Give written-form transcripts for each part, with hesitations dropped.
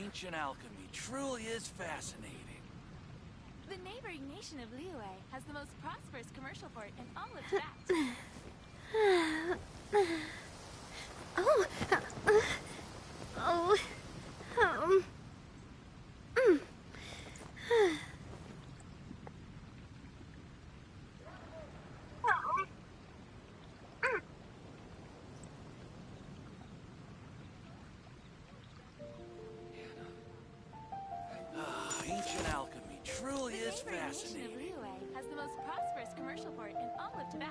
Ancient alchemy truly is fascinating. The neighboring nation of Liyue has the most prosperous commercial port in all of Tibet. Oh, oh, um, Ancient alchemy truly is The neighboring nation of fascinating. Liyue has the most prosperous commercial port in all of Tibet.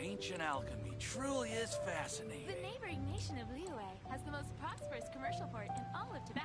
Ancient alchemy truly is fascinating. The neighboring nation of Liyue has the most prosperous commercial port in all of Tibet.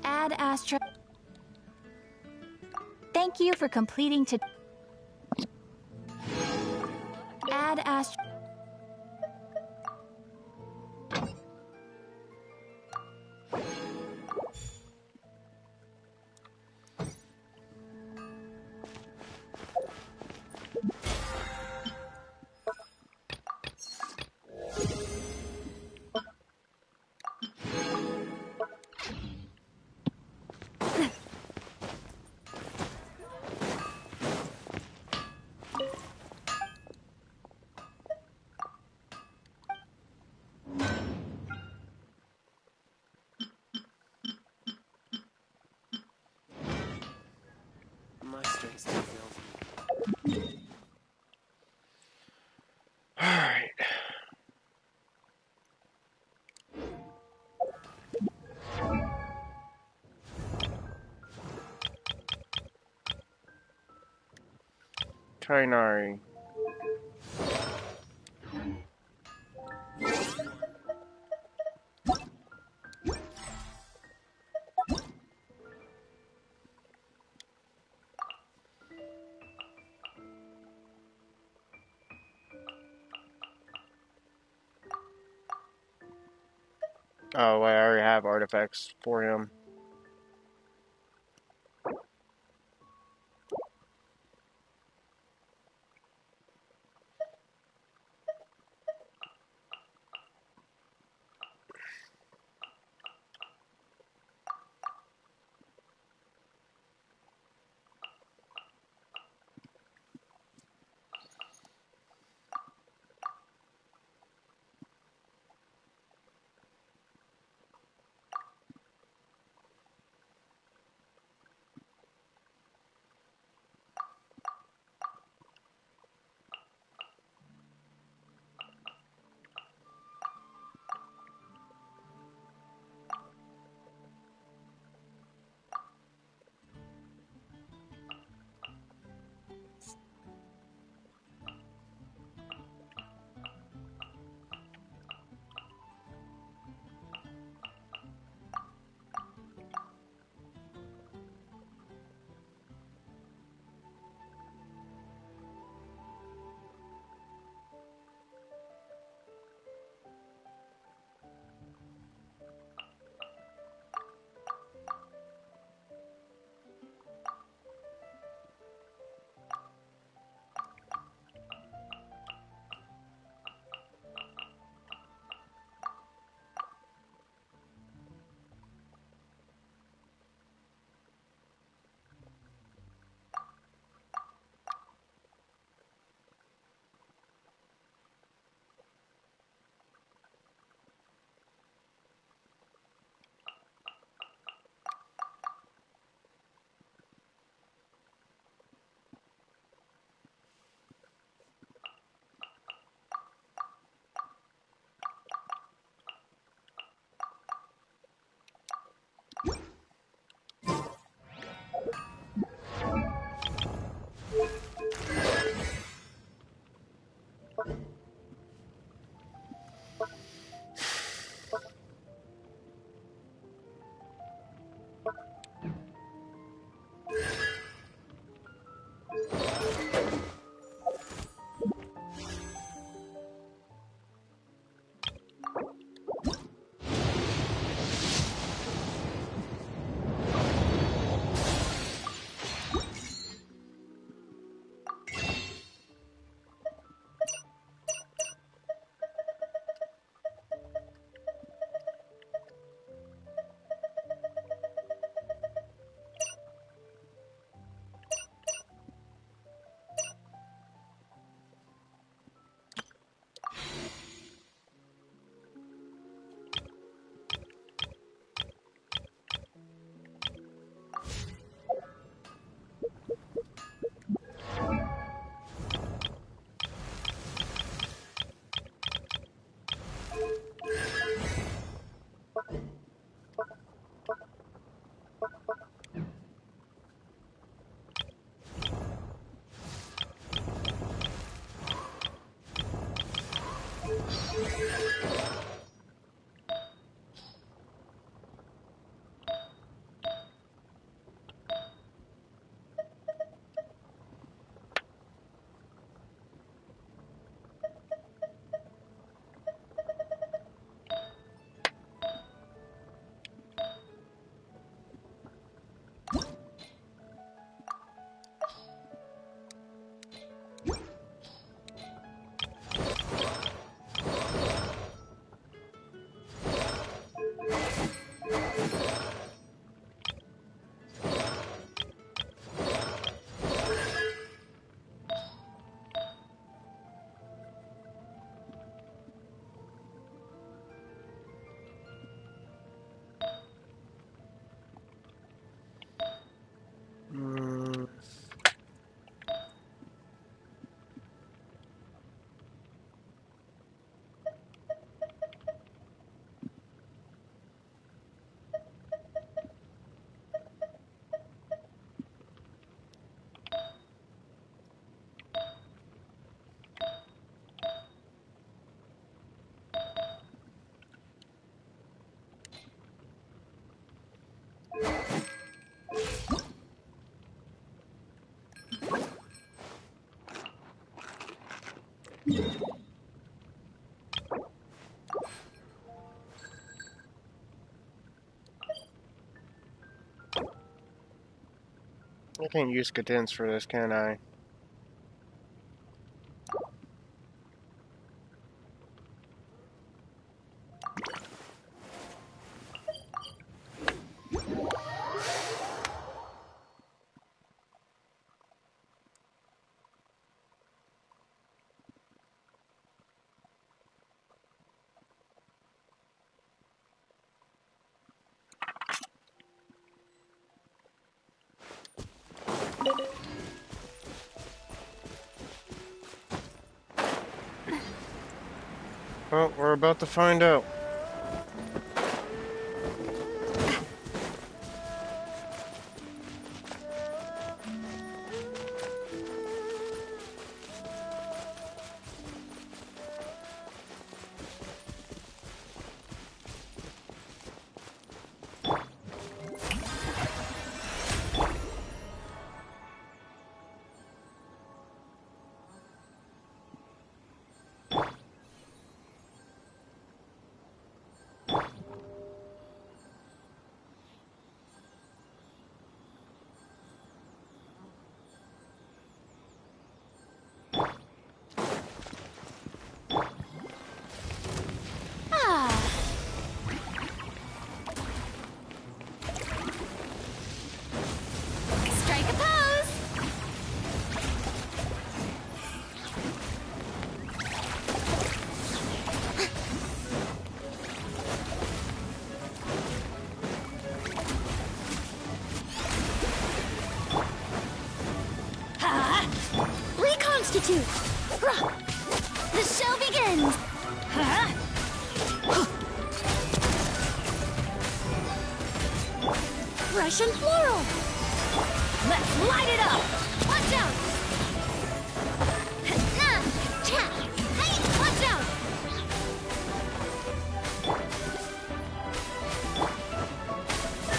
Add Astra. Thank you for completing to add Astra. My strength still fails me. Alright. Kainari. Oh, wait, I already have artifacts for him. I can't use cadence for this, can I? Well, we're about to find out. Strike a pose! Reconstitute! The show begins! Russian floral! Let's light it up! Watch out! Nah! Cha! Hey! Watch out!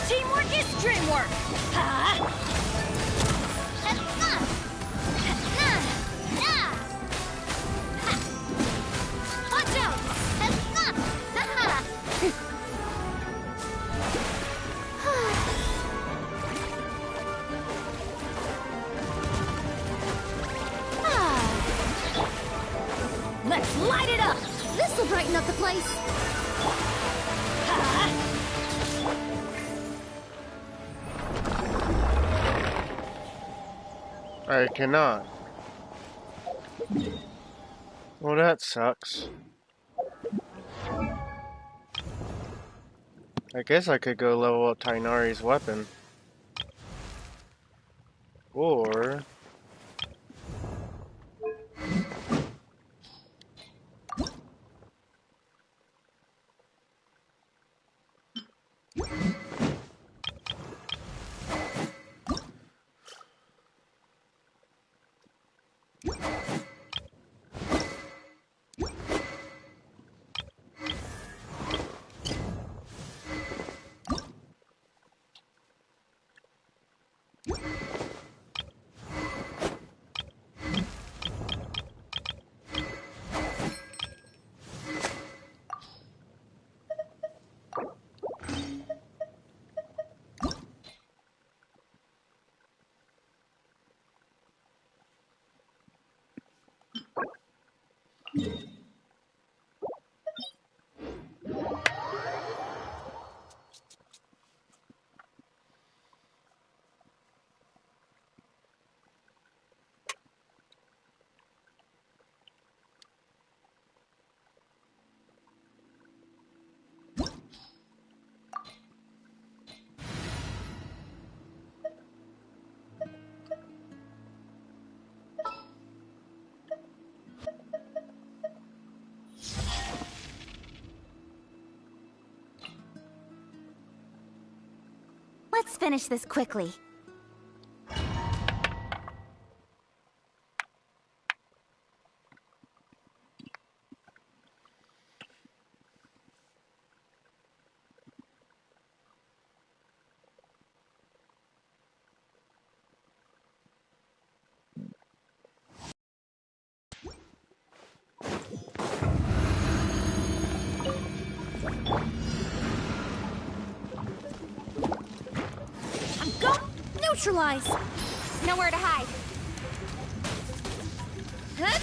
Teamwork is dreamwork! Watch out! Let's light it up! This'll brighten up the place! I cannot. Well, that sucks. I guess I could go level up Tainari's weapon. Or... Let's finish this quickly. Go! Neutralize! Nowhere to hide. Hup.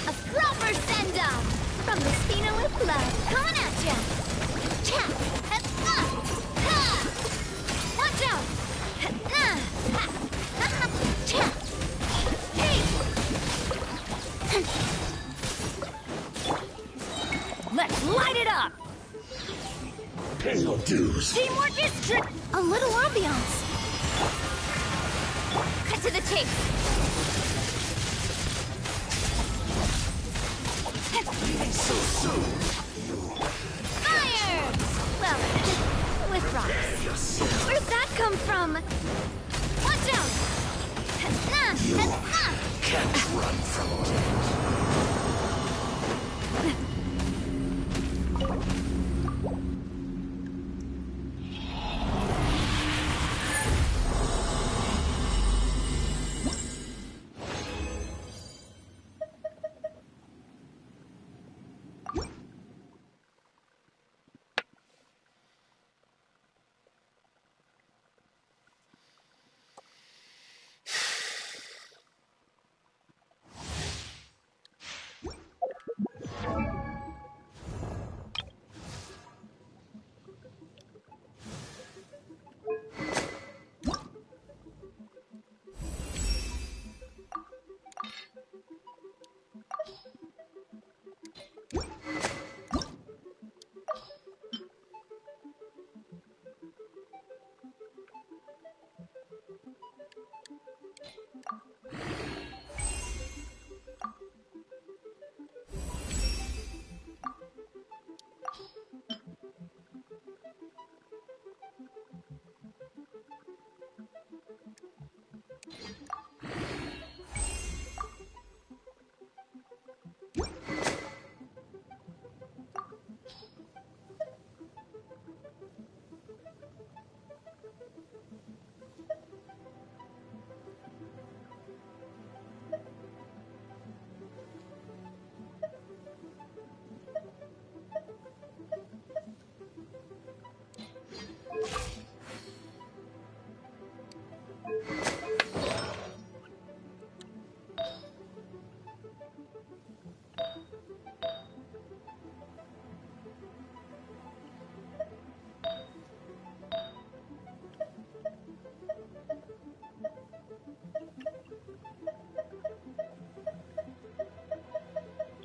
A proper send-off from the Spina with blood. Coming at ya. Cha. Ha. Watch out. Cha. Hey. Let's light it up! Pay your dues. Teamwork is a little ambiance. Cut to the chase. So soon. Fire! Well, with rocks. Where'd that come from? Watch out! Can't run from it.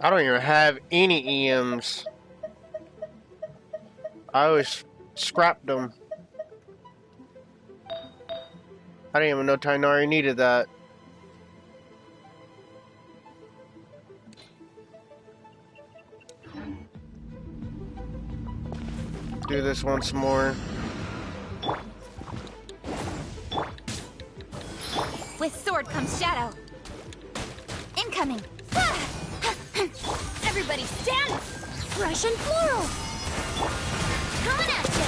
I don't even have any EMs. I always scrapped them. I didn't even know Tainari needed that. Do this once more. With sword comes shadow. Incoming. Everybody stand! Fresh and floral! Coming at ya!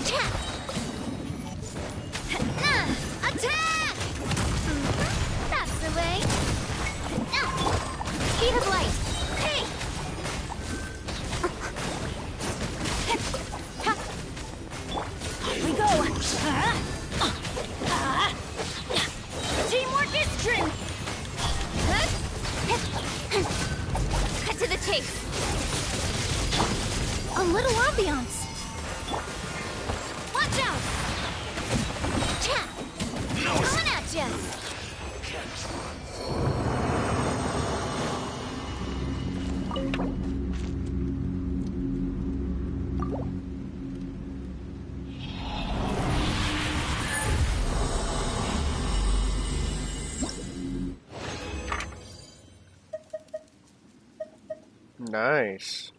Cha! Attack! That's the way. Speed of light. Hey! Here we go! Teamwork is trim! Cut to the chase. A little ambiance. Watch out! Cha! Coming at ya! Nice.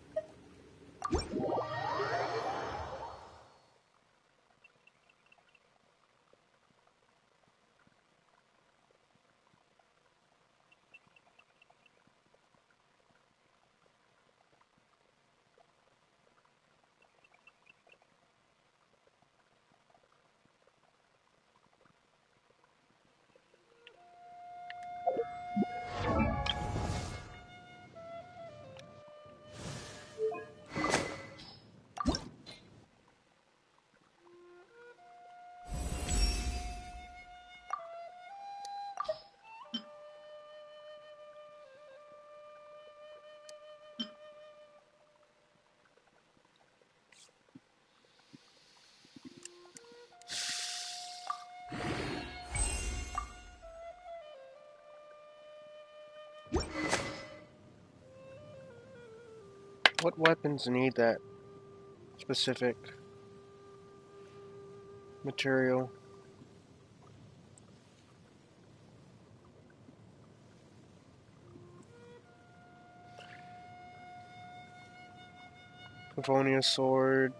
What weapons need that specific material? Livonia sword.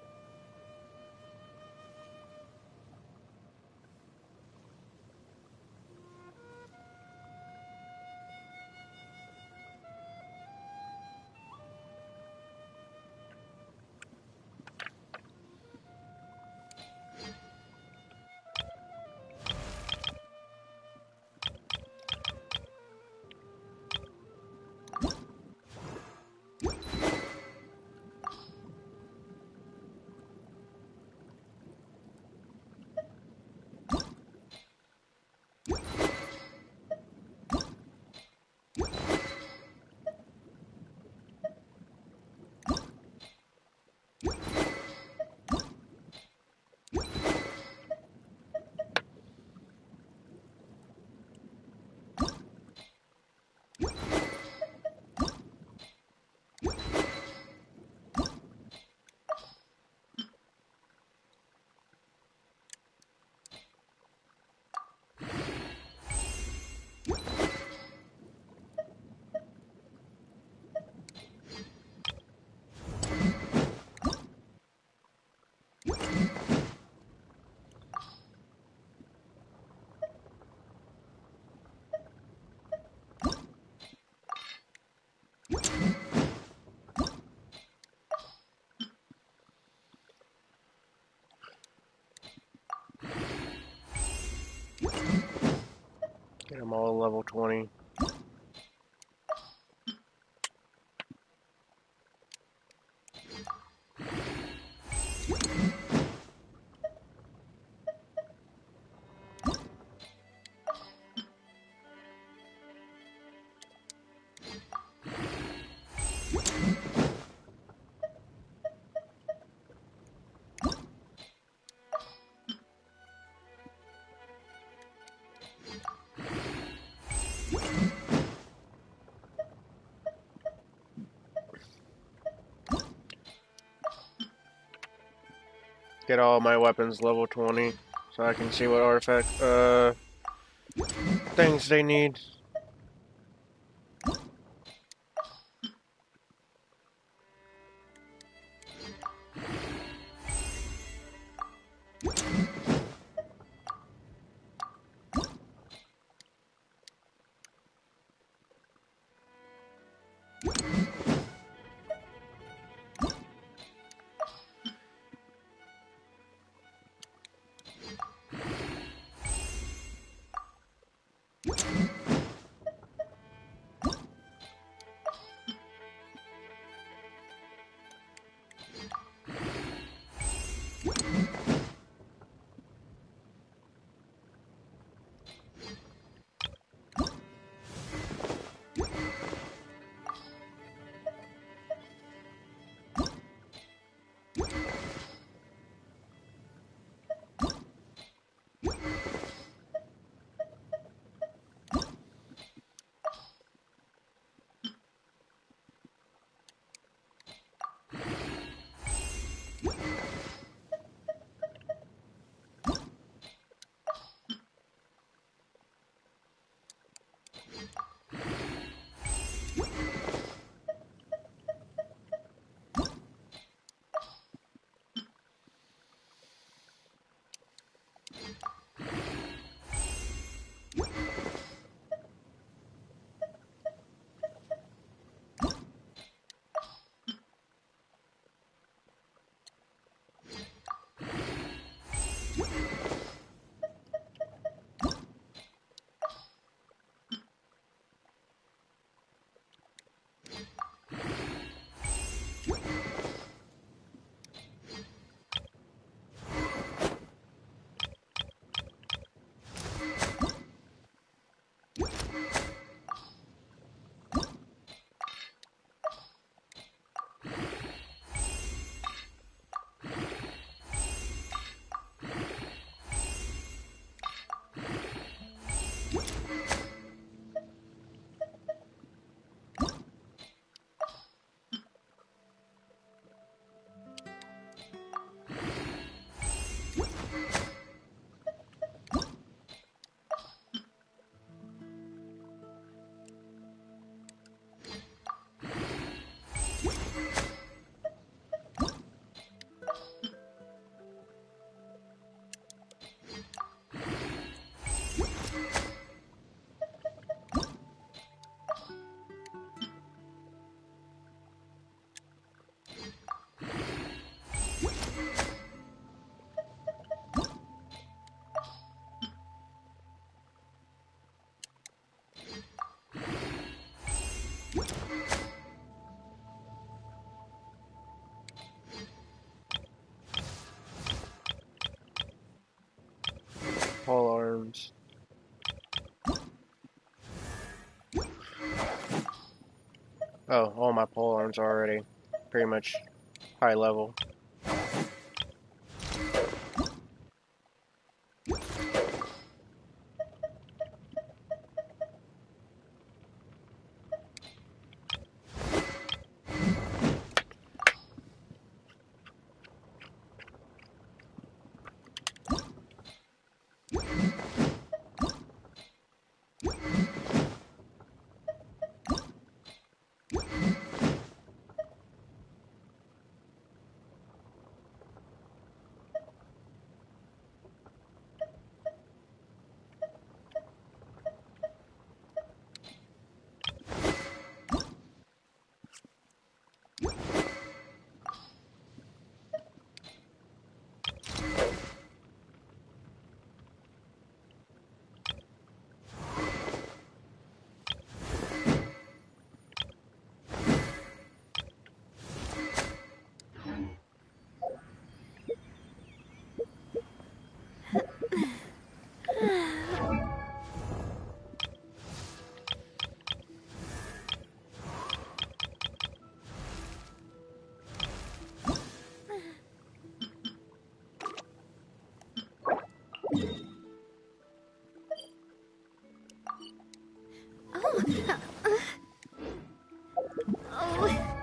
Get them all level 20. Get all my weapons level 20 so I can see what artifact things they need. Oh, all my pole arms are already pretty much high level. Oh.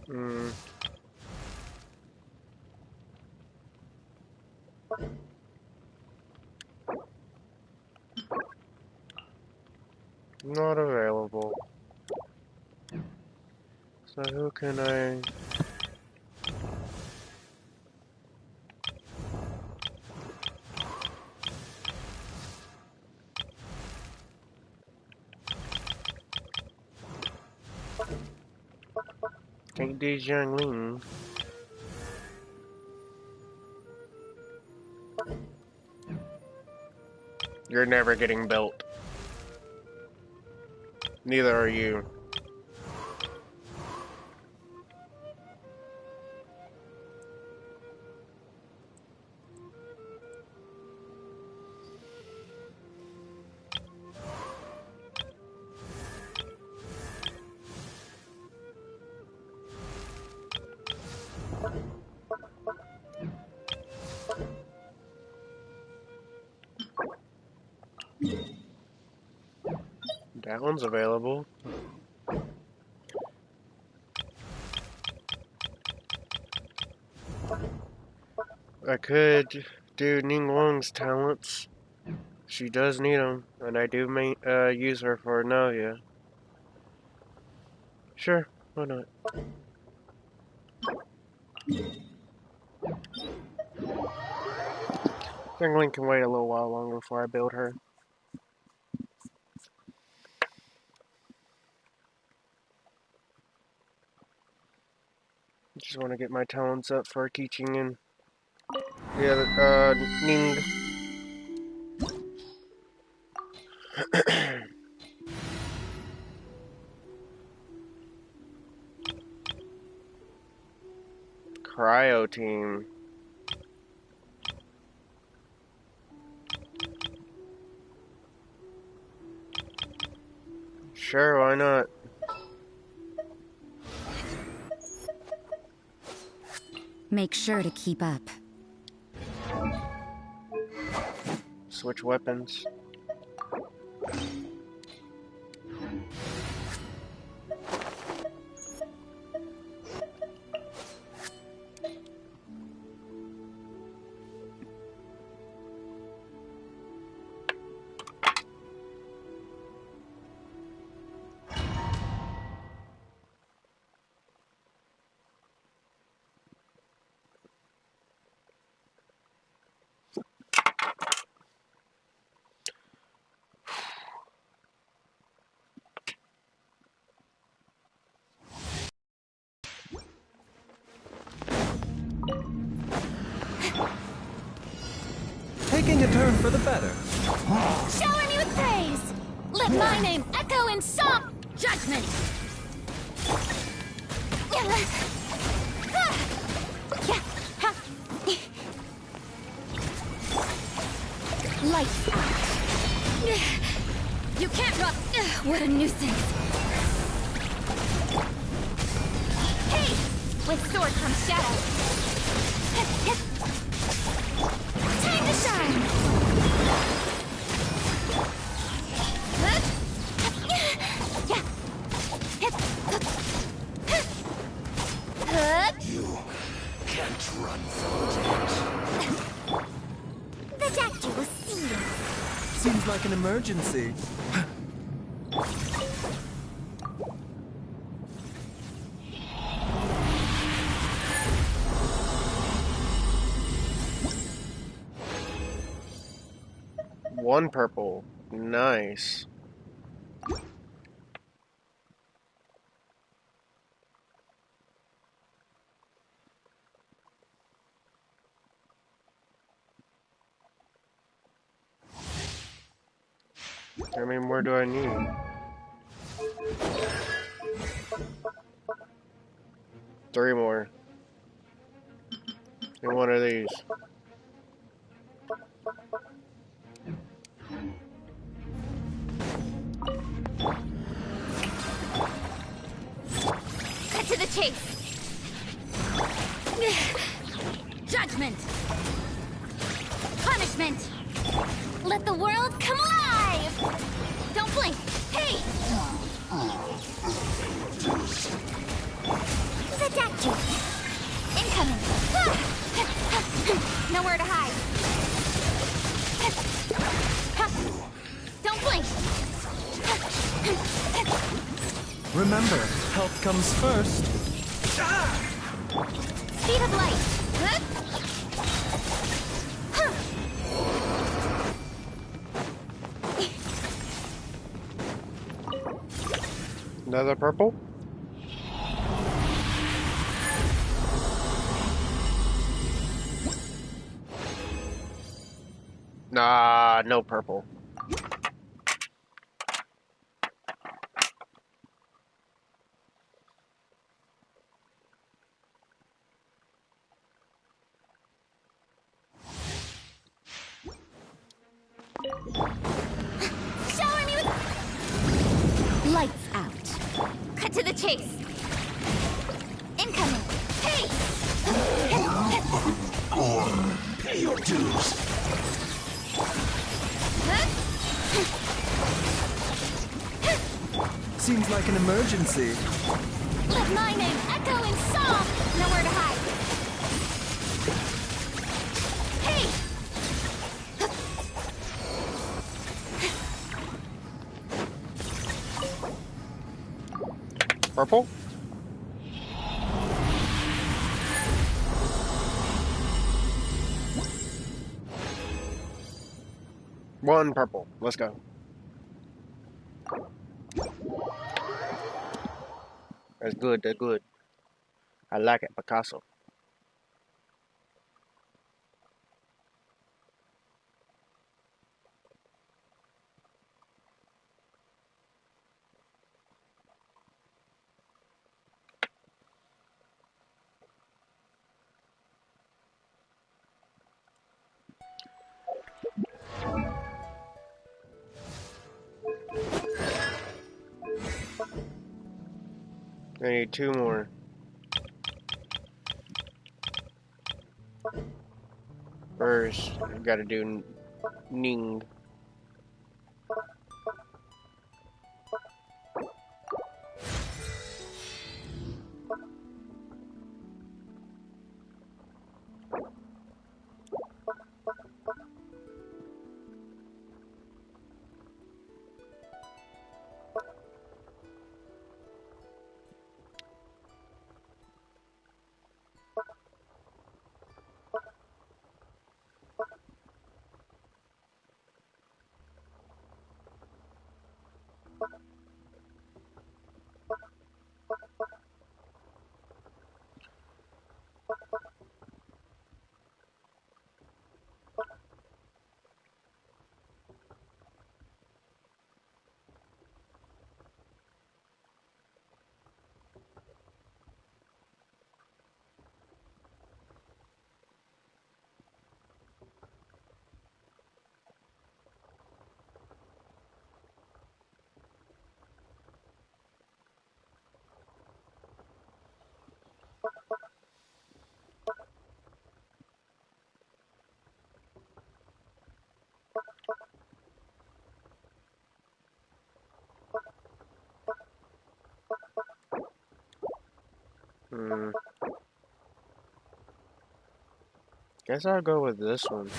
Mm, not available. So who can I... Take these younglings. You're never getting built. Neither are you. That one's available. I could do Ning Wong's talents. She does need them, and I do use her for Navia. Sure, why not? Youngling can wait a little while longer before I build her. Just want to get my talents up for teaching and the other, Ning. Cryo team. Sure, why not? Make sure to keep up. Switch weapons. Taking a turn for the better. Shower me with praise! Let my name echo in song! Judgment! Lights out. You can't rock. What a nuisance. Hey! With sword comes shadow. Time to shine! You can't run from it. The doctor will see you. Seems like an emergency. One purple. Nice. How many more do I need? 3 more. And one of these. Cut to the chase. Judgment. Punishment. Let the world come alive. Don't blink. Hey. The doctor. Incoming. Nowhere to hide. Don't blink. Remember, health comes first. Speed of light. Another purple? Nah, no purple. Shower me with lights out. Cut to the chase. Incoming. Hey! Pay your dues. Seems like an emergency. Let my name echo in song. Nowhere to hide. Hey! Purple? One purple. Let's go. That's good, that's good. I like it, Picasso. I need two more. First, I gotta do Ning. Hmm. Guess I'll go with this one.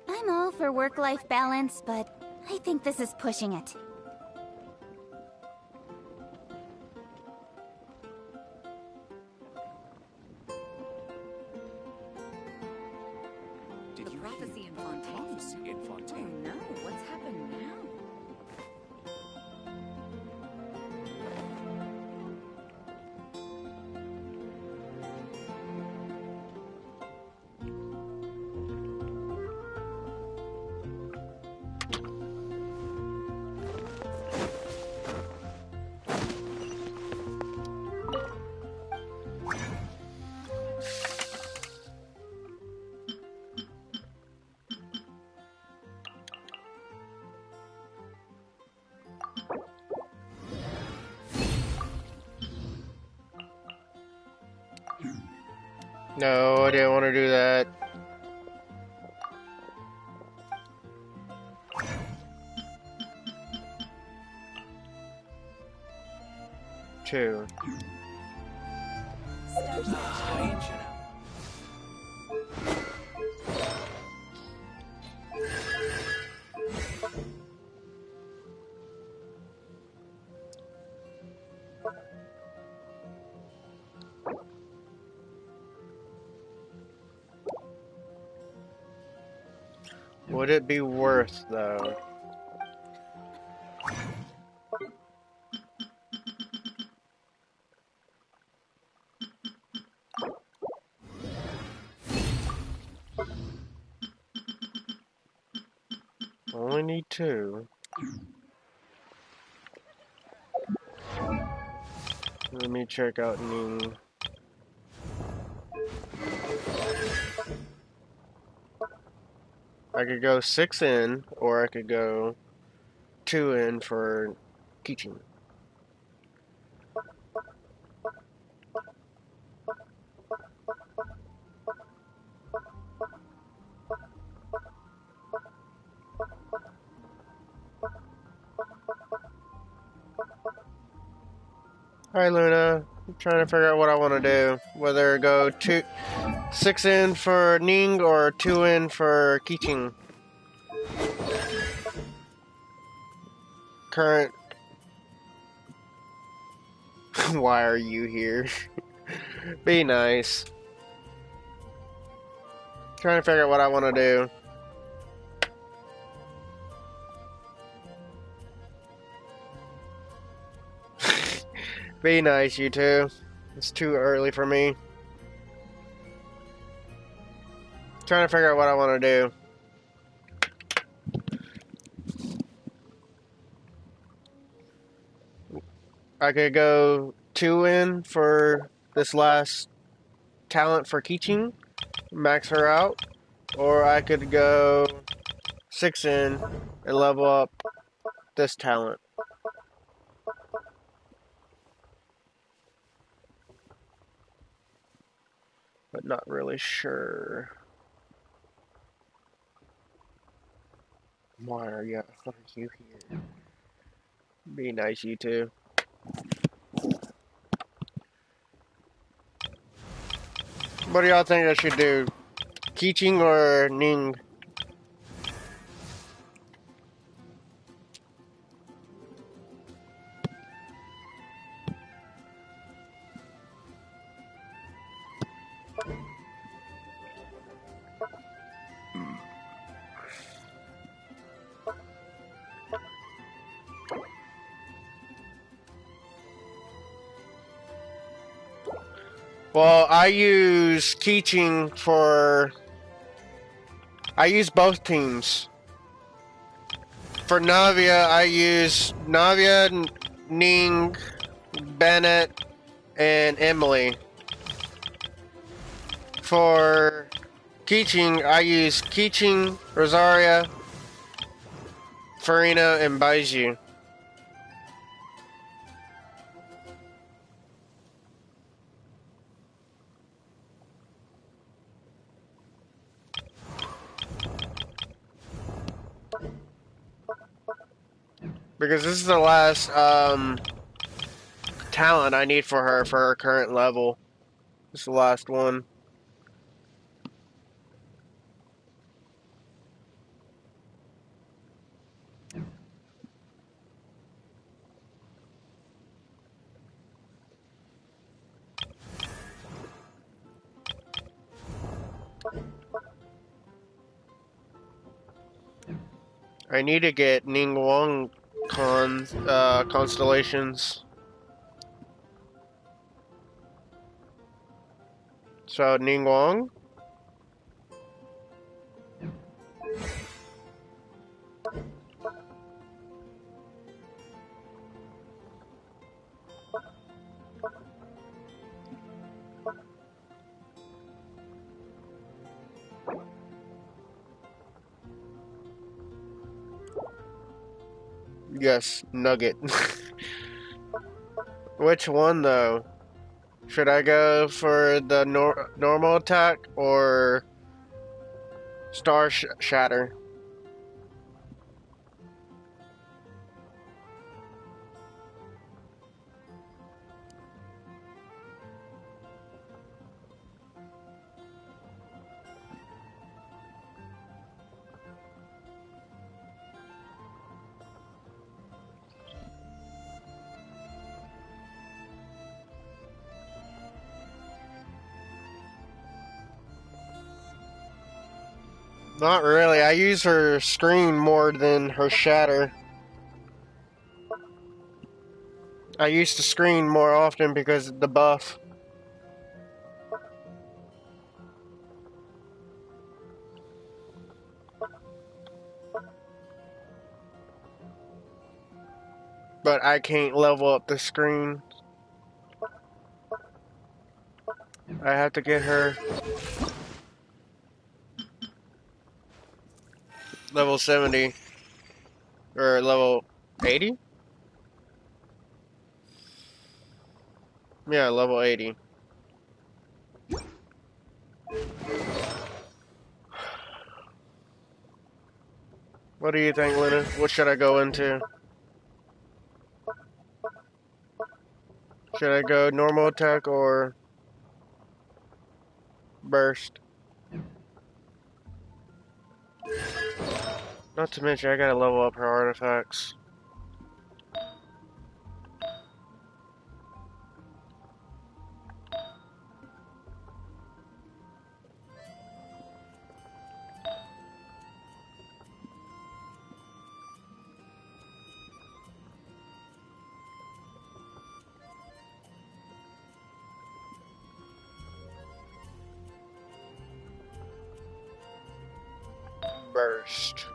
I'm all for work-life balance, but I think this is pushing it. Did The you prophecy hear in the Fontaine. prophecy in Oh Fontaine? no, what's happened now? No, I didn't want to do that. Two. Ah, ancient. Would it be worth, though? Only need two. Let me check out Ning. I could go 6 in, or I could go 2 in for teaching. Hi, Luna. I'm trying to figure out what I want to do. Whether go 6 in for Ning or 2 in for Keating. Current. Why are you here? Be nice. Trying to figure out what I want to do. Be nice, you two. It's too early for me. Trying to figure out what I want to do. I could go 2 in for this last talent for Keating, max her out, or I could go 6 in and level up this talent. But not really sure. Why are you here? Be nice, you two. What do y'all think I should do? Keating or Ning? Well, I use Keating for... I use both teams. For Navia, I use Navia, Ning, Bennett, and Emily. For Keating, I use Keating, Rosaria, Farina, and Baiju. Because this is the last talent I need for her current level. This is the last one. I need to get Ningguang constellations. So Ningguang? Yes, Nugget. Which one though? Should I go for the normal attack or Star Shatter? Not really. I use her screen more than her shatter. I use the screen more often because of the buff. But I can't level up the screen. I have to get her level 70 or level 80? Yeah, level 80. What do you think, Luna? What should I go into? Should I go normal attack or burst? Not to mention, I gotta level up her artifacts. Burst.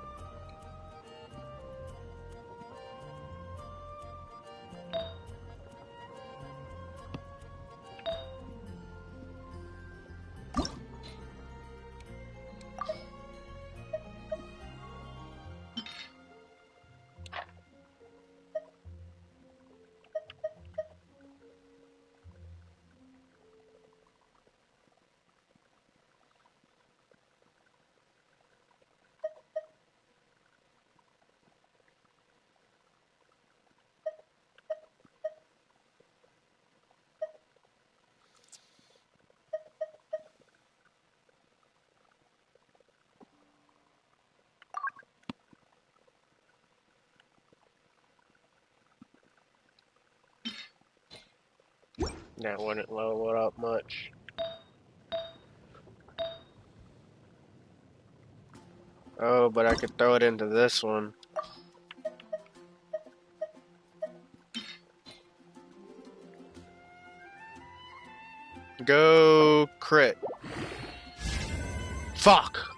That wouldn't level it up much. Oh, but I could throw it into this one. Go crit. Fuck!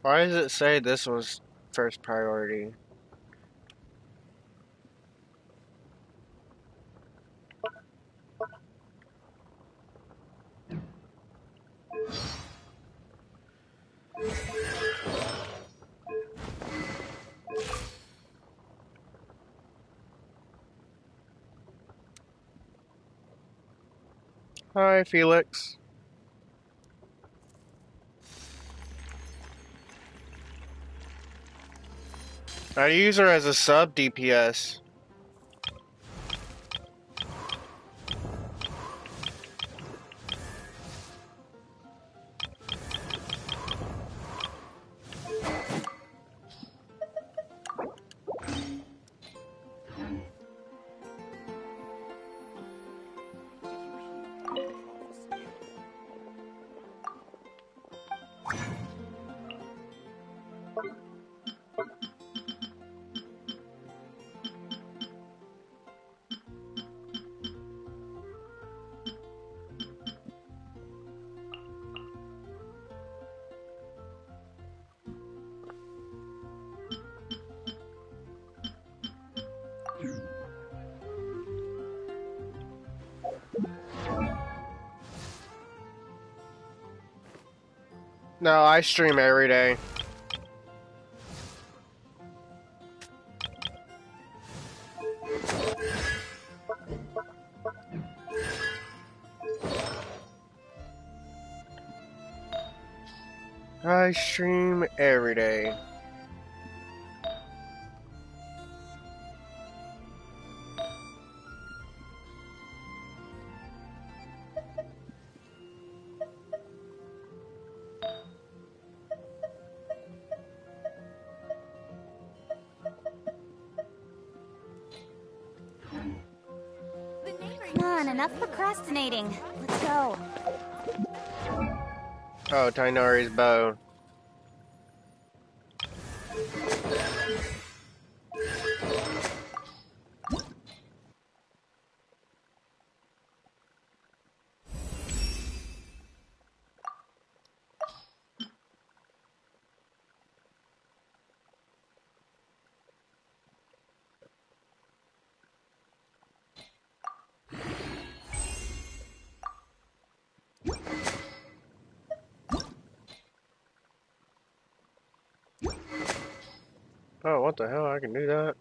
Why does it say this was first priority? Hi, Felix. I use her as a sub DPS. No, I stream every day. I stream every day. The neighboring Come on, enough procrastinating. Let's go. Oh, Tainari's bow. Oh, what the hell? I can do that.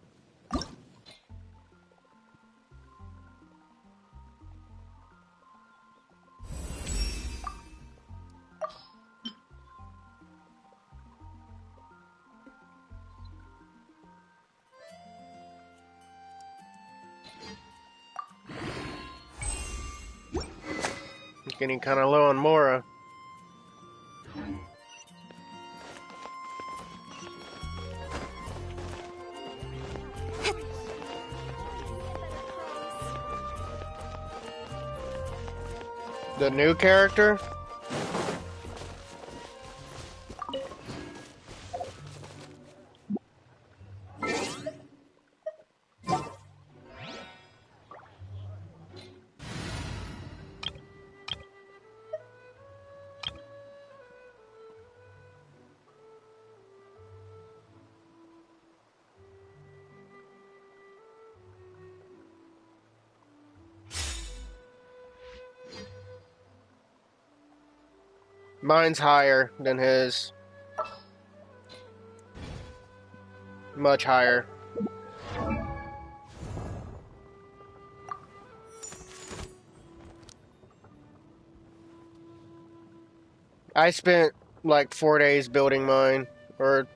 Getting kind of low on Mora. The new character? Mine's higher than his. Much higher. I spent like 4 days building mine. Or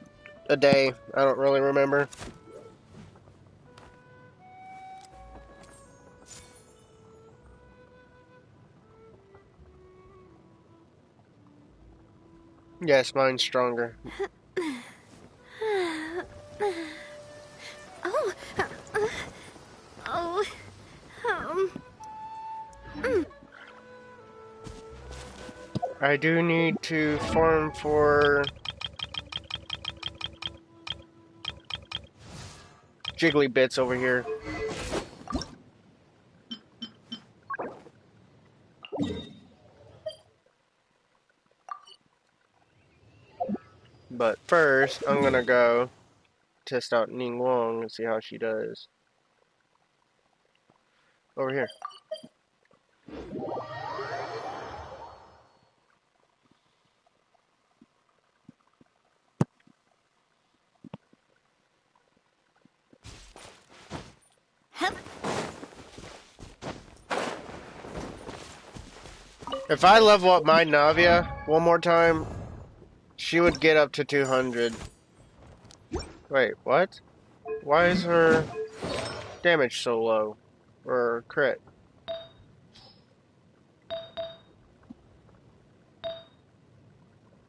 a day. I don't really remember. Yes, mine's stronger. Oh. Oh. I do need to farm for jiggly bits over here. But first, I'm gonna go test out Ning Wong and see how she does. Over here. If I level up my Navia one more time, she would get up to 200. Wait, what? Why is her damage so low? Or crit?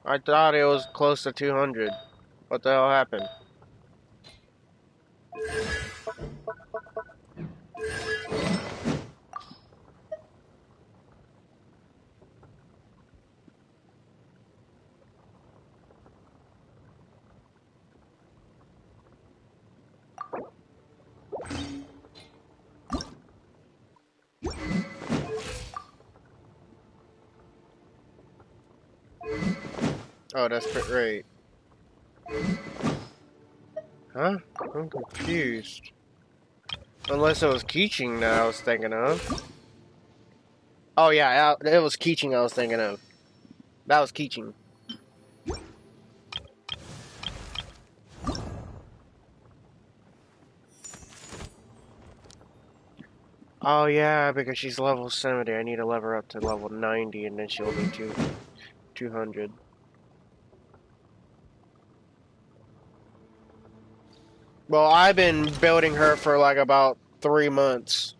I thought it was close to 200. What the hell happened? Oh, that's crit rate. Huh? I'm confused. Unless it was Keeching that I was thinking of. Oh yeah, it was Keeching I was thinking of. That was Keeching. Oh yeah, because she's level 70. I need to level her up to level 90 and then she'll be 200. Well, I've been building her for like about 3 months.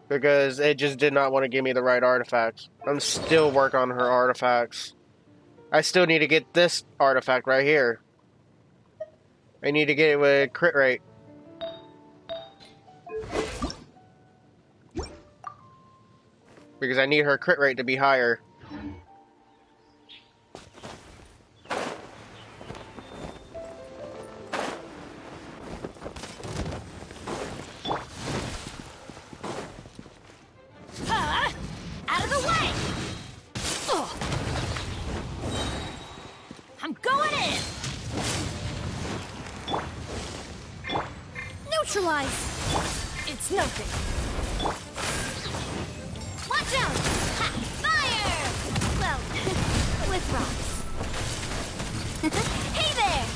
Because it just did not want to give me the right artifacts. I'm still working on her artifacts. I still need to get this artifact right here. I need to get it with crit rate. Because I need her crit rate to be higher. Out of the way! Ugh. I'm going in! Neutralize! It's nothing. Watch out! Ha! Fire! Well, with rocks. Hey there!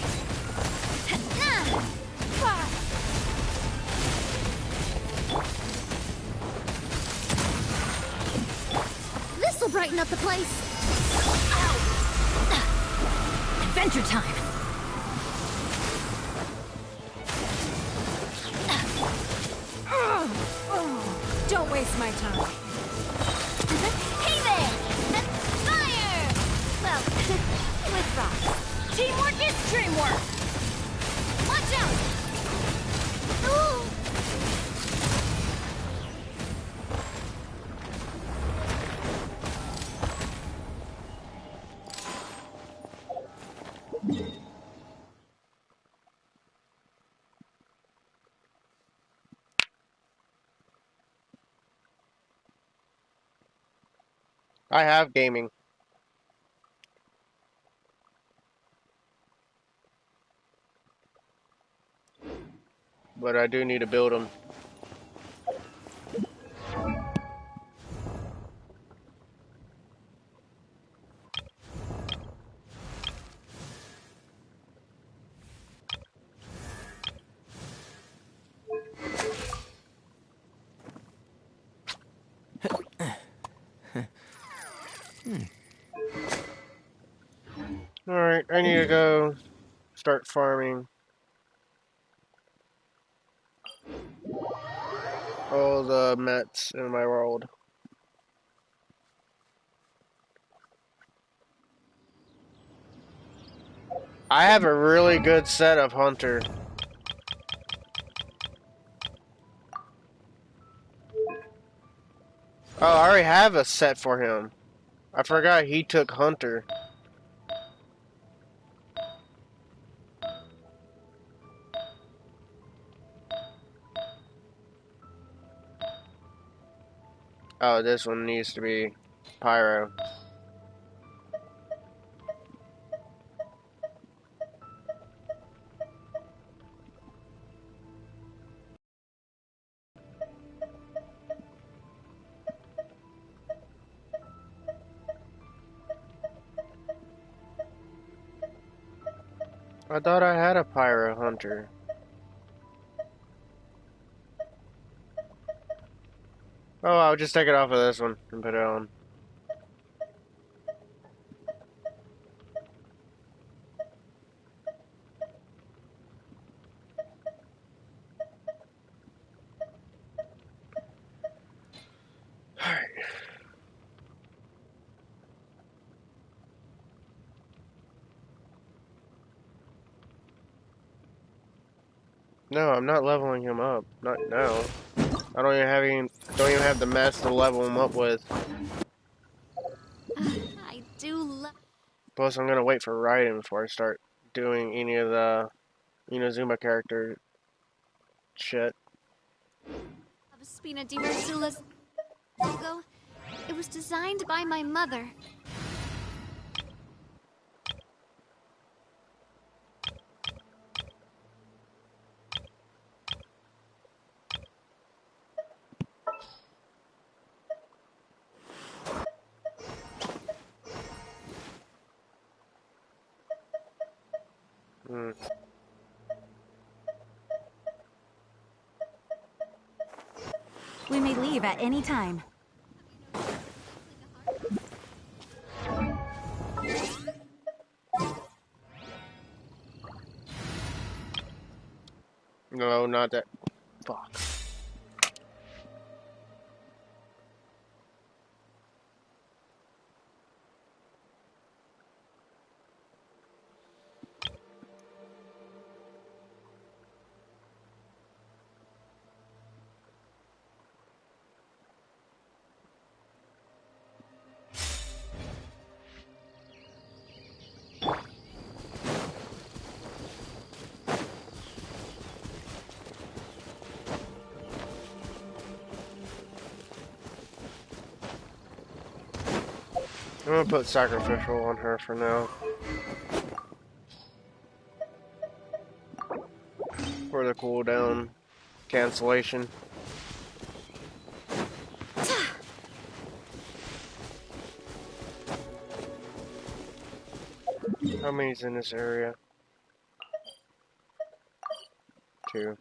the place. Adventure time! Don't waste my time. Hey there! And fire! Well, with rocks. Teamwork is dreamwork! Watch out! Ooh! I have gaming. But I do need to build them. Alright, I need to go start farming all the mets in my world. I have a really good set of Hunter. Oh, I already have a set for him. I forgot he took Hunter. Oh, this one needs to be Pyro. I thought I had a Pyro Hunter. Oh, I'll just take it off of this one and put it on. Alright. No, I'm not leveling him up. Not now. I don't even have the mess to level him up with. I do love... Plus, I'm gonna wait for Raiden before I start doing any of the Inazuma character shit. Spina di Ursula's logo. It was designed by my mother. Hmm. We may leave at any time. No, not that. Fuck. I'm gonna put sacrificial on her for now. For the cooldown cancellation. How many's in this area? 2.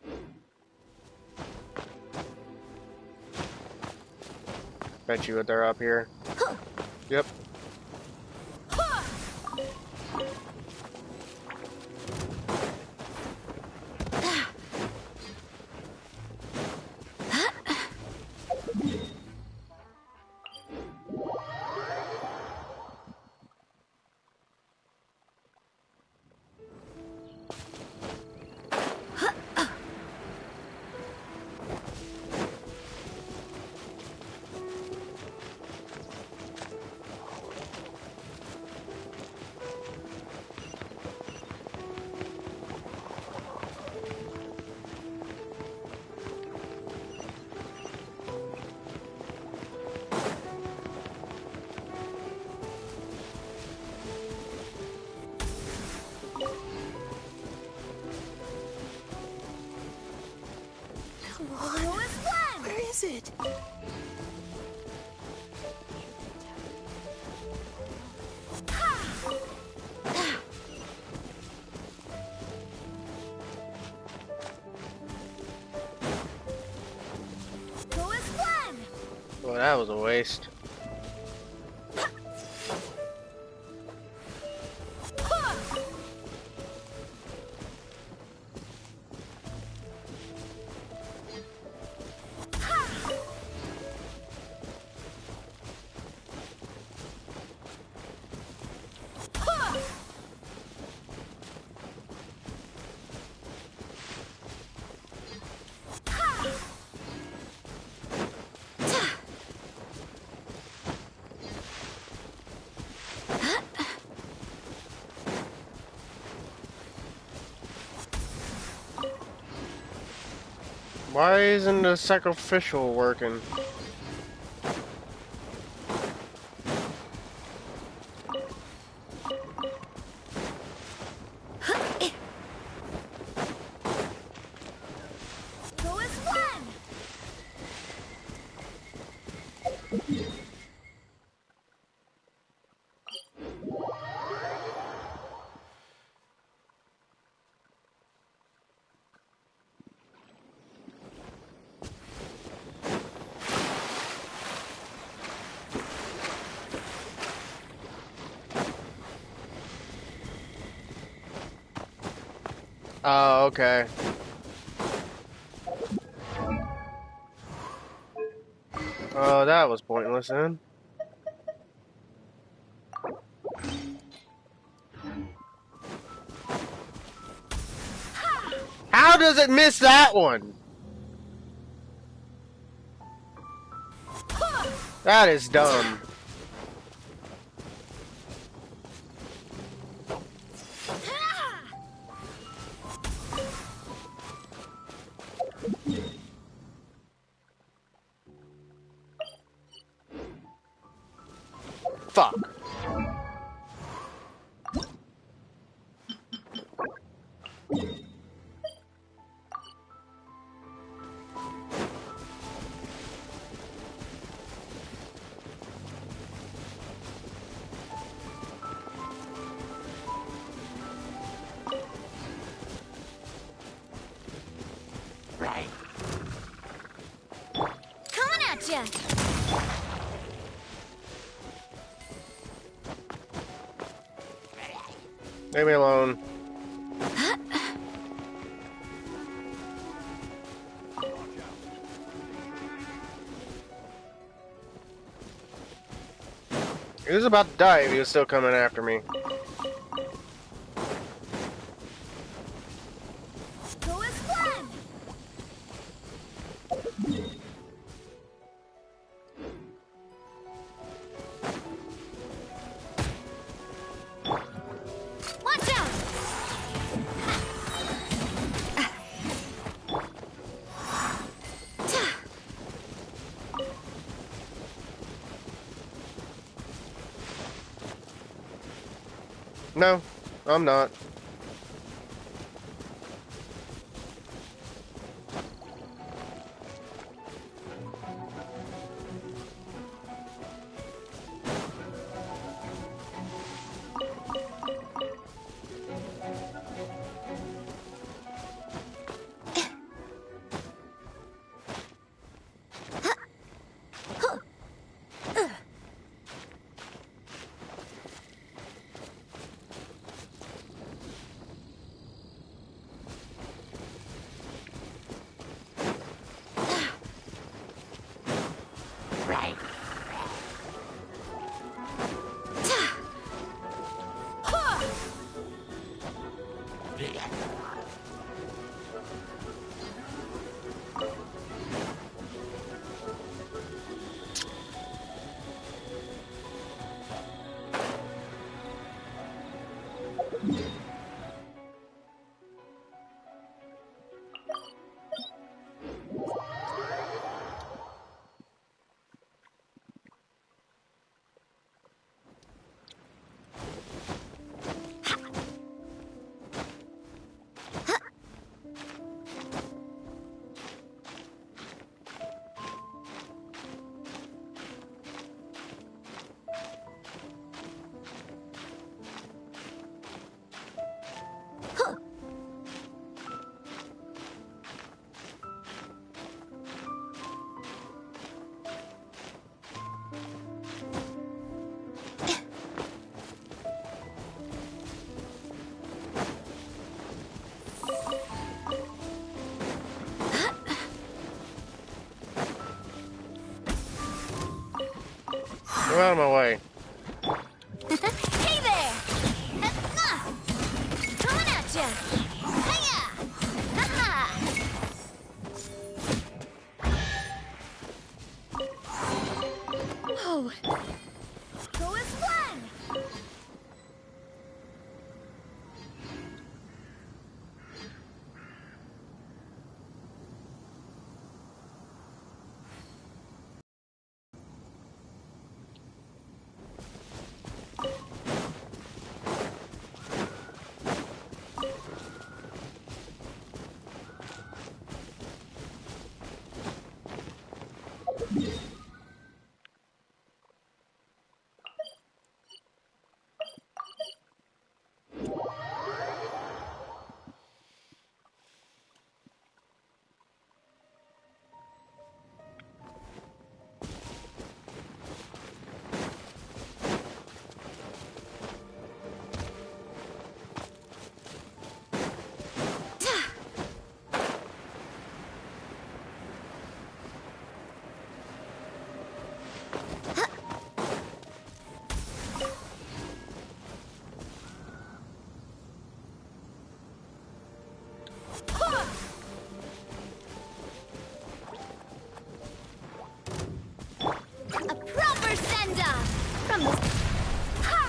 Bet you they're up here. Yep. is it? Go as one! Well, that was a waste. Why isn't the sacrificial working? Go as one! Oh, okay. Oh, that was pointless then. How does it miss that one? That is dumb. Fuck. Right. Coming at ya! Leave me alone. He was about to die if he was still coming after me. Go as one! Watch out! No, I'm not. Right. out of my way. Hey there! Coming at ya! Hiya! Ha-ha! Oh! Go as one! A proper send-off from the... Ha!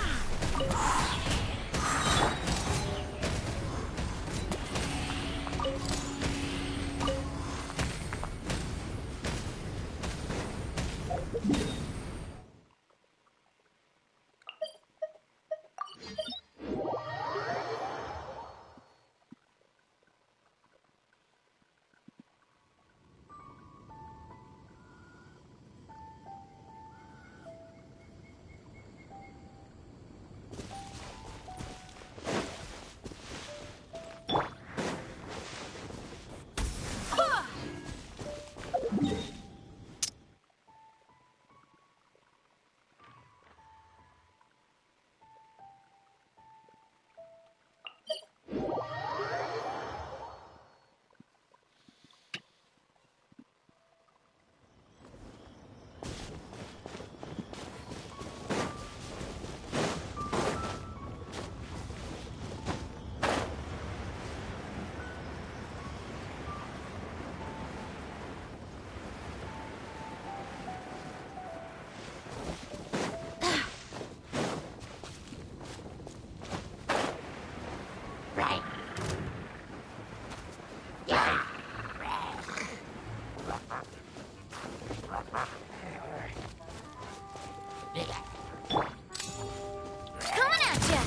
Coming at ya!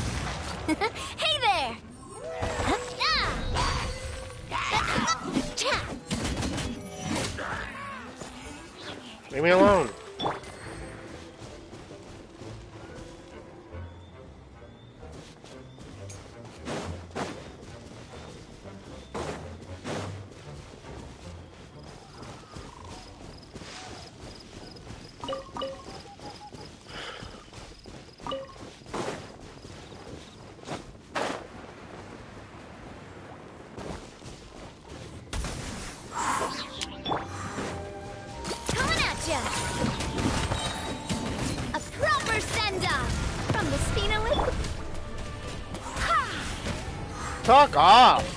Hey there! Leave me alone. Coming at ya! A proper send-off from the Spina with... Ha! Talk off.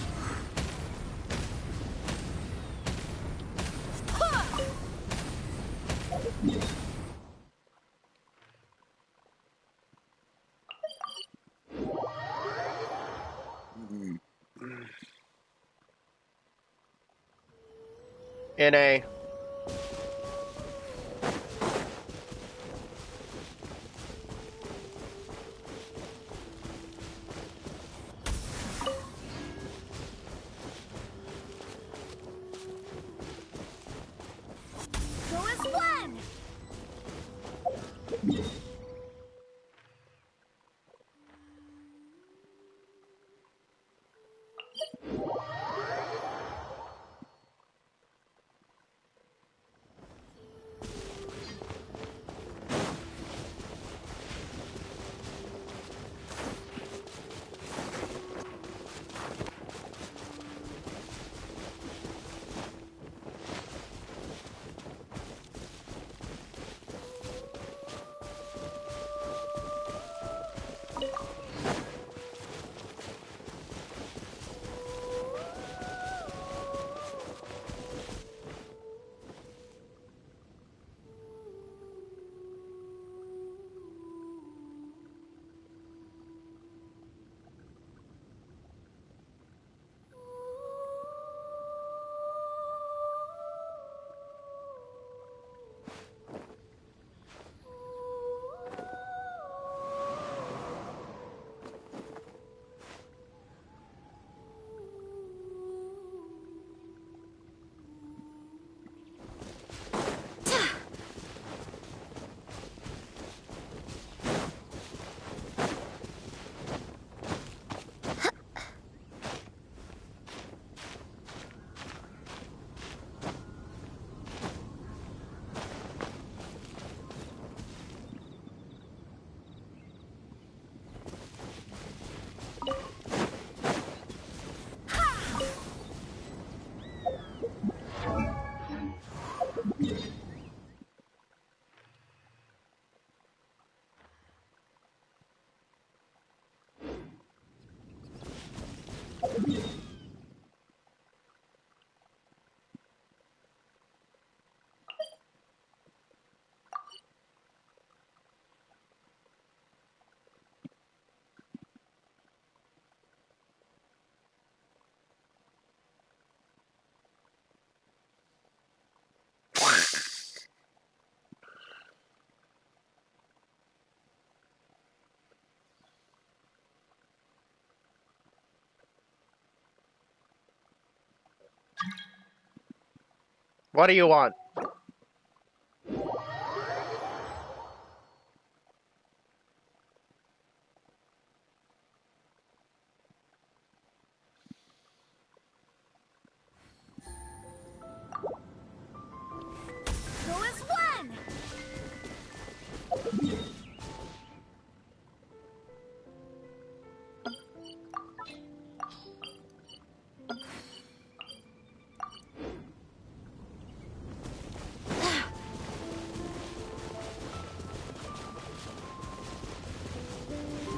NA. Go as one! What do you want? Go as one!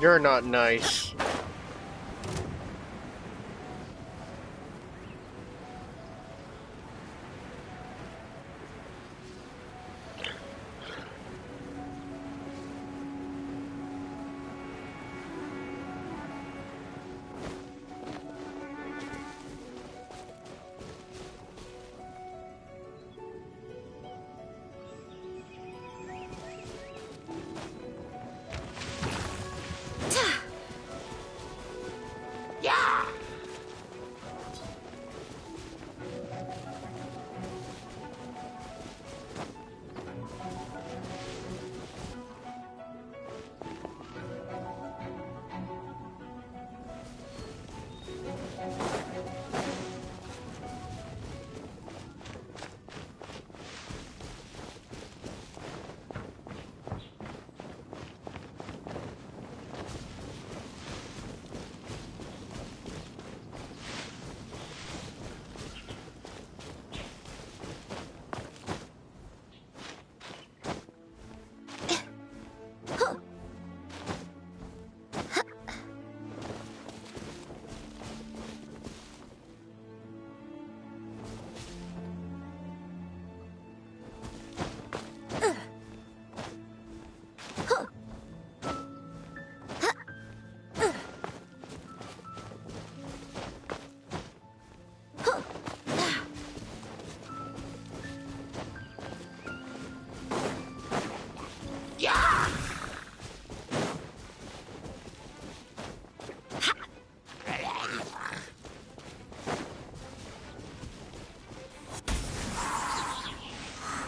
You're not nice.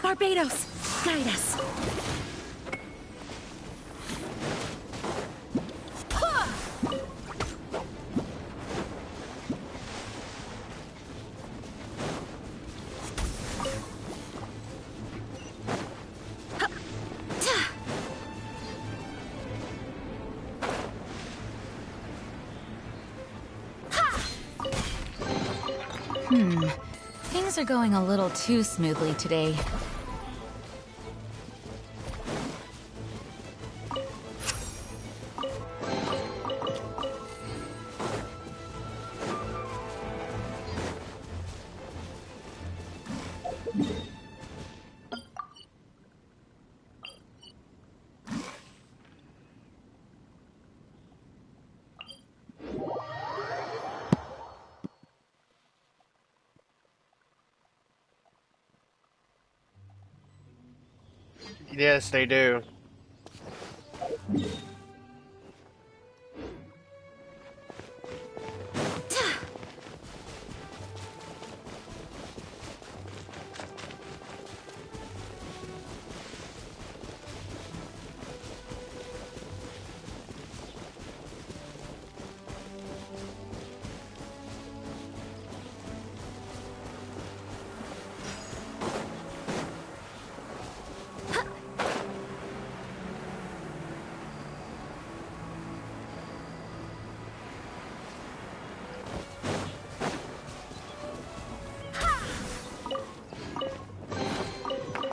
Barbados, guide us. Things are going a little too smoothly today. Yes, they do.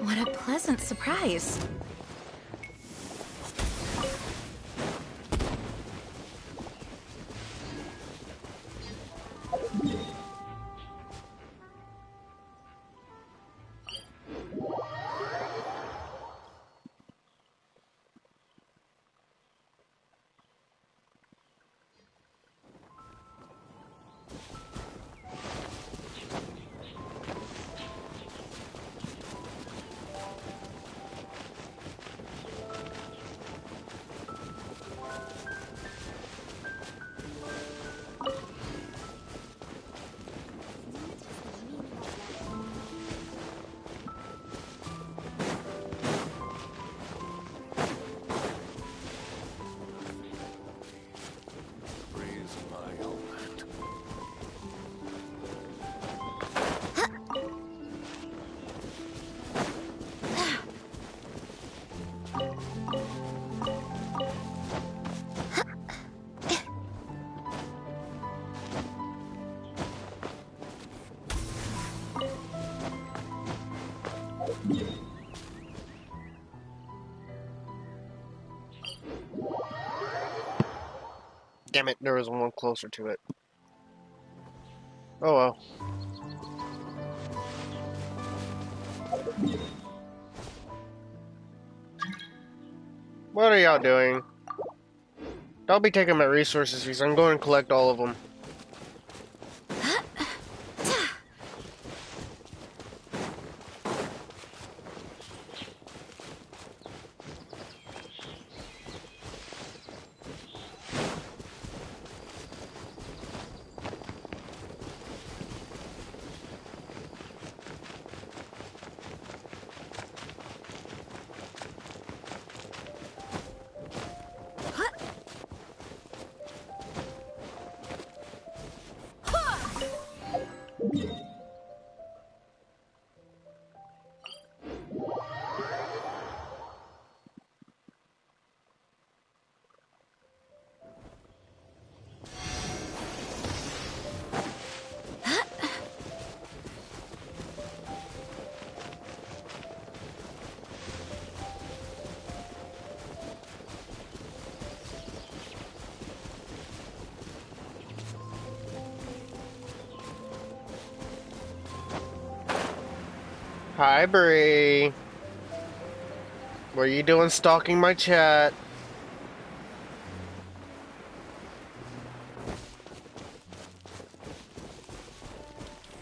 What a pleasant surprise. Damn it, there was one closer to it. Oh well. What are y'all doing? Don't be taking my resources because I'm going to collect all of them. Hi, Bree. What are you doing stalking my chat?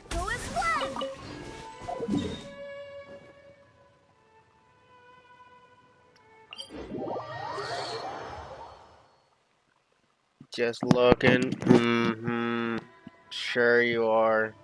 Go as one! Just looking. Mm-hmm. Sure you are.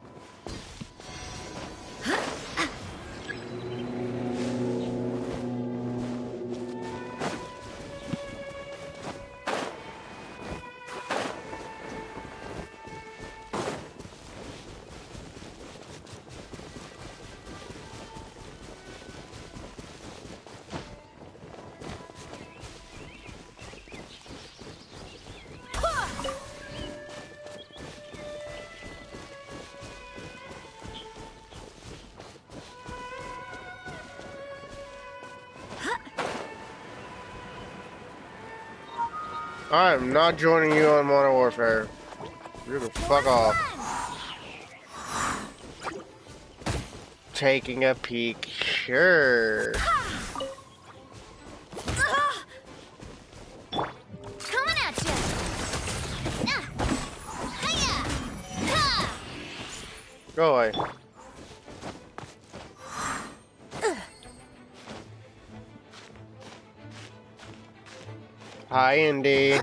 I am not joining you on Modern Warfare. You can fuck off. Taking a peek. Sure. Coming at ya! Hiya! Ha! Go away. Hi, Indy.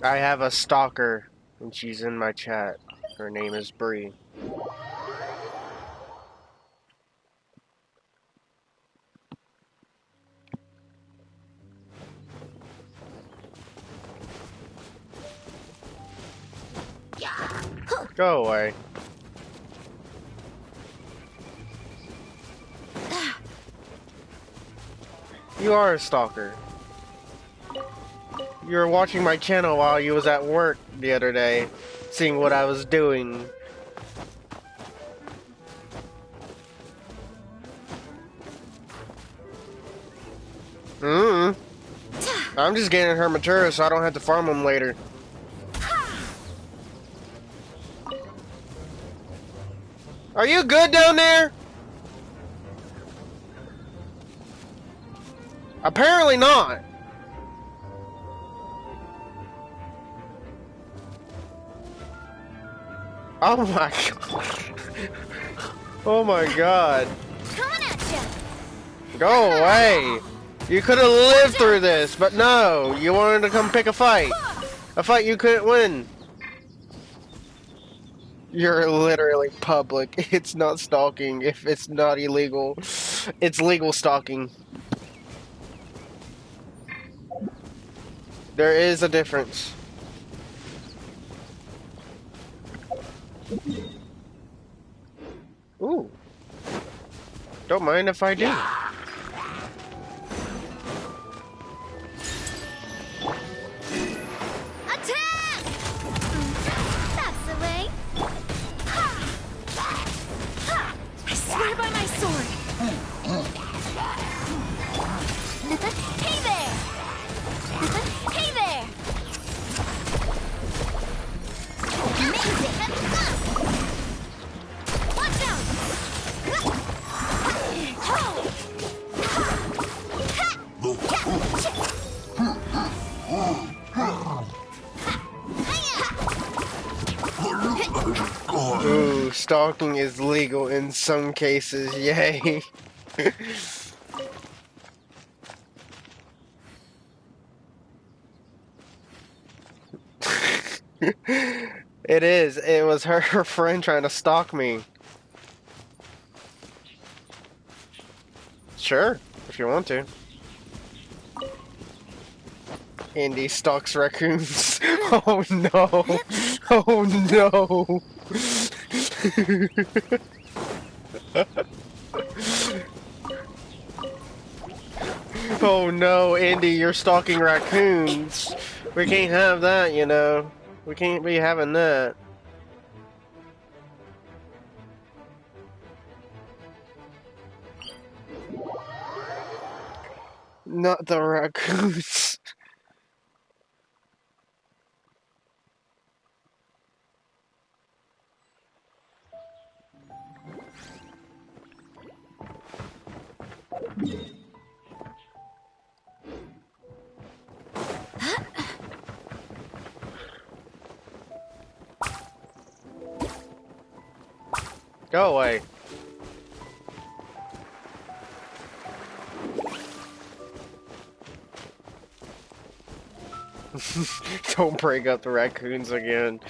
I have a stalker, and she's in my chat. Her name is Bree. Go away. You are a stalker. You were watching my channel while you was at work the other day, seeing what I was doing. I'm just getting her materials so I don't have to farm them later. Are you good down there? Apparently not. Oh my god. Oh my god. Coming at ya! Go away. You could have lived through this, but no. You wanted to come pick a fight. A fight you couldn't win. You're literally public. It's not stalking if it's not illegal. It's legal stalking. There is a difference. Ooh. Don't mind if I do. Attack! That's the way. I swear by my sword. Hey there! Hey there! Amazing! Have fun! Watch out! Ooh, stalking is legal in some cases, yay. It is. It was her friend trying to stalk me. Sure, if you want to. Indy stalks raccoons. Oh no. Oh no. Oh no, Indy, you're stalking raccoons. We can't have that, you know. We can't be having that. Not the raccoons. Go away. Don't break up the raccoons again.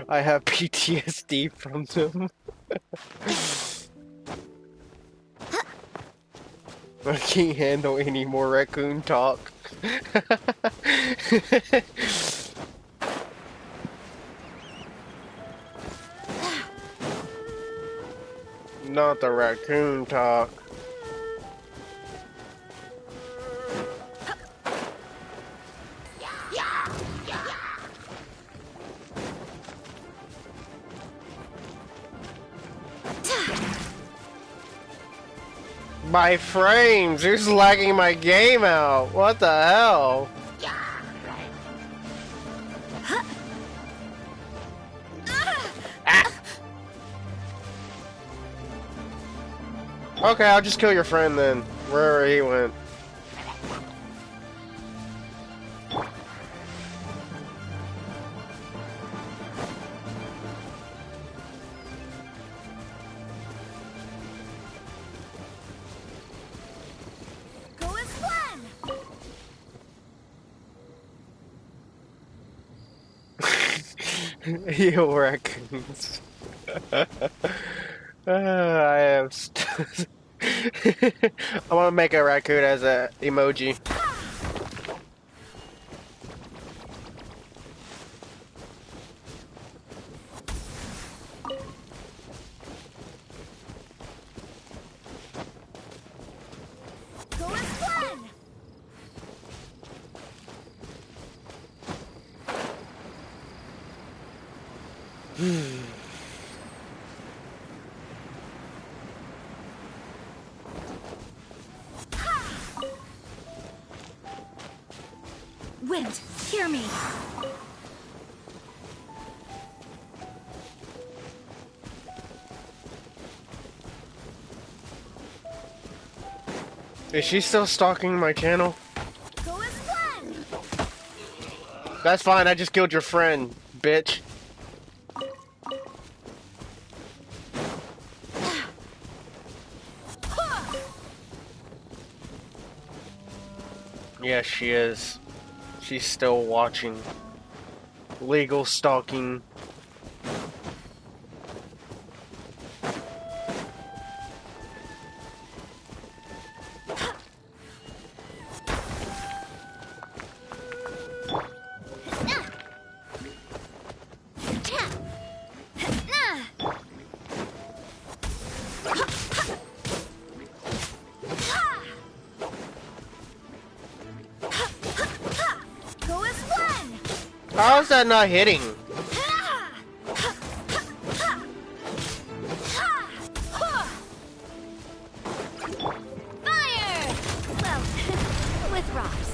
I have PTSD from them. I can't handle any more raccoon talk. Not the raccoon talk. My frames! Who's lagging my game out? What the hell? Ah. Okay, I'll just kill your friend then, wherever he went. Go as planned! You raccoons. I am. I want to make a raccoon as a emoji. Go as planned! Wind, hear me. Is she still stalking my channel? Go as planned! That's fine, I just killed your friend, bitch. Yes, she is. She's still watching. Legal stalking. Go as one! How is that not hitting? Fire! Well, with rocks.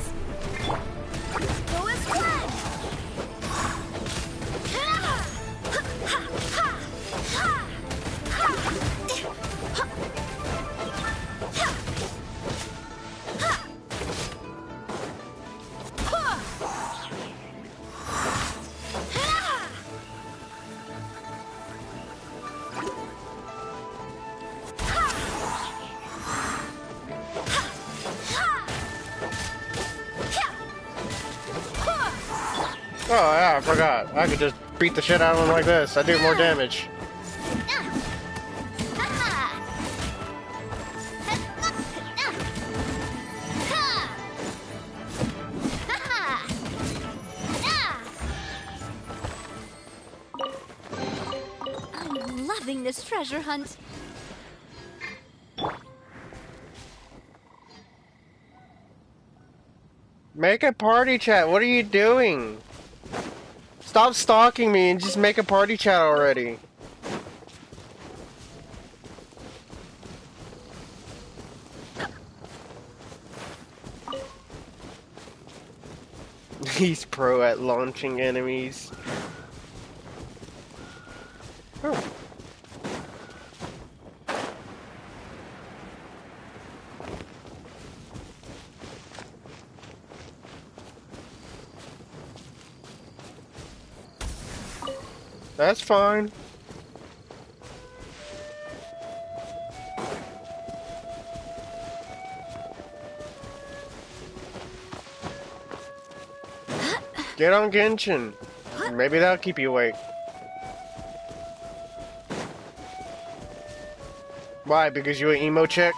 Go as one! Oh yeah, I forgot. I could just beat the shit out of him like this. I do more damage. I'm loving this treasure hunt. Make a party chat. What are you doing? Stop stalking me and just make a party chat already. He's pro at launching enemies. Oh. That's fine. Get on Genshin. Maybe that'll keep you awake. Why? Because you an emo chick?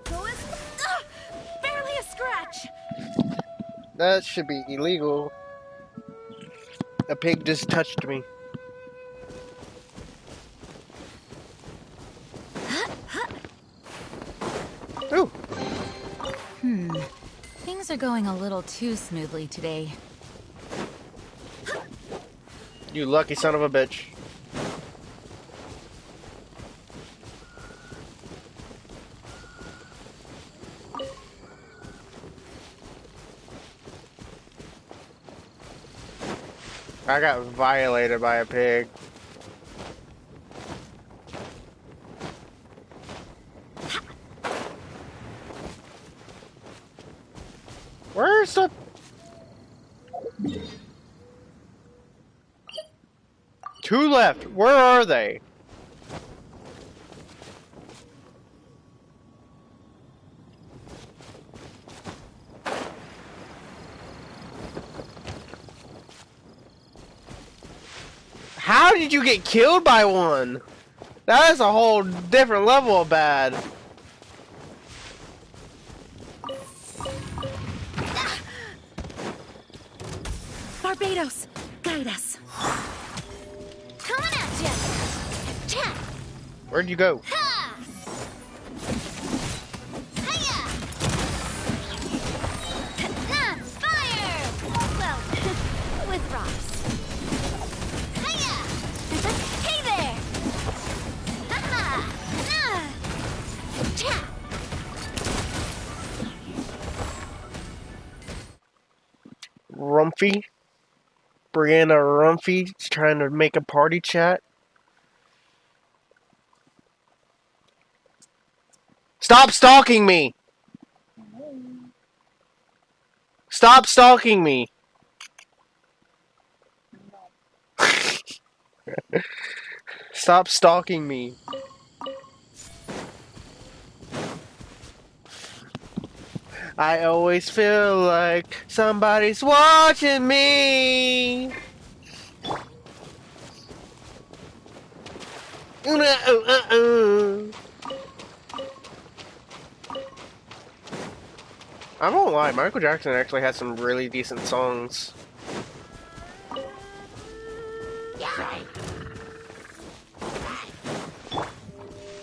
Go as... barely a scratch! That should be illegal. A pig just touched me. Ooh. Things are going a little too smoothly today. You lucky son of a bitch. I got violated by a pig. Where's the... Two left. Where are they? How did you get killed by one? That is a whole different level of bad. Barbados, guide us. Coming at ya! Cha! Where'd you go? Ha! Hiya! Nah, fire! Well, with rocks. Hiya! Hey there! Ha-ha! Nah! Cha! Rumpy? Brianna Rumpy is trying to make a party chat. Stop stalking me! Stop stalking me! Stop stalking me. I always feel like somebody's watching me. I won't lie, Michael Jackson actually has some really decent songs.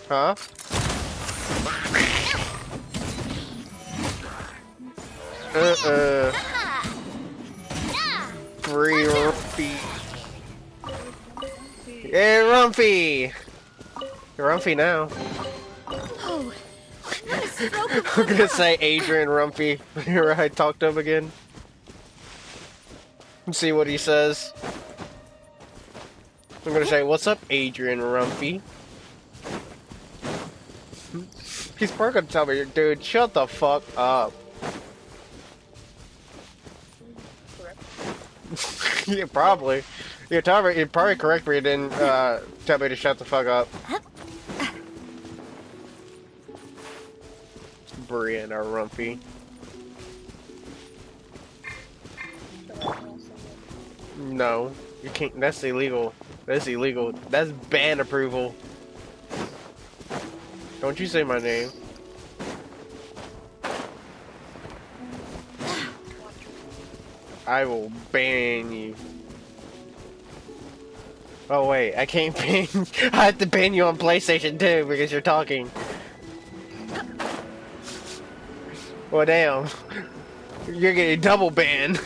Huh? Free Rumpy. Hey, Rumpy! You're Rumpy now. Oh, what a stroke of I'm good gonna luck. say Adrian Rumpy whenever I talk to him again. See what he says. I'm gonna say, what's up, Adrian Rumpy? He's probably gonna tell me, dude, shut the fuck up. Yeah, probably. You're probably correct me, didn't tell me to shut the fuck up. Brianna Rumpy. No, you can't. That's illegal. That's illegal. That's ban approval. Don't you say my name. I will ban you. Oh wait, I can't ban. I have to ban you on PlayStation too because you're talking. Well, damn. You're getting double banned.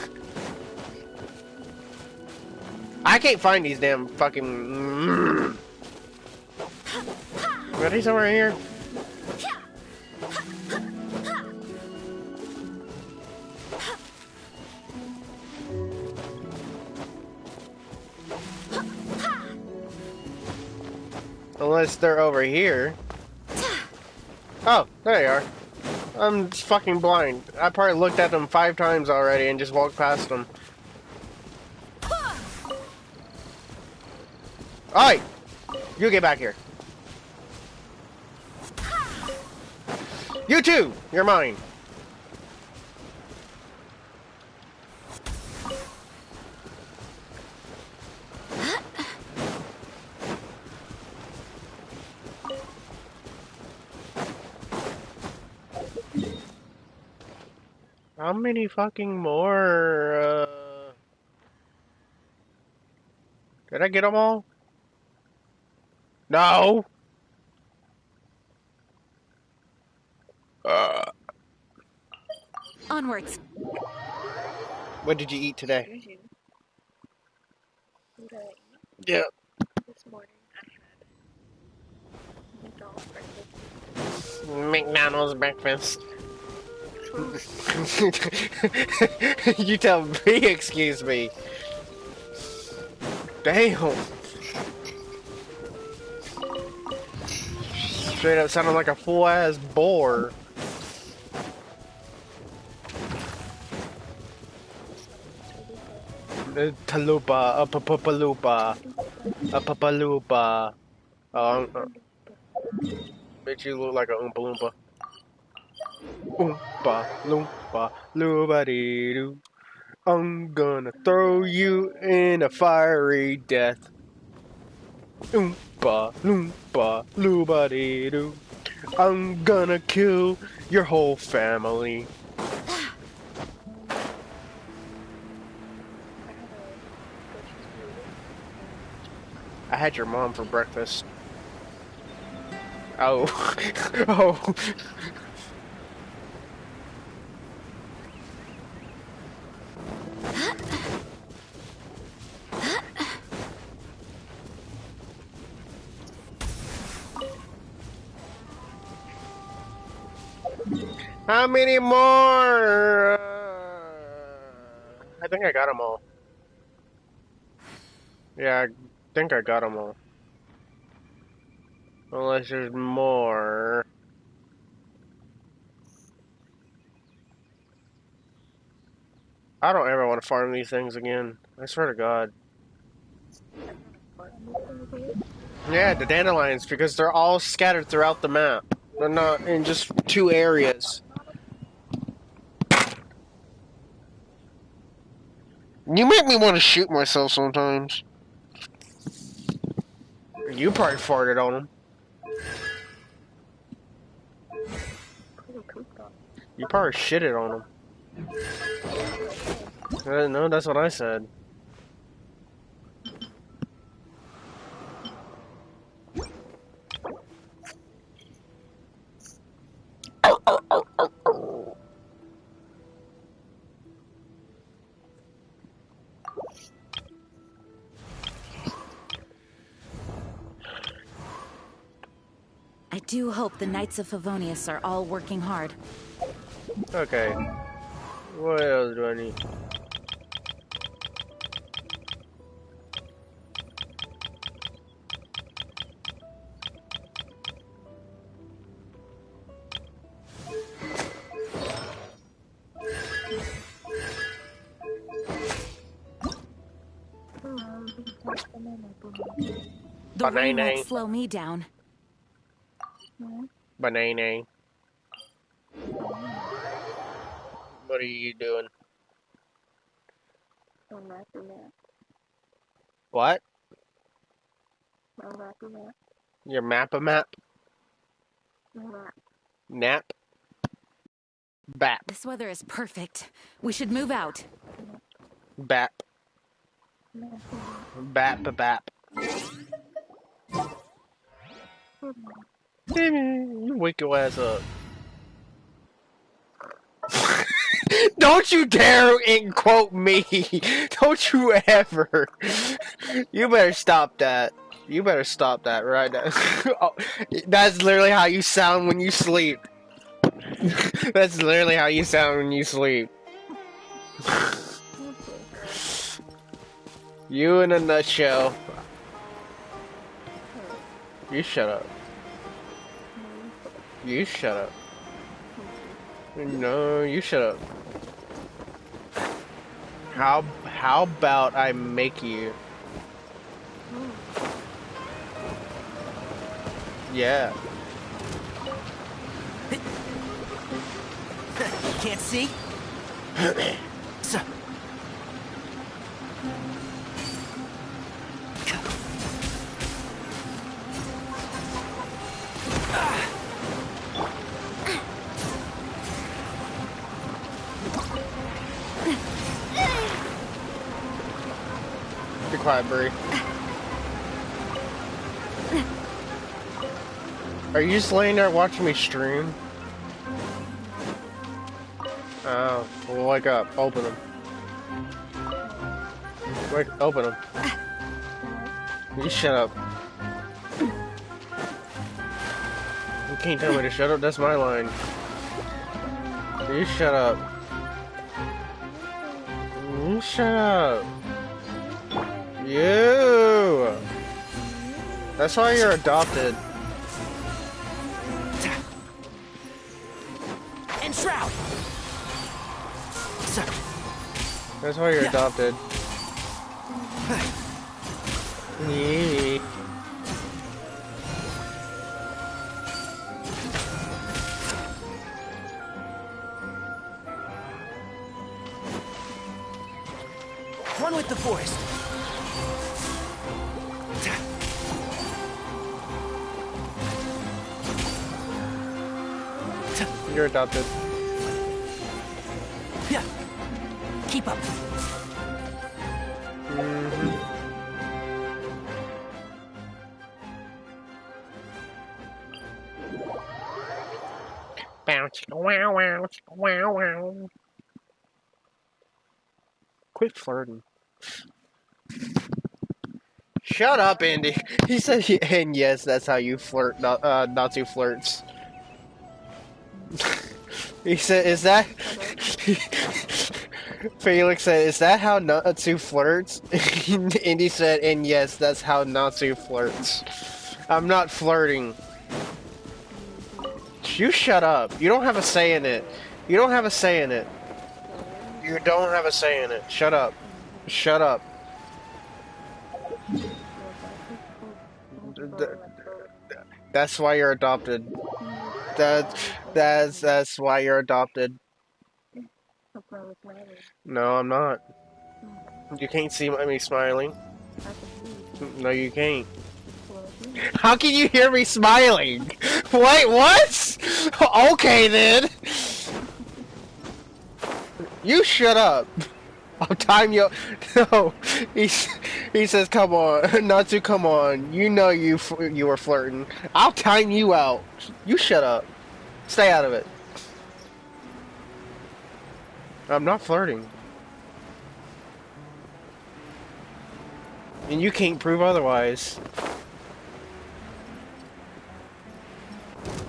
I can't find these damn fucking. Are these somewhere here? Unless they're over here. Oh, there they are. I'm just fucking blind. I probably looked at them 5 times already and just walked past them. Alright! You get back here. You too! You're mine. How many fucking more, Did I get them all? No! Onwards. What did you eat today? Yeah. This morning I had McDonald's breakfast. You tell me, excuse me. Damn. Straight up sounded like a full ass boar. Talupa, a papalupa, a papalupa. Bitch, you look like a Oompa Loompa. Oompa Loompa, Loompa dee doo. I'm gonna throw you in a fiery death. Oompa Loompa, Loompa dee doo. I'm gonna kill your whole family. I had your mom for breakfast. Oh. Oh. How many more? I think I got them all. Yeah, I think I got them all. Unless there's more. I don't ever want to farm these things again. I swear to God. Yeah, the dandelions, because they're all scattered throughout the map. They're not in just two areas. You make me want to shoot myself sometimes. You probably farted on them. You probably shitted on them. No, that's what I said. I do hope the Knights of Favonius are all working hard. Okay. What else do I need? The rain Banana. won't slow me down. Banana. What are you doing? What? Your map a map? Nap? Bap. This weather is perfect. We should move out. Bap. Bap bap. You wake your ass up. Don't you dare quote me! Don't you ever! You better stop that. You better stop that right now. Oh, that's literally how you sound when you sleep. That's literally how you sound when you sleep. You in a nutshell. You shut up. You shut up. No, you shut up. How about I make you? Yeah. Can't see? Be quiet, Bree. Are you just laying there watching me stream? Oh, well, wake up. Open them. Open them. You shut up. You can't tell me to shut up. That's my line. You shut up. You shut up. You. That's why you're adopted. And shroud. That's why you're adopted. Yeah. One with the forest. You're adopted. Yeah. Keep up. Bounce. Wow, wow, wow, wow. Quit flirting. Shut up, Andy. He said, and yes, that's how you flirt. Natsu flirts. He said, is that... Felix said, is that how Natsu flirts? Indy said, and yes, that's how Natsu flirts. I'm not flirting. You shut up. You don't have a say in it. You don't have a say in it. You don't have a say in it. Shut up. Shut up. th- that's why you're adopted. That's why you're adopted. No, I'm not. You can't see me smiling. No, you can't. How can you hear me smiling? Wait, what? Okay then. You shut up. I'll time you. No, he says, "Come on, not to come on. You know you were flirting. I'll time you out. You shut up. Stay out of it. I'm not flirting, and you can't prove otherwise.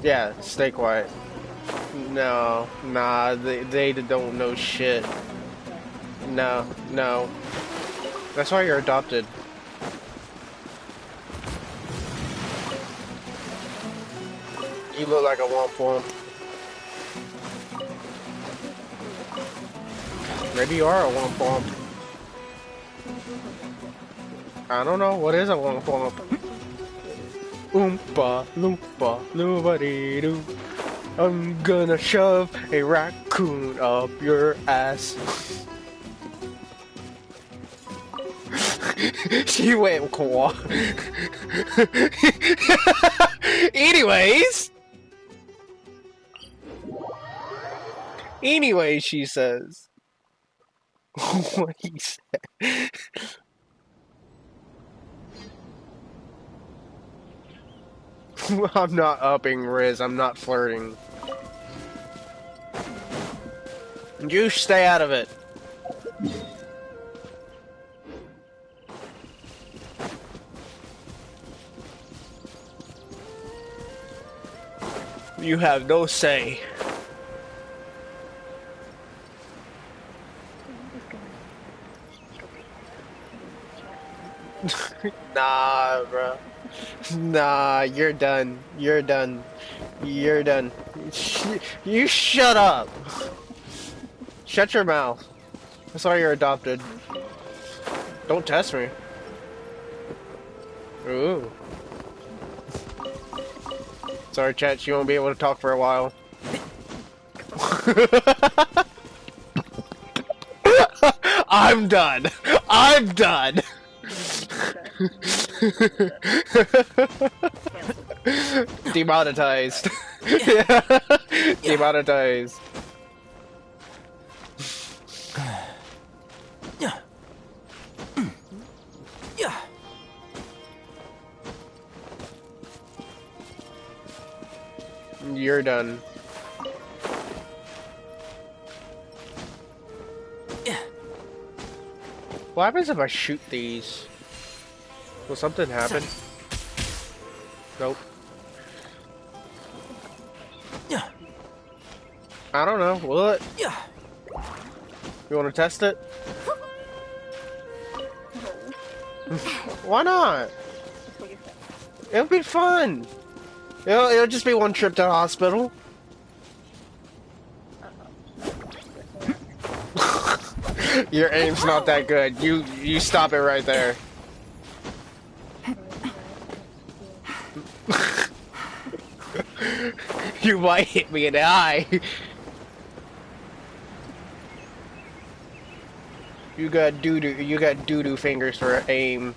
Yeah, stay quiet. No, nah, they don't know shit. No, no. That's why you're adopted. You look like a womp womp. Maybe you are a womp womp. I don't know. What is a womp womp? Oompa loompa loompa-dee-doo. I'm gonna shove a raccoon up your ass. She went qua. Anyways. Anyway, she says. What he said. I'm not upping Riz. I'm not flirting. You stay out of it. You have no say. Nah, bro. Nah, you're done. You're done. You're done. You shut up. Shut your mouth. That's why you're adopted. Don't test me. Ooh. Sorry, chat. You won't be able to talk for a while. I'm done. I'm done. Demonetized. Demonetized. You're done. What happens if I shoot these? Will something happen? Nope. I don't know. Will it? You want to test it? Why not? It'll be fun. It'll just be one trip to the hospital. Your aim's not that good. You stop it right there. You might hit me in the eye. You got doo-doo fingers for aim.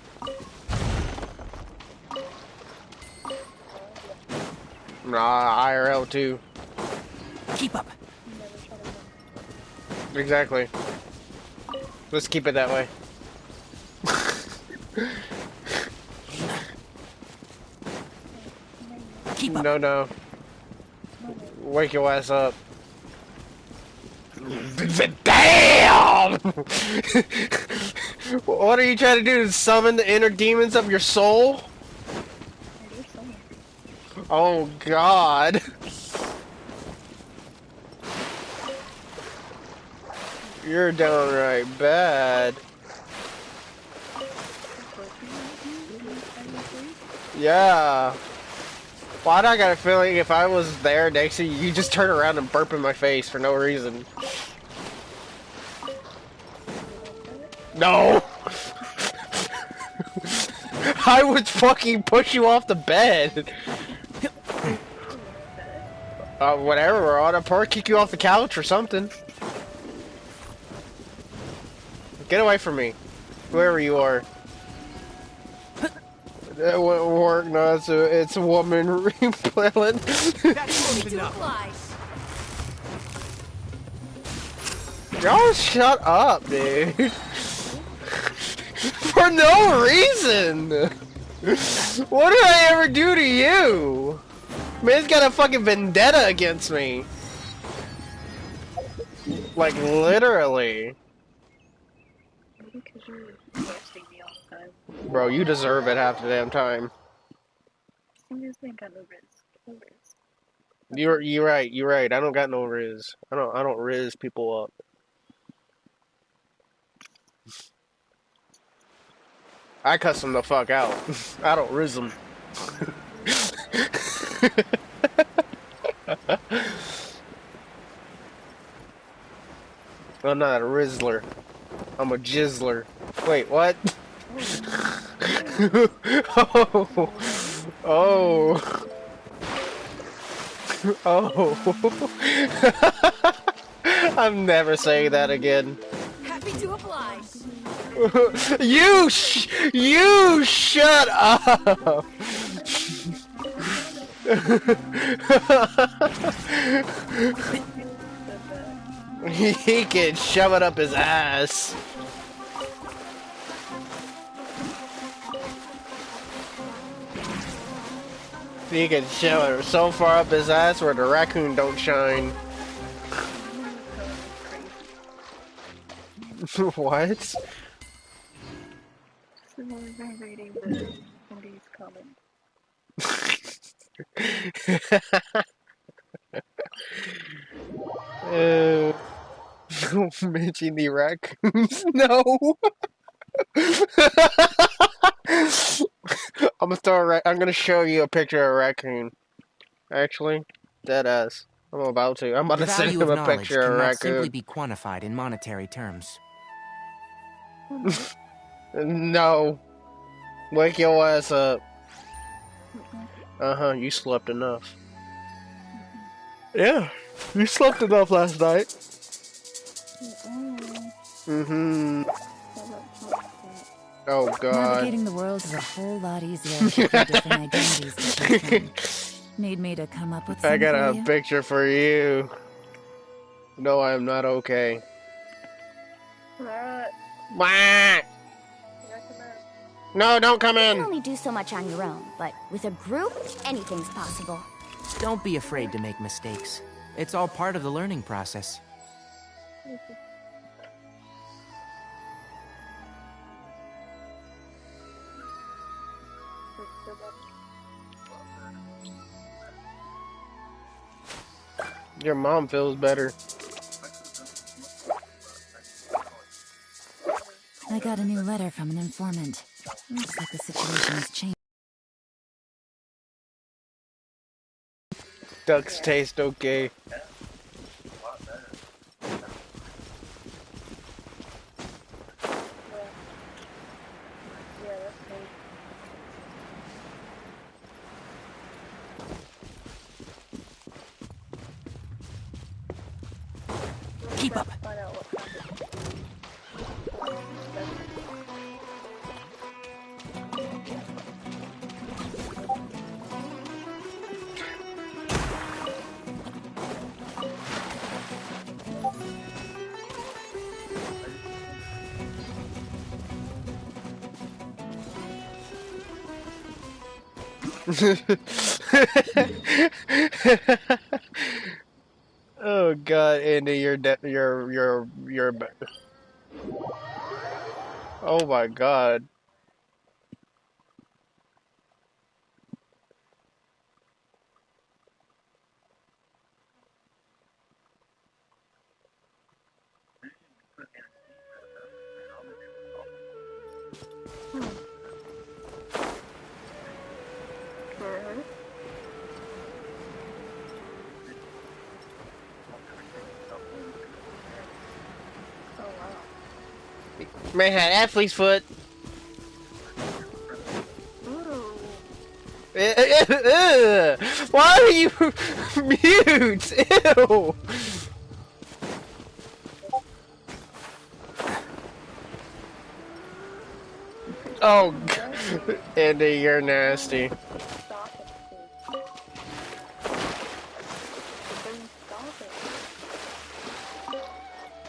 Nah, IRL too. Keep up. Exactly. Let's keep it that way. Keep up. No. Wake your ass up. Damn! What are you trying to do? Summon the inner demons of your soul? Oh God. You're downright bad. Yeah. Why do I got a feeling if I was there next to you, you just turn around and burp in my face for no reason? No! I would fucking push you off the bed. Whatever, or I'd probably kick you off the couch or something. Get away from me, whoever you are. That won't work. No, it's a woman repellent. That's close enough. Y'all shut up, dude. For no reason. What did I ever do to you? Man's got a fucking vendetta against me. Like, literally. Because you're roasting me all the time. Bro, you deserve it half the damn time. You just ain't got no riz. No riz. You're right. I don't got no riz. I don't riz people up. I cuss them the fuck out. I don't riz them. I'm not a rizzler. I'm a jizzler. Wait, what? Oh. Oh. Oh. I'm never saying that again. Happy to oblige. You shut up. He can shove it up his ass. He can shove it so far up his ass where the raccoon don't shine. What? So I'm reading the somebody's comment. Mention the raccoons? No. I'm gonna show you a picture of a raccoon. Actually, dead ass. I'm about to. I'm about The to send value him of a knowledge picture of a cannot simply raccoon. be quantified in monetary terms. No. Wake your ass up. Uh-huh, you slept enough. Yeah, you slept enough last night. Mm-hmm. Oh, God. Navigating the world is a whole lot easier with a few different identities to choose from. Need me to come up with some I got for a you? picture for you. No, I am not okay. Wah! No, don't come You can in. only do so much on your own, but with a group, anything's possible. Don't be afraid to make mistakes. It's all part of the learning process. Your mom feels better. I got a new letter from an informant. Looks like the situation has changed. Ducks taste okay. Keep up. Oh God, Andy, you're. Oh my God. Man had athlete's foot. Why are you mute? Ew. Oh, Andy, you're nasty. Stop it, please. Then stop it.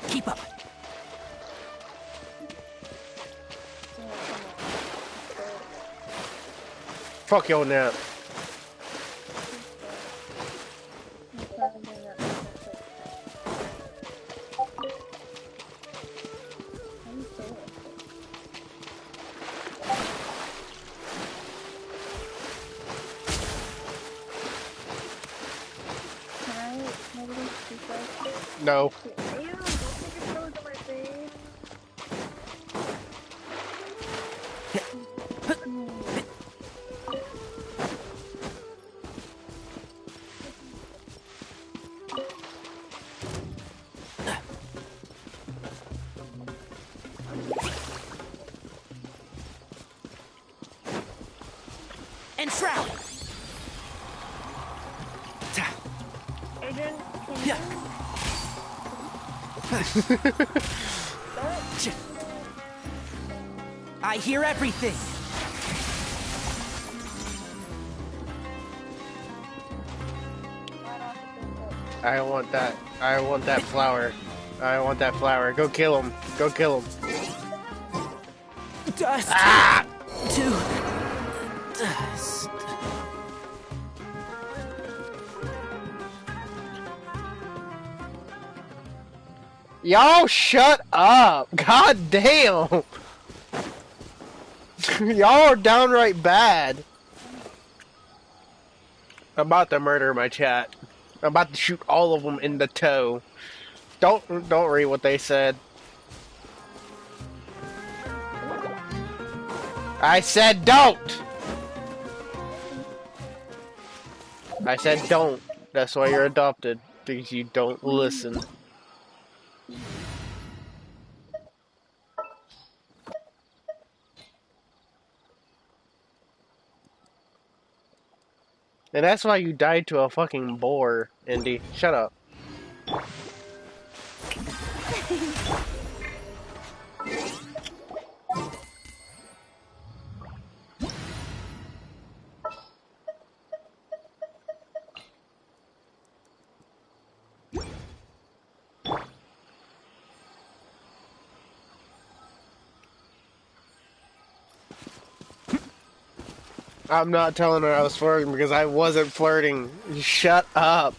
Keep up. Yeah, come on. Fuck your nap. No. Ew, don't take your toes on my face. And shroud. Adrian, can Yeah. I hear everything. I want that. I want that flower. I want that flower. Go kill him. Go kill him. Dust. Ah! To dust. Y'all shut up. God damn. Y'all are downright bad. I'm about to murder my chat. I'm about to shoot all of them in the toe. Don't read what they said. I said don't. I said don't. That's why you're adopted, because you don't listen. And that's why you died to a fucking boar, Indy. Shut up. I'm not telling her I was flirting because I wasn't flirting. Shut up.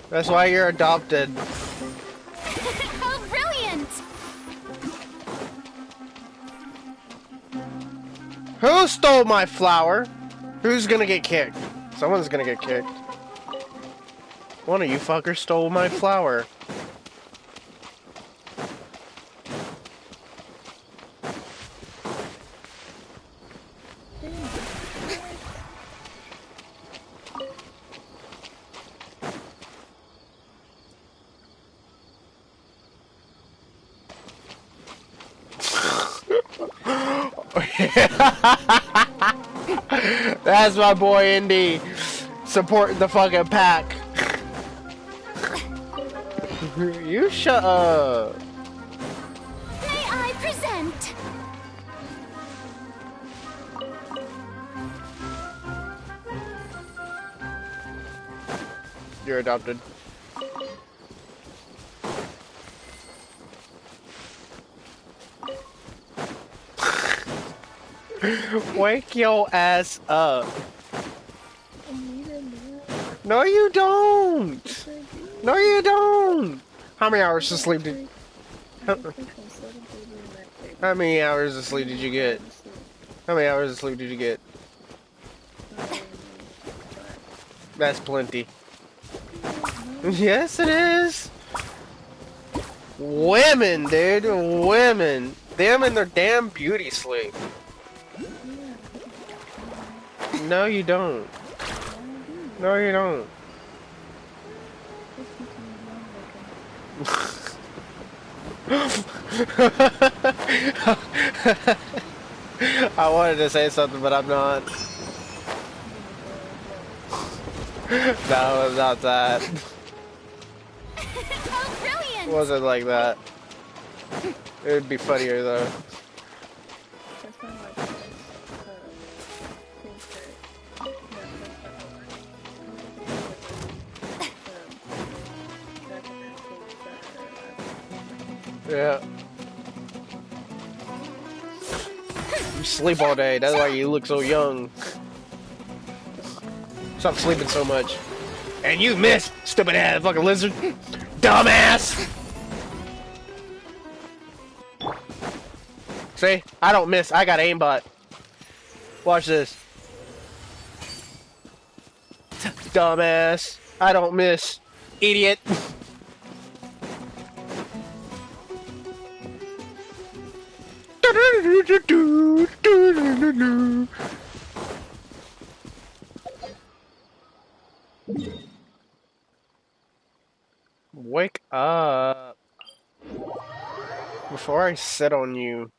That's why you're adopted. How brilliant! Who stole my flower? Who's gonna get kicked? Someone's gonna get kicked. One of you fuckers stole my flower. That's my boy Indy supporting the fucking pack. You shut up. May I present? You're adopted. Wake your ass up. No, you don't. No, you don't. How many hours of sleep did? How many hours of sleep did you get? How many hours of sleep did you get? That's plenty. Yes, it is. Women, dude, women. Them and their damn beauty sleep. No, you don't. No, you don't. I wanted to say something, but I'm not. No, not that. Oh, brilliant! It wasn't like that. It would be funnier though. That's not like this. Think that. Yeah. You sleep all day. That's why you look so young. Stop sleeping so much. And you missed, stupid ass fucking lizard. Dumbass! See? I don't miss. I got aimbot. Watch this. Dumbass. I don't miss. Idiot. Wake up. Before I sit on you.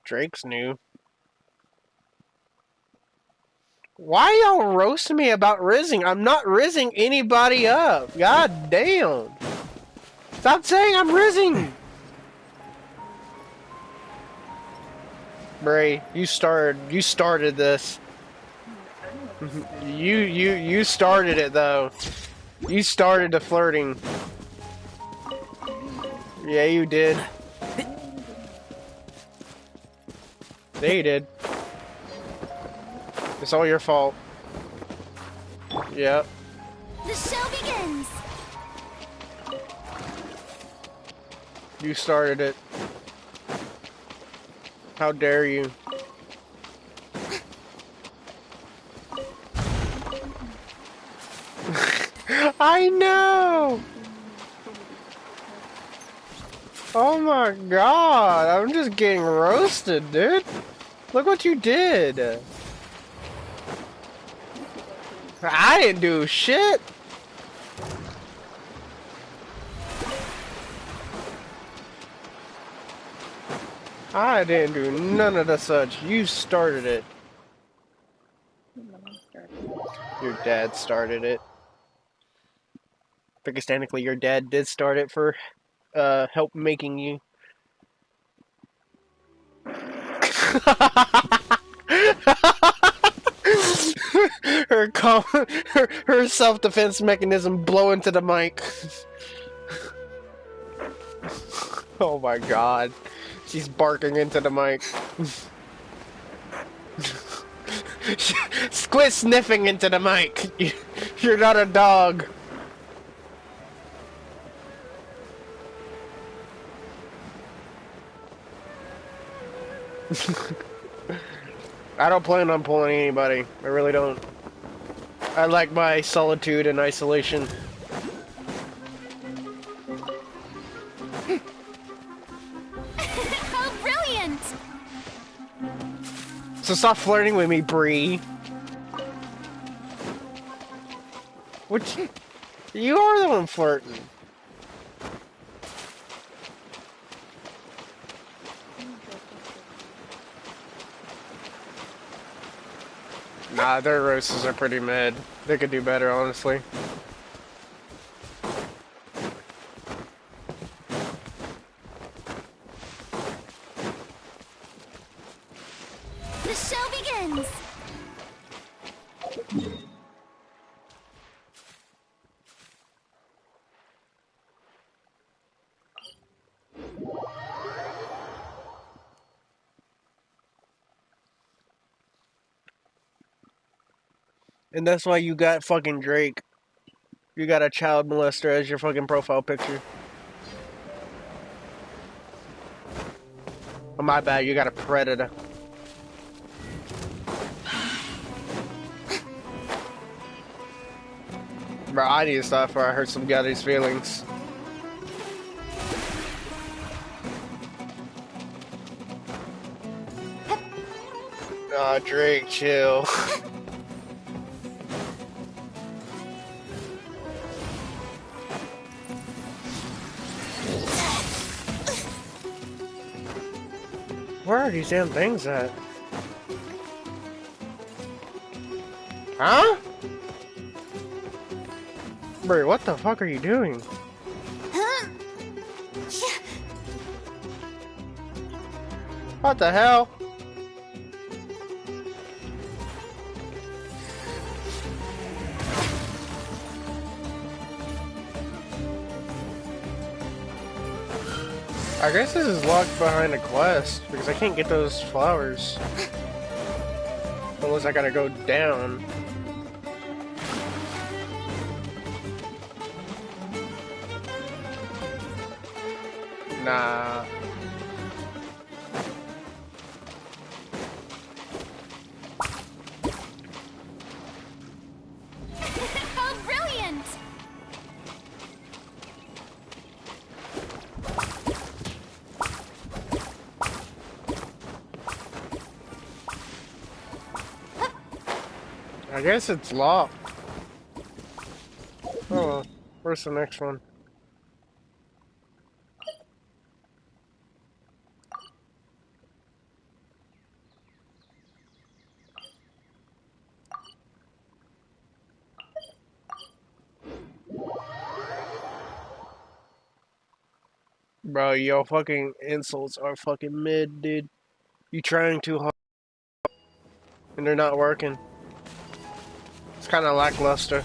Drake's new. Why y'all roasting me about rizzing? I'm not rizzing anybody up. God damn. Stop saying I'm rizzing. Bray, you started this. You started it though. You started the flirting. Yeah, you did. Yeah, you did. It's all your fault. Yep. The show begins! You started it. How dare you? I know! Oh my god, I'm just getting roasted, dude. Look what you did. I didn't do shit. I didn't do none of the such. You started it. Your dad started it. Because technically your dad did start it for help making you. her self-defense mechanism blow into the mic. Oh my god. She's barking into the mic. Quit sniffing into the mic. You're not a dog. I don't plan on pulling anybody. I really don't. I like my solitude and isolation. Oh, brilliant! So stop flirting with me, Bree. Which you are the one flirting. Nah, their roasts are pretty mid. They could do better, honestly. The show begins! And that's why you got fucking Drake. You got a child molester as your fucking profile picture. Oh, my bad, you got a predator. Bro, I need to stop before I hurt some guy's feelings. Aw, Drake, chill. Where are these damn things at? Huh? Bro, what the fuck are you doing? What the hell? I guess this is locked behind a quest because I can't get those flowers. Unless I gotta go down. Nah. How brilliant! I guess it's locked. Oh well. Where's the next one? Bro, your fucking insults are fucking mid, dude. You trying too hard and they're not working. It's kind of lackluster.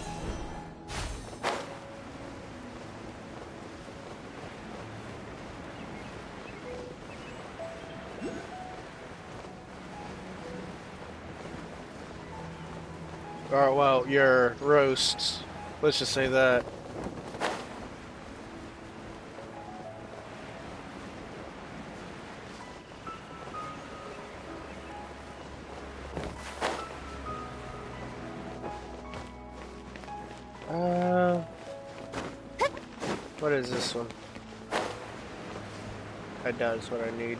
Or, well, your roasts. Let's just say that. What is this one? That does what I need.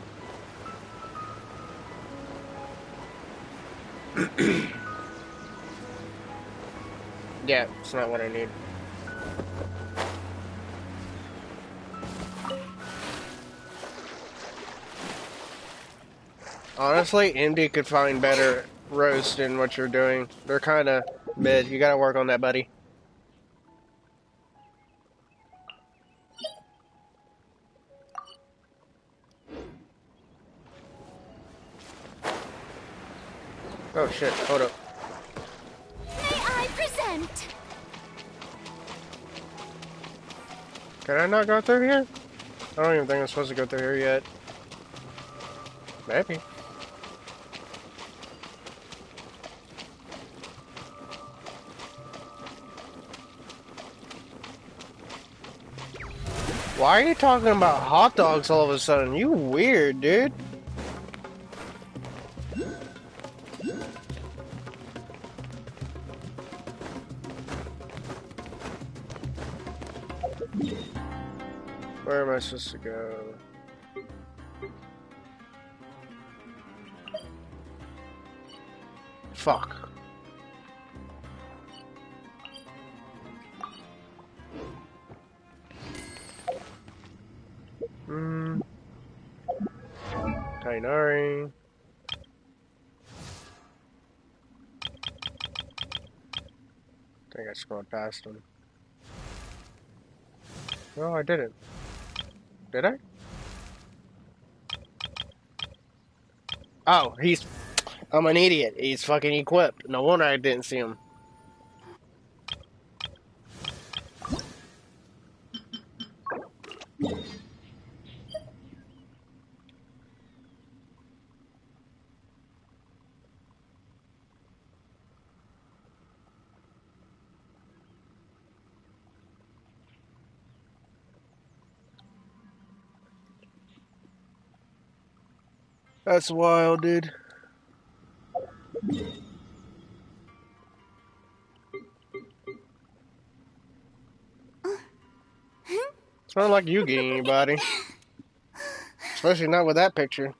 Yeah, it's not what I need. Honestly, Indy could find better roast in what you're doing. They're kind of mid. You gotta work on that, buddy. Oh shit, hold up. May I present? Can I not go through here? I don't even think I'm supposed to go through here yet. Maybe. Why are you talking about hot dogs all of a sudden? You weird, dude. Where am I supposed to go? Fuck. Tainari. I think I scrolled past him. No, I didn't. Did I? Oh, I'm an idiot. He's fucking equipped. No wonder I didn't see him. That's wild, dude. It's not like you getting anybody. Especially not with that picture.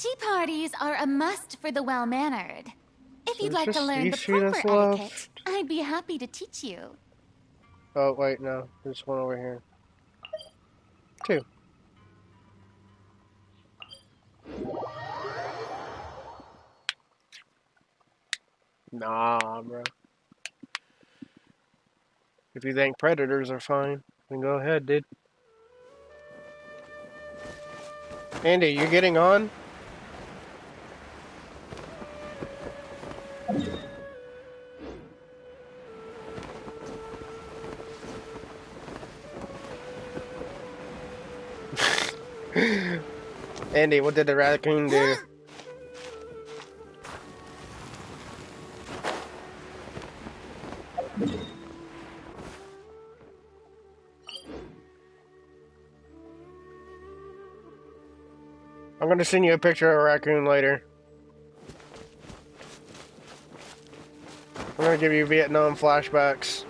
Tea parties are a must for the well-mannered. If So you'd like to just learn the these three that's proper etiquette, left. I'd be happy to teach you. Oh wait, no, there's one over here. Two. Nah, bro. If you think predators are fine, then go ahead, dude. Andy, you getting on? Andy, what did the raccoon do? I'm gonna send you a picture of a raccoon later. I'm gonna give you Vietnam flashbacks.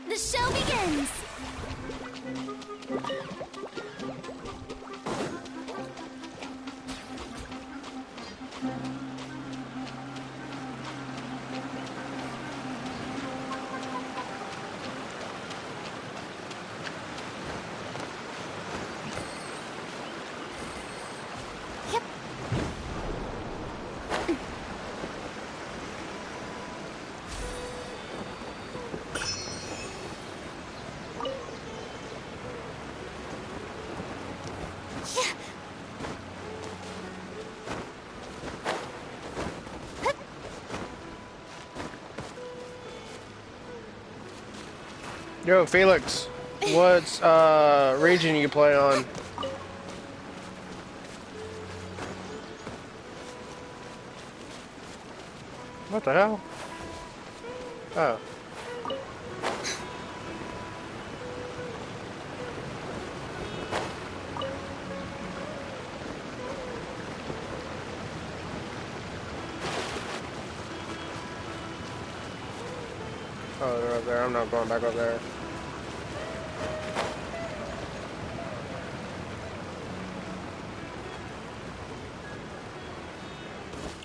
The show begins! Yep. Yo, Felix, what's region you play on? What the hell? Oh. Oh, they're up there. I'm not going back up there.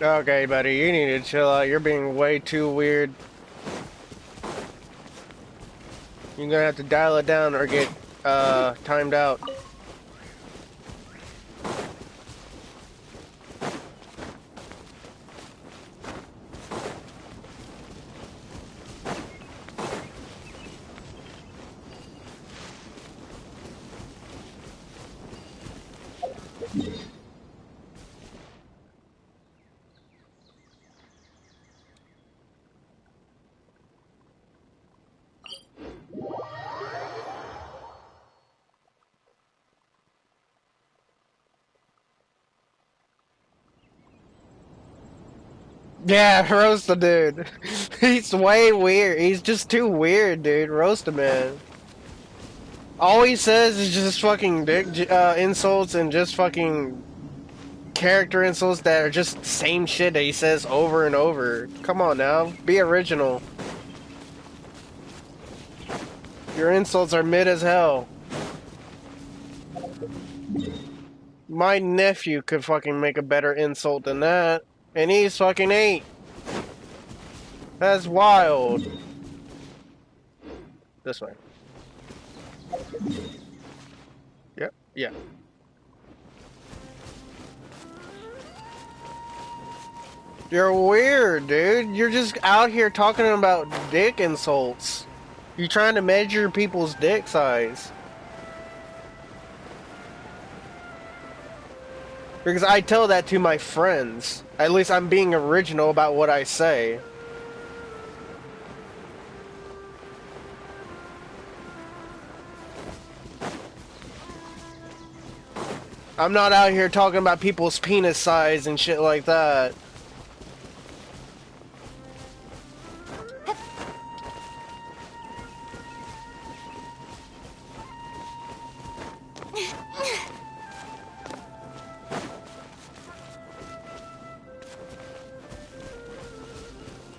Okay, buddy, you need to chill out. You're being way too weird. You're gonna have to dial it down or get timed out. Yeah, roast the dude. He's way weird. He's just too weird, dude. Roast him, man. All he says is just fucking dick insults and just fucking character insults that are just the same shit that he says over and over. Come on now, be original. Your insults are mid as hell. My nephew could fucking make a better insult than that. And he's fucking 8. That's wild. This way. Yep, yeah. You're weird, dude. You're just out here talking about dick insults. You're trying to measure people's dick size. Because I tell that to my friends. At least I'm being original about what I say. I'm not out here talking about people's penis size and shit like that.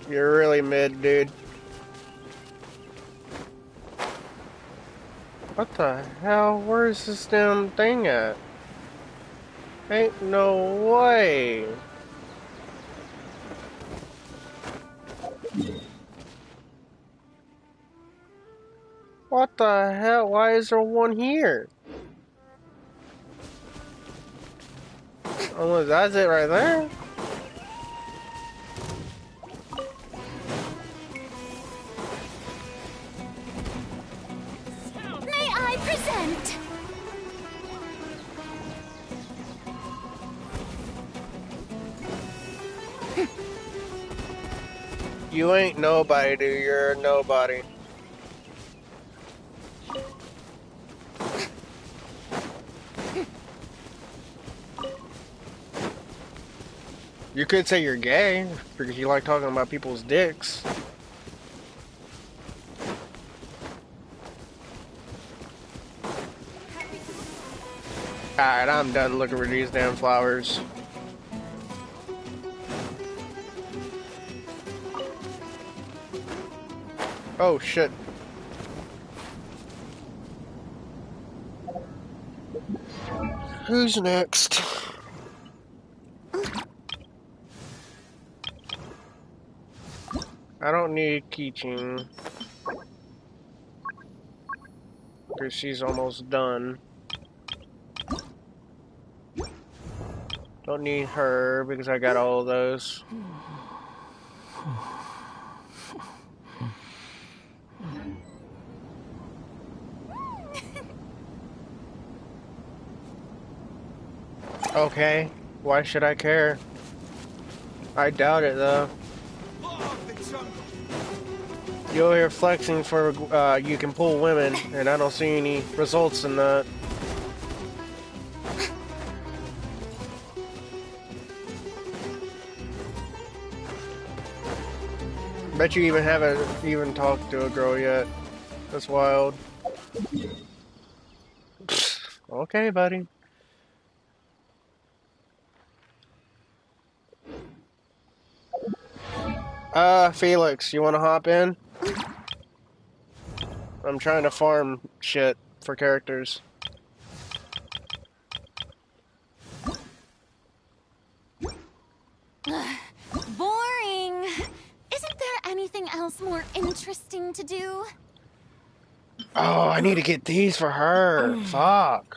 You're really mid, dude. What the hell? Where is this damn thing at? Ain't no way. What the hell? Why is there one here? Oh, that's it right there? May I present? You ain't nobody, dude. You're a nobody. You could say you're gay because you like talking about people's dicks. Alright, I'm done looking for these damn flowers. Oh shit. Who's next? I don't need Keychain. Because she's almost done. Don't need her because I got all of those. Okay, why should I care? I doubt it though. You're here flexing for you can pull women, and I don't see any results in that. Bet you even haven't even talked to a girl yet. That's wild. Okay, buddy. Felix, you wanna hop in? I'm trying to farm shit for characters. Boring. Isn't there anything else more interesting to do? Oh, I need to get these for her. Fuck.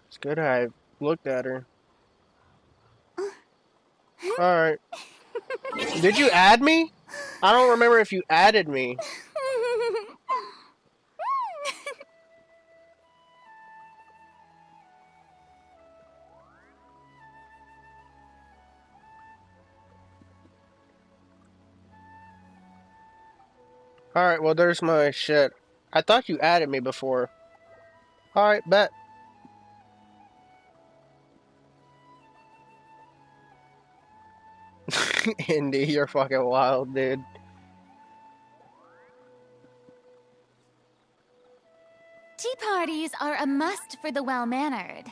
It's good I looked at her. Alright. Did you add me? I don't remember if you added me. Alright, well there's my shit. I thought you added me before. Alright, bet. Indy, you're fucking wild, dude. Tea parties are a must for the well-mannered.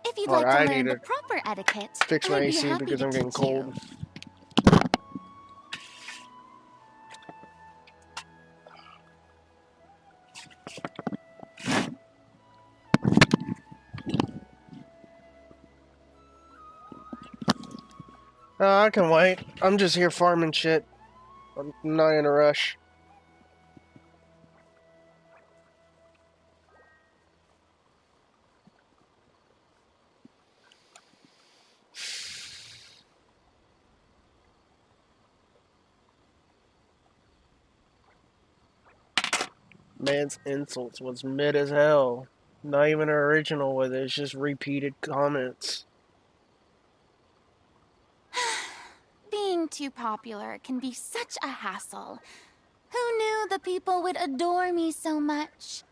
If you'd like Alright, to I learn need the to proper etiquette, fix my I'd be AC happy because to I'm getting teach you. cold. I can wait. I'm just here farming shit. I'm not in a rush. Man's insults was mid as hell. Not even original with it, it's just repeated comments. Being too popular can be such a hassle. Who knew the people would adore me so much?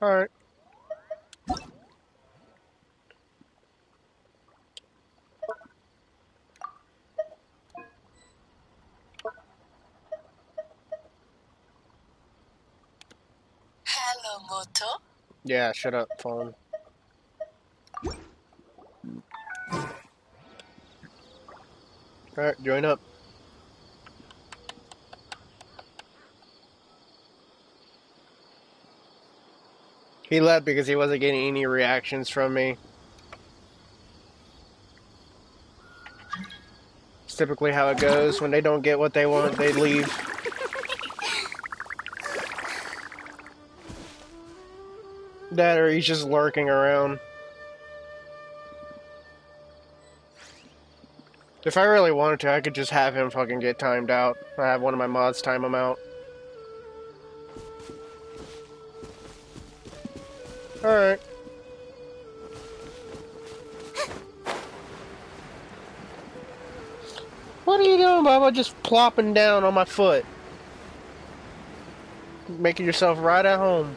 Alright. Hello, Moto. Yeah, shut up, phone. Alright, join up. He left because he wasn't getting any reactions from me. It's typically how it goes. When they don't get what they want, they leave. That or he's just lurking around. If I really wanted to, I could just have him fucking get timed out. I have one of my mods time him out. Alright. What are you doing, Baba? Just plopping down on my foot. Making yourself right at home.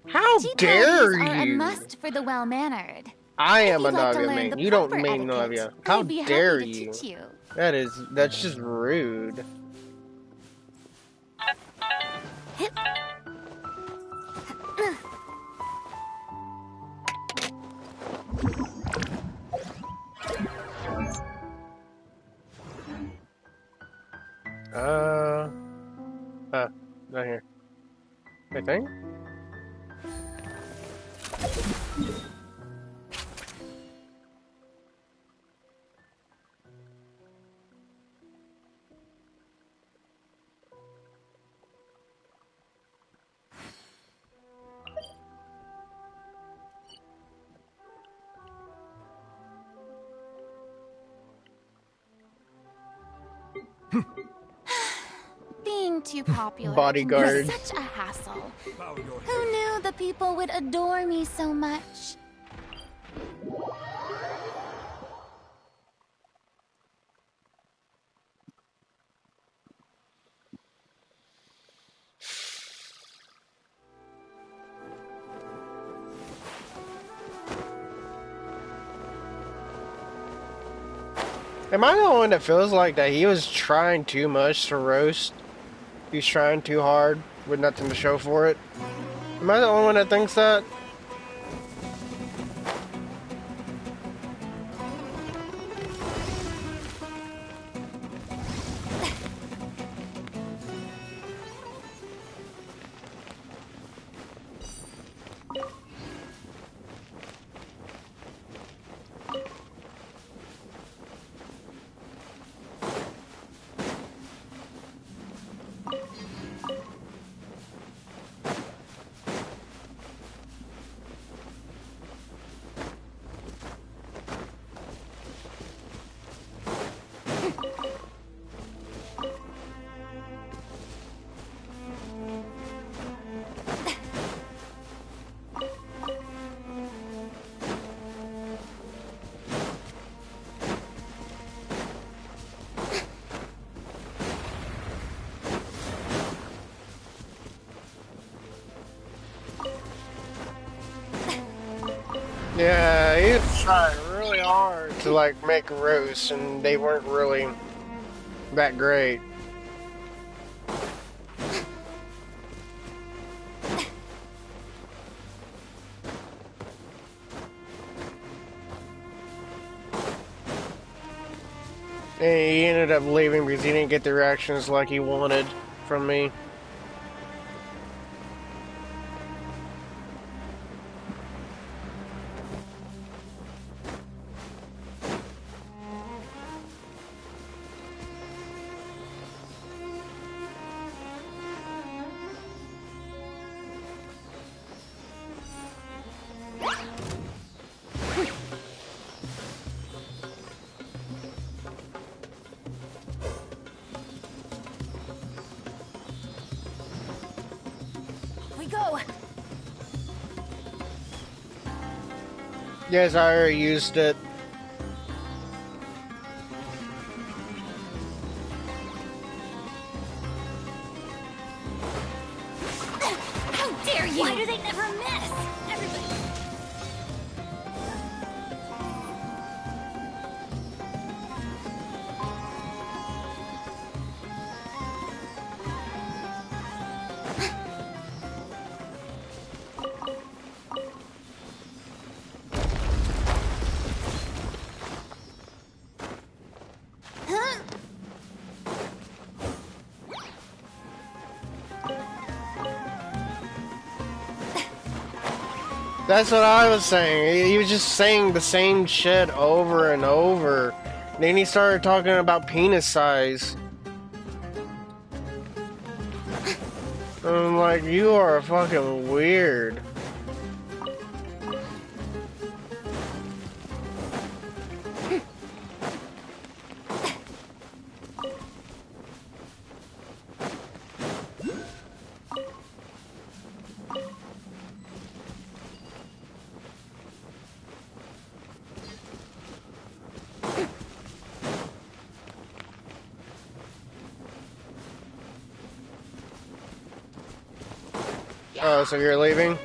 How Tea dare parties are a you? must for the well-mannered. I If am a you'd like to Navia learn main. the You don't proper main etiquette, Navia. How I'd be dare happy to you? teach you. That's just rude. Not here. I think. Being too popular can be Bodyguard. such a hassle. Who knew the people would adore me so much? Am I the one that feels like that he was trying too much to roast? He's trying too hard with nothing to show for it? Am I the only one that thinks that? Yeah, he was trying really hard to like make roasts, and they weren't really that great. And he ended up leaving because he didn't get the reactions like he wanted from me. We go. Yes, I already used it. How dare you? Why do they never miss? Everybody. That's what I was saying. He was just saying the same shit over and over. Then he started talking about penis size. I'm like, you are fucking weird. Oh, so you're leaving?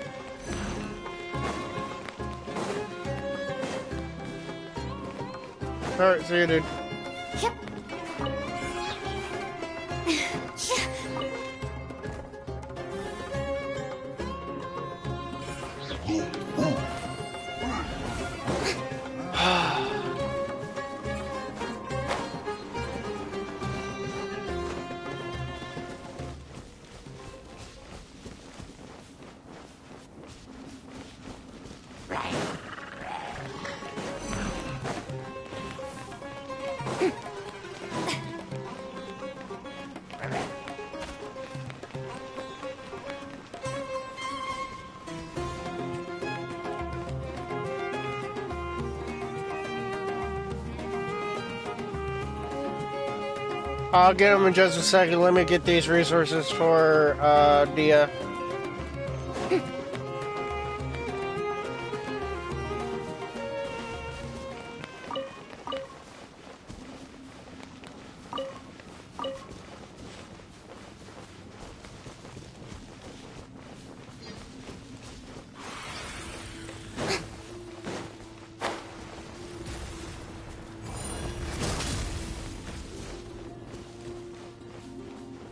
Alright, see you, dude. Yep. I'll get them in just a second. Let me get these resources for Dia.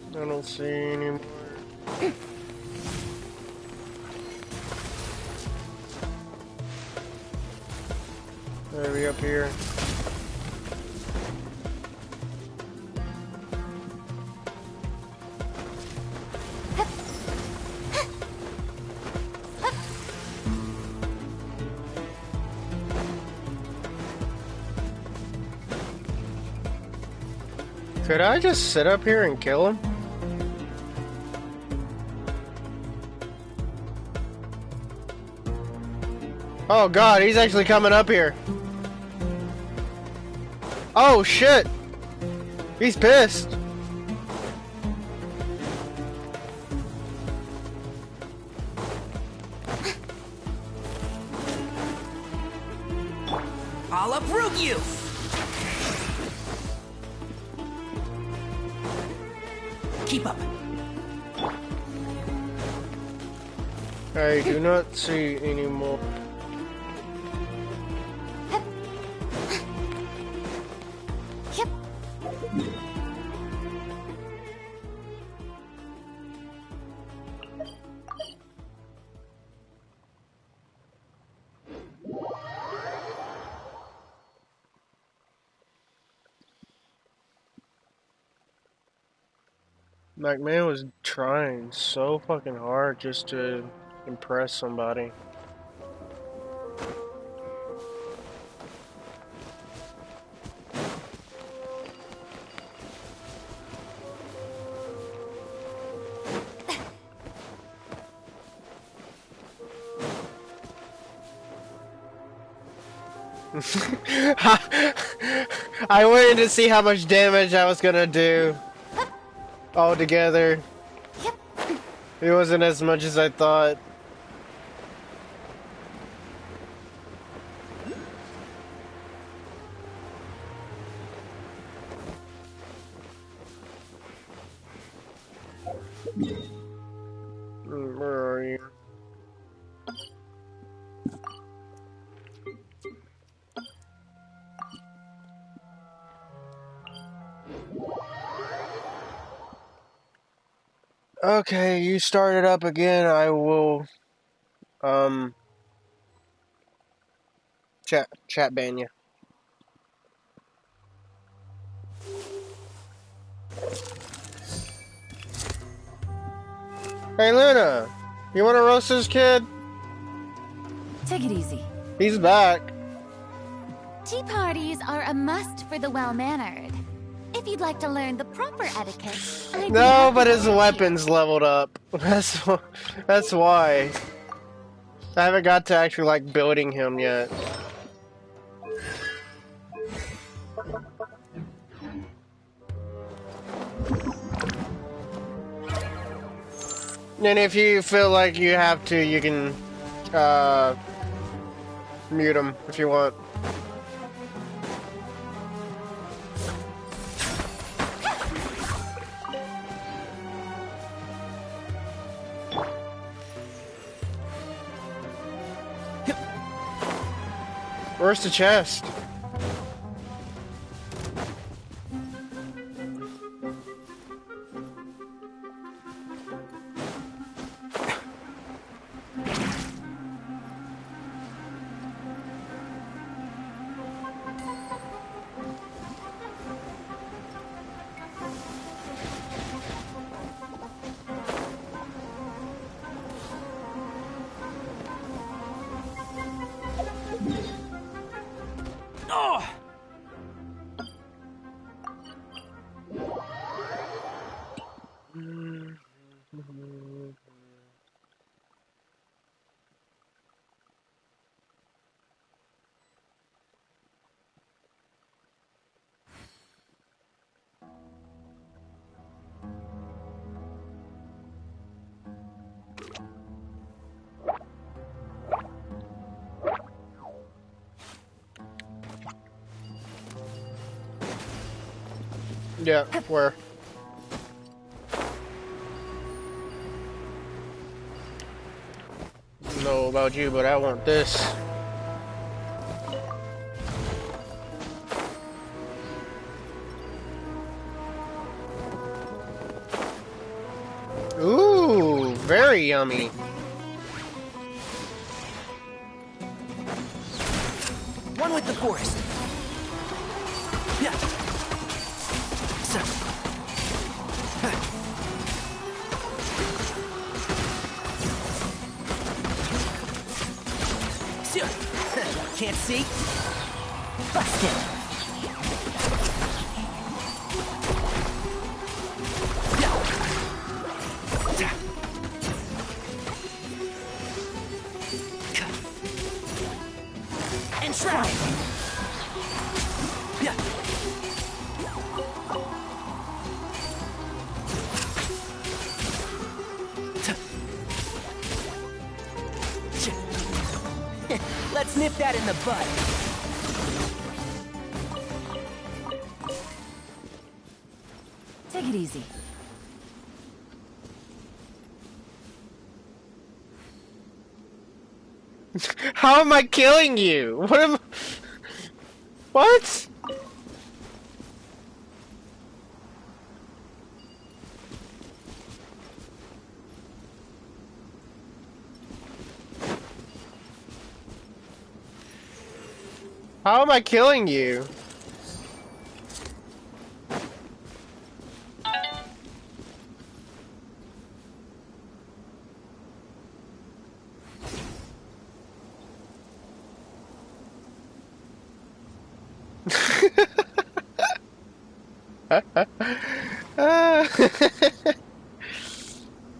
I don't see any more. Maybe up here. Could I just sit up here and kill him? Oh god, he's actually coming up here. Oh shit! He's pissed. I'll uproot you! Keep up. I do not see any more. Yep. Like, man was trying so fucking hard just to impress somebody. I wanted to see how much damage I was gonna do all together. It wasn't as much as I thought. Where are you? Okay, you started up again. I will, chat ban you. Hey, Luna, you want to roast this kid? Take it easy. He's back. Tea parties are a must for the well-mannered. If you'd like to learn the proper etiquette, I'd be No, happy but to his teach you. weapon's leveled up. That's why. I haven't got to actually like building him yet. And if you feel like you have to, you can mute him if you want. Where's the chest? Yeah, where? I don't know about you, but I want this. Ooh, very yummy. One with the forest. Yeah. So. Can't see? Busted. And try. Let's nip that in the bud. Take it easy. How am I killing you? What am? What? How am I killing you?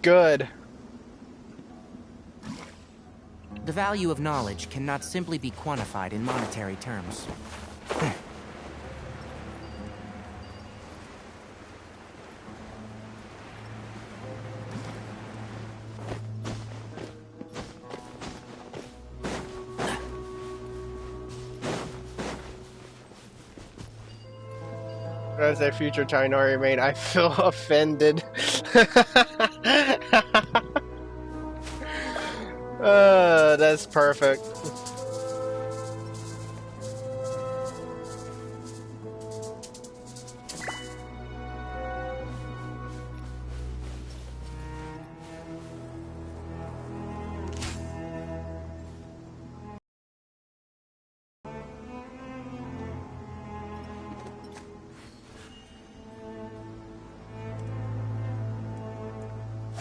Good. The value of knowledge cannot simply be quantified in monetary terms. As a future Tainari main, I feel offended. That's perfect.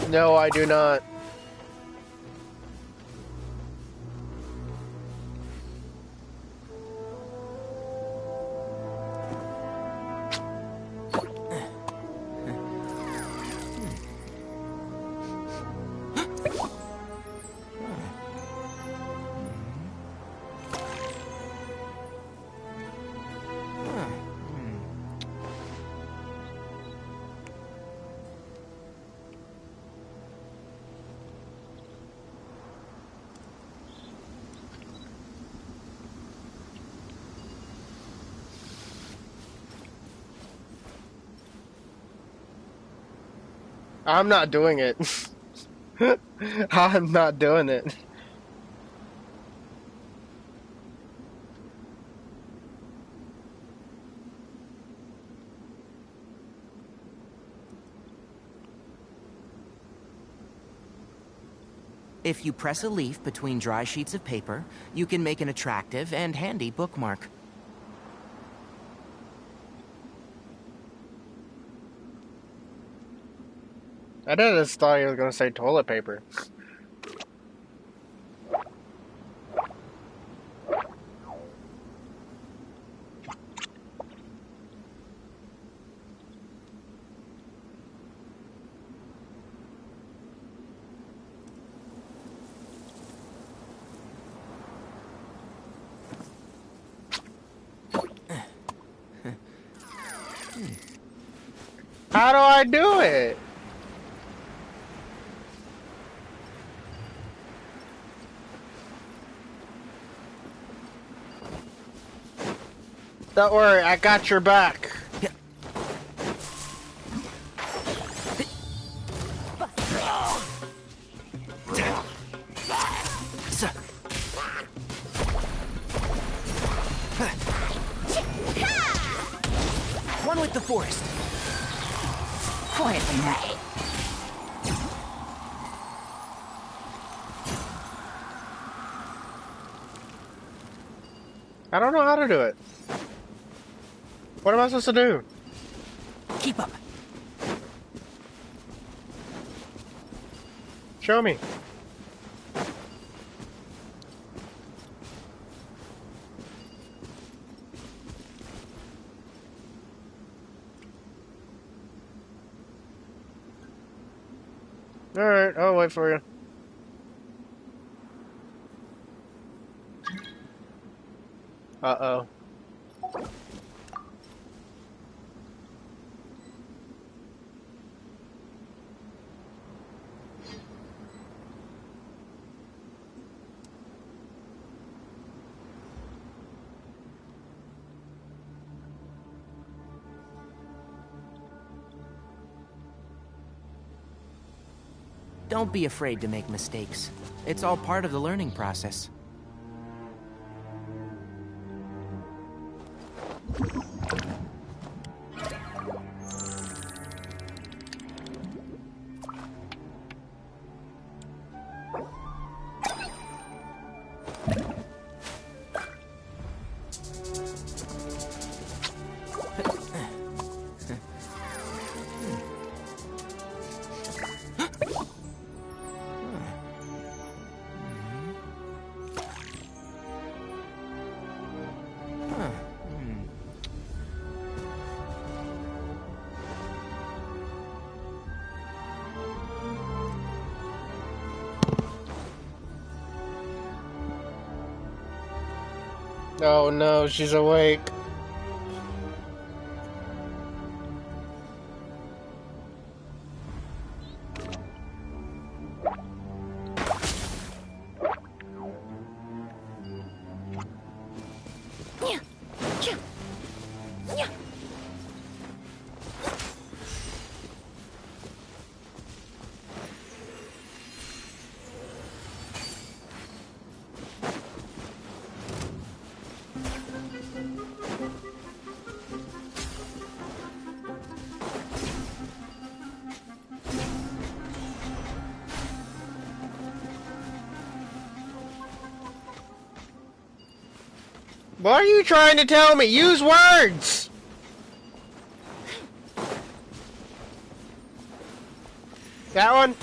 No, I do not. I'm not doing it. I'm not doing it. If you press a leaf between dry sheets of paper, you can make an attractive and handy bookmark. I just thought he was gonna say toilet paper. How do I do it? Don't worry, I got your back. One with the forest. Quietly now. I don't know how to do it. What am I supposed to do? Keep up. Show me. Alright, I'll wait for you. Uh-oh. Don't be afraid to make mistakes. It's all part of the learning process. Oh no, she's awake. What are you trying to tell me? Use words! That one?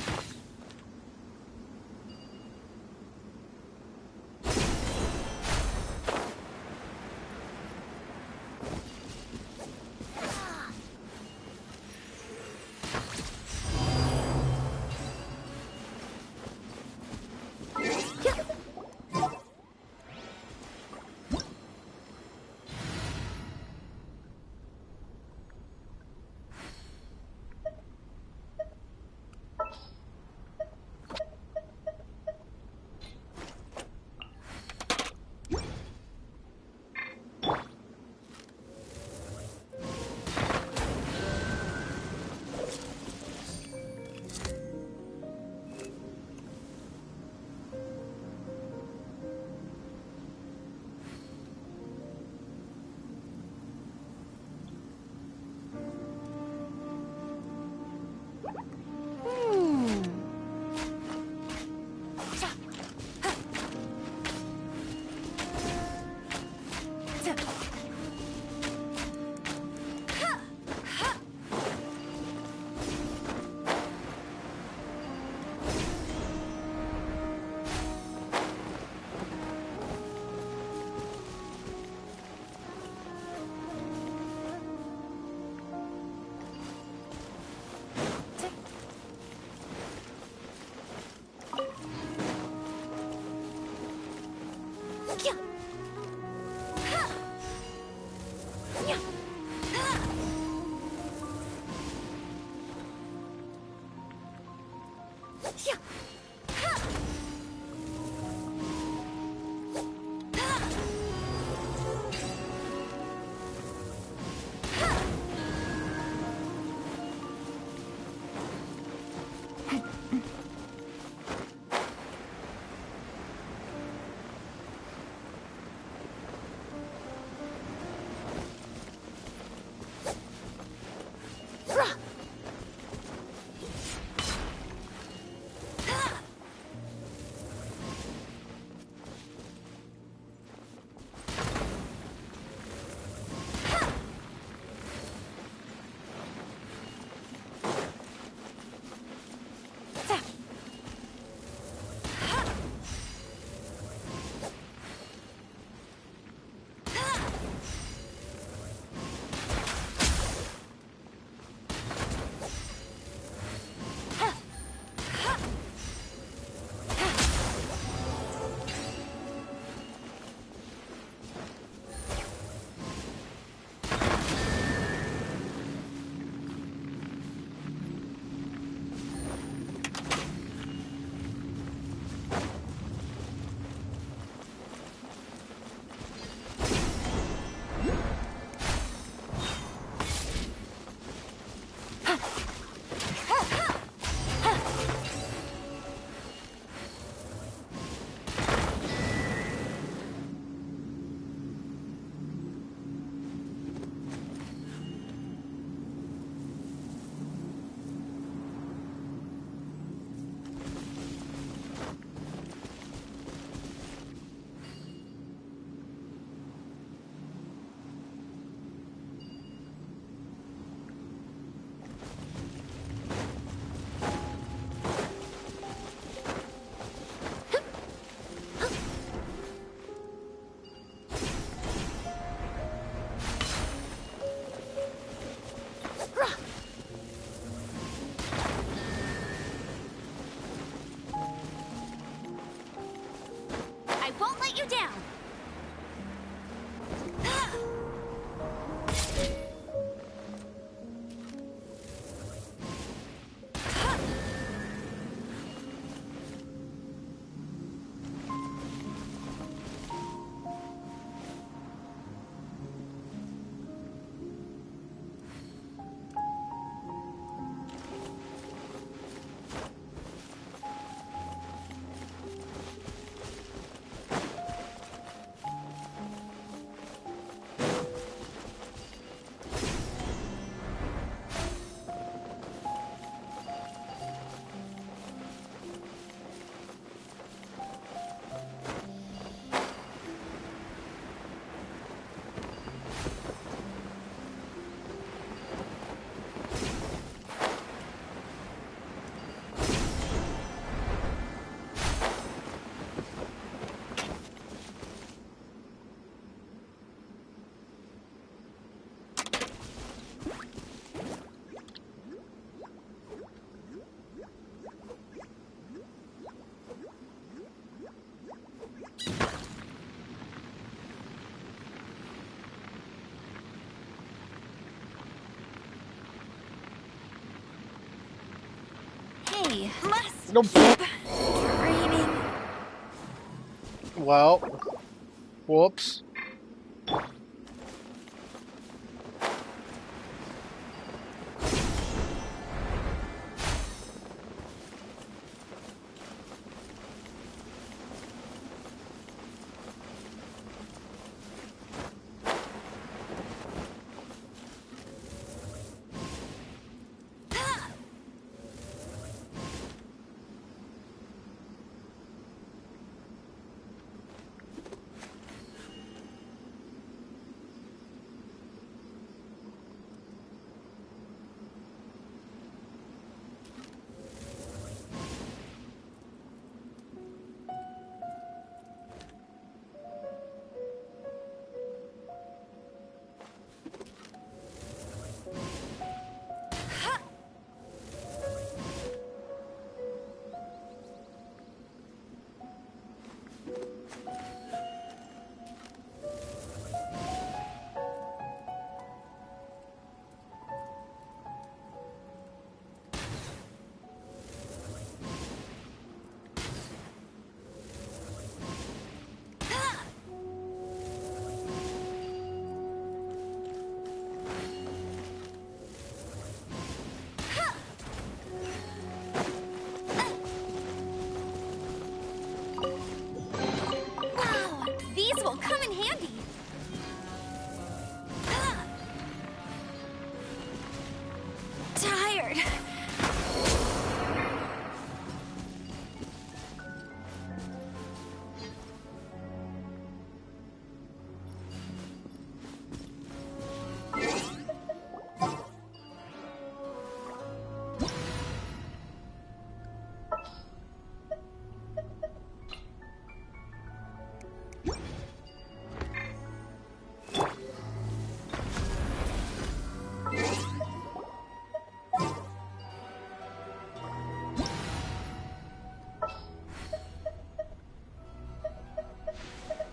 really must Nope. keep training. Well, whoops. Wow, these will come in handy. Tired.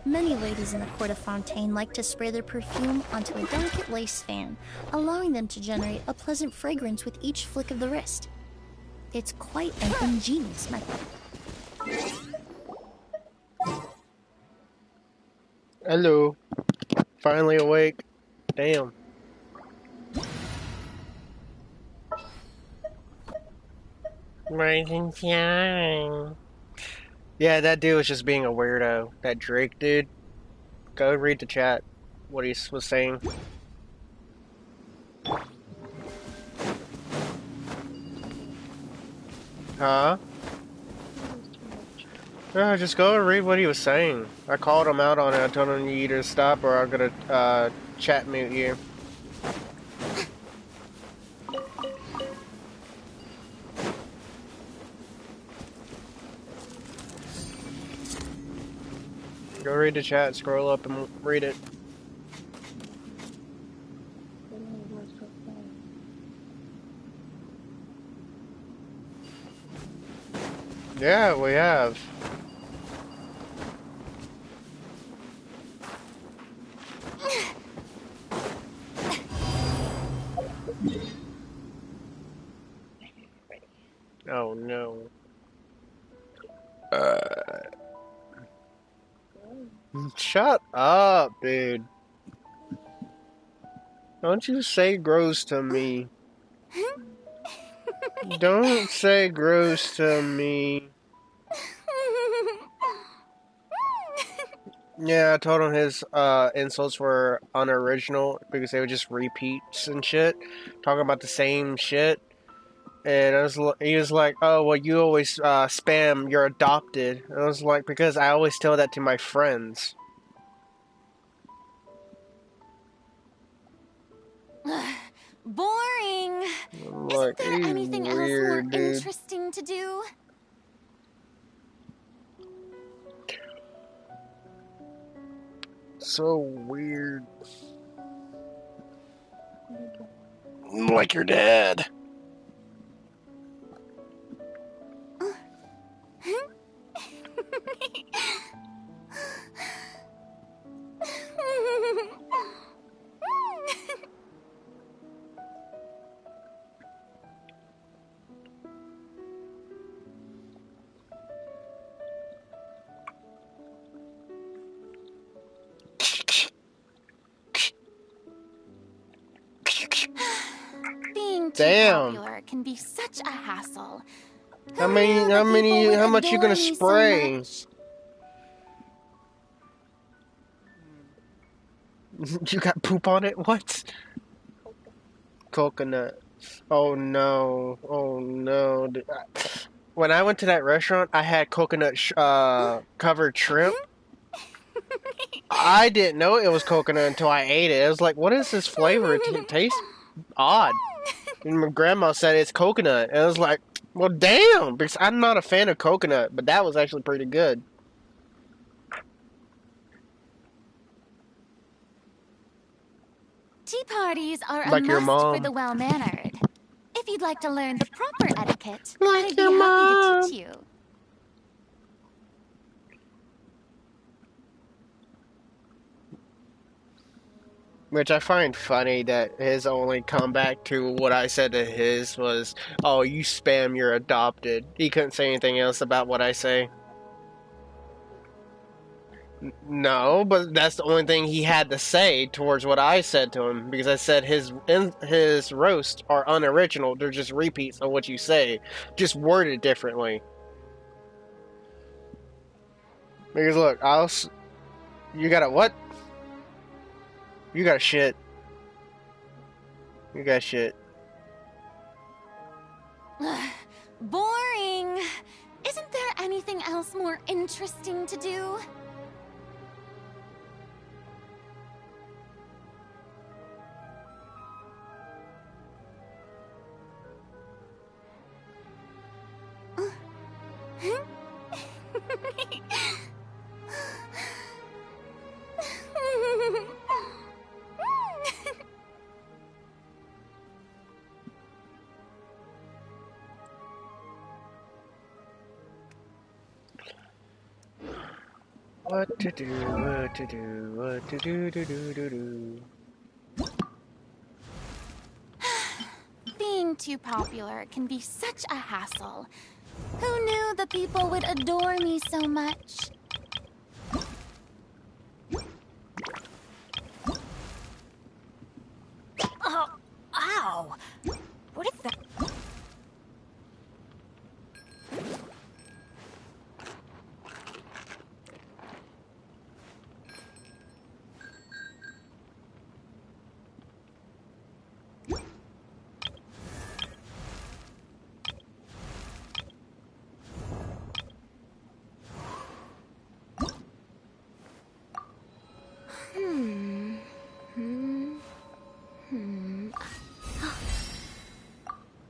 Many ladies in the court of Fontaine like to spray their perfume onto a delicate lace fan, allowing them to generate a pleasant fragrance with each flick of the wrist. It's quite an ingenious method. Hello. Finally awake. Damn. Rise and shine. Yeah, that dude was just being a weirdo. That Drake dude. Go read the chat. What he was saying. Huh? Yeah, just go and read what he was saying. I called him out on it. I told him you either stop or I'm gonna chat mute you. Go read the chat, scroll up and read it. Yeah, we have. Oh no. Shut up, dude. Don't you say gross to me. Don't say gross to me. Yeah, I told him his insults were unoriginal because they were just repeats and shit, talking about the same shit. And he was like, "Oh, well, you always spam. You're adopted." And I was like, "Because I always tell that to my friends." Boring. I'm Isn't like, there "You anything else more weird, dude." interesting to do? So weird. Like your dad. Damn. popular can be such a hassle. How much you gonna spray? You got poop on it? What? Coconut. Oh no. Oh no. When I went to that restaurant, I had coconut covered shrimp. I didn't know it was coconut until I ate it. I was like, what is this flavor? It tastes odd. And my grandma said it's coconut. And I was like, well, damn. Because I'm not a fan of coconut, but that was actually pretty good. Tea parties are Like a your must for mom. the well-mannered. If you'd like to learn the proper etiquette, Like I'd be your happy mom. to teach you. Which I find funny that his only comeback to what I said to his was, oh, you spam, you're adopted. He couldn't say anything else about what I say. No, but that's the only thing he had to say towards what I said to him, because I said his roasts are unoriginal. They're just repeats of what you say, just worded differently. Because look, you got a what? You got shit. You got shit. Boring. Isn't there anything else more interesting to do? What to do, what to do, what to do. Being too popular can be such a hassle. Who knew the people would adore me so much? Oh, ow! What is that?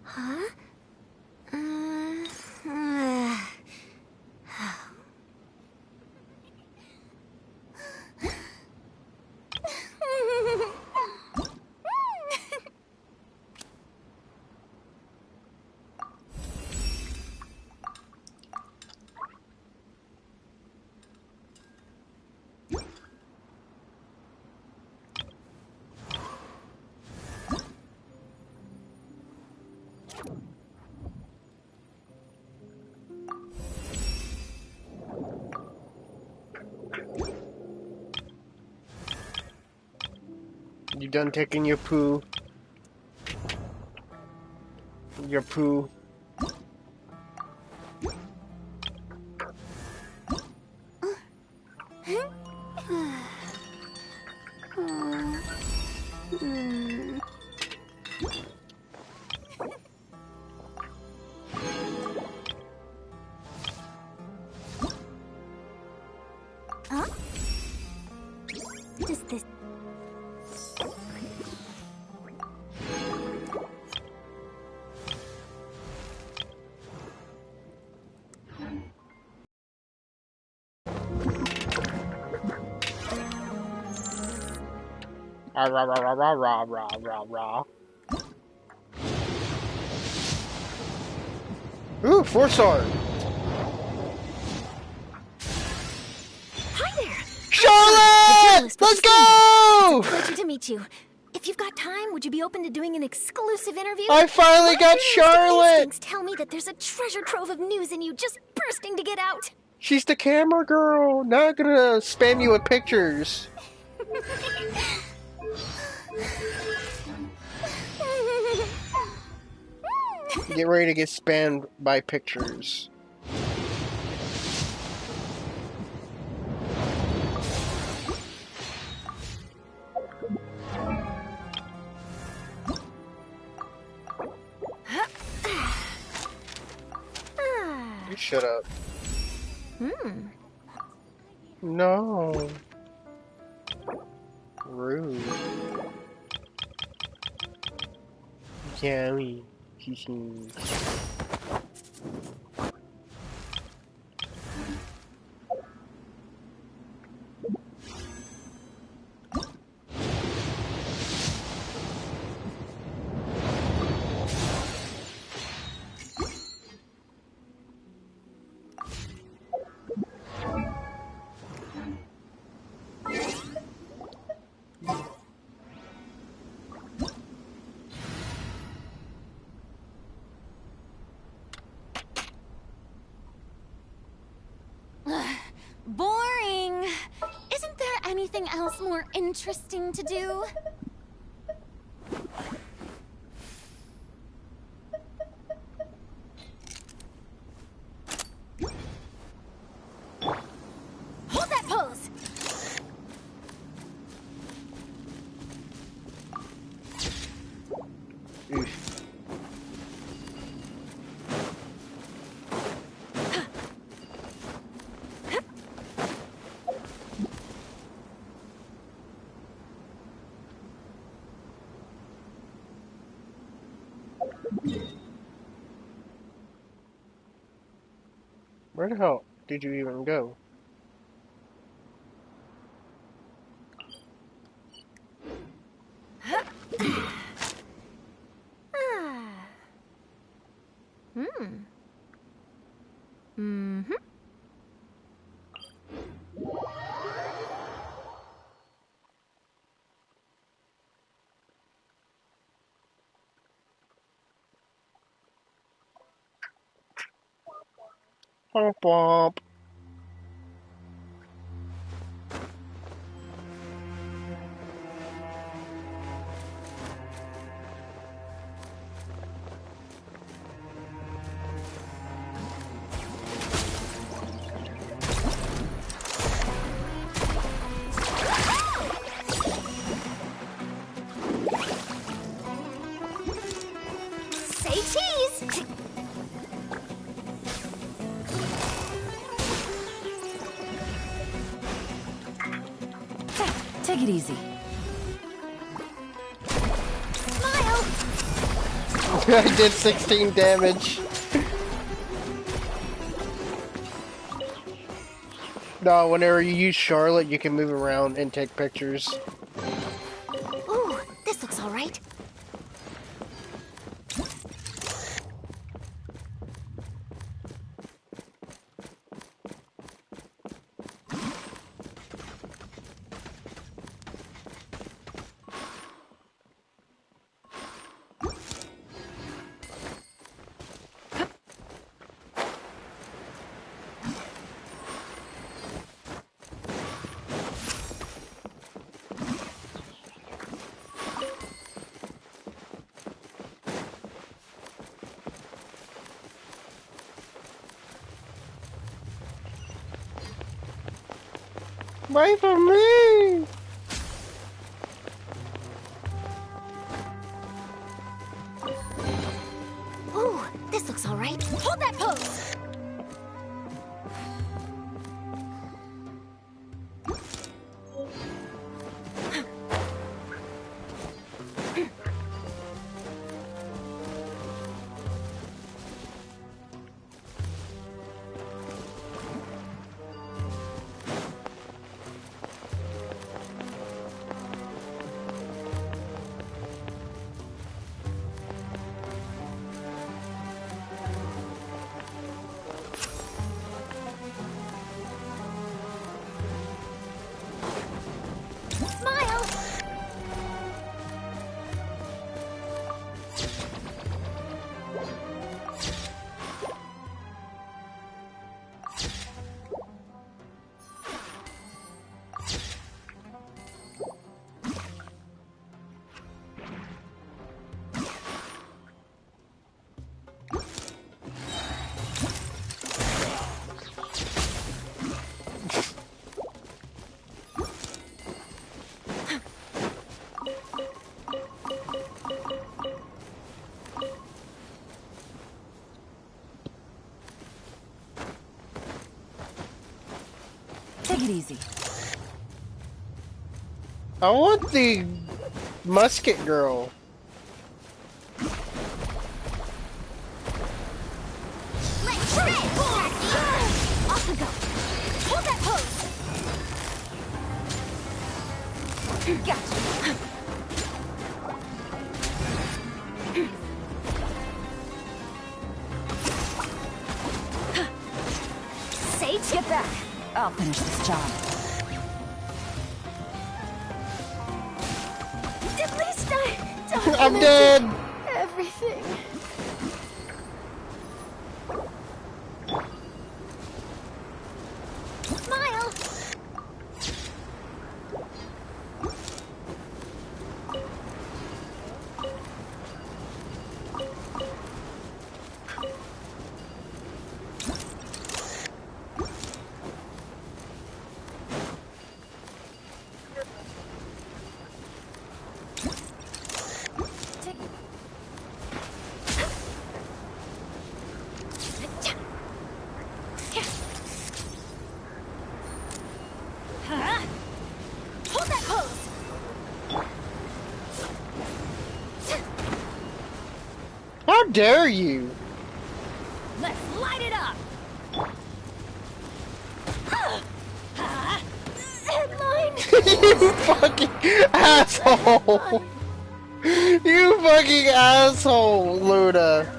Huh? You done taking your poo? Your poo? Huh? Does this... Rah, rah, rah, rah, rah, rah, rah, rah, rah. Ooh, 4-star. Hi there! Charlotte! Let's go! Pleasure to meet you. If you've got time, would you be open to doing an exclusive interview? I finally got Charlotte! Instincts tell me that there's a treasure trove of news in you just bursting to get out. She's the camera girl. Not gonna spam you with pictures. Get ready to get spammed by pictures. You shut up. No. Rude. Yummy. Boring. Isn't there anything else more interesting to do? Hold that pose. Oof. Where the hell did you even go? Womp womp. Say cheese! Take it easy. Smile! I did 16 damage. No, whenever you use Charlotte, you can move around and take pictures. Ooh, this looks all right. Wait for me! Ooh, this looks all right. Hold that pose! Take it easy. I want the musket girl. Let's shred! Off we go. Hold that pose. Gotcha. Sage, get back. I'll finish this job. At least I I'm dead. everything. Smile. Hold that pose. How dare you? Let's light it up. Headline. You fucking asshole! You fucking asshole, Luna!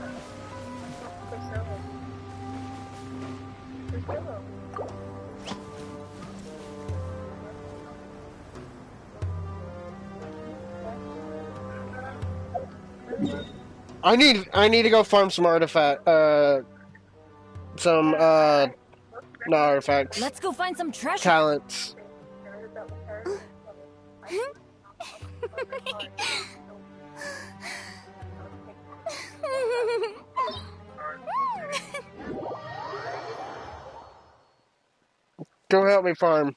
I need to go farm some artifact, not artifacts. Let's go find some treasure. Talents. Go help me farm.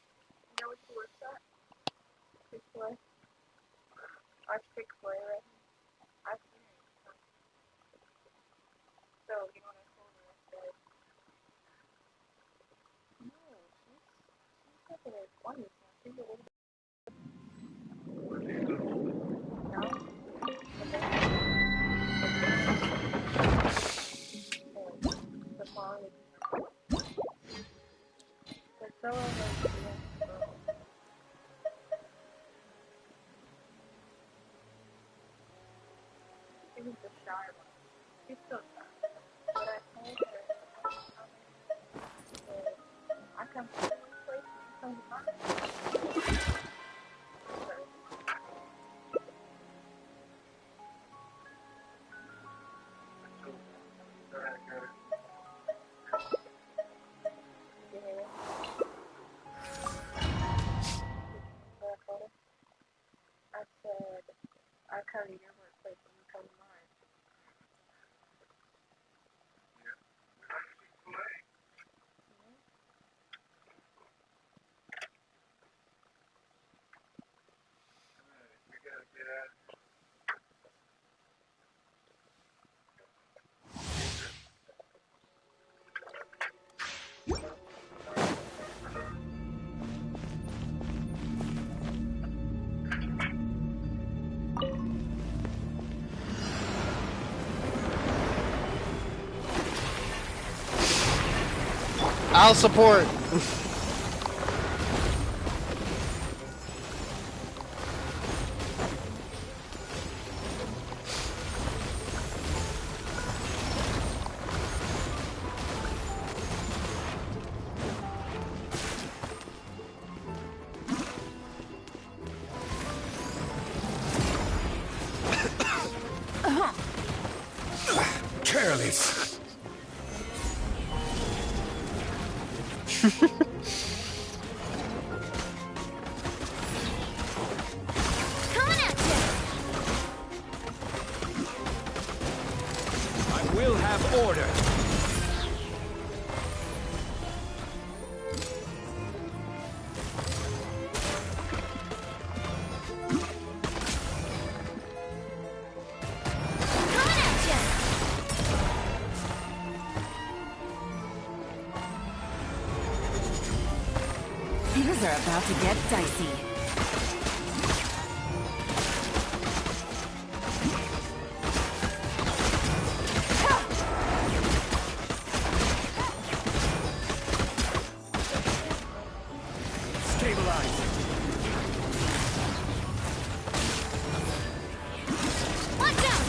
I'll support. Careless. Coming at you. I will have order. Coming at you. are about to get dicey. Stabilize. Watch out!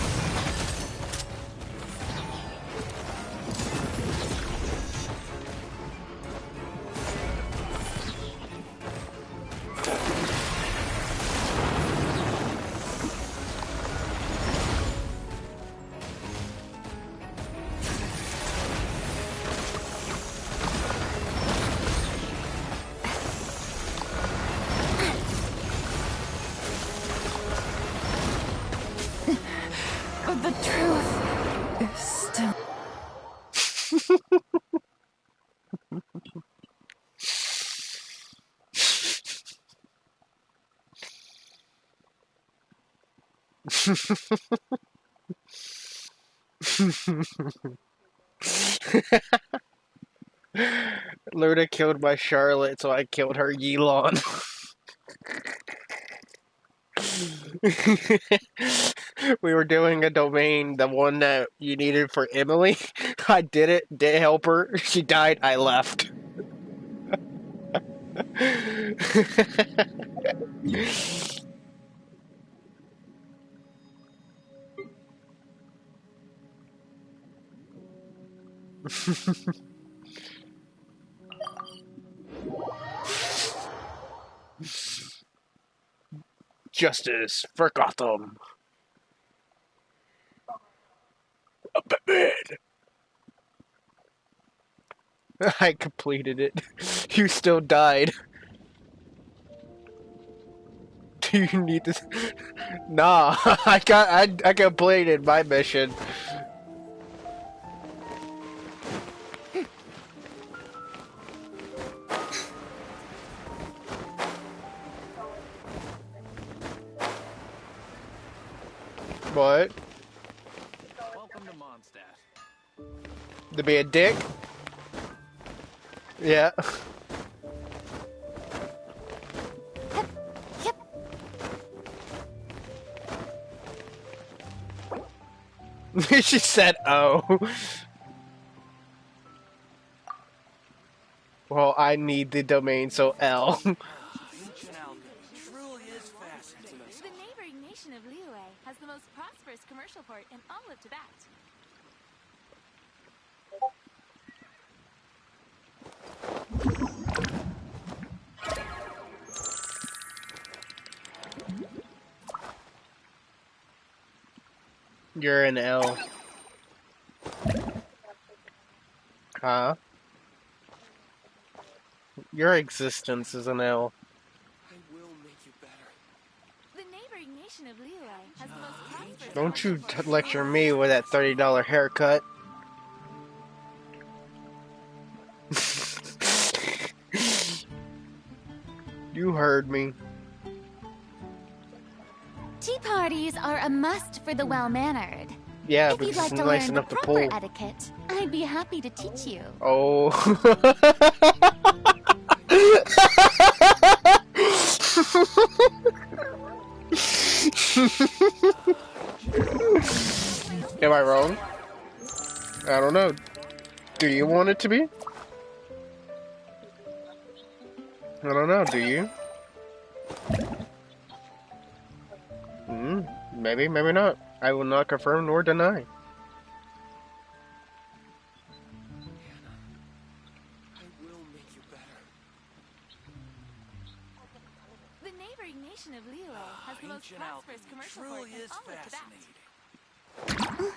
But the truth is still... Luna killed my Charlotte, so I killed her Yilon. We were doing a domain, the one that you needed for Emily. I did it, didn't help her. She died, I left. Justice for Gotham. Batman. I completed it. You still died. Do you need this? Nah, I completed my mission. What? Welcome to Mondstadt. To be a dick? Yeah. She said, "Oh." Well, I need the domain, so L. Ancient alchemy truly is fascinating. The neighboring nation of Liyue has the most prosperous commercial port in all of Tibet. You're an L. Huh? Your existence is an L. I will make you better. The neighboring nation of Liyue has the most prosperous Don't you commercial port. lecture me with that $30 haircut. You heard me. Tea parties are a must for the well-mannered. Yeah, If but you'd it's like to nice learn the enough to proper pull. etiquette, I'd be happy to teach you. Oh. Am I wrong? I don't know. Do you want it to be? I don't know, do you? Maybe, maybe not. I will not confirm nor deny. I will make you better. The neighboring nation of Liyue has the most Ancient prosperous alchemy commercial port truly in is all of Tibet. fascinating.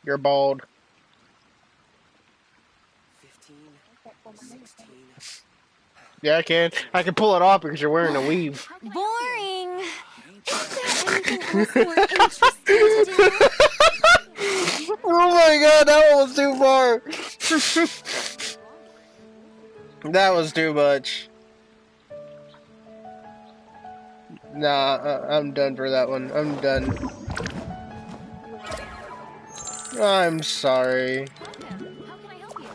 You're bald. 15, 16. Yeah, I can. I can pull it off because you're wearing a weave. Boring. Ancient Anything else more interesting to do? Oh my god, that one was too far. That was too much. Nah, I'm done for that one. I'm done. I'm sorry. Welcome. How can I help you?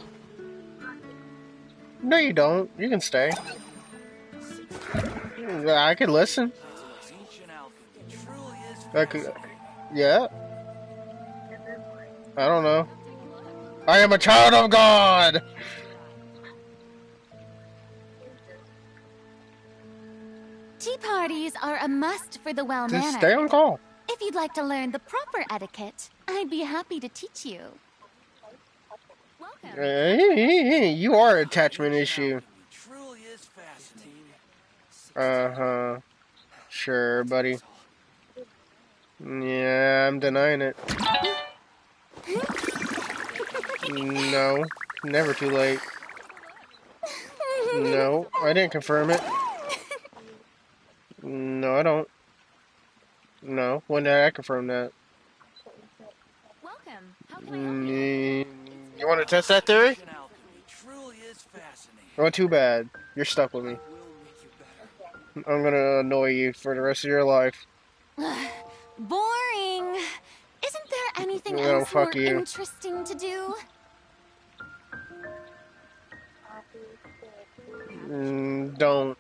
No, you don't. You can stay. I can listen. Ancient alchemy truly is I could, fascinating. yeah. I don't know. I am a child of God. Tea parties are a must for the Just stay on well-mannered. call. If you'd like to learn the proper etiquette, I'd be happy to teach you. Welcome. You are an attachment issue. Alchemy truly is fascinating. Uh-huh. Sure, buddy. Yeah, I'm denying it. No. Never too late. No, I didn't confirm it. No, I don't. No, when did I confirm that? Welcome. How can I help you? You want to test that theory? Ancient alchemy truly is fascinating. Well, too bad. You're stuck with me. I'm gonna annoy you for the rest of your life. Boring. Isn't there anything No, else more fuck you. interesting to do? Don't.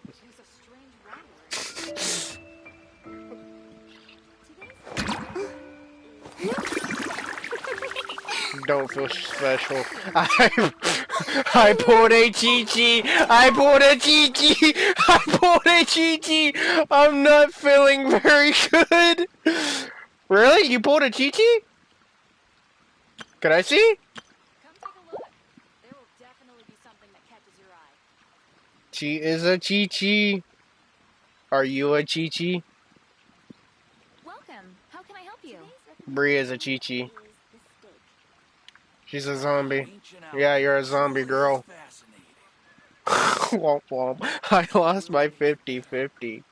Don't feel special. I pulled a Chi-Chi. I pulled a Chi-Chi. I pulled a Chi-Chi. I'm not feeling very good. Really? You pulled a Chi-Chi? Can I see? Come take a look. There will definitely be something that catches your eye. She is a Chi-Chi. Are you a Chi-Chi? Welcome. How can I help you? Bree is a Chi-Chi. She's a zombie. Yeah, you're a zombie girl. Womp womp. I lost my 50-50.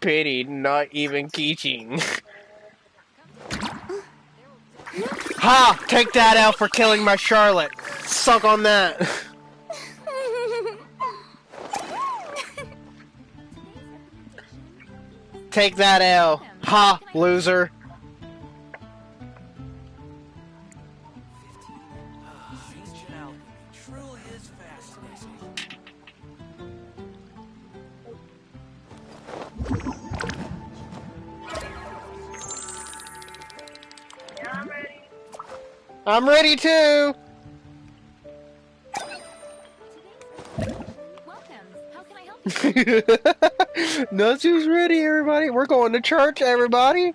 Pity, not even Keeching. Ha! Take that out for killing my Charlotte. Suck on that. Take that L. Ha, loser. Ancient alchemy truly is fascinating. I'm ready too. Welcome. How can I help you? Natsu's ready, everybody. We're going to church, everybody.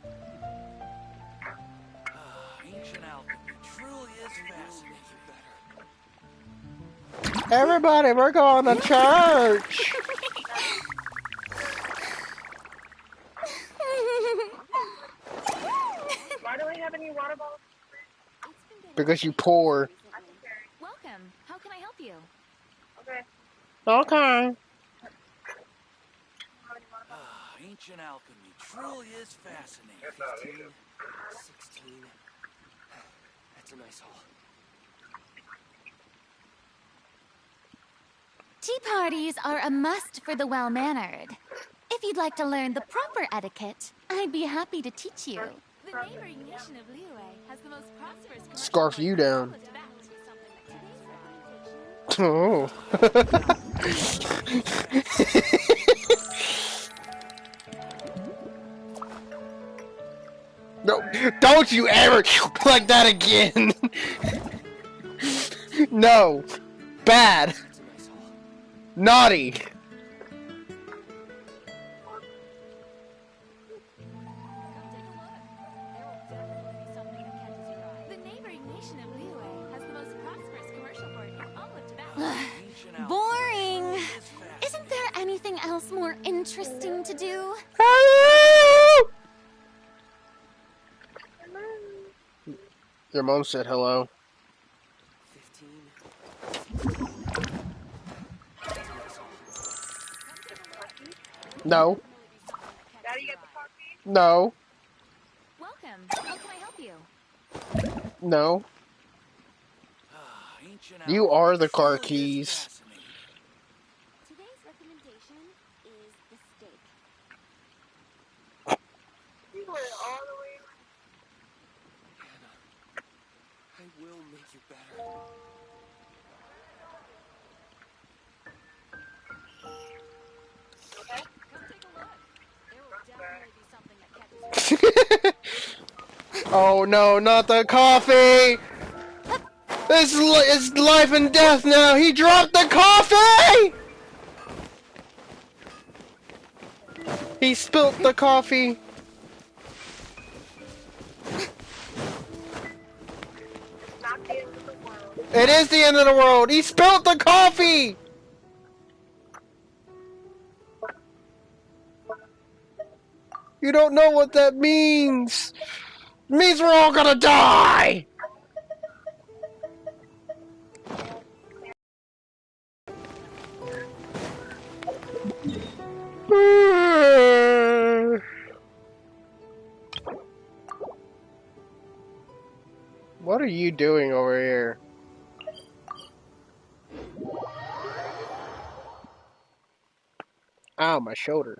Ancient alchemy truly is fascinating. Everybody, we're going to church. Why do I have any water bottles? Because you poor. Welcome. How can I help you? Okay. Okay. Ancient alchemy truly is fascinating. 15, 16. That's a nice haul. Tea parties are a must for the well-mannered. If you'd like to learn the proper etiquette, I'd be happy to teach you. The neighboring nation of Liyue has the most prosperous commercial Scarf you down. Something Oh. No, don't you ever like that again. No. Bad. Naughty. The neighboring nation of Liyue has the most prosperous commercial port in all of Tibet. Boring. Isn't there anything else more interesting to do? Your mom said hello. 15. No. Daddy, get the coffee? No. Welcome. How can I help you? No. Ancient You are the car truly is keys. fascinating. Today's recommendation is the steak. I will make you better. Oh no, not the coffee! It's life and death now! He dropped the coffee! He spilt the coffee! It is the end of the world! He spilt the coffee! You don't know what that means! It means we're all gonna die! What are you doing over here? Ow, my shoulder.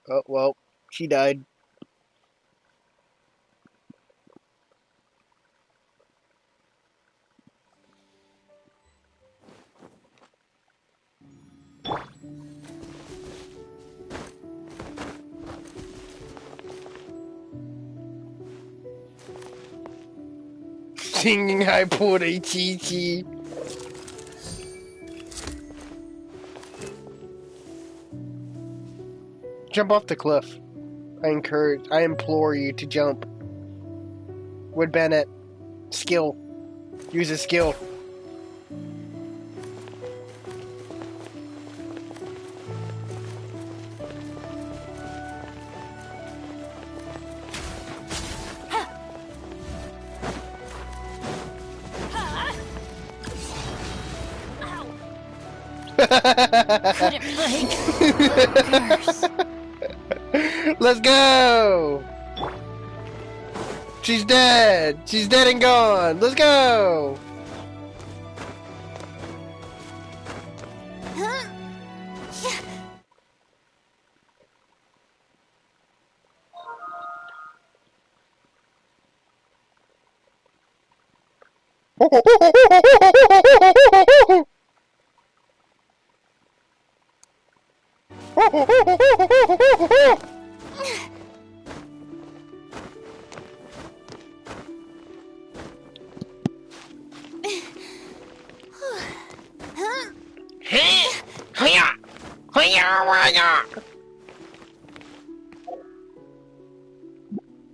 Oh, well, she died. Singing I pulled a chi-chi. Jump off the cliff. I implore you to jump. Wood Bennett. Skill. Use a skill. Couldn't break. Let's go! She's dead! She's dead and gone! Let's go!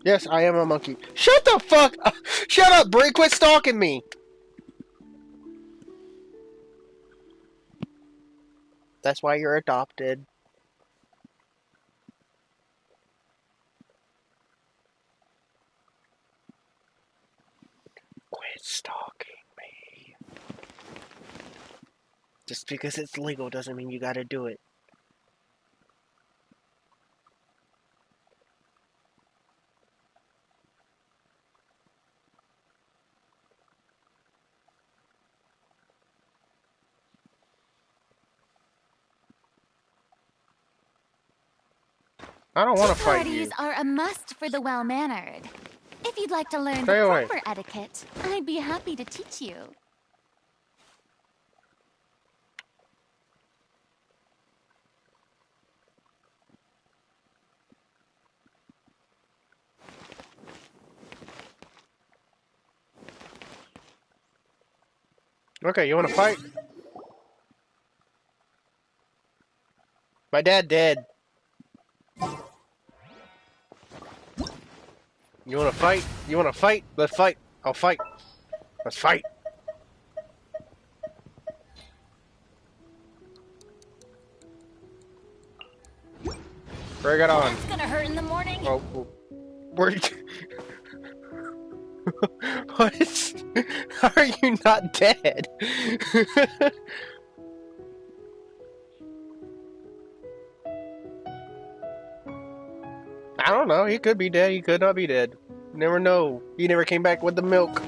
Yes, I am a monkey. Shut the fuck up! Shut up, Brie! Quit stalking me! That's why you're adopted. Quit stalking me. Just because it's legal doesn't mean you gotta do it. I don't want to fight you. Parties are a must for the well-mannered. If you'd like to learn Stay the away. proper etiquette, I'd be happy to teach you. Okay, you want to fight? My dad dead. You want to fight? You want to fight? Let's fight. I'll fight. Let's fight. Bring it on. It's gonna hurt in the morning. Oh, where? What? How are you not dead? I don't know. He could be dead. He could not be dead. Never know. He never came back with the milk.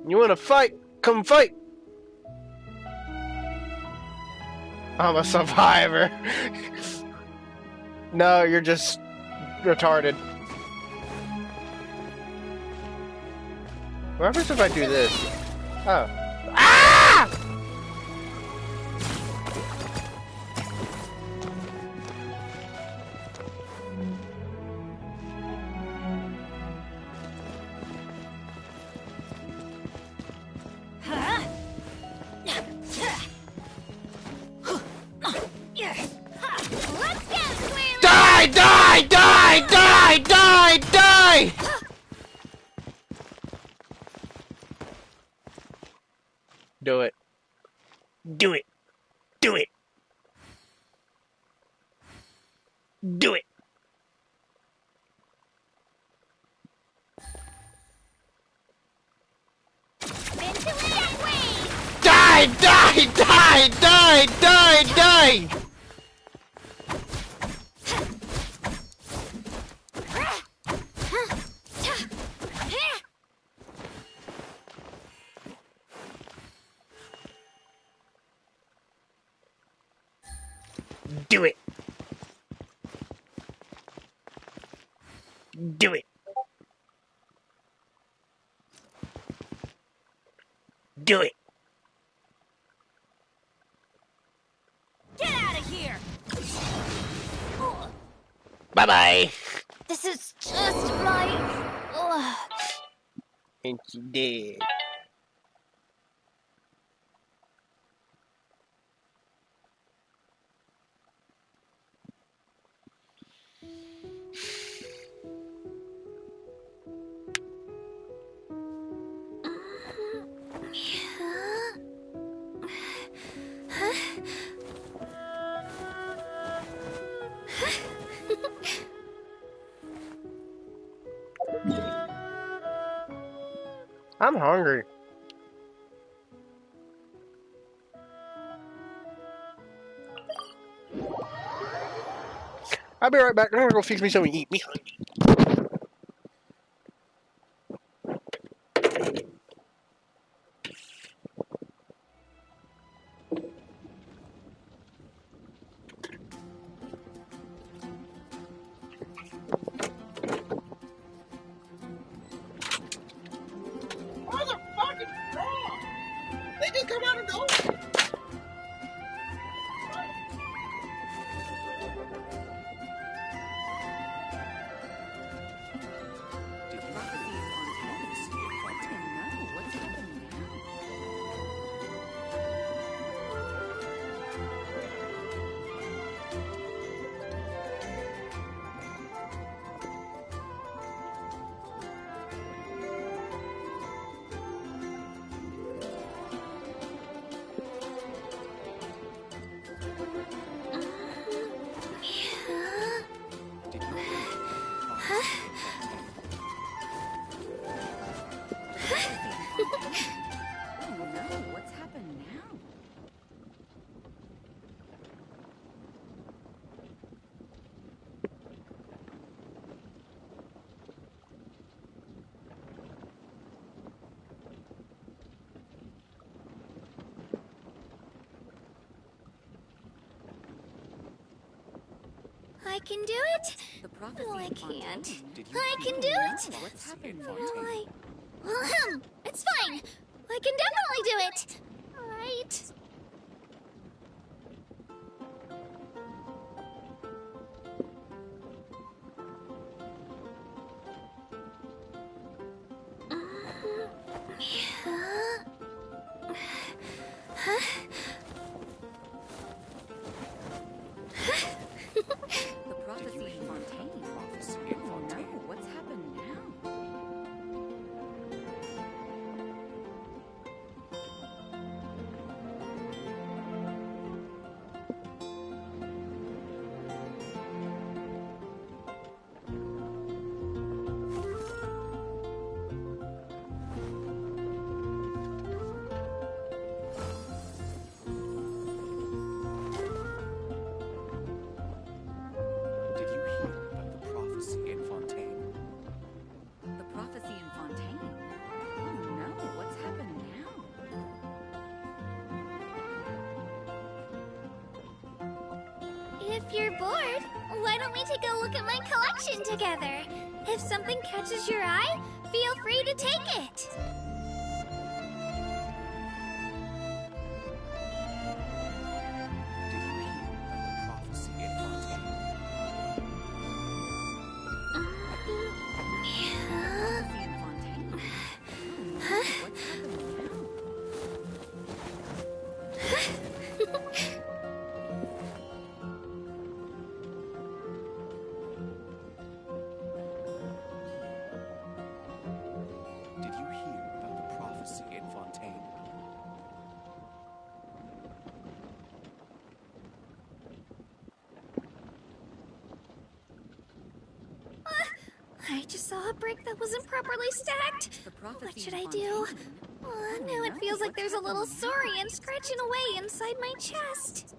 You want to fight? Come fight! I'm a survivor. No, you're just retarded. What happens if I do this? Oh. Ah! Die! Die! Die! Die! Die! Die! Do it. Do it. Do it. Do it. Die! Die! Die! Die! Die! Die! Do it. Do it. Do it. Get out of here! Bye-bye. This is just my... Ugh. And she did. I'm hungry. I'll be right back. I'm gonna go fix me something to eat. Me hungry. They just come out and go. I can do it. No, I can't. I can do it. No, it's fine. I can definitely do it. All right. If you're bored, why don't we take a look at my collection together? If something catches your eye, feel free to take it. Did you hear the prophecy in Fontaine? Did you hear about the prophecy in Fontaine? I just saw a brick that wasn't properly stacked. What should I do? Now it feels like there's a little saurian scratching away inside my chest.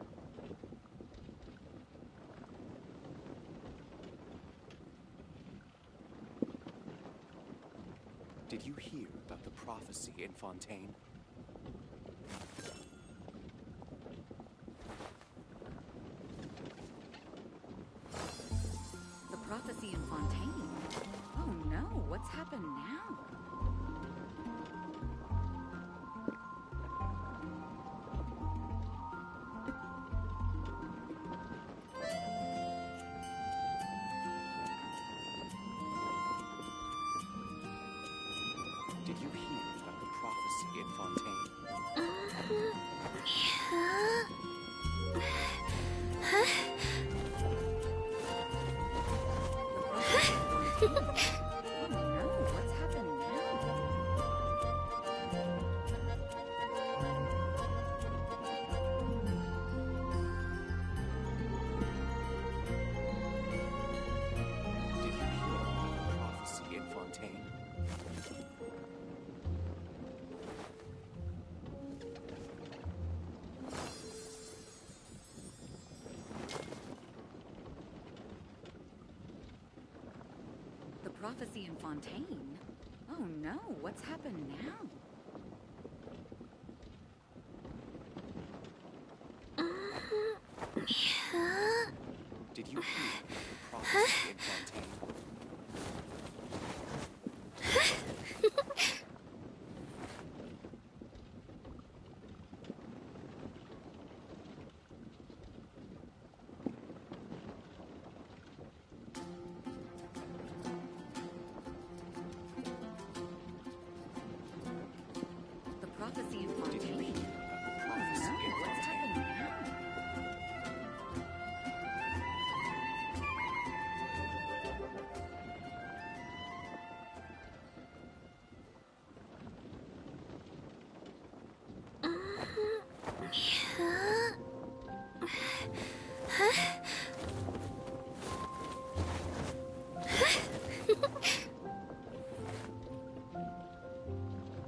Did you hear about the prophecy in Fontaine? The prophecy in Fontaine. Oh no, what's happened now? Did you hear about the prophecy in Fontaine? Oh no, what's happened now? Did you hear about the prophecy in Fontaine? The prophecy in Fontaine? Oh no, what's happened now? Did you hear the prophecy in Fontaine? The prophecy in Did you Fontaine? hear about the Oh prophecy no, in what's Fontaine? happened now?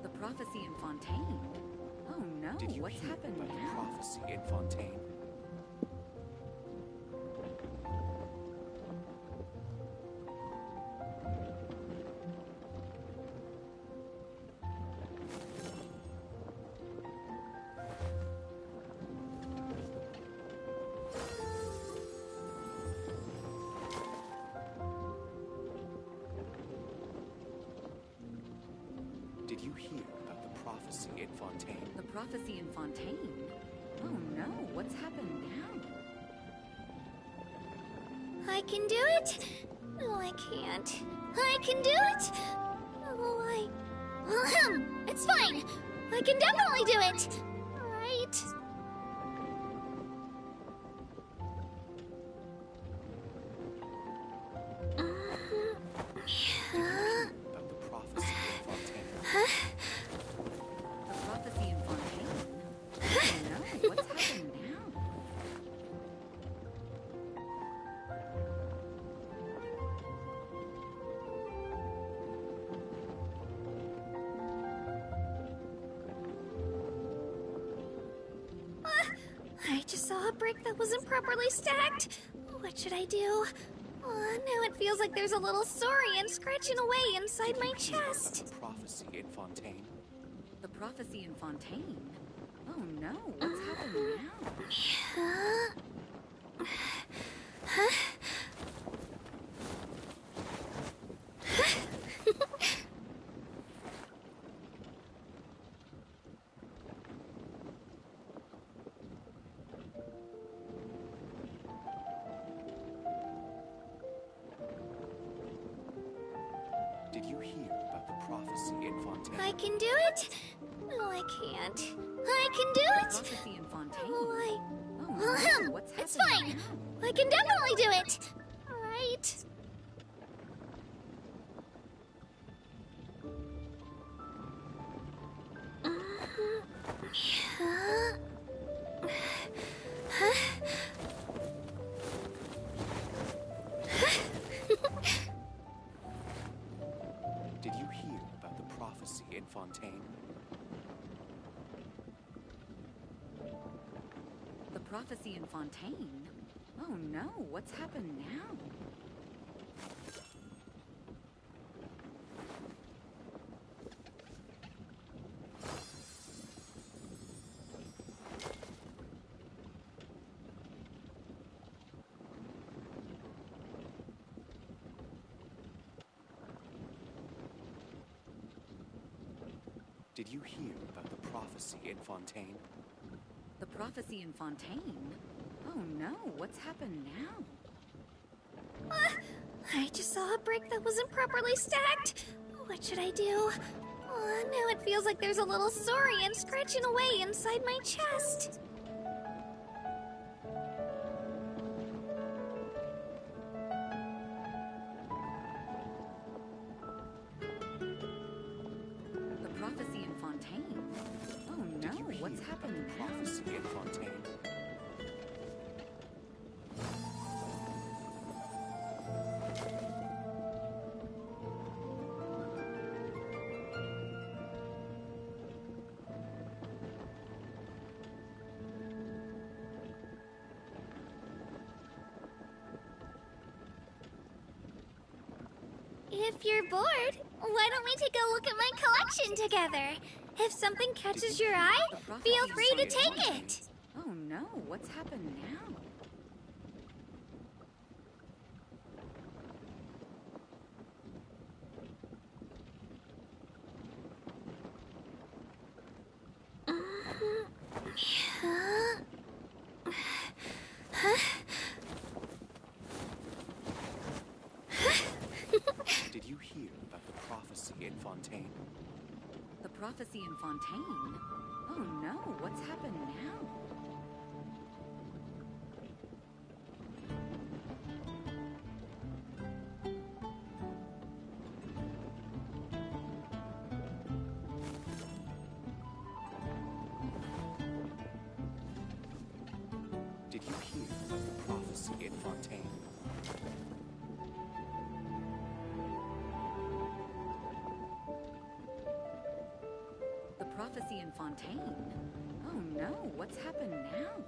The prophecy in Fontaine? Oh no, Did you what's hear happened about the now? prophecy in Fontaine? Did you hear about the prophecy in Fontaine? The prophecy in Fontaine? Oh no, what's happened now? I can do it. No, I can't. I can do it. Oh, it's fine. I can definitely do it. Right. About the prophecy in Fontaine? The prophecy in Fontaine? Oh no, what's happened now? I just saw a brick that wasn't properly stacked. What should I do? Now it feels like there's a little saurian scratching away inside my Did you hear about chest. the prophecy in Fontaine? The prophecy in Fontaine? Oh no, what's happened now? you hear about the prophecy in Fontaine? I can do it. No, I can't. I can do it. Prophecy in Fontaine. Oh, Oh, no. What's it's happening fine. now? I can definitely do it. All right. Did you hear about the prophecy in Fontaine? The prophecy in Fontaine? Oh no, what's happened now? Did you hear about the prophecy in Fontaine? The prophecy in Fontaine? Oh no, what's happened now? I just saw a brick that wasn't properly stacked. What should I do? Now it feels like there's a little saurian scratching away inside my chest. The prophecy in Fontaine? Oh no, Did you hear what's about happened the now? prophecy in Fontaine? If you're bored, why don't we take a look at my collection together? If something catches your eye, feel free to take it. Oh no, what's happened now? Did you hear about the prophecy in Fontaine? The prophecy in Fontaine? Oh no, what's happened now? Did you hear about the prophecy in Fontaine? The prophecy in Fontaine? Oh no, what's happened now?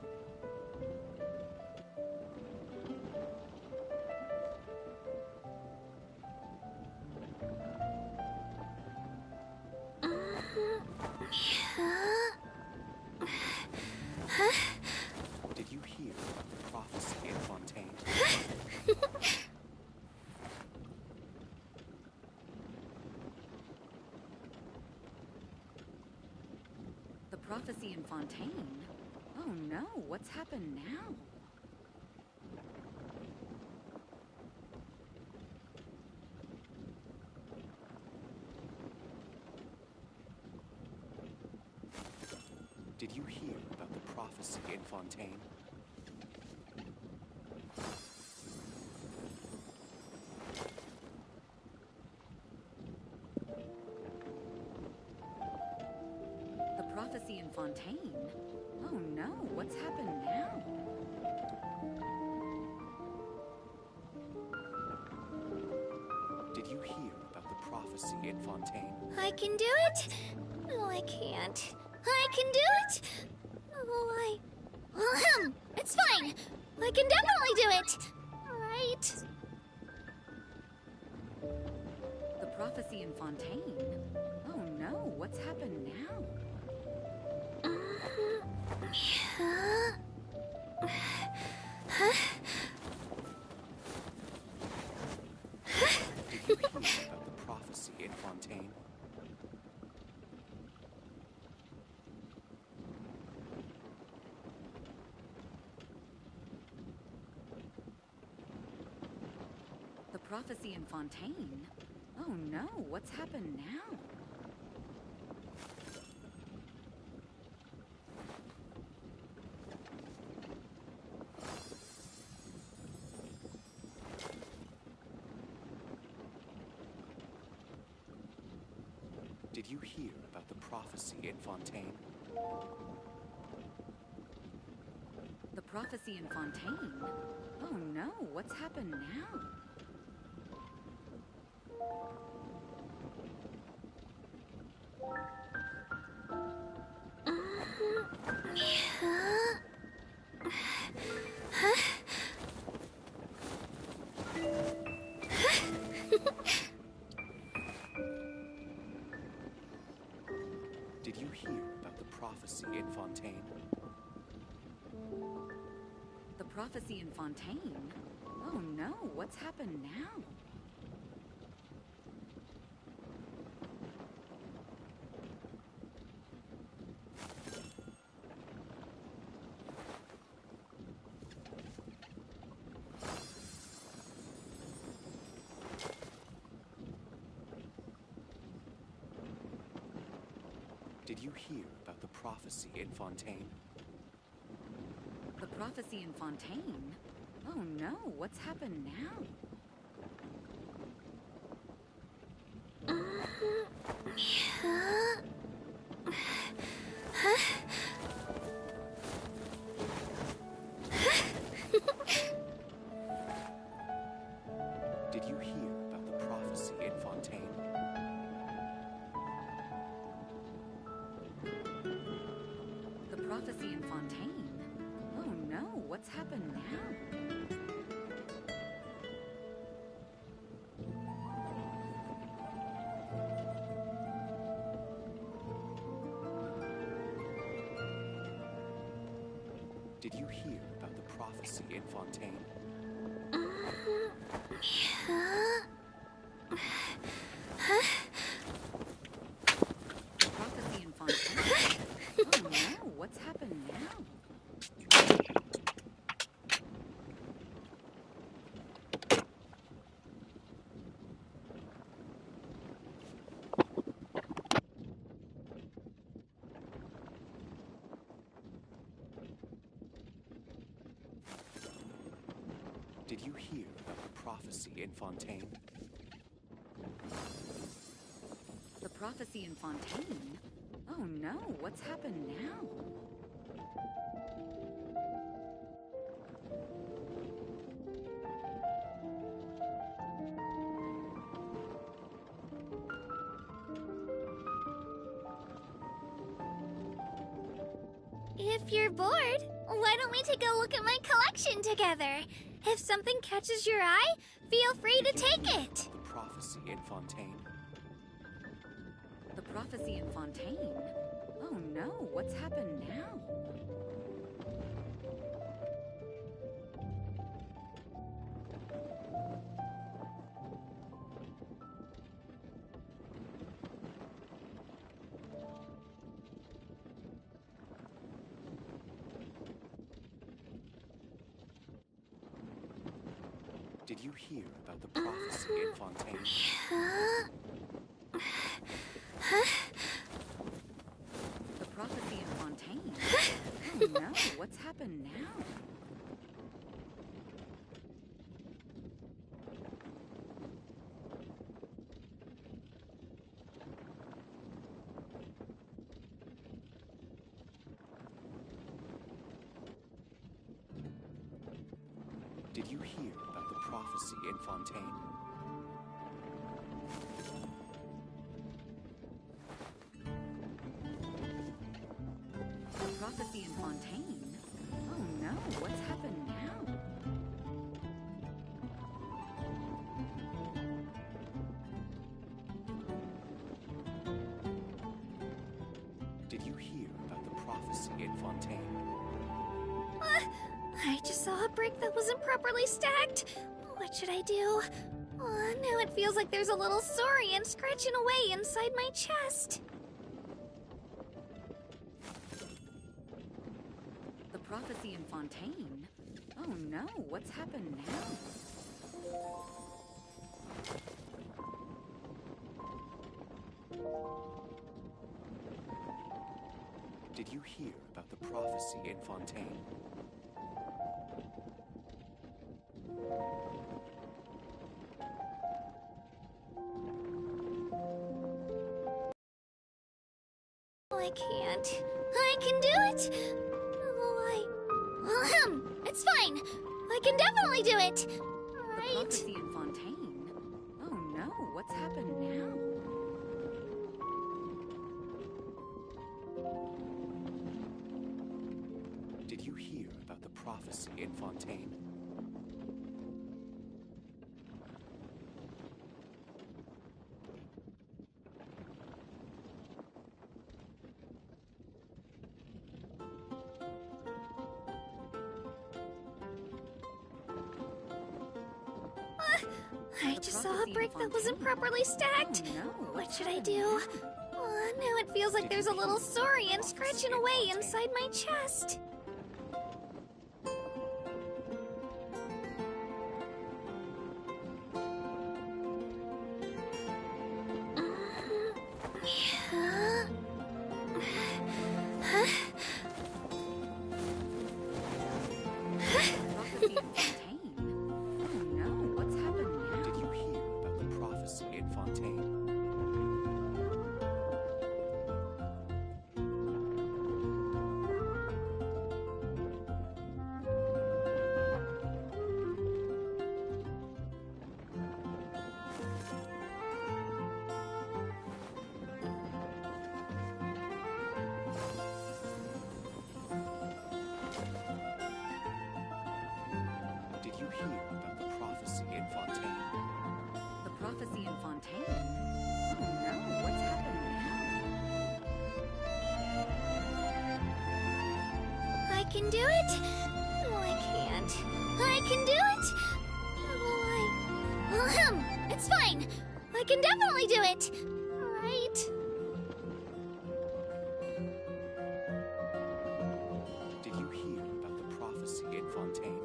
Did you hear about the prophecy in Fontaine? The prophecy in Fontaine? Oh no, what's happened now? Did you hear about the prophecy in Fontaine? The prophecy in Fontaine? Oh no, what's happened now? Did you hear about the prophecy in Fontaine? I can do it. No, I can't. I can do it. Oh, it's fine. I can definitely do it. All right. The prophecy in Fontaine? Oh no, what's happened now? Did you hear about the prophecy in Fontaine? The prophecy in Fontaine? Oh no, what's happened now? Did you hear about the prophecy in Fontaine? The prophecy in Fontaine? Oh no, what's happened now? Did you hear about the prophecy in Fontaine? The prophecy in Fontaine? Oh no, what's happened now? Did you hear about the prophecy in Fontaine? The prophecy in Fontaine? Oh no, what's happened now? Did you hear about the prophecy in Fontaine? The prophecy in Fontaine? Oh no, what's happened now? Did you hear about the prophecy in Fontaine? The prophecy in Fontaine? Oh no, what's happened now? Did you hear about the prophecy in Fontaine? The prophecy in Fontaine? Oh no, what's happened now? If you're bored, why don't we take a look at my collection together? If something catches your eye, feel free to take it. The prophecy in Fontaine? The prophecy in Fontaine? Oh no, what's happened now? Did you hear about the prophecy in Fontaine? The prophecy in Fontaine? Oh no, what's happened now? Did you hear about the prophecy in Fontaine? The prophecy in Fontaine? Oh no, what's happened now? Did you hear about the prophecy in Fontaine? I just saw a brick that wasn't properly stacked. What should I do? Now it feels like there's a little saurian scratching away inside my chest. The prophecy in Fontaine? Oh no, what's happened now? Did you hear about the prophecy in Fontaine? I can't. I can do it! It's fine! I can definitely do it! The Right? prophecy in Fontaine? Oh no, what's happened now? Did you hear about the prophecy in Fontaine? I just saw a brick that wasn't properly stacked. Oh no, What should I do? Now it feels like there's a little saurian scratching away inside my chest. prophecy in Fontaine? Oh no, what's happened now? Did you hear about the prophecy in Fontaine? Did you hear about the prophecy in Fontaine? The prophecy in Fontaine? Oh no, what's happened now? I can do it. No, I can't. I can do it. It's fine. I can definitely do it. Right? Did you hear about the prophecy in Fontaine?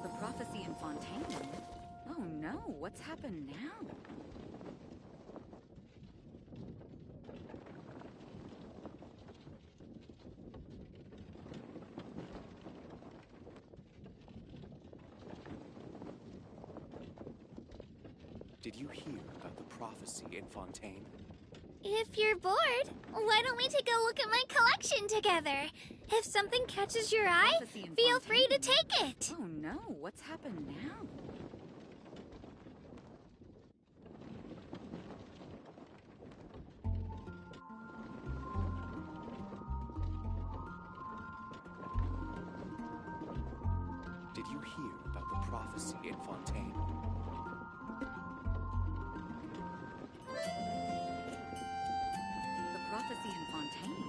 The prophecy in Fontaine? Oh no, what's happened now? Did you hear about the prophecy in Fontaine? If you're bored, why don't we take a look at my collection together? If something catches your eye, Prophecy in feel free to Fontaine? take it. Oh no, what's happened now? Did you hear about the prophecy in Fontaine? The prophecy in Fontaine?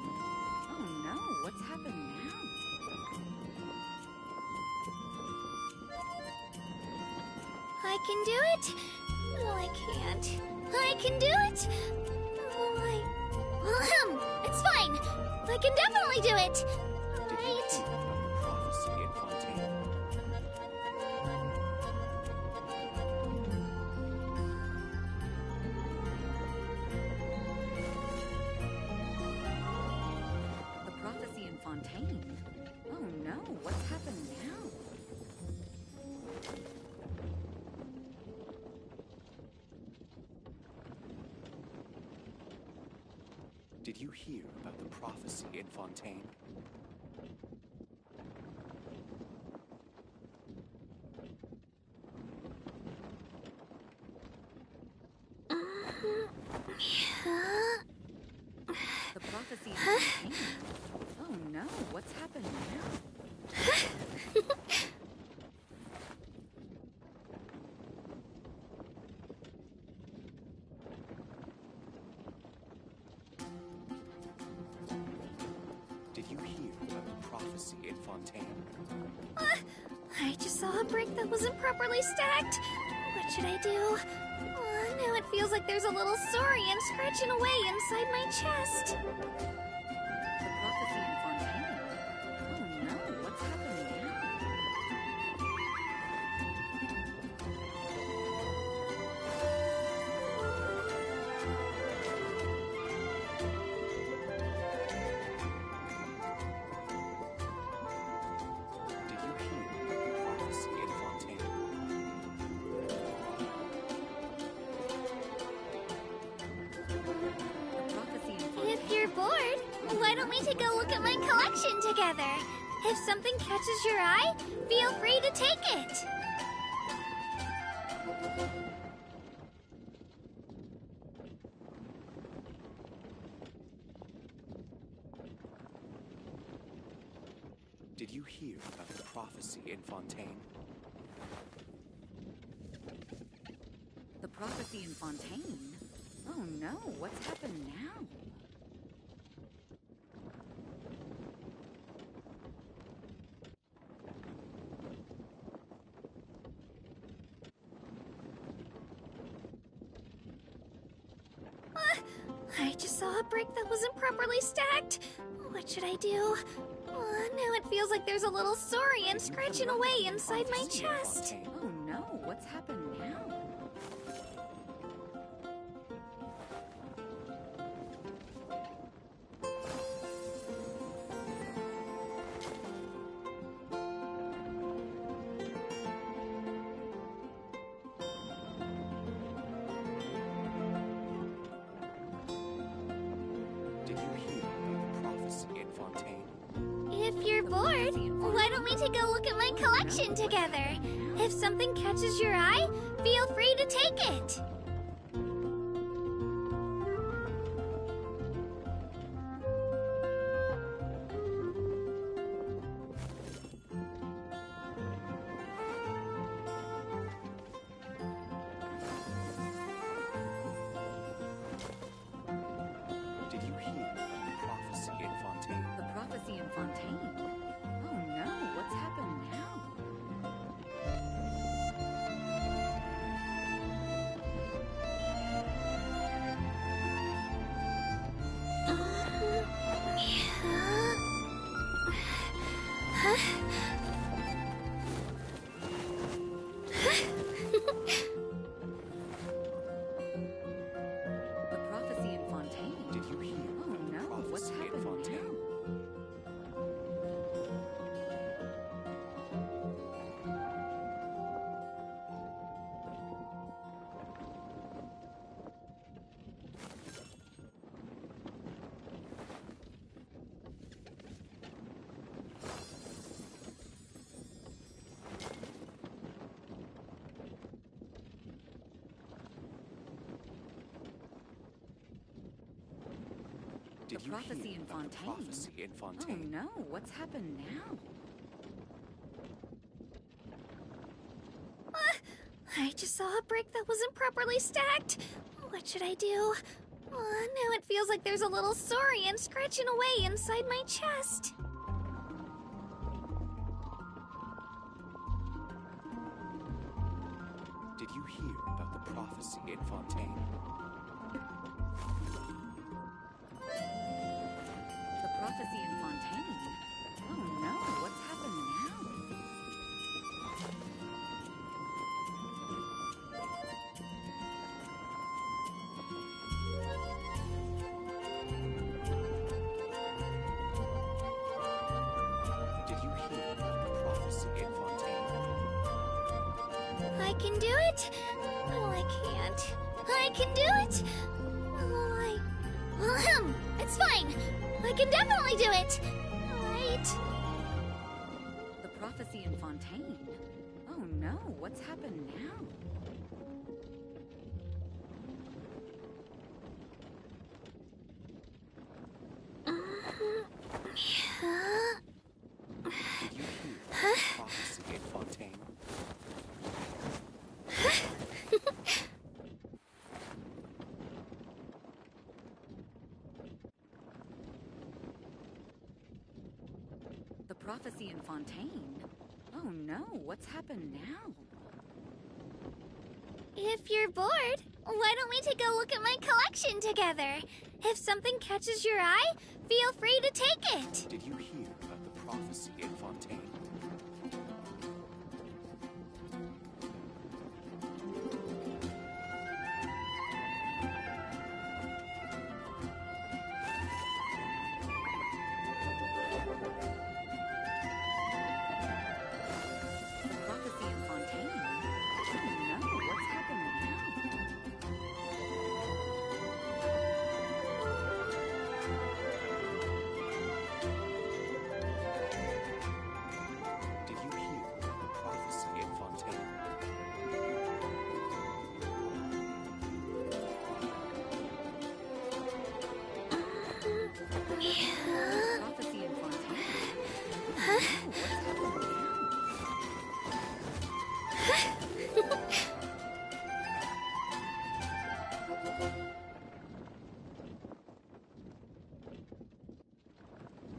Oh no, what's happened now? I can do it. No, I can't. I can do it. It's fine. I can definitely do it. Did you Right? hear about the prophecy in Fontaine? The prophecy in Fontaine? Oh no, what's happened now? Did you hear about the prophecy in Fontaine? The prophecy in Fontaine? Oh no, what's happened now? Did you hear about the prophecy in Fontaine? I just saw a brick that wasn't properly stacked. What should I do? Now it feels like there's a little saurian scratching away inside my chest. The prophecy in Fontaine? Oh no, what's happened now? Why don't we take a look at my collection together? If something catches your eye, feel free to take it. Did you hear about the prophecy in Fontaine? The prophecy in Fontaine? Oh no, what's happened now? I just saw a brick that wasn't properly stacked. What should I do? Now it feels like there's a little saurian scratching away inside my chest. Oh no, what's happened now? Did you hear about the prophecy in Fontaine? If you're bored, why don't we take a look at my collection together? If something catches your eye, feel free to take it. Did you hear about the prophecy in Fontaine? The prophecy in Fontaine? Oh no, what's happened now? The prophecy in Fontaine? Did you hear Oh about the no, what's prophecy in happened Fontaine? now? Did The you prophecy hear in about the Fontaine? prophecy in Oh Fontaine? no, what's happened now? I just saw a brick that wasn't properly stacked. What should I do? Now it feels like there's a little saurian scratching away inside my chest. Did you hear about the prophecy in Fontaine? The prophecy in Fontaine? Oh no, what's happened now? Did you hear about the prophecy in Fontaine? I can do it. No, I can't. I can do it. It's fine. I can definitely do it. Right. The prophecy in Fontaine? Oh no, what's happened now? Did you hear about the prophecy in Fontaine? The prophecy in Fontaine? Oh no, what's happened now? If you're bored, why don't we take a look at my collection together? If something catches your eye, feel free to take it. Did you hear about the prophecy in Fontaine? The prophecy in Fontaine? Oh no, what's happened now?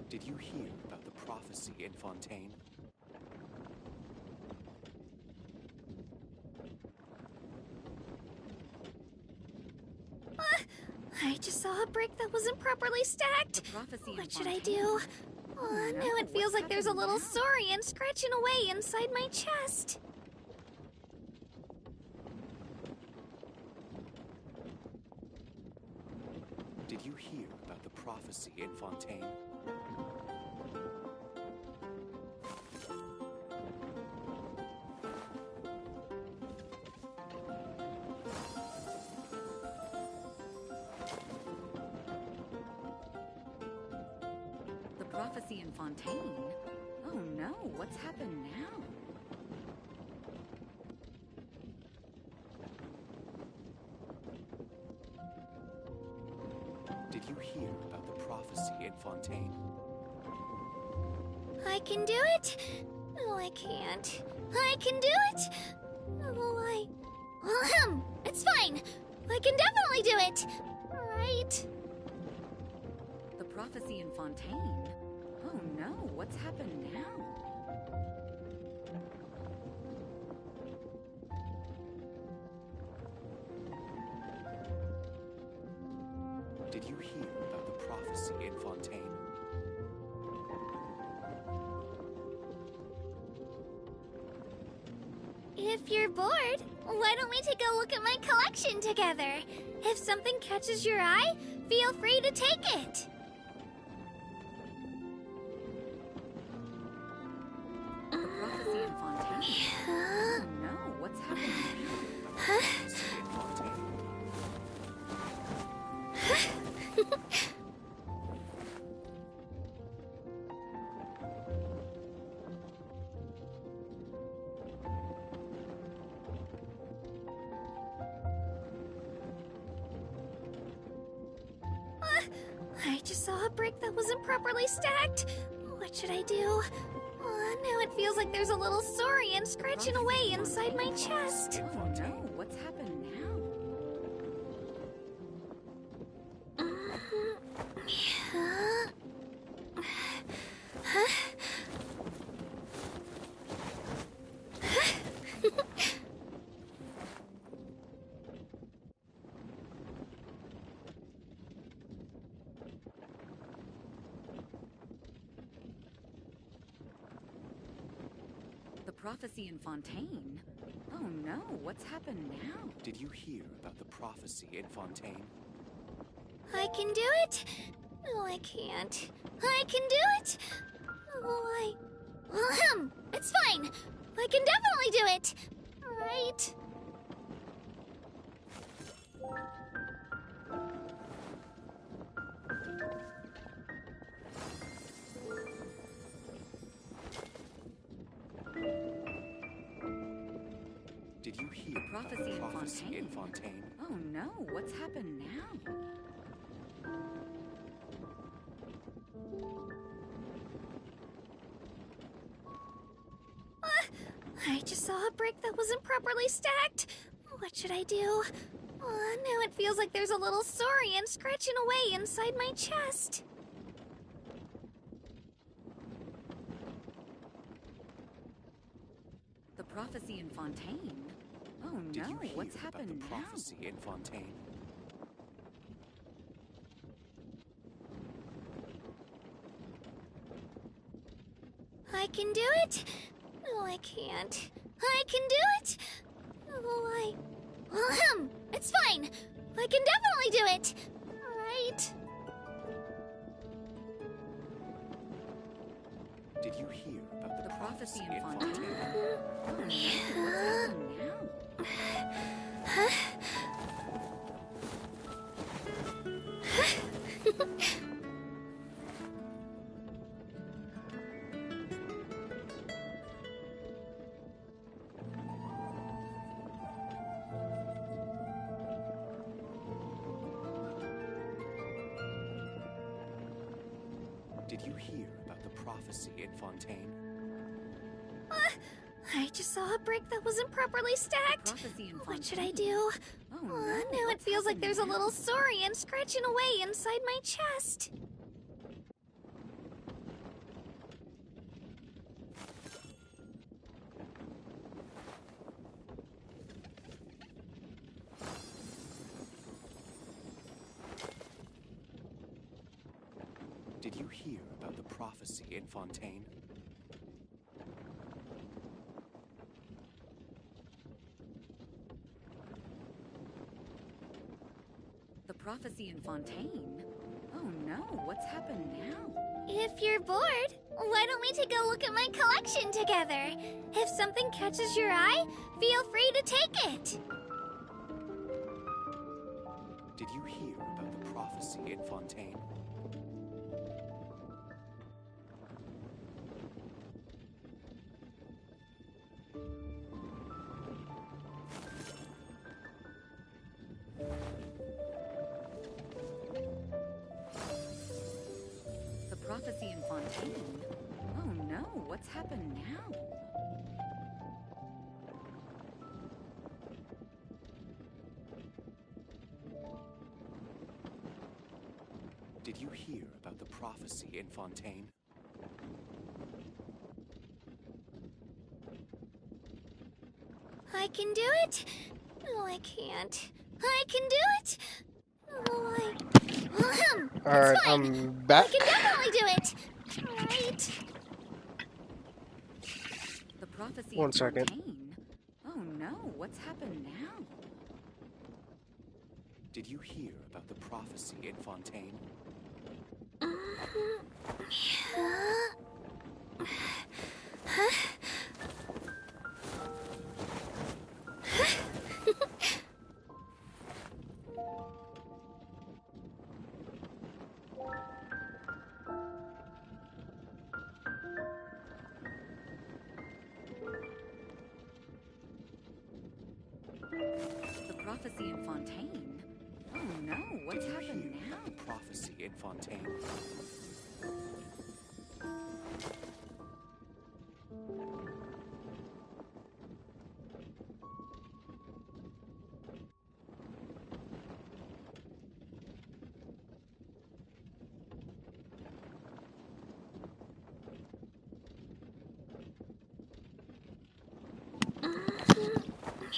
Did you hear about the prophecy in Fontaine? I just saw a brick that wasn't properly stacked. What should I do? Now it feels like there's a little saurian scratching away inside my chest. Did you hear about the prophecy in Fontaine? The prophecy in Fontaine? Oh no, what's happened now? Did you hear about the prophecy in Fontaine? I can do it. No, I can't. I can do it. Oh, it's fine. I can definitely do it. Right? The prophecy in Fontaine? Oh no, what's happened now? Did you hear about the prophecy in Fontaine? If you're bored, why don't we take a look at my collection together? If something catches your eye, feel free to take it. The prophecy in Fontaine? Oh no, what's happened now? Prophecy in Fontaine. I just saw a brick that wasn't properly stacked. What should I do? Now it feels like there's a little saurian scratching away inside my chest. Oh no, what's happened now? The prophecy in Fontaine? Oh no, what's happened now? Did you hear about the prophecy in Fontaine? I can do it. No, I can't. I can do it. Oh, it's fine. I can definitely do it. Right? Did you hear about Prophecy the in prophecy Fontaine? in Fontaine? Oh no, what's happened now? I just saw a brick that wasn't properly stacked. What should I do? Now it feels like there's a little saurian scratching away inside my chest. The prophecy in Fontaine? Oh Did no, you hear what's about happened the now? prophecy in Fontaine? I can do it. No, I can't. I can do it. Oh, it's fine. I can definitely do it. Right? Did you hear about the The prophecy prophecy in in Fontaine? Fontaine? Oh no, what's happened now? Did you hear about the prophecy in Fontaine? I just saw a brick that wasn't properly stacked. Prophecy in What should I Fontaine? do? Oh no, Now it what's feels like happened there's a now? little saurian scratching away inside my chest. Did you hear about the prophecy in Fontaine? The prophecy in Fontaine? Oh no, what's happened now? If you're bored, why don't we take a look at my collection together? If something catches your eye, feel free to take it. Did you hear about the prophecy in Fontaine? The prophecy in Fontaine? Oh no, what's happened now? Did you hear about the prophecy in Fontaine? I can do it. No, I can't. I can do it. No, Alright, it's fine. I'm back. I can definitely do it. Right. The prophecy One in second. Fontaine? Oh no, what's happened now? Did you hear about the prophecy in Fontaine? The prophecy in Fontaine? Oh no, what's Did you happened hear now? about the prophecy in Fontaine?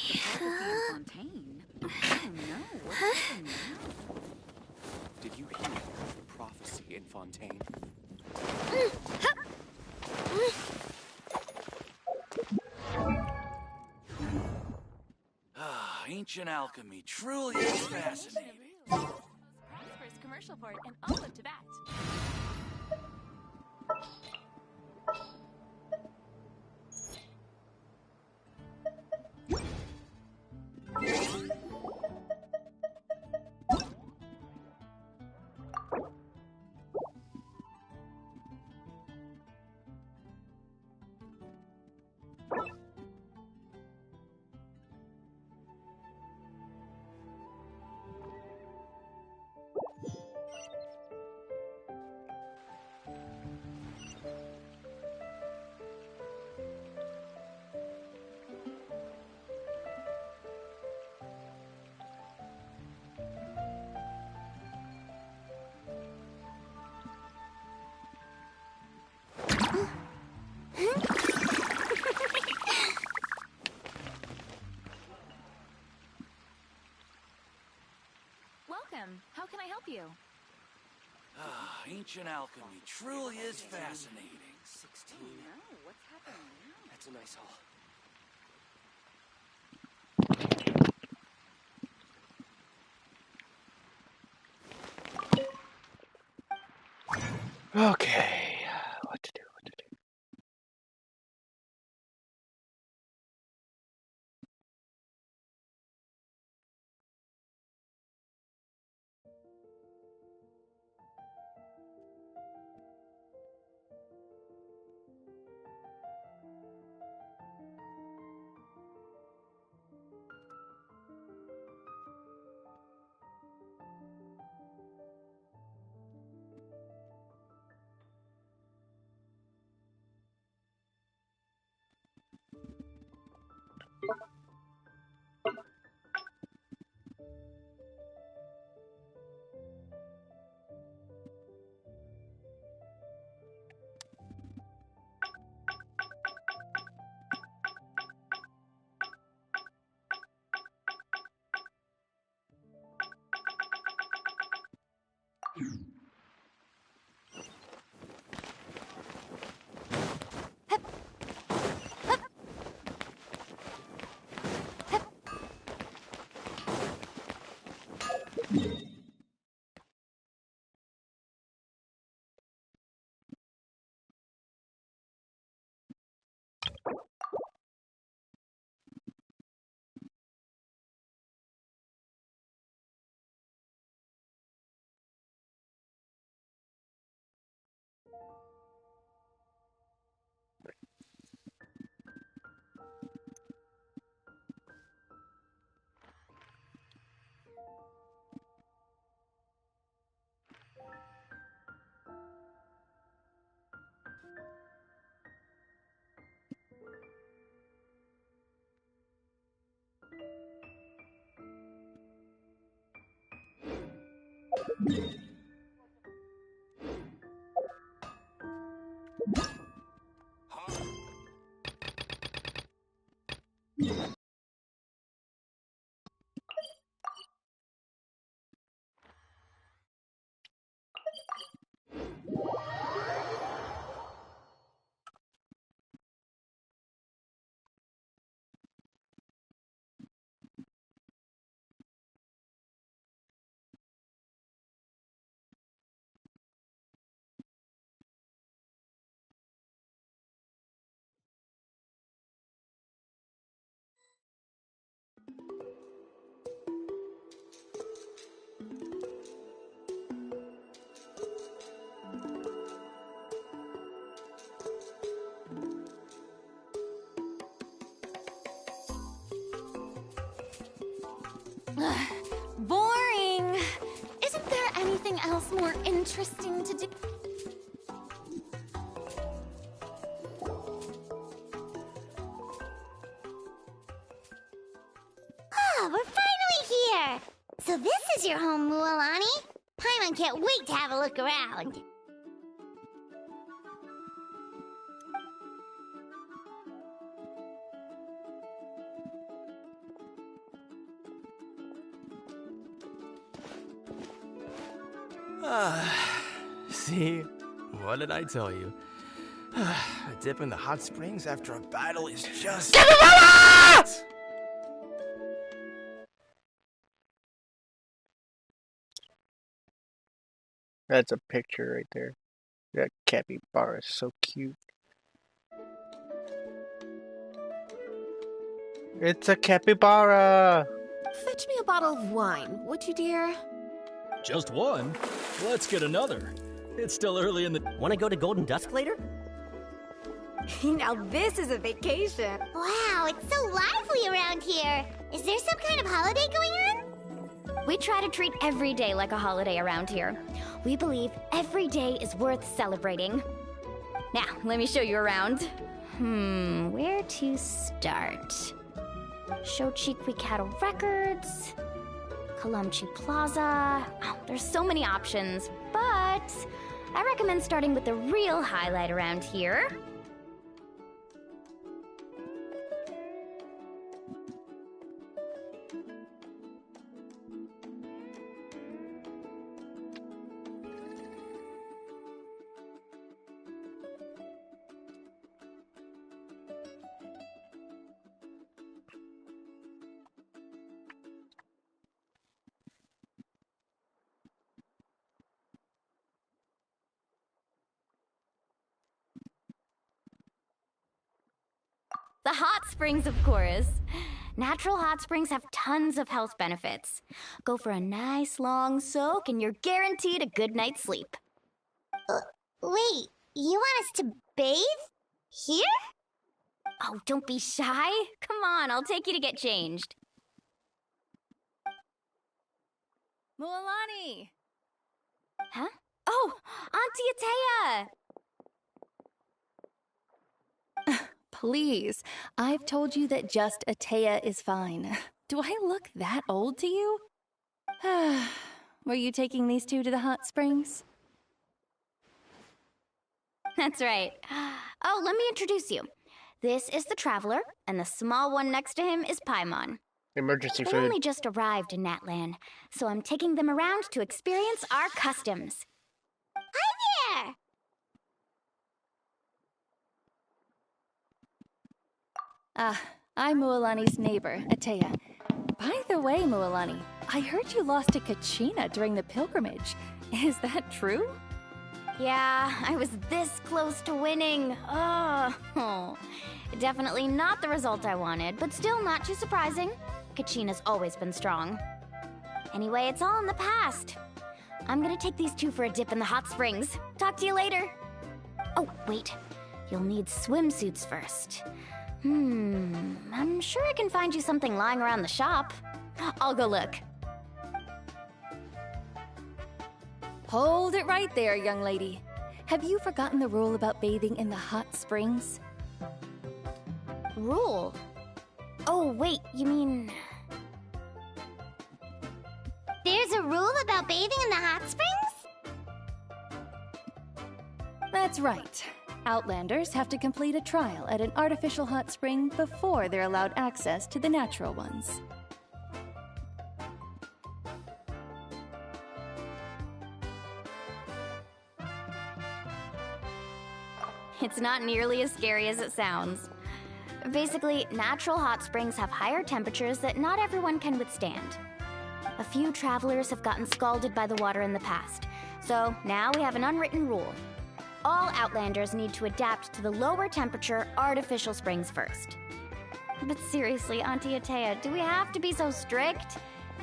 The prophecy in Fontaine? Oh no, what's happened now? Did you hear about the prophecy in Fontaine? Ah, ancient alchemy truly is fascinating. Prosperous commercial port and all up to bat. Welcome. How can I help you? Ah, ancient alchemy truly is fascinating. 16. No, what's happened now? That's a nice haul. Okay. What to do? What to do? Boring! Isn't there anything else more interesting to do? Oh, we're finally here! So this is your home, Mualani? Paimon can't wait to have a look around. See? What did I tell you? A dip in the hot springs after a battle is just... That's a picture right there. That capybara is so cute. It's a capybara! Fetch me a bottle of wine, would you, dear? Just one? Let's get another. It's still early in the... Want to go to Golden Dusk later? Now this is a vacation. Wow, it's so lively around here. Is there some kind of holiday going on? We try to treat every day like a holiday around here. We believe every day is worth celebrating. Now, let me show you around. Where to start? Shochiqui Cattle Records, Kalamchi Plaza. Oh, there's so many options, but I recommend starting with the real highlight around here. The hot springs, of course. Natural hot springs have tons of health benefits. Go for a nice long soak and you're guaranteed a good night's sleep. Wait, you want us to bathe? Here? Oh, don't be shy. Come on, I'll take you to get changed. Mualani! Huh? Oh, Auntie Atea! Please, I've told you that just Atea is fine. Do I look that old to you? Were you taking these two to the hot springs? That's right. Oh, let me introduce you. This is the Traveler, and the small one next to him is Paimon. Emergency They food. only just arrived in Natlan, so I'm taking them around to experience our customs. Hi there! I'm Mualani's neighbor, Atea. By the way, Mualani, I heard you lost to Kachina during the pilgrimage. Is that true? Yeah, I was this close to winning. Oh, definitely not the result I wanted, but still not too surprising. Kachina's always been strong. Anyway, it's all in the past. I'm gonna take these two for a dip in the hot springs. Talk to you later. Oh, wait. You'll need swimsuits first. I'm sure I can find you something lying around the shop. I'll go look. Hold it right there, young lady. Have you forgotten the rule about bathing in the hot springs? Rule? Oh, wait, you mean... There's a a rule about bathing in the hot springs? That's right. Outlanders have to complete a trial at an artificial hot spring before they're allowed access to the natural ones. It's not nearly as scary as it sounds. Basically, natural hot springs have higher temperatures that not everyone can withstand. A few travelers have gotten scalded by the water in the past, so now we have an unwritten rule. All Outlanders need to adapt to the lower temperature artificial springs first. But seriously, Auntie Atea, do we have to be so strict?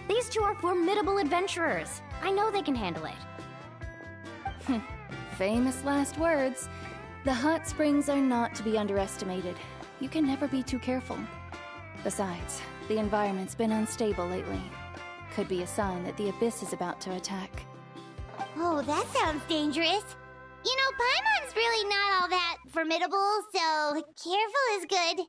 These two are formidable adventurers. I know they can handle it. Famous last words. The hot springs are not to be underestimated. You can never be too careful. Besides, the environment's been unstable lately. Could be a sign that the abyss is about to attack. Oh, that sounds dangerous. You know, Paimon's really not all that formidable, so careful is good.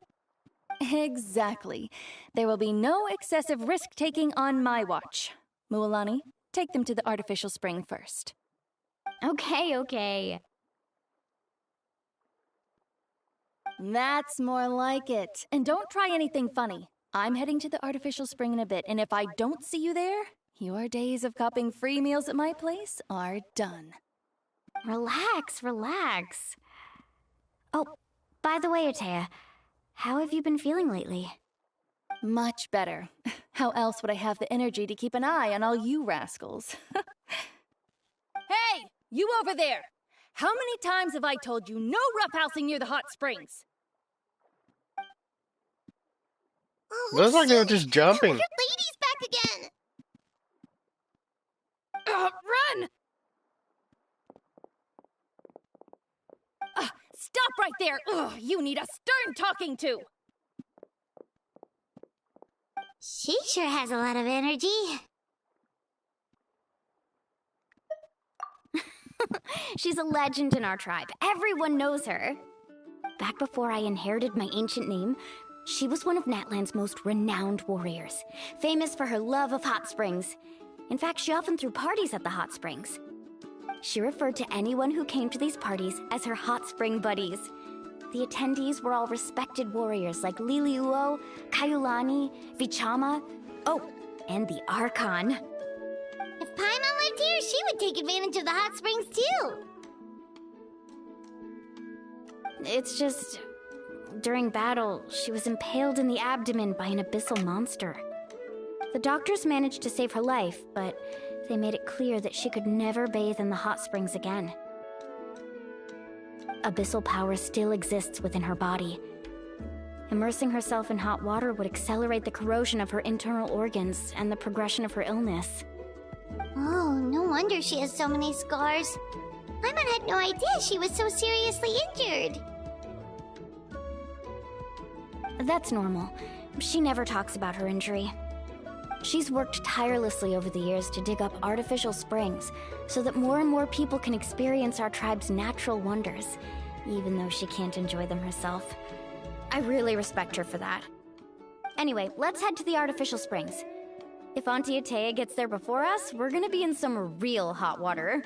Exactly. There will be no excessive risk-taking on my watch. Mualani, take them to the artificial spring first. Okay. That's more like it. And don't try anything funny. I'm heading to the artificial spring in a bit, and if I don't see you there, your days of copping free meals at my place are done. Relax. Oh, by the way, Atea, how have you been feeling lately? Much better. How else would I have the energy to keep an eye on all you rascals? Hey, you over there! How many times have I told you no roughhousing near the hot springs? Looks like they were just jumping. Lady's back again! Run! Stop right there! Ugh, you need a stern talking to! She sure has a lot of energy. She's a legend in our tribe. Everyone knows her. Back before I inherited my ancient name, she was one of Natlan's most renowned warriors, famous for her love of hot springs. In fact, she often threw parties at the hot springs. She referred to anyone who came to these parties as her hot spring buddies. The attendees were all respected warriors like Liliuo, Kaiulani, Vichama, and the Archon. If Paimon lived here, she would take advantage of the hot springs too. It's just, during battle, she was impaled in the abdomen by an abyssal monster. The doctors managed to save her life, but they made it clear that she could never bathe in the hot springs again. Abyssal power still exists within her body. Immersing herself in hot water would accelerate the corrosion of her internal organs and the progression of her illness. Oh, no wonder she has so many scars. Paimon had no idea she was so seriously injured. That's normal. She never talks about her injury. She's worked tirelessly over the years to dig up artificial springs so that more and more people can experience our tribe's natural wonders, even though she can't enjoy them herself. I really respect her for that. Anyway, let's head to the artificial springs. If Auntie Atea gets there before us, we're gonna be in some real hot water.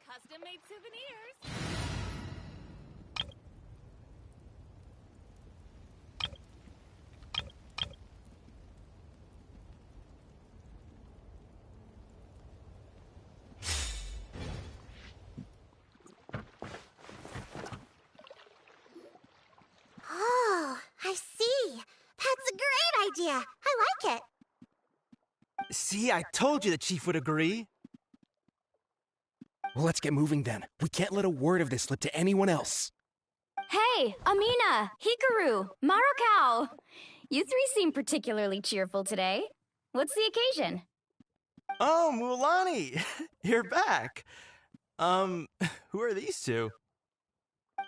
Custom-made souvenirs. Oh, I see. That's a great idea. I like it. See, I told you the chief would agree. Well, let's get moving then. We can't let a word of this slip to anyone else. Hey, Amina, Hikaru, Marukao! You three seem particularly cheerful today. What's the occasion? Oh, Mualani! You're back. Who are these two?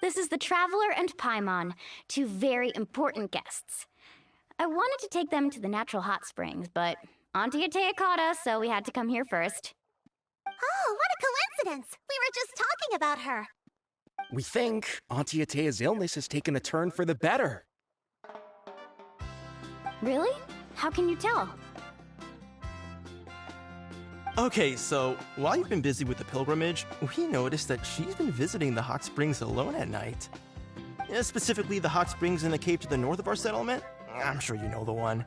This is the Traveler and Paimon, two very important guests. I wanted to take them to the natural hot springs, but Auntie Atea caught us, so we had to come here first. Oh, what a coincidence! We were just talking about her. We think Auntie Atea's illness has taken a turn for the better. Really? How can you tell? Okay, so while you've been busy with the pilgrimage, we noticed that she's been visiting the hot springs alone at night. Specifically, the hot springs in the cave to the north of our settlement. I'm sure you know the one.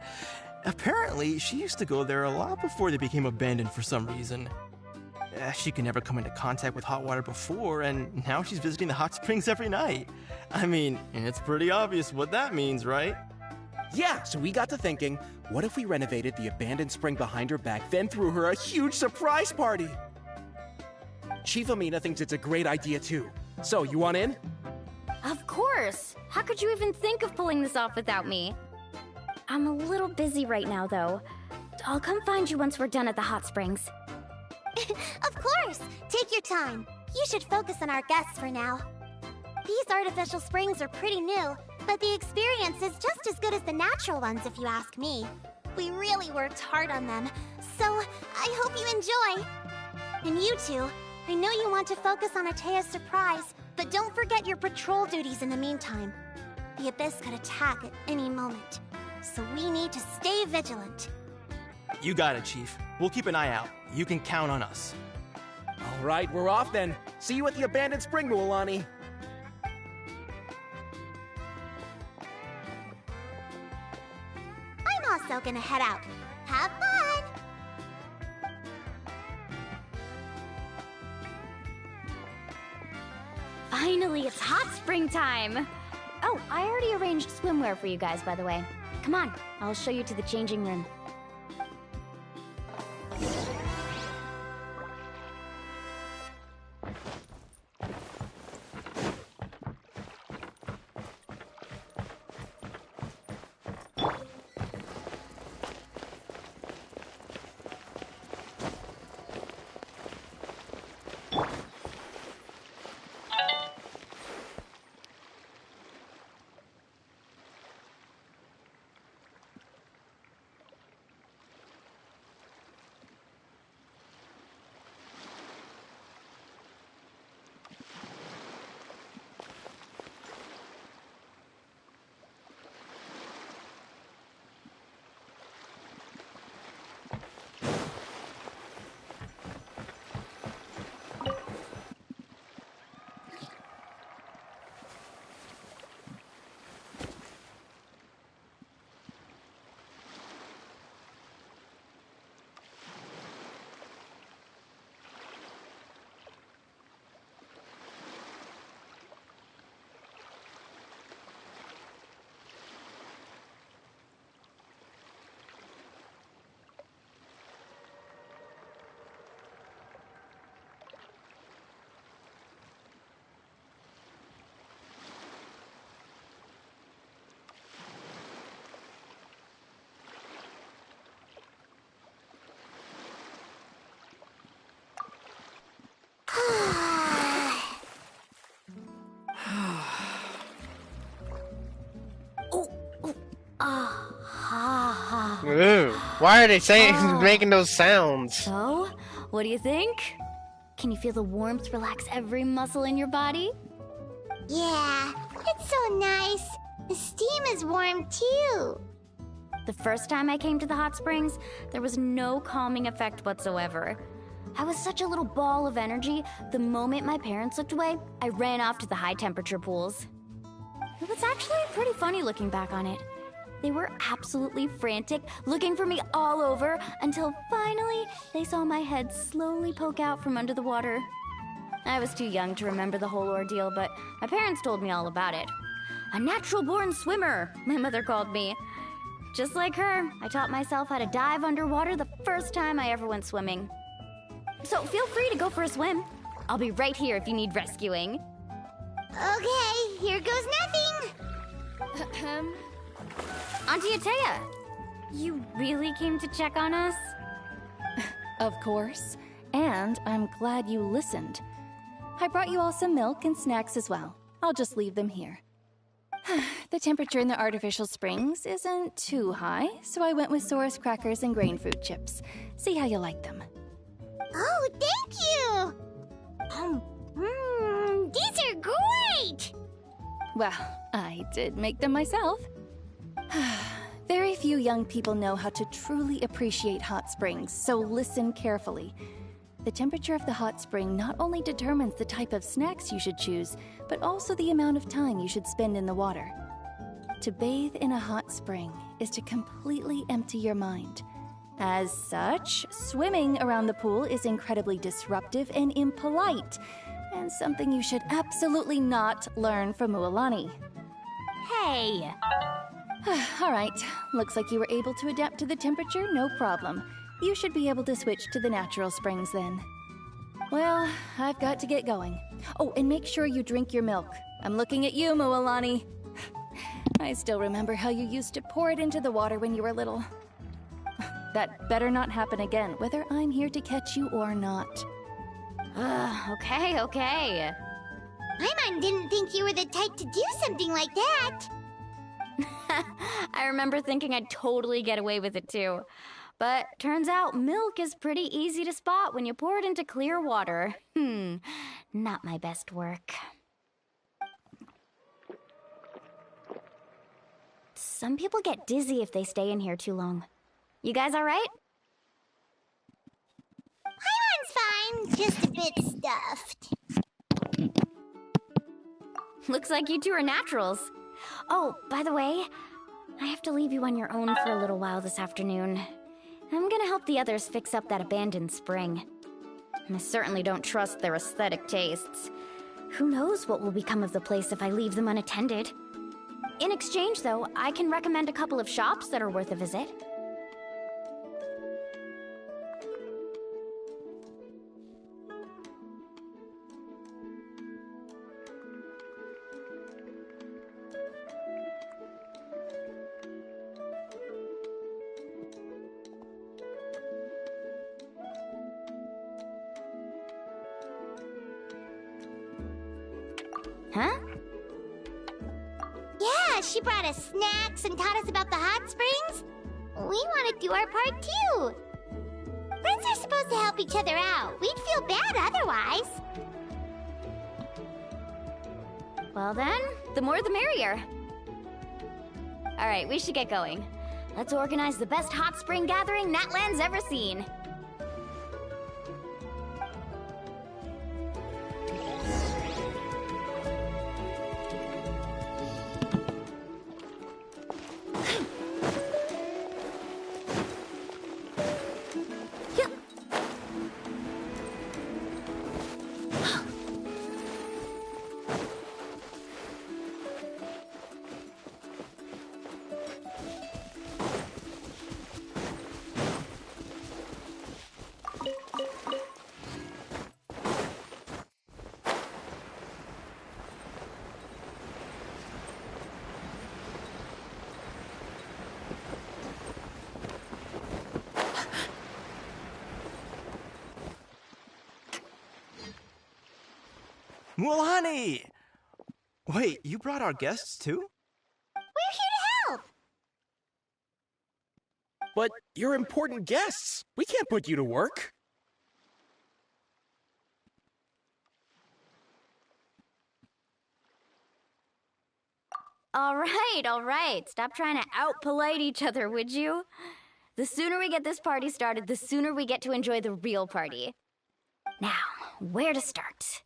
Apparently, she used to go there a lot before they became abandoned for some reason. She could never come into contact with hot water before, and now she's visiting the hot springs every night. I mean, it's pretty obvious what that means, right? Yeah, so we got to thinking, what if we renovated the abandoned spring behind her back, then threw her a huge surprise party? Chief Amina thinks it's a great idea too. So, you want in? Of course! How could you even think of pulling this off without me? I'm a little busy right now, though. I'll come find you once we're done at the hot springs. Of course! Take your time. You should focus on our guests for now. These artificial springs are pretty new, but the experience is just as good as the natural ones, if you ask me. We really worked hard on them, so I hope you enjoy. And you two, I know you want to focus on Atea's surprise, but don't forget your patrol duties in the meantime. The Abyss could attack at any moment, so we need to stay vigilant. You got it, Chief. We'll keep an eye out. You can count on us. All right, we're off then. See you at the abandoned spring, Mualani. I'm also gonna head out. Have fun! Finally, it's hot spring time! Oh, I already arranged swimwear for you guys, by the way. Come on, I'll show you to the changing room. Ooh, why are they saying making those sounds? So, what do you think? Can you feel the warmth relax every muscle in your body? Yeah, it's so nice. The steam is warm too. The first time I came to the hot springs, there was no calming effect whatsoever. I was such a little ball of energy, the moment my parents looked away, I ran off to the high temperature pools. It was actually pretty funny looking back on it. They were absolutely frantic, looking for me all over, until finally they saw my head slowly poke out from under the water. I was too young to remember the whole ordeal, but my parents told me all about it. A natural-born swimmer, my mother called me. Just like her, I taught myself how to dive underwater the first time I ever went swimming. So feel free to go for a swim. I'll be right here if you need rescuing. Okay, here goes nothing. Auntie Atea, you really came to check on us? Of course. And I'm glad you listened. I brought you all some milk and snacks as well. I'll just leave them here. The temperature in the artificial springs isn't too high, so I went with Saurus crackers and grain fruit chips. See how you like them. Oh, thank you! These are great! Well, I did make them myself. Very few young people know how to truly appreciate hot springs, so listen carefully. The temperature of the hot spring not only determines the type of snacks you should choose, but also the amount of time you should spend in the water. To bathe in a hot spring is to completely empty your mind. As such, swimming around the pool is incredibly disruptive and impolite, and something you should absolutely not learn from Mualani. Hey! All right, looks like you were able to adapt to the temperature, no problem. You should be able to switch to the natural springs then. Well, I've got to get going. Oh, and make sure you drink your milk. I'm looking at you, Mualani. I still remember how you used to pour it into the water when you were little. That better not happen again, whether I'm here to catch you or not. Okay. Paimon didn't think you were the type to do something like that. I remember thinking I'd totally get away with it too. But turns out milk is pretty easy to spot when you pour it into clear water. Not my best work. Some people get dizzy if they stay in here too long. You guys all right? Paimon's fine, just a bit stuffed. Looks like you two are naturals. Oh, by the way, I have to leave you on your own for a little while this afternoon. I'm gonna help the others fix up that abandoned spring. I certainly don't trust their aesthetic tastes. Who knows what will become of the place if I leave them unattended? In exchange, though, I can recommend a couple of shops that are worth a visit. Huh? Yeah, she brought us snacks and taught us about the hot springs. We want to do our part too. Friends are supposed to help each other out. We'd feel bad otherwise. Well then, the more the merrier. Alright, we should get going. Let's organize the best hot spring gathering Natlan's ever seen. Mualani! Wait, you brought our guests too? We're here to help. But you're important guests. We can't put you to work. All right. Stop trying to out-polite each other, would you? The sooner we get this party started, the sooner we get to enjoy the real party. Now, where to start?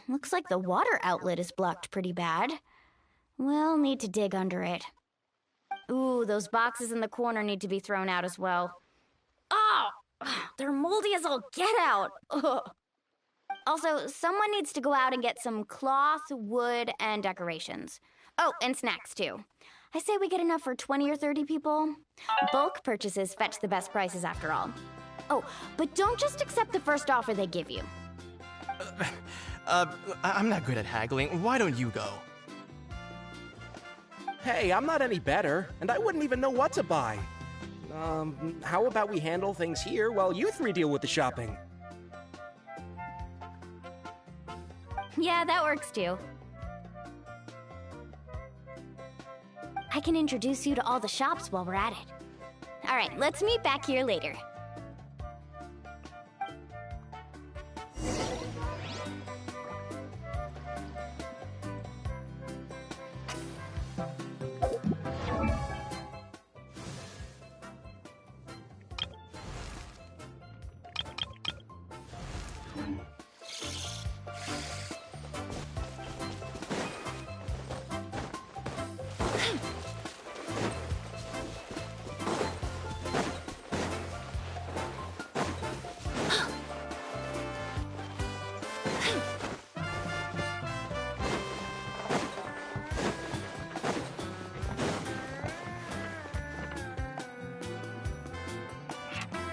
Looks like the water outlet is blocked pretty bad. We'll need to dig under it. Ooh, those boxes in the corner need to be thrown out as well. Oh! They're moldy as all get out! Ugh. Also, someone needs to go out and get some cloth, wood, and decorations. Oh, and snacks too. I say we get enough for 20 or 30 people. Bulk purchases fetch the best prices after all. Oh, but don't just accept the first offer they give you. I'm not good at haggling. Why don't you go? Hey, I'm not any better, and I wouldn't even know what to buy. How about we handle things here while you three deal with the shopping? Yeah, that works too. I can introduce you to all the shops while we're at it. All right, let's meet back here later.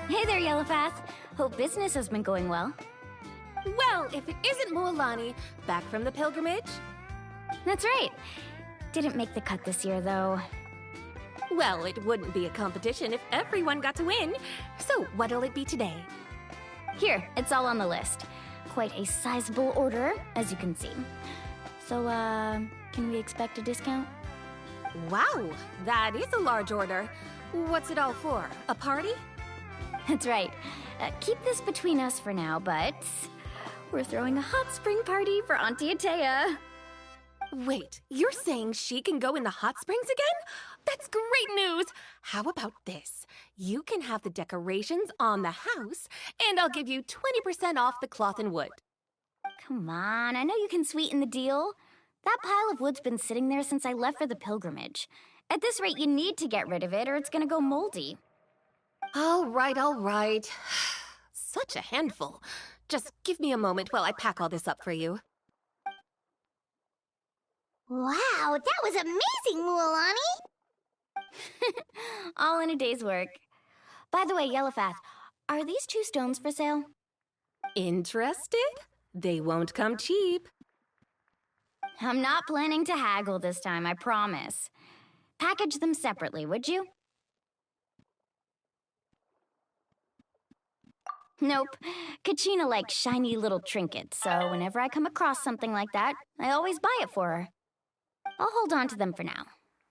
Hey there, Yellowfast. Hope business has been going well. Well, if it isn't Mualani, back from the pilgrimage? That's right. Didn't make the cut this year, though. Well, it wouldn't be a competition if everyone got to win. So, what'll it be today? Here, it's all on the list. Quite a sizable order, as you can see. So, can we expect a discount? Wow, that is a large order. What's it all for? A party? That's right. Keep this between us for now, but we're throwing a hot spring party for Auntie Atea. Wait, you're saying she can go in the hot springs again? That's great news! How about this? You can have the decorations on the house, and I'll give you 20% off the cloth and wood. Come on, I know you can sweeten the deal. That pile of wood's been sitting there since I left for the pilgrimage. At this rate, you need to get rid of it or it's gonna go moldy. All right. Such a handful. Just give me a moment while I pack all this up for you. Wow, that was amazing, Mualani! All in a day's work. By the way, Yellowfast, are these 2 stones for sale? Interested? They won't come cheap. I'm not planning to haggle this time, I promise. Package them separately, would you? Nope. Kachina likes shiny little trinkets, so whenever I come across something like that, I always buy it for her. I'll hold on to them for now.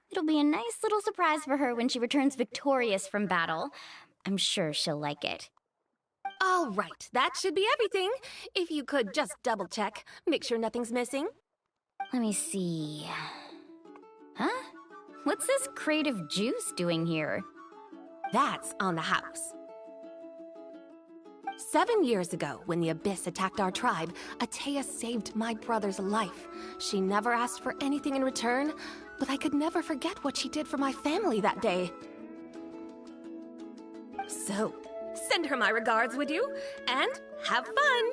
It'll be a nice little surprise for her when she returns victorious from battle. I'm sure she'll like it. All right, that should be everything. If you could just double check, make sure nothing's missing. Let me see. Huh? What's this crate of juice doing here? That's on the house. 7 years ago, when the Abyss attacked our tribe, Atea saved my brother's life. She never asked for anything in return, but I could never forget what she did for my family that day. So, send her my regards, would you? And have fun!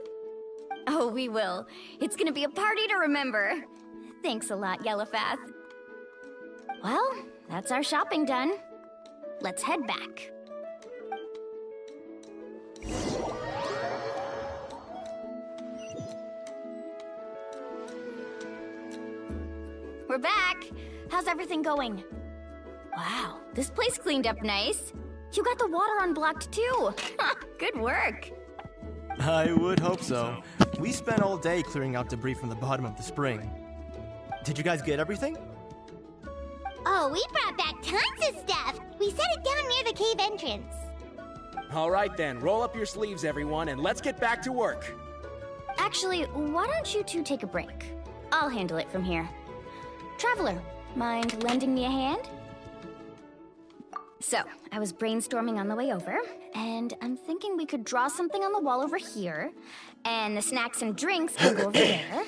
Oh, we will. It's gonna be a party to remember. Thanks a lot, Yellowfast. Well, that's our shopping done. Let's head back. We're back. How's everything going? Wow, this place cleaned up nice. You got the water unblocked too. Good work. I would hope so. We spent all day clearing out debris from the bottom of the spring. Did you guys get everything? Oh, we brought back tons of stuff. We set it down near the cave entrance. All right then, roll up your sleeves, everyone, and let's get back to work. Actually, why don't you two take a break? I'll handle it from here. Traveler, mind lending me a hand? So, I was brainstorming on the way over, and I'm thinking we could draw something on the wall over here, and the snacks and drinks can go over there.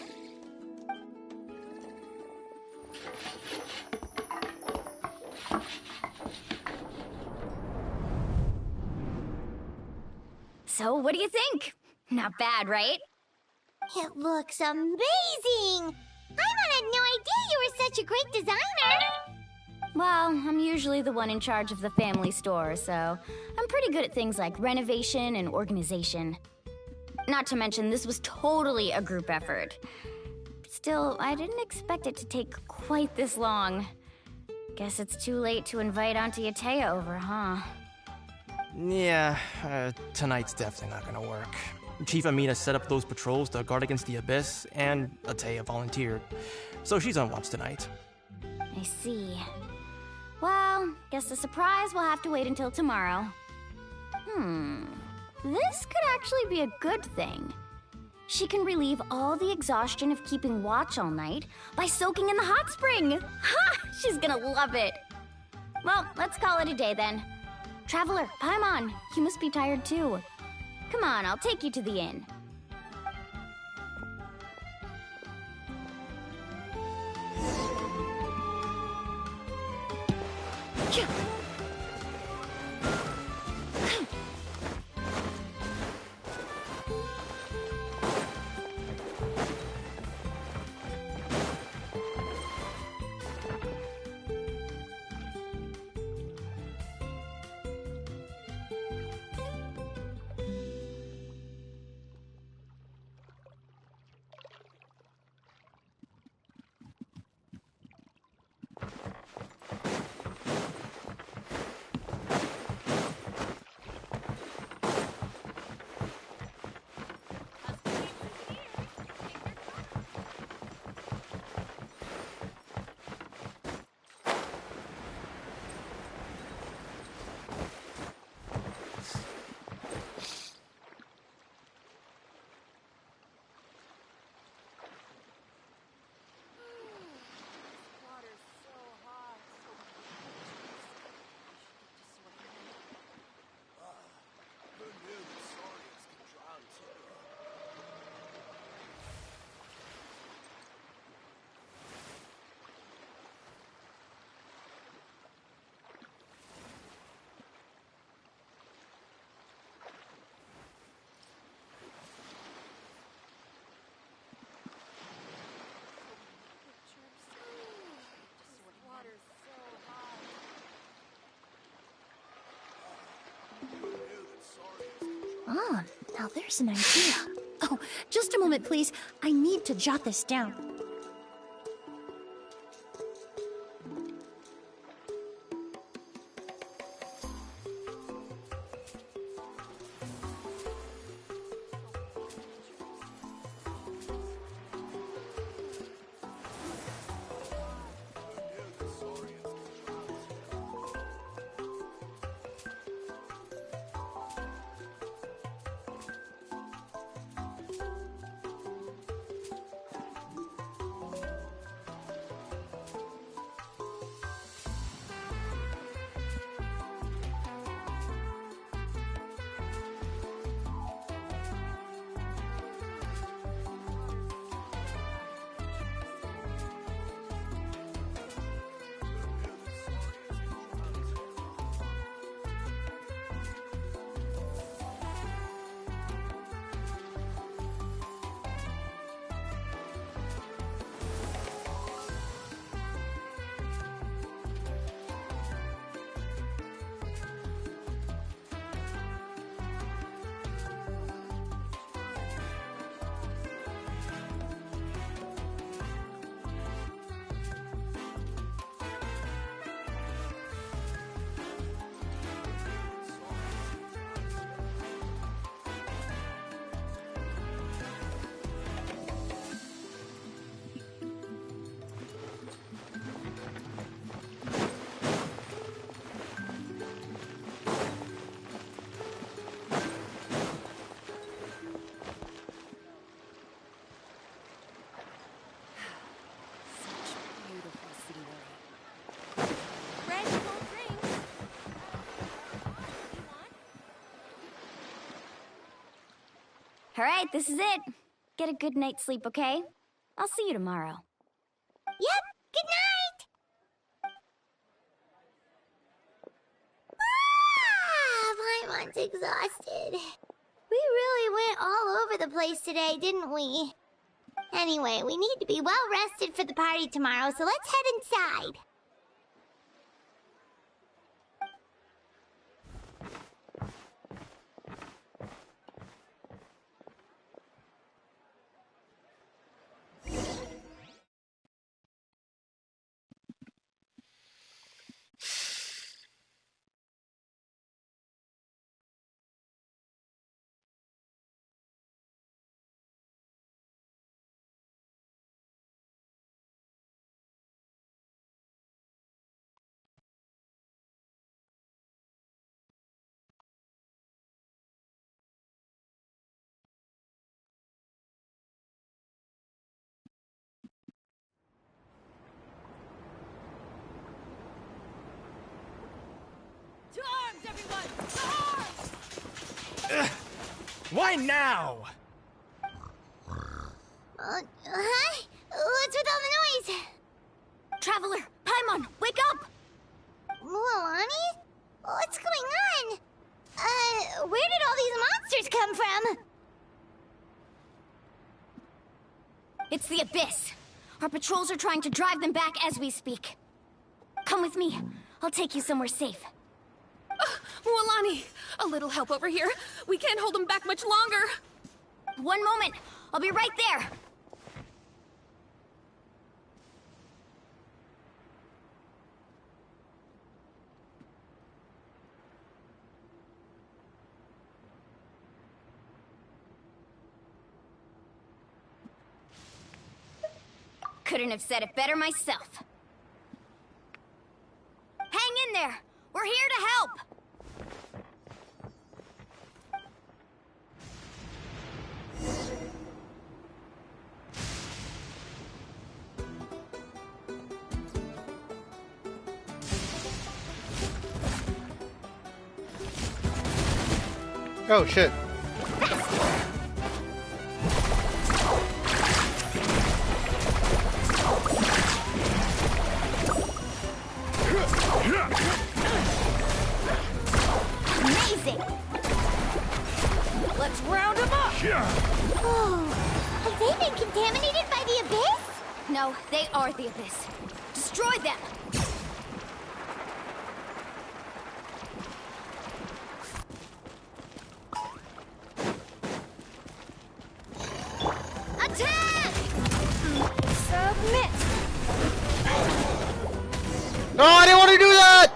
So, what do you think? Not bad, right? It looks amazing! I had no idea you were such a great designer! Well, I'm usually the one in charge of the family store, so I'm pretty good at things like renovation and organization. Not to mention, this was totally a group effort. Still, I didn't expect it to take quite this long. Guess it's too late to invite Auntie Atea over, huh? Yeah, tonight's definitely not gonna work. Chief Amina set up those patrols to guard against the Abyss, and Atea volunteered. So she's on watch tonight. I see. Well, guess the surprise will have to wait until tomorrow. This could actually be a good thing. She can relieve all the exhaustion of keeping watch all night by soaking in the hot spring. Ha! She's gonna love it. Well, let's call it a day then. Traveler, Paimon, you must be tired too. Come on, I'll take you to the inn. Oh, now there's an idea. Oh, just a moment, please. I need to jot this down. All right, this is it. Get a good night's sleep, okay? I'll see you tomorrow. Yep, good night! Paimon's exhausted. We really went all over the place today, didn't we? Anyway, we need to be well rested for the party tomorrow, so let's head inside. Why now? Huh? What's with all the noise? Traveler, Paimon, wake up! Mualani? What's going on? Where did all these monsters come from? It's the Abyss. Our patrols are trying to drive them back as we speak. Come with me. I'll take you somewhere safe. Mualani, a little help over here. We can't hold them back much longer. One moment. I'll be right there. Couldn't have said it better myself. Hang in there! We're here to help! Oh shit. Amazing! Let's round them up! Oh, have they been contaminated by the Abyss? No, they are the Abyss. Destroy them! Attack! Submit! No, I didn't want to do that!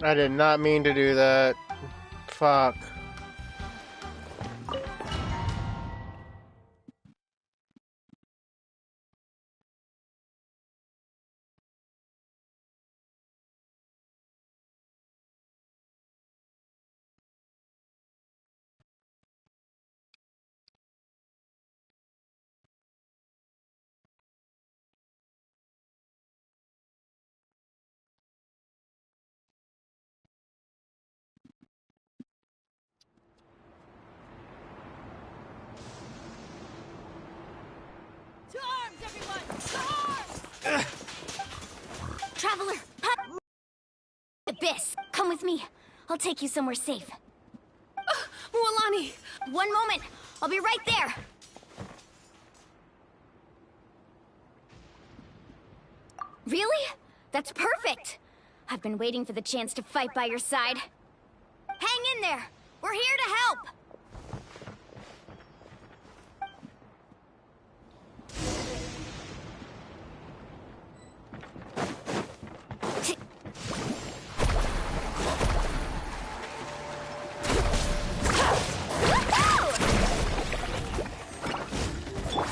I did not mean to do that. Fuck. To arms, everyone! To arms! Traveler! Abyss! Come with me. I'll take you somewhere safe. Mualani! One moment. I'll be right there. Really? That's perfect. I've been waiting for the chance to fight by your side. Hang in there. We're here to help.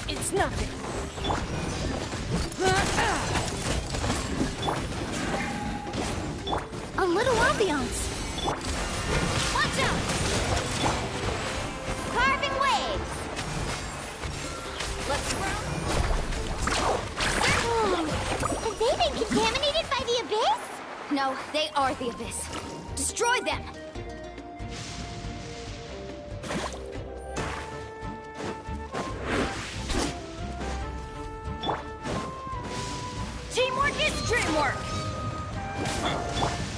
It's nothing. A little ambiance. Watch out! Carving waves! Let's Oh, have they been contaminated by the Abyss? No, they are the Abyss. Destroy them! Teamwork is dreamwork!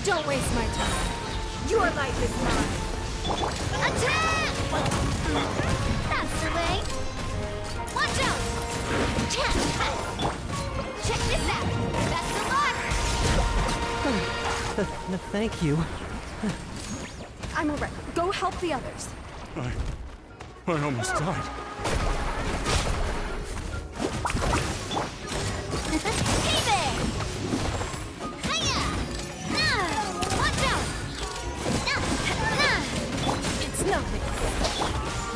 Don't waste my time. Your life is mine. Attack! That's the way. Watch out! Check this out. Best of luck. Thank you. I'm alright. Go help the others. I almost died. Hey there! Hiya! Watch out! It's nothing.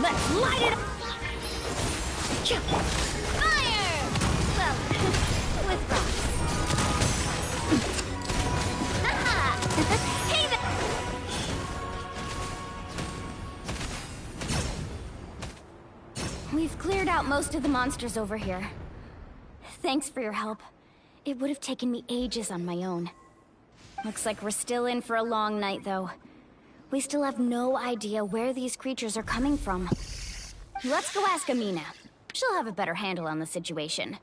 Let's light it up! Fire! Well, with rocks. Hey there! We've cleared out most of the monsters over here. Thanks for your help. It would have taken me ages on my own. Looks like we're still in for a long night, though. We still have no idea where these creatures are coming from. Let's go ask Amina. She'll have a better handle on the situation.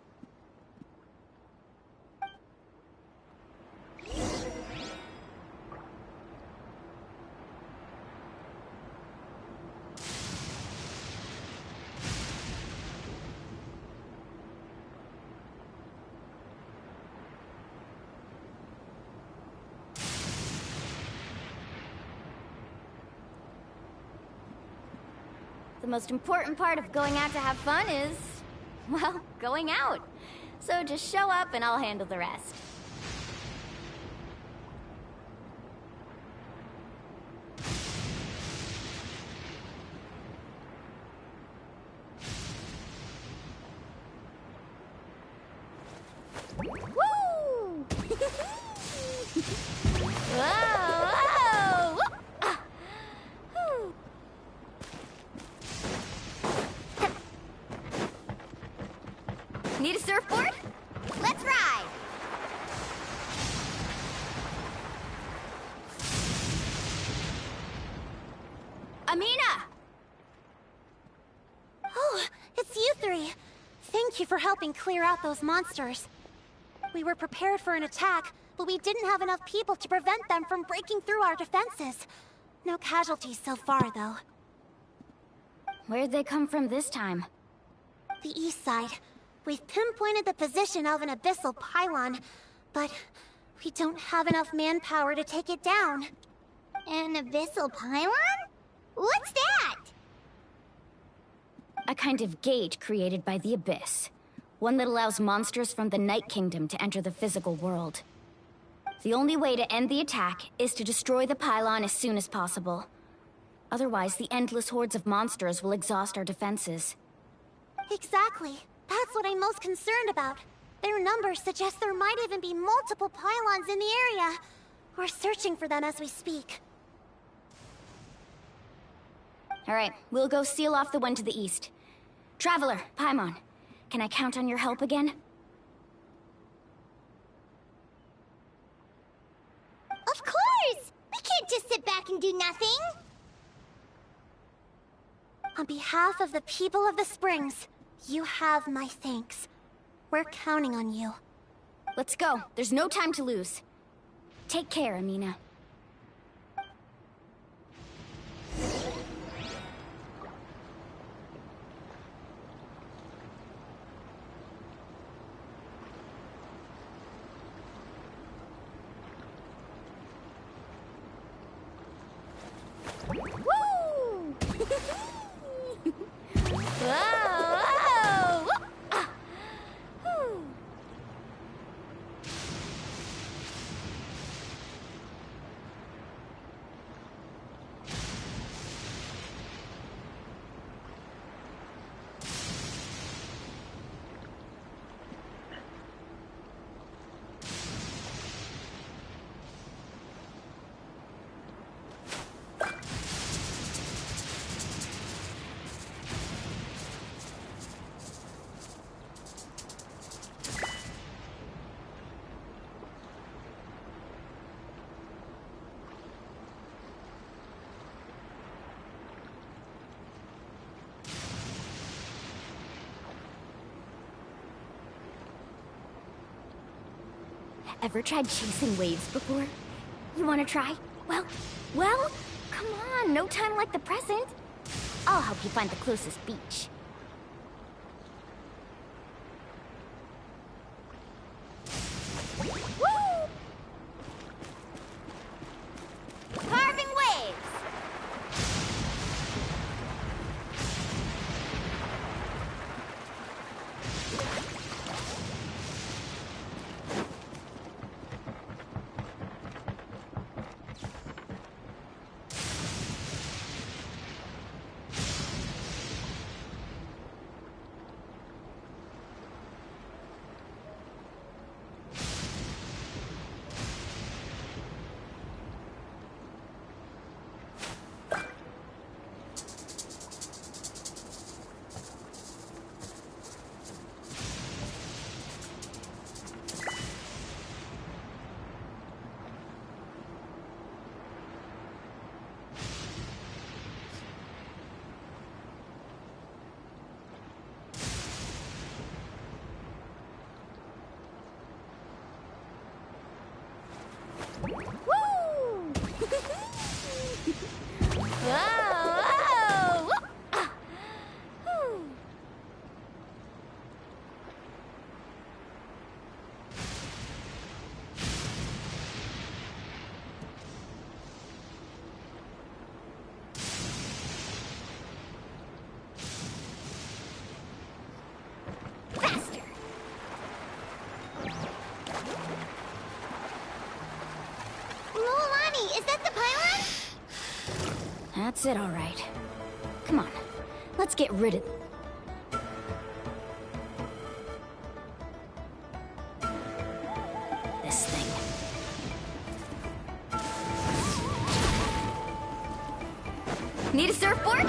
The most important part of going out to have fun is, well, going out. So just show up and I'll handle the rest. Woo! Whoa! Whoa! Ah. Whew. Need a surfboard? Let's ride! Amina! Oh, it's you three. Thank you for helping clear out those monsters. We were prepared for an attack, but we didn't have enough people to prevent them from breaking through our defenses. No casualties so far, though. Where'd they come from this time? The east side. We've pinpointed the position of an abyssal pylon, but we don't have enough manpower to take it down. An abyssal pylon? What's that? A kind of gate created by the Abyss. One that allows monsters from the Night Kingdom to enter the physical world. The only way to end the attack is to destroy the pylon as soon as possible. Otherwise, the endless hordes of monsters will exhaust our defenses. Exactly. That's what I'm most concerned about. Their numbers suggest there might even be multiple pylons in the area. We're searching for them as we speak. Alright, we'll go seal off the one to the east. Traveler, Paimon, can I count on your help again? Of course! We can't just sit back and do nothing! On behalf of the people of the Springs, you have my thanks. We're counting on you. Let's go. There's no time to lose. Take care, Amina. Woo! Whoa! Ah. Whew. う Whew. ん。 Whew. う Whew. ん。 Whew. Ever tried chasing waves before? You wanna try? Well, come on, no time like the present. I'll help you find the closest beach. Woo! Carving waves! Is that the pylon? That's it, all right. Come on, let's get rid of... this thing. Need a surfboard?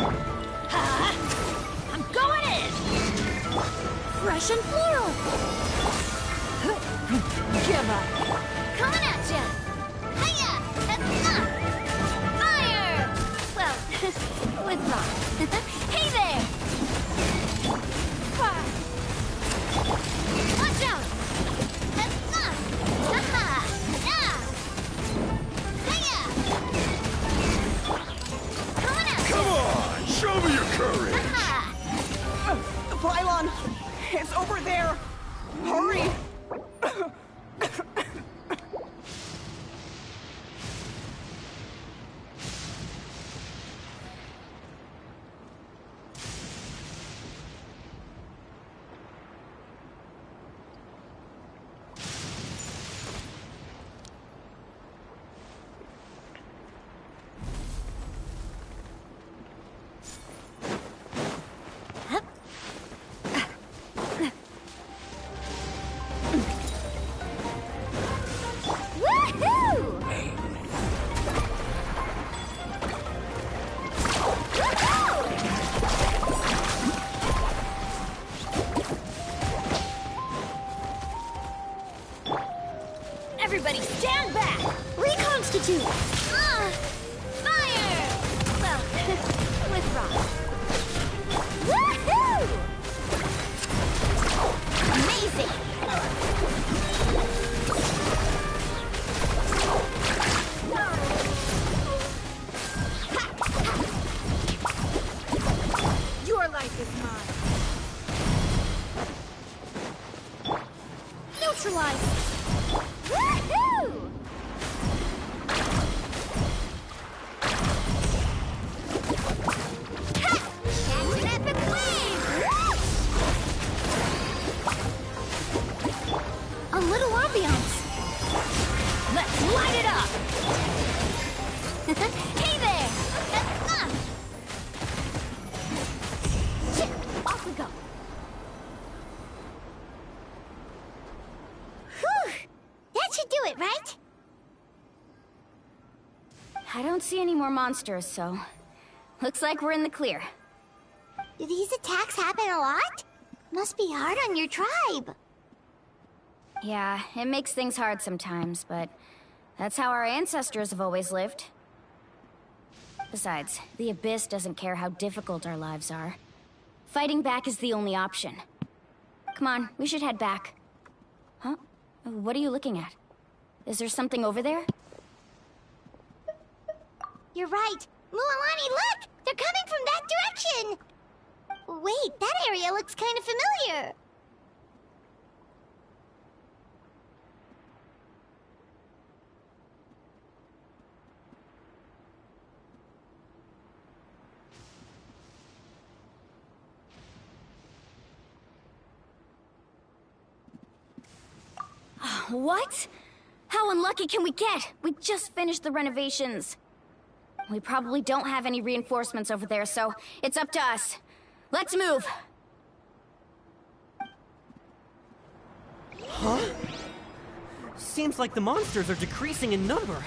I'm going in! Fresh and floral! Give up! Coming at ya! Hiya! Fire! Well, with rock. Hey there! Watch out! Come on! Show me your courage! The pylon! It's over there! Hurry! Everybody stand back! Reconstitute! Fire! Well, with rock. Woohoo! Amazing! Your life is mine. Neutralize! Woohoo! Catch an epic wave! A little ambiance. Let's light it up! Hey there! Off we go! Whew! That should do it, right? I don't see any more monsters, so... looks like we're in the clear. Do these attacks happen a lot? Must be hard on your tribe. Yeah, it makes things hard sometimes, but... that's how our ancestors have always lived. Besides, the Abyss doesn't care how difficult our lives are. Fighting back is the only option. Come on, we should head back. Huh? What are you looking at? Is there something over there? You're right. Mualani, look! They're coming from that direction! Wait, that area looks kind of familiar. What? How unlucky can we get? We just finished the renovations. We probably don't have any reinforcements over there, so it's up to us. Let's move. Huh? Seems like the monsters are decreasing in number.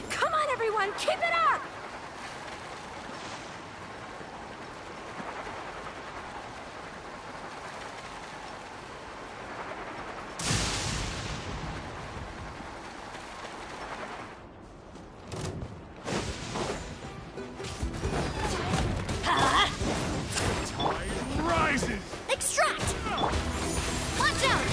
Come on, everyone, keep it up! Extract! Watch out!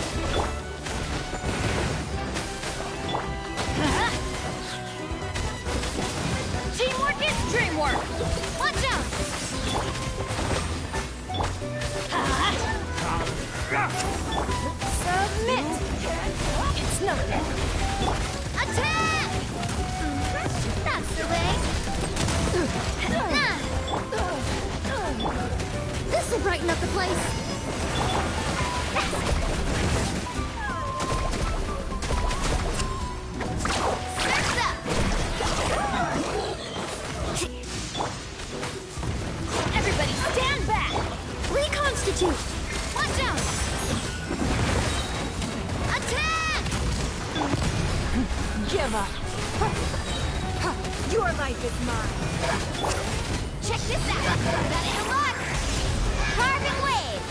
Teamwork is dreamwork! Watch out! Submit! It's noted. Attack! That's the way. This will brighten up the place. Everybody stand back! Reconstitute! Watch out! Attack! Give up. Your life is mine. Check this out! Got it a lot! Carving waves!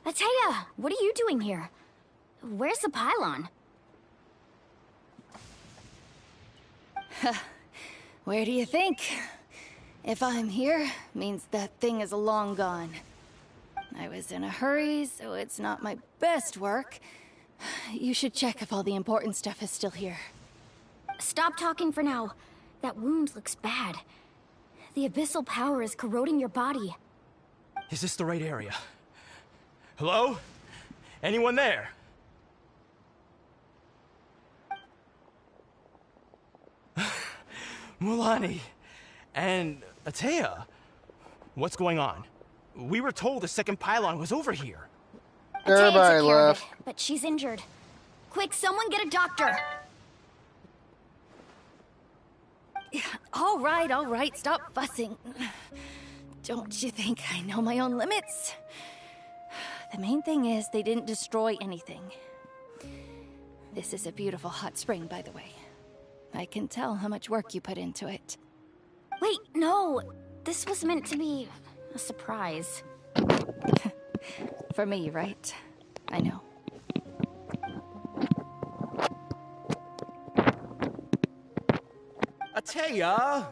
Atea, what are you doing here? Where's the pylon? Where do you think? If I'm here, means that thing is long gone. I was in a hurry, so it's not my best work. You should check if all the important stuff is still here. Stop talking for now. That wound looks bad. The abyssal power is corroding your body. Is this the right area? Hello? Anyone there? Mulani and Atea, what's going on? We were told the second pylon was over here. Everybody left. But she's injured. Quick, someone get a doctor. All right, stop fussing. Don't you think I know my own limits? The main thing is they didn't destroy anything. This is a beautiful hot spring, by the way. I can tell how much work you put into it. Wait, no. This was meant to be a surprise. For me, right? I know. Atea!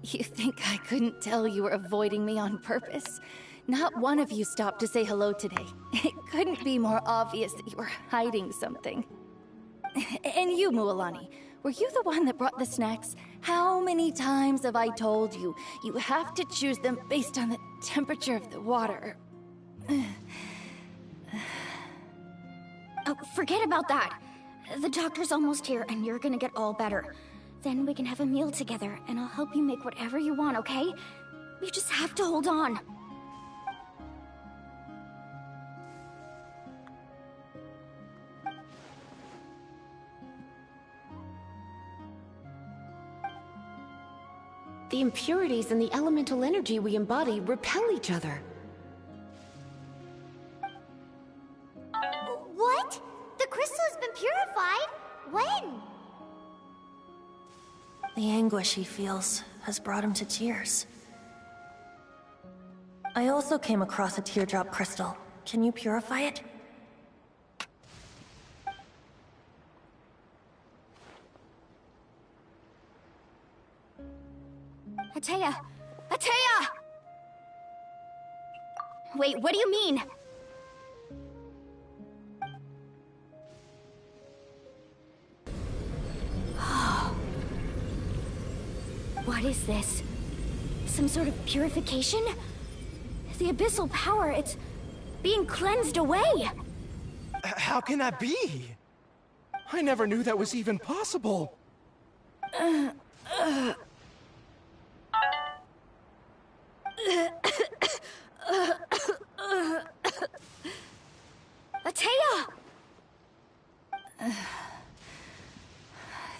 You think I couldn't tell you were avoiding me on purpose? Not one of you stopped to say hello today. It couldn't be more obvious that you were hiding something. And you, Mualani, were you the one that brought the snacks? How many times have I told you, you have to choose them based on the temperature of the water? Oh, forget about that. The doctor's almost here, and you're gonna get all better. Then we can have a meal together, and I'll help you make whatever you want, okay? You just have to hold on. The impurities and the elemental energy we embody repel each other. crystal has been purified? When? The anguish he feels has brought him to tears. I also came across a teardrop crystal. Can you purify it? Atea! Atea! Wait, what do you mean? What is this? Some sort of purification? The abyssal power, it's being cleansed away! How can that be? I never knew that was even possible. Atea!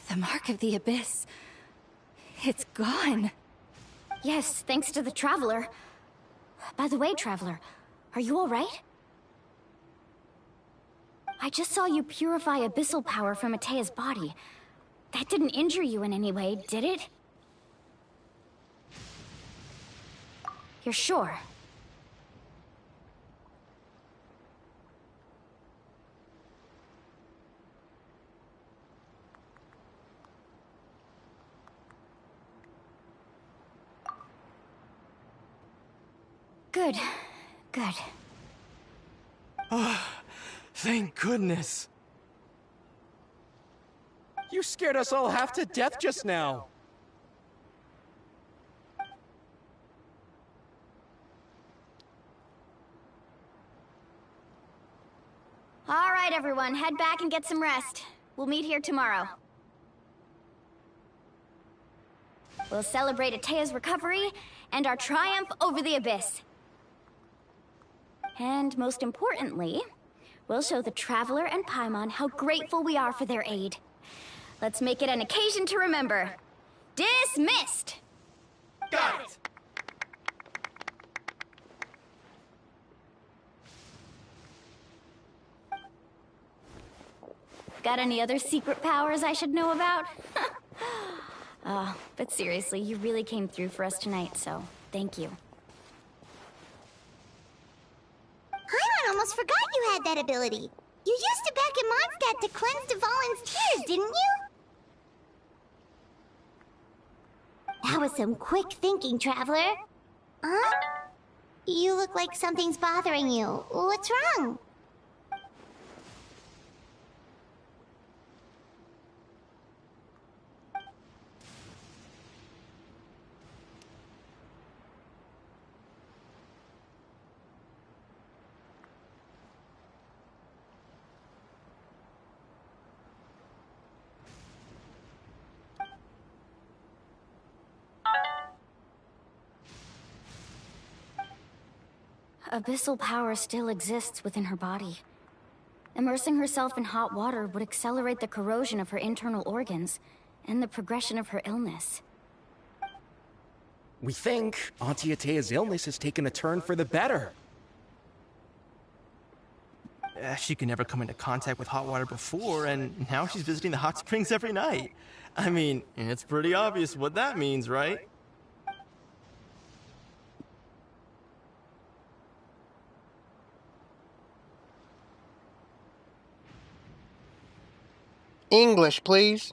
The mark of the abyss. It's gone. Yes, thanks to the Traveler. By the way, Traveler, are you alright? I just saw you purify abyssal power from Atea's body. That didn't injure you in any way, did it? You're sure? Good. Good. Thank goodness. You scared us all half to death just now. All right, everyone, head back and get some rest. We'll meet here tomorrow. We'll celebrate Atea's recovery and our triumph over the abyss. And most importantly, we'll show the Traveler and Paimon how grateful we are for their aid. Let's make it an occasion to remember. Dismissed! Got it! Got any other secret powers I should know about? But seriously, you really came through for us tonight, so thank you. Paimon almost forgot you had that ability. You used it back in Mondstadt to cleanse Dvalin's tears, didn't you? That was some quick thinking, Traveler. Huh? You look like something's bothering you. What's wrong? Abyssal power still exists within her body. Immersing herself in hot water would accelerate the corrosion of her internal organs and the progression of her illness. We think Auntie Atea's illness has taken a turn for the better. She could never come into contact with hot water before, and now she's visiting the hot springs every night. I mean, it's pretty obvious what that means, right? English, please.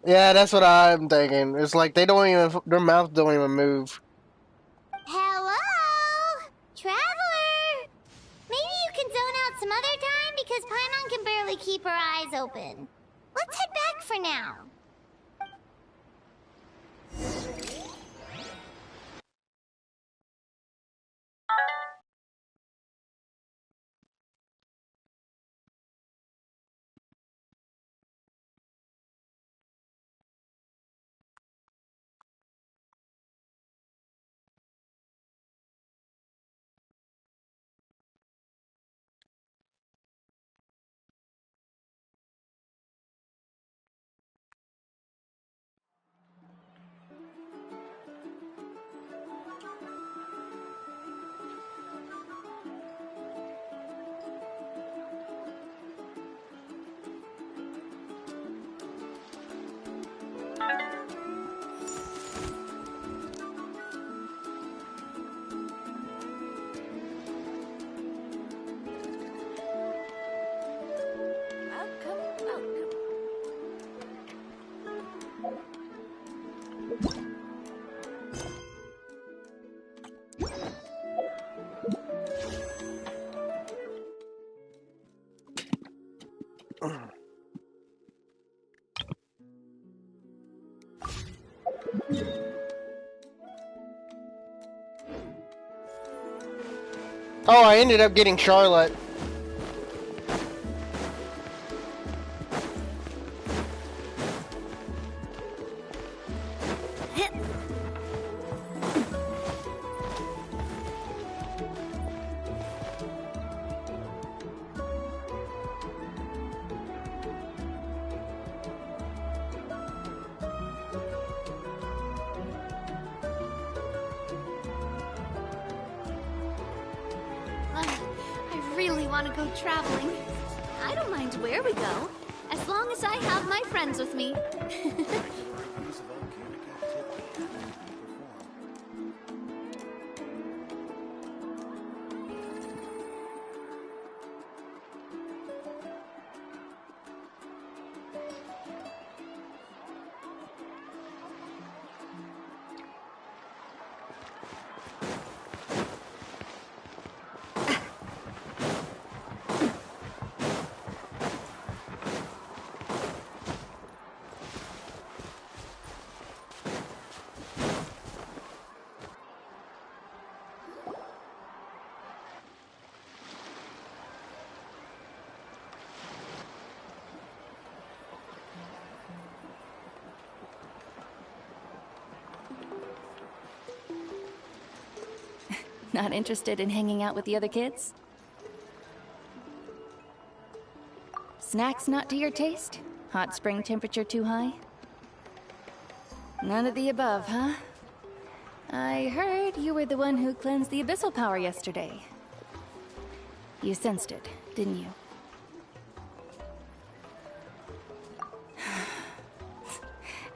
Yeah, that's what I'm thinking. It's like they don't even, their mouths don't even move. Hello? Traveler? Maybe you can zone out some other time because Paimon can barely keep her eyes open. Let's head back for now. Oh, I ended up getting Charlotte. I really want to go traveling. I don't mind where we go, as long as I have my friends with me. Not interested in hanging out with the other kids? Snacks not to your taste? Hot spring temperature too high? None of the above, huh? I heard you were the one who cleansed the abyssal power yesterday. You sensed it, didn't you?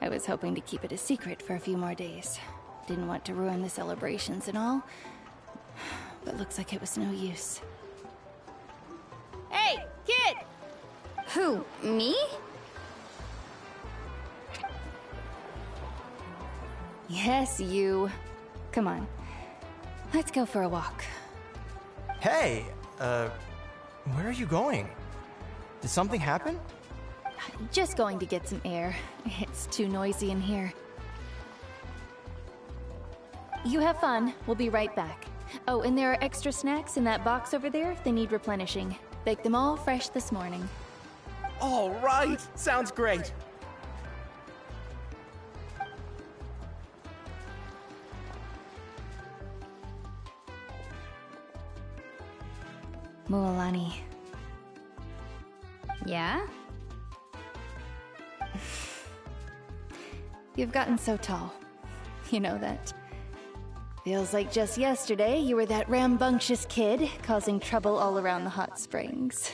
I was hoping to keep it a secret for a few more days. Didn't want to ruin the celebrations and all. But looks like it was no use. Hey, kid! Who, me? Yes, you. Come on. Let's go for a walk. Hey, where are you going? Did something happen? Just going to get some air. It's too noisy in here. You have fun. We'll be right back. Oh, and there are extra snacks in that box over there if they need replenishing. Baked them all fresh this morning. All right! Sounds great! Mualani. Yeah? You've gotten so tall. You know that. Feels like just yesterday you were that rambunctious kid causing trouble all around the hot springs.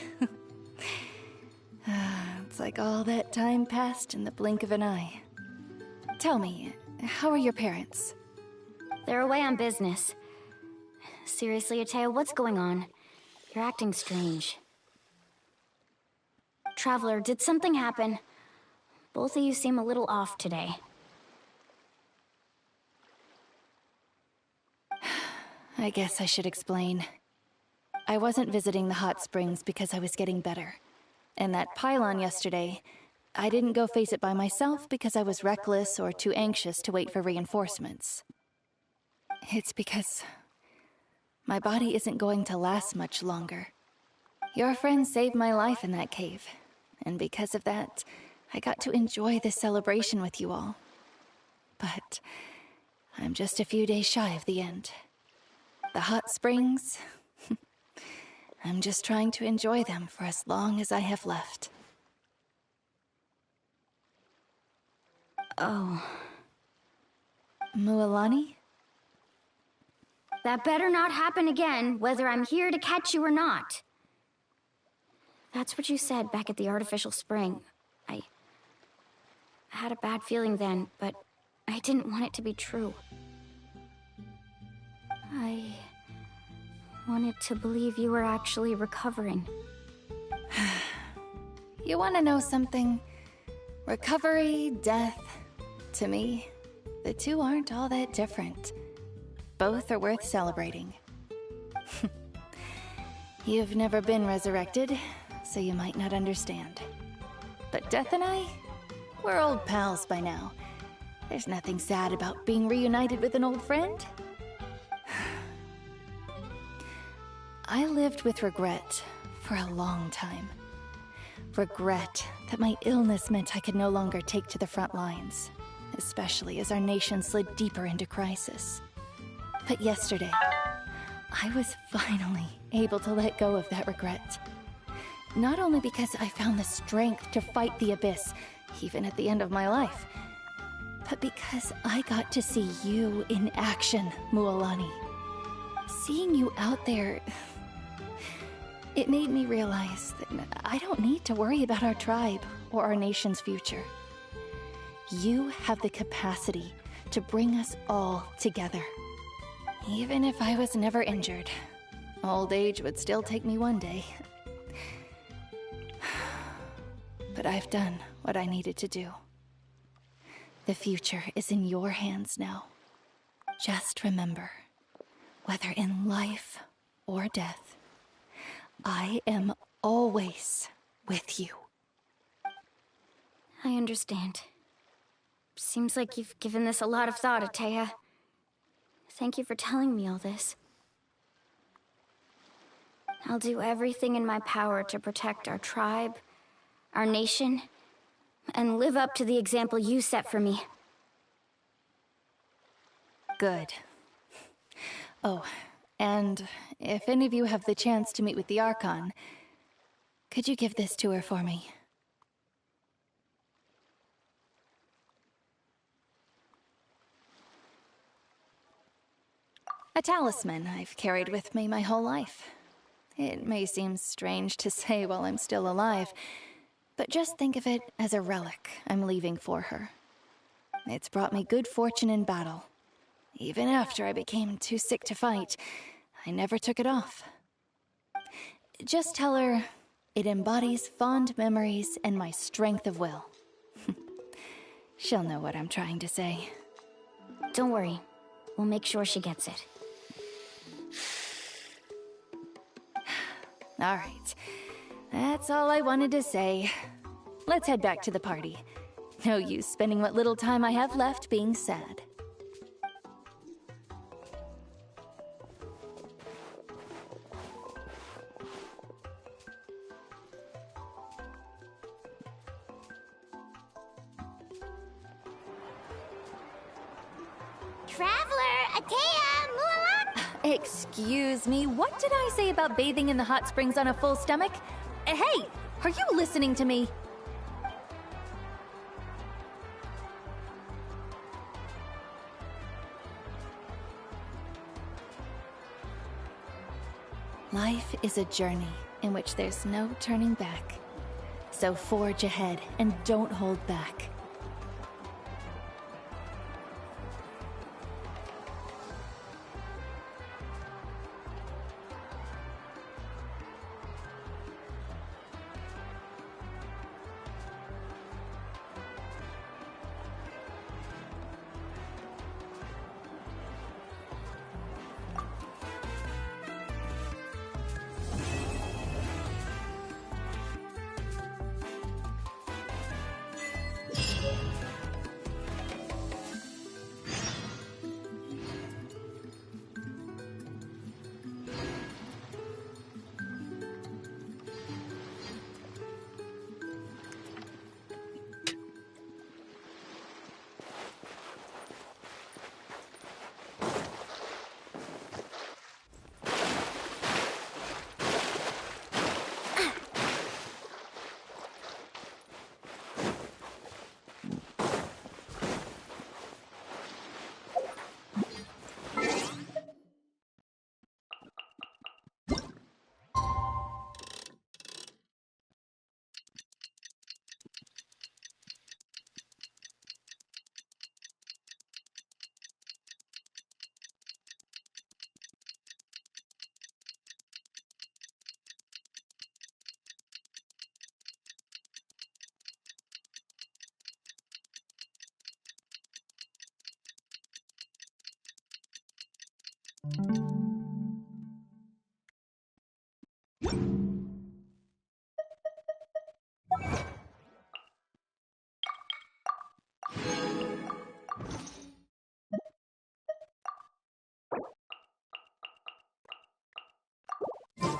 It's like all that time passed in the blink of an eye. Tell me, how are your parents? They're away on business. Seriously, Ateo, what's going on? You're acting strange. Traveler, did something happen? Both of you seem a little off today. I guess I should explain. I wasn't visiting the hot springs because I was getting better. And that pylon yesterday, I didn't go face it by myself because I was reckless or too anxious to wait for reinforcements. It's because my body isn't going to last much longer. Your friend saved my life in that cave, and because of that, I got to enjoy this celebration with you all. But I'm just a few days shy of the end. The hot springs, I'm just trying to enjoy them for as long as I have left. Oh. Mualani? That better not happen again, whether I'm here to catch you or not. That's what you said back at the artificial spring. I had a bad feeling then, but I didn't want it to be true. I wanted to believe you were actually recovering. You want to know something? Recovery, death, to me, the two aren't all that different. Both are worth celebrating. You've never been resurrected, so you might not understand. But Death and I, we're old pals by now. There's nothing sad about being reunited with an old friend. I lived with regret for a long time. Regret that my illness meant I could no longer take to the front lines, especially as our nation slid deeper into crisis. But yesterday, I was finally able to let go of that regret. Not only because I found the strength to fight the abyss, even at the end of my life, but because I got to see you in action, Mualani. Seeing you out there, it made me realize that I don't need to worry about our tribe or our nation's future. You have the capacity to bring us all together. Even if I was never injured, old age would still take me one day. But I've done what I needed to do. The future is in your hands now. Just remember, whether in life or death, I am always with you. I understand. Seems like you've given this a lot of thought, Atea. Thank you for telling me all this. I'll do everything in my power to protect our tribe, our nation, and live up to the example you set for me. Good. Oh, and if any of you have the chance to meet with the Archon, could you give this to her for me? A talisman I've carried with me my whole life. It may seem strange to say while I'm still alive, but just think of it as a relic I'm leaving for her. It's brought me good fortune in battle. Even after I became too sick to fight, I never took it off. Just tell her it embodies fond memories and my strength of will. She'll know what I'm trying to say. Don't worry. We'll make sure she gets it. All right. That's all I wanted to say. Let's head back to the party. No use spending what little time I have left being sad. Traveler, Atea, Mualani! Excuse me, what did I say about bathing in the hot springs on a full stomach? Hey, are you listening to me? Life is a journey in which there's no turning back. So forge ahead and don't hold back.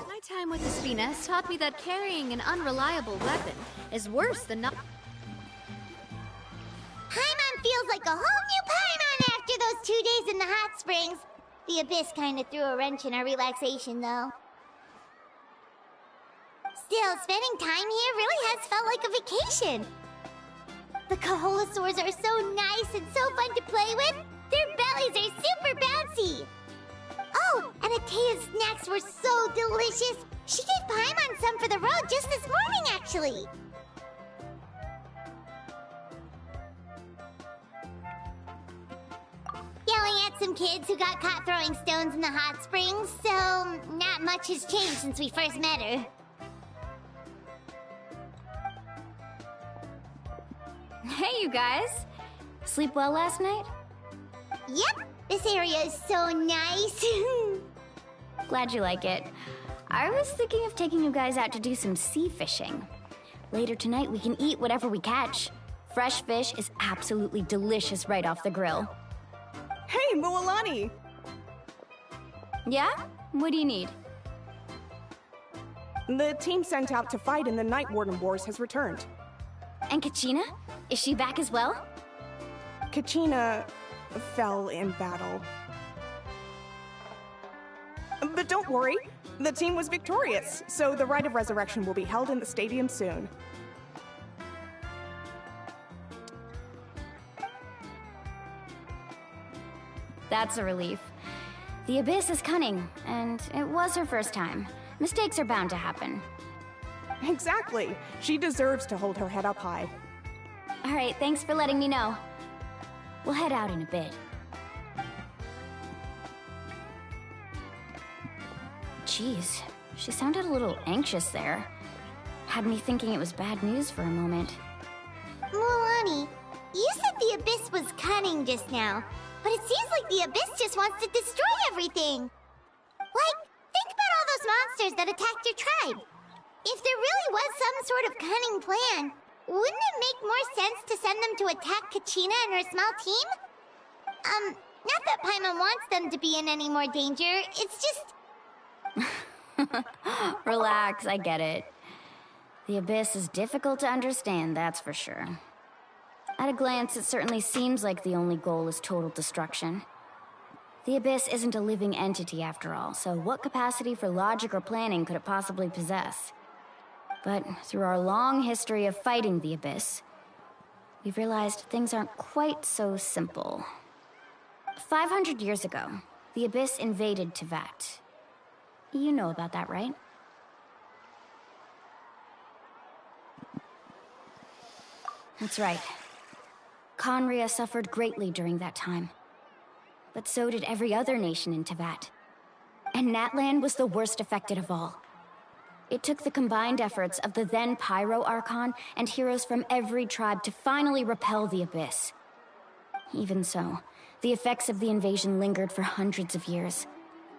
My time with Espina has taught me that carrying an unreliable weapon is worse than not. Paimon feels like a whole new Paimon after those 2 days in the hot springs. The Abyss kind of threw a wrench in our relaxation, though. Still, spending time here really has felt like a vacation. The Kaholosaurs are so nice and so fun to play with. Their bellies are super bouncy. Oh, and Atea's snacks were so delicious. She gave Paimon some for the road just this morning, actually. Yelling at some kids who got caught throwing stones in the hot springs, so not much has changed since we first met her. Hey, you guys. Sleep well last night? Yep, this area is so nice. Glad you like it. I was thinking of taking you guys out to do some sea fishing. Later tonight, we can eat whatever we catch. Fresh fish is absolutely delicious right off the grill. Hey, Mualani! Yeah? What do you need? The team sent out to fight in the Night Warden Wars has returned. And Kachina? Is she back as well? Kachina fell in battle. But don't worry, the team was victorious, so the Rite of Resurrection will be held in the stadium soon. That's a relief. The Abyss is cunning, and it was her first time. Mistakes are bound to happen. Exactly. She deserves to hold her head up high. All right, thanks for letting me know. We'll head out in a bit. Jeez, she sounded a little anxious there. Had me thinking it was bad news for a moment. Mualani, you said the Abyss was cunning just now, but it seems like the Abyss just wants to destroy everything. Like, think about all those monsters that attacked your tribe. If there really was some sort of cunning plan, wouldn't it make more sense to send them to attack Kachina and her small team? Not that Paimon wants them to be in any more danger, it's just... Relax, I get it. The Abyss is difficult to understand, that's for sure. At a glance, it certainly seems like the only goal is total destruction. The Abyss isn't a living entity after all, so what capacity for logic or planning could it possibly possess? But through our long history of fighting the Abyss, we've realized things aren't quite so simple. 500 years ago, the Abyss invaded Teyvat. You know about that, right? That's right. Conria suffered greatly during that time. But so did every other nation in Teyvat. And Natlan was the worst affected of all. It took the combined efforts of the then Pyro Archon and heroes from every tribe to finally repel the Abyss. Even so, the effects of the invasion lingered for hundreds of years,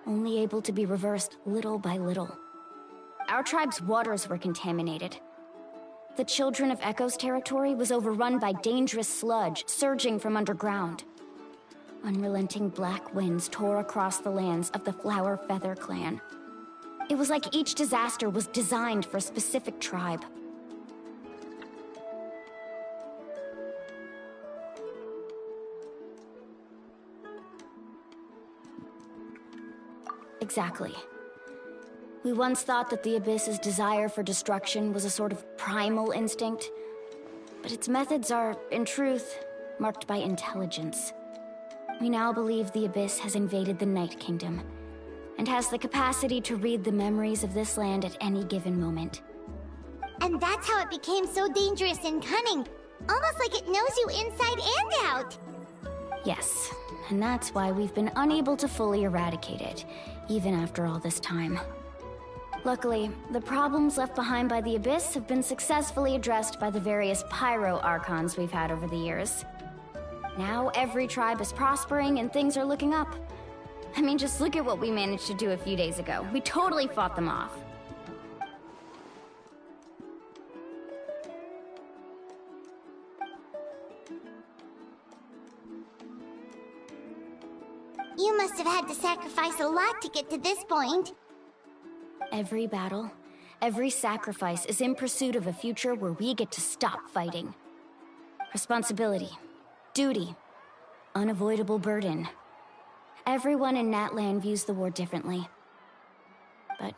only able to be reversed little by little. Our tribe's waters were contaminated. The Children of Echo's territory was overrun by dangerous sludge surging from underground. Unrelenting black winds tore across the lands of the Flower Feather clan. It was like each disaster was designed for a specific tribe. Exactly. We once thought that the Abyss's desire for destruction was a sort of primal instinct, but its methods are, in truth, marked by intelligence. We now believe the Abyss has invaded the Night Kingdom, and has the capacity to read the memories of this land at any given moment. And that's how it became so dangerous and cunning, almost like it knows you inside and out. Yes, and that's why we've been unable to fully eradicate it, even after all this time. Luckily, the problems left behind by the Abyss have been successfully addressed by the various Pyro Archons we've had over the years. Now every tribe is prospering and things are looking up. I mean, just look at what we managed to do a few days ago. We totally fought them off. You must have had to sacrifice a lot to get to this point. Every battle, every sacrifice is in pursuit of a future where we get to stop fighting. Responsibility, duty, unavoidable burden. Everyone in Natlan views the war differently. But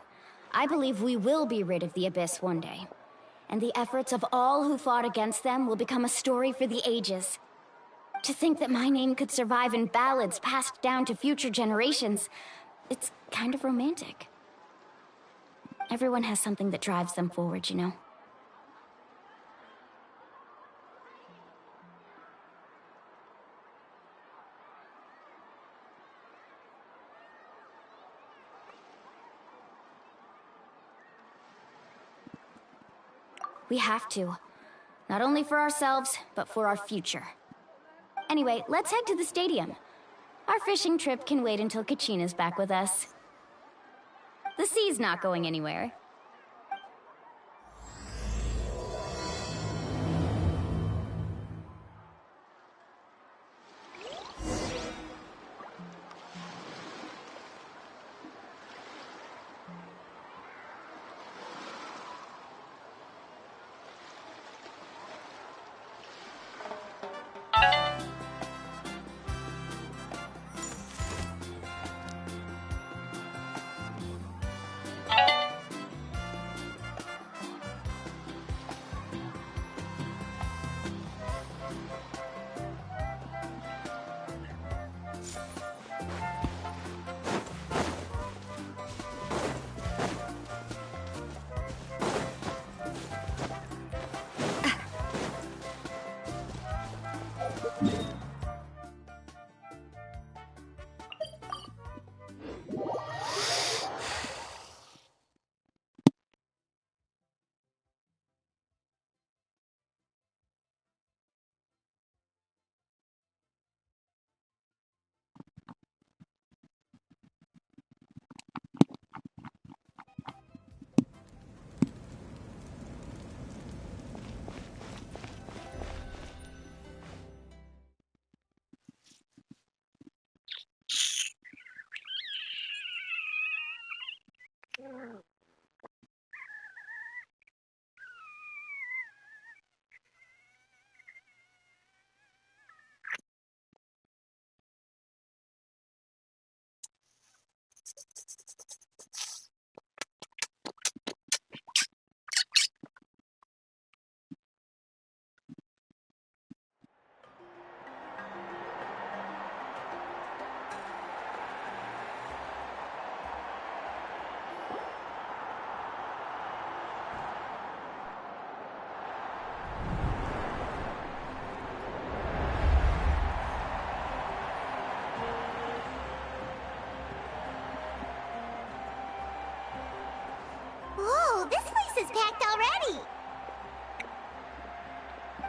I believe we will be rid of the Abyss one day. And the efforts of all who fought against them will become a story for the ages. To think that my name could survive in ballads passed down to future generations, it's kind of romantic. Everyone has something that drives them forward, you know? We have to. Not only for ourselves, but for our future. Anyway, let's head to the stadium. Our fishing trip can wait until Kachina's back with us. The sea's not going anywhere. Whoa, this place is packed already!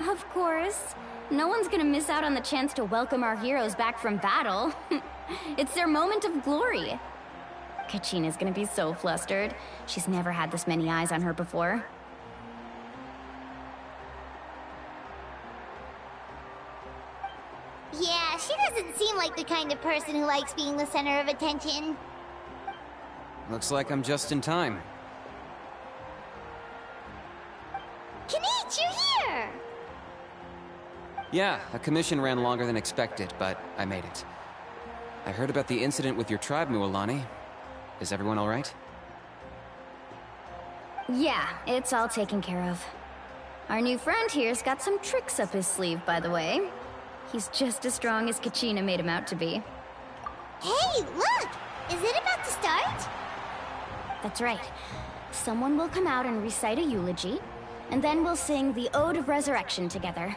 Of course. No one's gonna miss out on the chance to welcome our heroes back from battle. It's their moment of glory. Kachina's gonna be so flustered. She's never had this many eyes on her before. Yeah, she doesn't seem like the kind of person who likes being the center of attention. Looks like I'm just in time. Kanich, you're here! Yeah, a commission ran longer than expected, but I made it. I heard about the incident with your tribe, Mualani. Is everyone alright? Yeah, it's all taken care of. Our new friend here's got some tricks up his sleeve, by the way. He's just as strong as Kachina made him out to be. Hey, look! Is it about to start? That's right. Someone will come out and recite a eulogy, and then we'll sing the Ode of Resurrection together.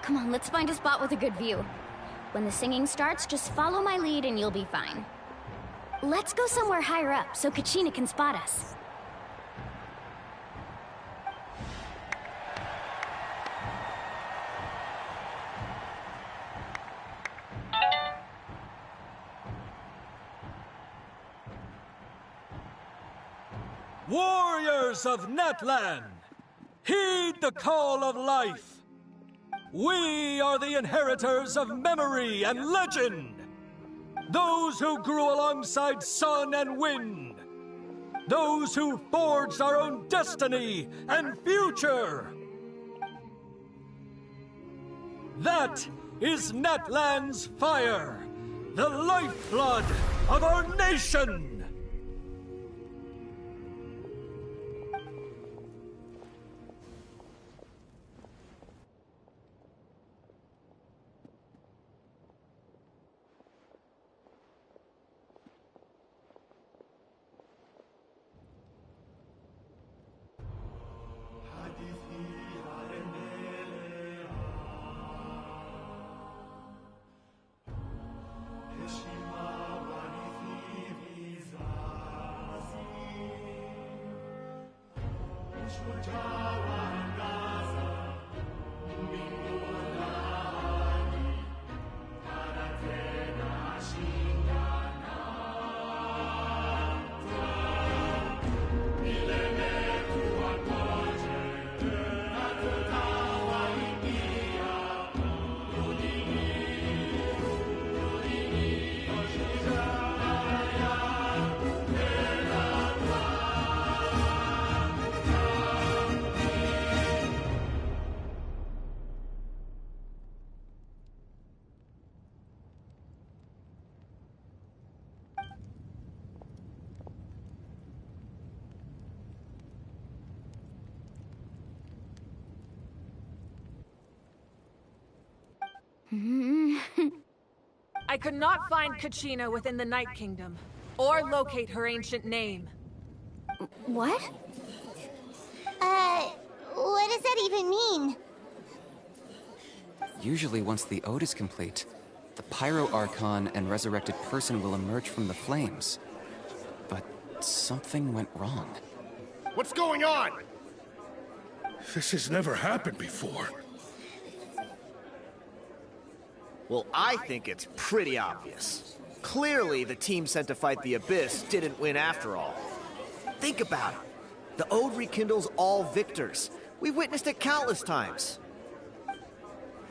Come on, let's find a spot with a good view. When the singing starts, just follow my lead and you'll be fine. Let's go somewhere higher up so Kachina can spot us. Warriors of Natlan, heed the call of life. We are the inheritors of memory and legend. Those who grew alongside sun and wind. Those who forged our own destiny and future. That is Natlan's fire, the lifeblood of our nation. I could not find Kachina within the Night Kingdom, or locate her ancient name. What? What does that even mean? Usually once the ode is complete, the Pyro Archon and resurrected person will emerge from the flames. But something went wrong. What's going on? This has never happened before. Well, I think it's pretty obvious. Clearly, the team sent to fight the Abyss didn't win after all. Think about it. The Ode rekindles all victors. We've witnessed it countless times.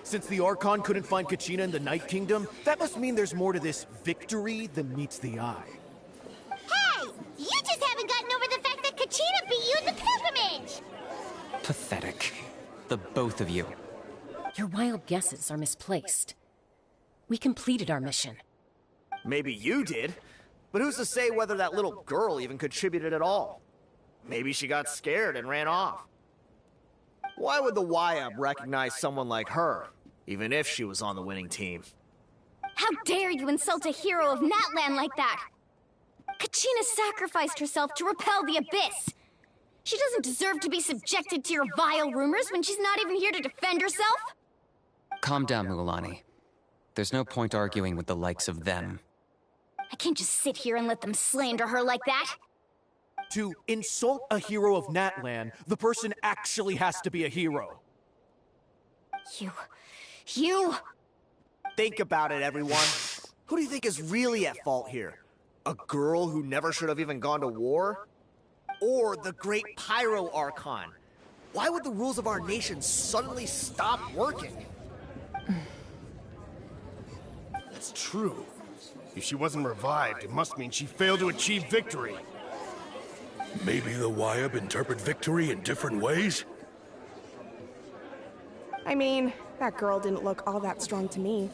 Since the Archon couldn't find Kachina in the Night Kingdom, that must mean there's more to this victory than meets the eye. Hey! You just haven't gotten over the fact that Kachina beat you in the pilgrimage! Pathetic. The both of you. Your wild guesses are misplaced. We completed our mission. Maybe you did, but who's to say whether that little girl even contributed at all? Maybe she got scared and ran off. Why would the YUB recognize someone like her, even if she was on the winning team? How dare you insult a hero of Natlan like that? Kachina sacrificed herself to repel the Abyss. She doesn't deserve to be subjected to your vile rumors when she's not even here to defend herself. Calm down, Mualani. There's no point arguing with the likes of them. I can't just sit here and let them slander her like that. To insult a hero of Natlan, the person actually has to be a hero. You... Think about it, everyone. Who do you think is really at fault here? A girl who never should have even gone to war? Or the great Pyro Archon? Why would the rules of our nation suddenly stop working? That's true. If she wasn't revived, it must mean she failed to achieve victory. Maybe the YUB interpret victory in different ways? I mean, that girl didn't look all that strong to me.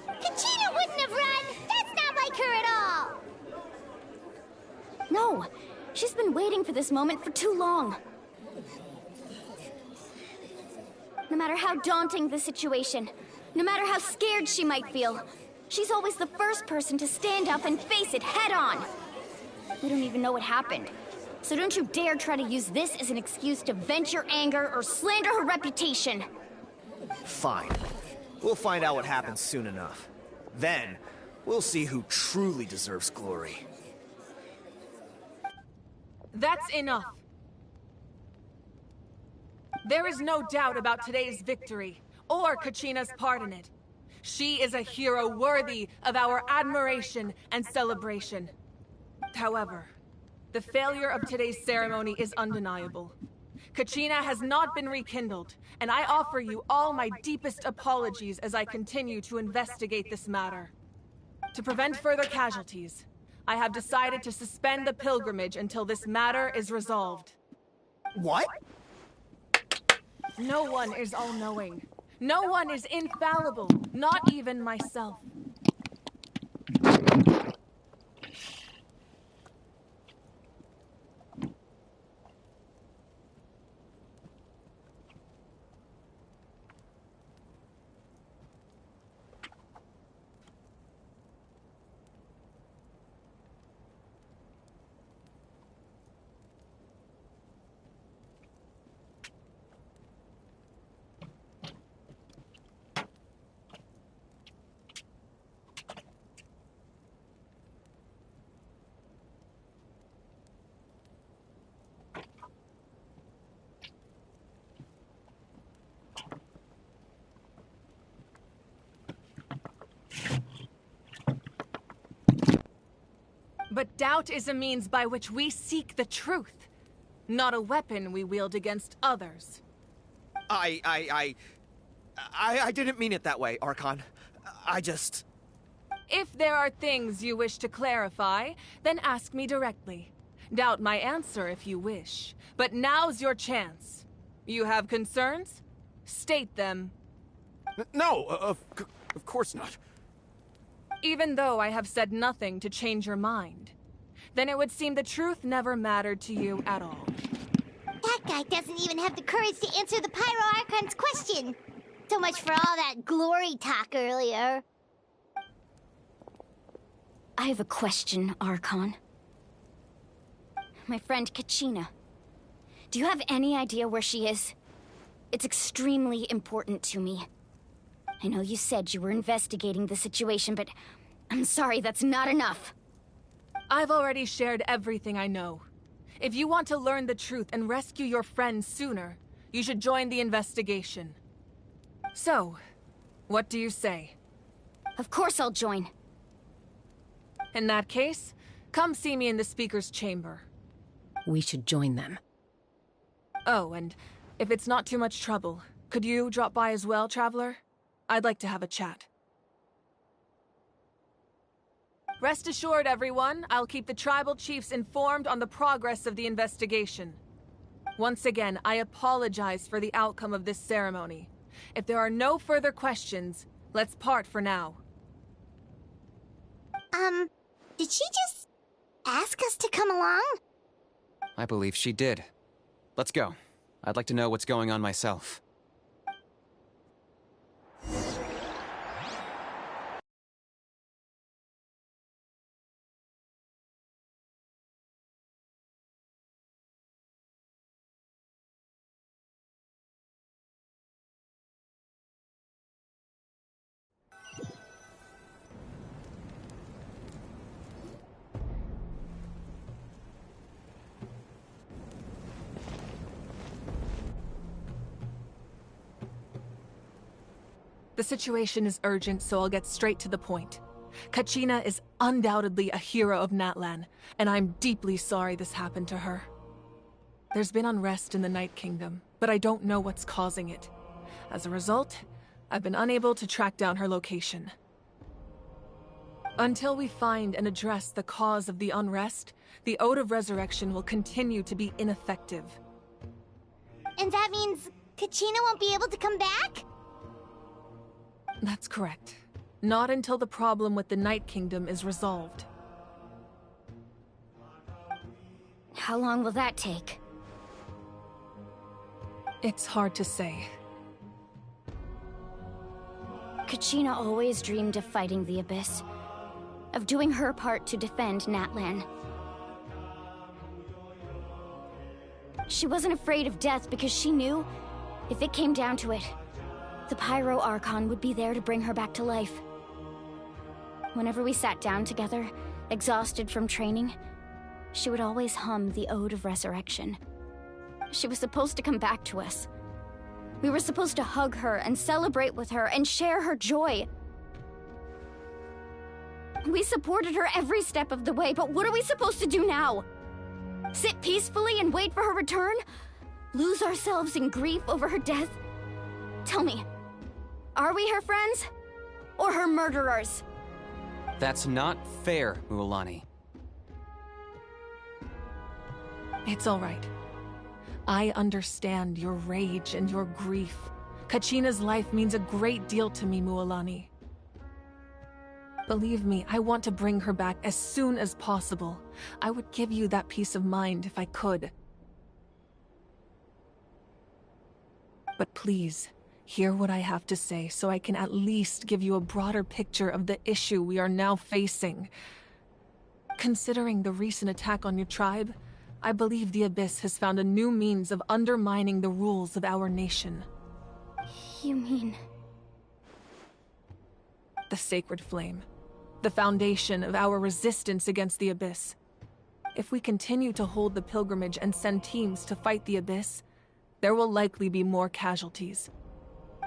Kachina wouldn't have run! That's not like her at all! No, she's been waiting for this moment for too long. No matter how daunting the situation, no matter how scared she might feel, she's always the first person to stand up and face it head on. We don't even know what happened. So don't you dare try to use this as an excuse to vent your anger or slander her reputation. Fine. We'll find out what happens soon enough. Then, we'll see who truly deserves glory. That's enough. There is no doubt about today's victory. or Kachina's part in it. She is a hero worthy of our admiration and celebration. However, the failure of today's ceremony is undeniable. Kachina has not been rekindled, and I offer you all my deepest apologies as I continue to investigate this matter. To prevent further casualties, I have decided to suspend the pilgrimage until this matter is resolved. What? No one is all-knowing. No one is infallible, not even myself. But doubt is a means by which we seek the truth, not a weapon we wield against others. I didn't mean it that way, Archon. I just... If there are things you wish to clarify, then ask me directly. Doubt my answer if you wish. But now's your chance. You have concerns? State them. No, of course not. Even though I have said nothing to change your mind, then it would seem the truth never mattered to you at all. That guy doesn't even have the courage to answer the Pyro Archon's question. So much for all that glory talk earlier. I have a question, Archon. My friend Kachina. Do you have any idea where she is? It's extremely important to me. I know you said you were investigating the situation, but I'm sorry, that's not enough. I've already shared everything I know. If you want to learn the truth and rescue your friend sooner, you should join the investigation. So, what do you say? Of course I'll join. In that case, come see me in the speaker's chamber. We should join them. Oh, and if it's not too much trouble, could you drop by as well, Traveler? I'd like to have a chat. Rest assured, everyone, I'll keep the tribal chiefs informed on the progress of the investigation. Once again, I apologize for the outcome of this ceremony. If there are no further questions, let's part for now. Did she just ask us to come along? I believe she did. Let's go. I'd like to know what's going on myself. The situation is urgent, so I'll get straight to the point. Kachina is undoubtedly a hero of Natlan, and I'm deeply sorry this happened to her. There's been unrest in the Night Kingdom, but I don't know what's causing it. As a result, I've been unable to track down her location. Until we find and address the cause of the unrest, the Ode of Resurrection will continue to be ineffective. And that means Kachina won't be able to come back? That's correct. Not until the problem with the Night Kingdom is resolved. How long will that take? It's hard to say. Kachina always dreamed of fighting the Abyss, of doing her part to defend Natlan. She wasn't afraid of death because she knew, if it came down to it, the Pyro Archon would be there to bring her back to life. Whenever we sat down together, exhausted from training, she would always hum the Ode of Resurrection. She was supposed to come back to us. We were supposed to hug her and celebrate with her and share her joy. We supported her every step of the way, but what are we supposed to do now? Sit peacefully and wait for her return? Lose ourselves in grief over her death? Tell me, are we her friends? Or her murderers? That's not fair, Mualani. It's all right. I understand your rage and your grief. Kachina's life means a great deal to me, Mualani. Believe me, I want to bring her back as soon as possible. I would give you that peace of mind if I could. But please, hear what I have to say so I can at least give you a broader picture of the issue we are now facing. Considering the recent attack on your tribe, I believe the Abyss has found a new means of undermining the rules of our nation. You mean... The Sacred Flame. The foundation of our resistance against the Abyss. If we continue to hold the pilgrimage and send teams to fight the Abyss, there will likely be more casualties.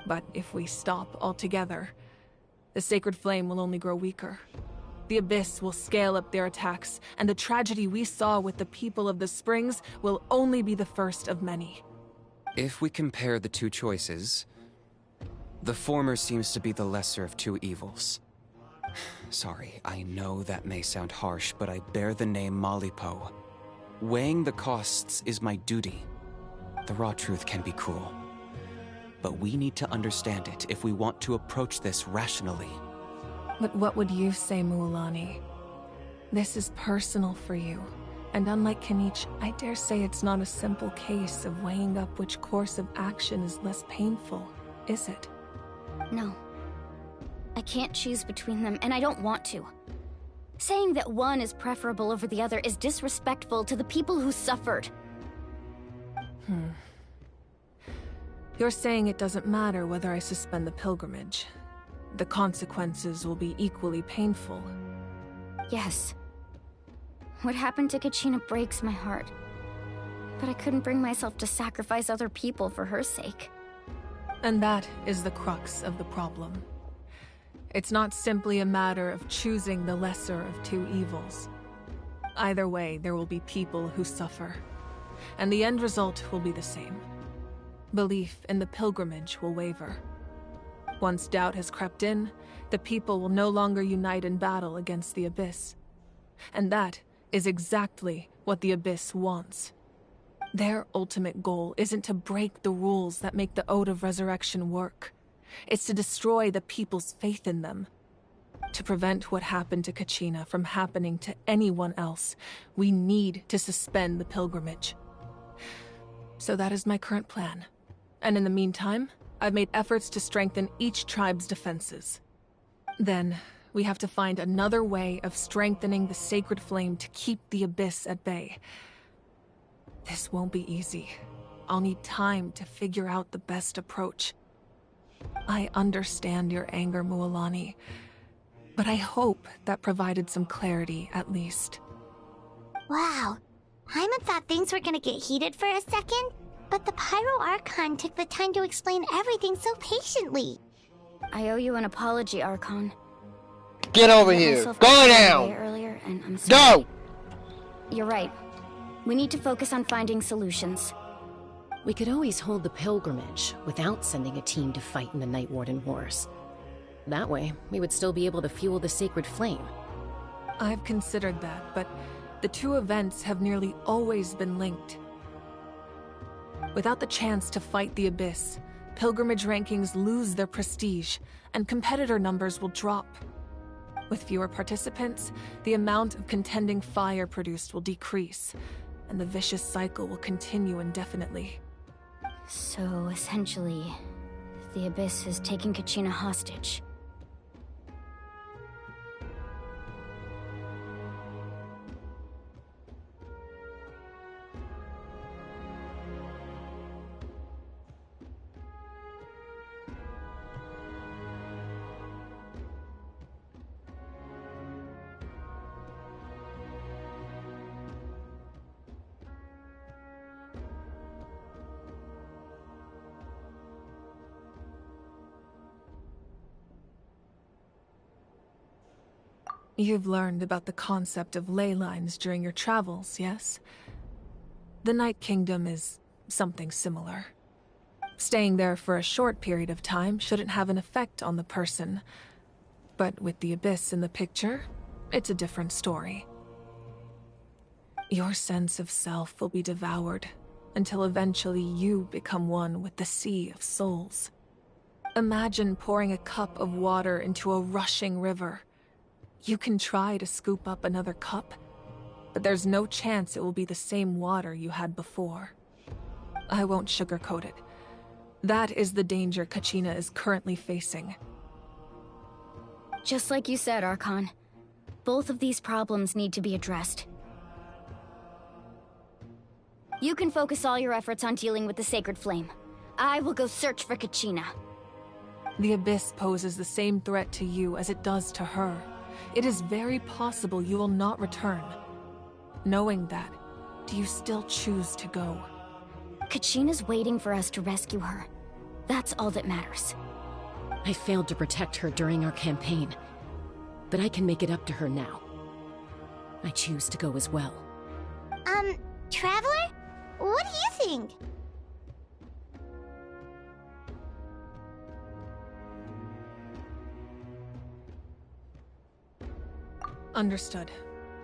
But if we stop altogether, the Sacred Flame will only grow weaker. The Abyss will scale up their attacks, and the tragedy we saw with the people of the Springs will only be the first of many. If we compare the two choices, the former seems to be the lesser of two evils. Sorry, I know that may sound harsh, but I bear the name Malipo. Weighing the costs is my duty. The raw truth can be cruel. But we need to understand it if we want to approach this rationally. But what would you say, Mualani? This is personal for you. And unlike Kanich, I dare say it's not a simple case of weighing up which course of action is less painful, is it? No. I can't choose between them, and I don't want to. Saying that one is preferable over the other is disrespectful to the people who suffered. You're saying it doesn't matter whether I suspend the pilgrimage. The consequences will be equally painful. Yes. What happened to Kachina breaks my heart. But I couldn't bring myself to sacrifice other people for her sake. And that is the crux of the problem. It's not simply a matter of choosing the lesser of two evils. Either way, there will be people who suffer. And the end result will be the same. Belief in the pilgrimage will waver. Once doubt has crept in, the people will no longer unite in battle against the Abyss. And that is exactly what the Abyss wants. Their ultimate goal isn't to break the rules that make the Ode of Resurrection work. It's to destroy the people's faith in them. To prevent what happened to Kachina from happening to anyone else, we need to suspend the pilgrimage. So that is my current plan. And in the meantime, I've made efforts to strengthen each tribe's defenses. Then, we have to find another way of strengthening the Sacred Flame to keep the Abyss at bay. This won't be easy. I'll need time to figure out the best approach. I understand your anger, Mualani, but I hope that provided some clarity, at least. Wow. Hyman thought things were gonna get heated for a second, but the Pyro Archon took the time to explain everything so patiently. I owe you an apology, Archon. Get over here. Go down. Earlier, and I'm sorry. Go! You're right. We need to focus on finding solutions. We could always hold the pilgrimage without sending a team to fight in the Night Warden Wars. That way, we would still be able to fuel the Sacred Flame. I've considered that, but the two events have nearly always been linked. Without the chance to fight the Abyss, pilgrimage rankings lose their prestige, and competitor numbers will drop. With fewer participants, the amount of contending fire produced will decrease, and the vicious cycle will continue indefinitely. So, essentially, the Abyss has taken Kachina hostage. You've learned about the concept of ley lines during your travels, yes? The Night Kingdom is something similar. Staying there for a short period of time shouldn't have an effect on the person. But with the Abyss in the picture, it's a different story. Your sense of self will be devoured until eventually you become one with the Sea of Souls. Imagine pouring a cup of water into a rushing river. You can try to scoop up another cup, but there's no chance it will be the same water you had before. I won't sugarcoat it. That is the danger Kachina is currently facing. Just like you said, Archon. Both of these problems need to be addressed. You can focus all your efforts on dealing with the Sacred Flame. I will go search for Kachina. The Abyss poses the same threat to you as it does to her. It is very possible you will not return. Knowing that, do you still choose to go? Kachina's waiting for us to rescue her. That's all that matters. I failed to protect her during our campaign, but I can make it up to her now. I choose to go as well. Traveler? What do you think? Understood.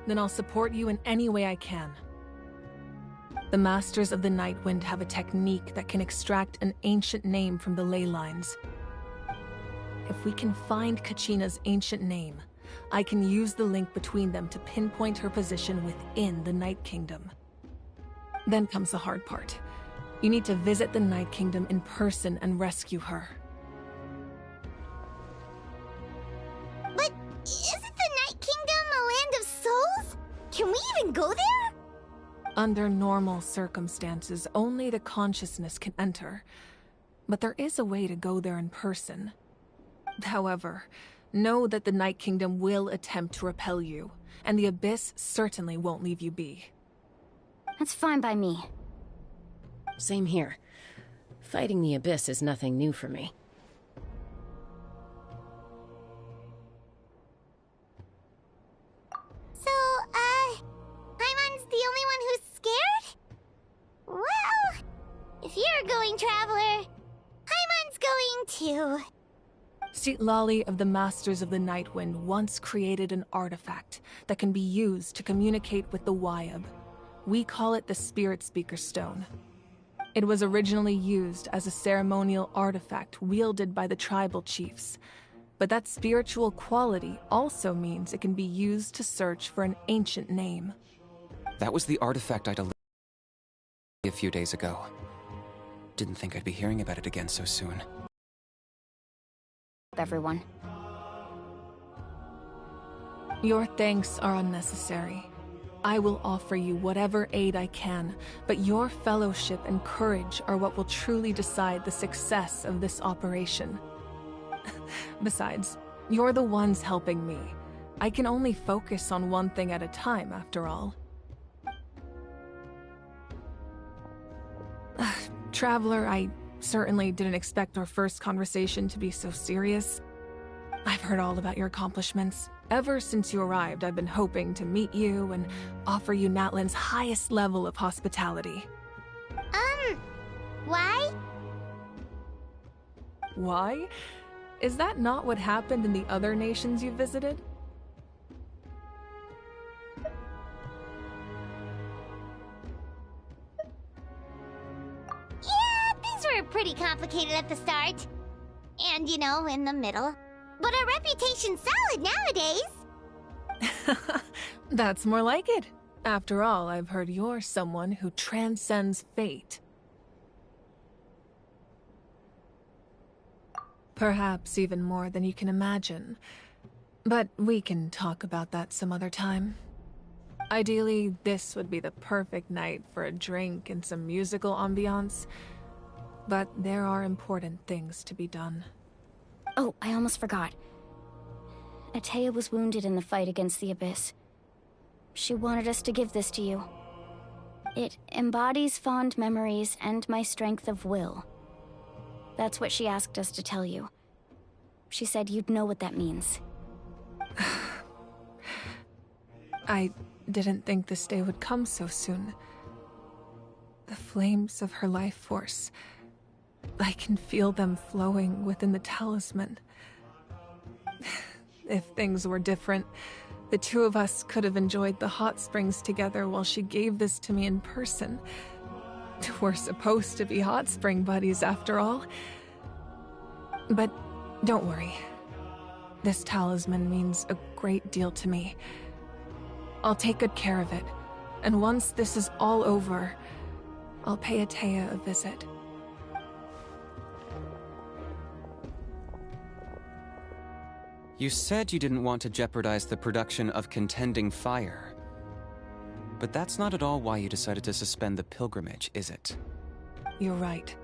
Then I'll support you in any way I can. The Masters of the Nightwind have a technique that can extract an ancient name from the ley lines. If we can find Kachina's ancient name, I can use the link between them to pinpoint her position within the Night Kingdom. Then comes the hard part. You need to visit the Night Kingdom in person and rescue her. But isn't the Night Kingdom a land of souls? Can we even go there? Under normal circumstances, only the consciousness can enter. But there is a way to go there in person. However, know that the Night Kingdom will attempt to repel you, and the Abyss certainly won't leave you be. That's fine by me. Same here. Fighting the Abyss is nothing new for me. So, Paimon's the only one who's scared? Well, if you're going, Traveler, Paimon's going too. Citlali of the Masters of the Nightwind once created an artifact that can be used to communicate with the Wyab. We call it the Spirit Speaker Stone. It was originally used as a ceremonial artifact wielded by the tribal chiefs, but that spiritual quality also means it can be used to search for an ancient name. That was the artifact I delivered a few days ago. Didn't think I'd be hearing about it again so soon. Everyone. Your thanks are unnecessary. I will offer you whatever aid I can, but your fellowship and courage are what will truly decide the success of this operation. Besides, you're the ones helping me. I can only focus on one thing at a time, after all. Traveler, I certainly didn't expect our first conversation to be so serious. I've heard all about your accomplishments. Ever since you arrived, I've been hoping to meet you and offer you Natlan's highest level of hospitality. Why? Why? Is that not what happened in the other nations you visited? Yeah, things were pretty complicated at the start. And, you know, in the middle. But our reputation's solid nowadays. That's more like it. After all, I've heard you're someone who transcends fate. Perhaps even more than you can imagine. But we can talk about that some other time. Ideally, this would be the perfect night for a drink and some musical ambiance. But there are important things to be done. Oh, I almost forgot. Atea was wounded in the fight against the Abyss. She wanted us to give this to you. It embodies fond memories and my strength of will. That's what she asked us to tell you. She said you'd know what that means. I didn't think this day would come so soon. The flames of her life force. I can feel them flowing within the talisman. If things were different, the two of us could have enjoyed the hot springs together while she gave this to me in person. We're supposed to be hot spring buddies after all. But don't worry. This talisman means a great deal to me. I'll take good care of it, and once this is all over, I'll pay Atea a visit. You said you didn't want to jeopardize the production of Contending Fire. But that's not at all why you decided to suspend the pilgrimage, is it? You're right.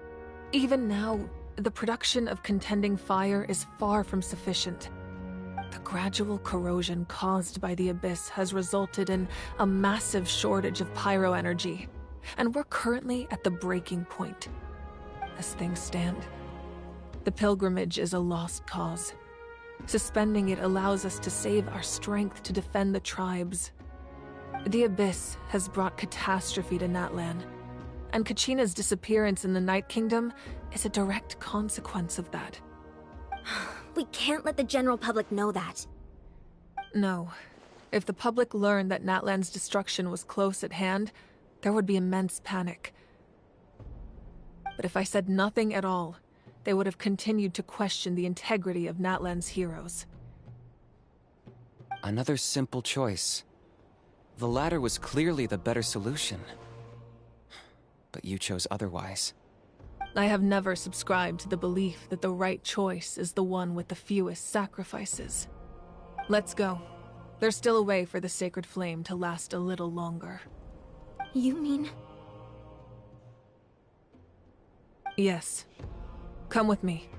Even now, the production of Contending Fire is far from sufficient. The gradual corrosion caused by the Abyss has resulted in a massive shortage of pyro energy, and we're currently at the breaking point. As things stand, the pilgrimage is a lost cause. Suspending it allows us to save our strength to defend the tribes. The Abyss has brought catastrophe to Natlan, and Kachina's disappearance in the Night Kingdom is a direct consequence of that. We can't let the general public know that. No. If the public learned that Natlan's destruction was close at hand, there would be immense panic. But if I said nothing at all, they would have continued to question the integrity of Natlan's heroes. Another simple choice. The latter was clearly the better solution. But you chose otherwise. I have never subscribed to the belief that the right choice is the one with the fewest sacrifices. Let's go. There's still a way for the sacred flame to last a little longer. You mean? Yes. Come with me.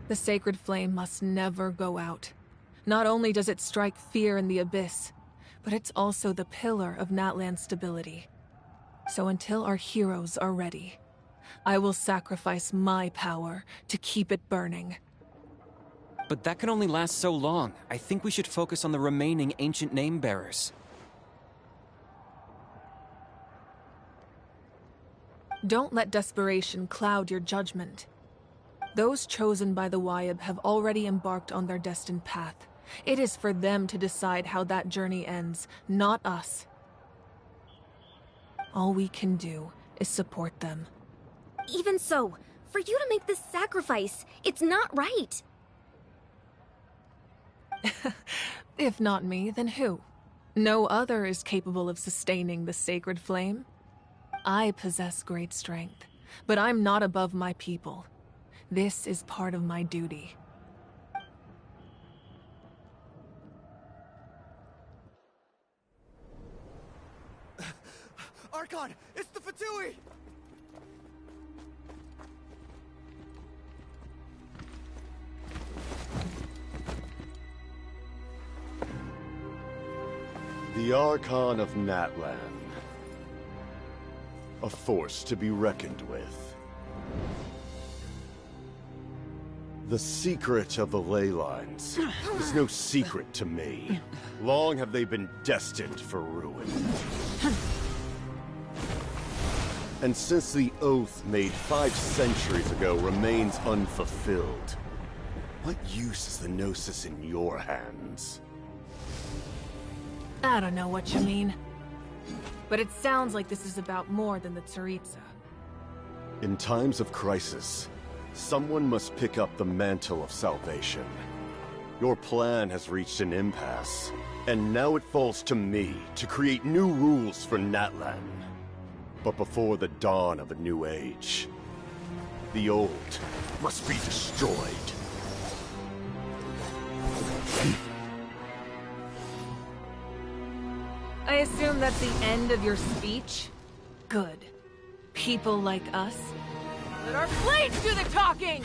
The sacred flame must never go out. Not only does it strike fear in the Abyss, but it's also the pillar of Natlan's stability. So until our heroes are ready, I will sacrifice my power to keep it burning. But that can only last so long. I think we should focus on the remaining ancient name-bearers. Don't let desperation cloud your judgment. Those chosen by the Wayab have already embarked on their destined path. It is for them to decide how that journey ends, not us. All we can do is support them. Even so, for you to make this sacrifice, it's not right. If not me, then who? No other is capable of sustaining the sacred flame. I possess great strength, but I'm not above my people. This is part of my duty. Archon, it's the Fatui! The Archon of Natlan. A force to be reckoned with. The secret of the ley lines is no secret to me. Long have they been destined for ruin. And since the oath made 5 centuries ago remains unfulfilled, what use is the Gnosis in your hands? I don't know what you mean. But it sounds like this is about more than the Tsaritsa. In times of crisis, someone must pick up the mantle of salvation. Your plan has reached an impasse, and now it falls to me to create new rules for Natlan. but before the dawn of a new age. The old must be destroyed. I assume that's the end of your speech? Good. People like us. Let our blades do the talking!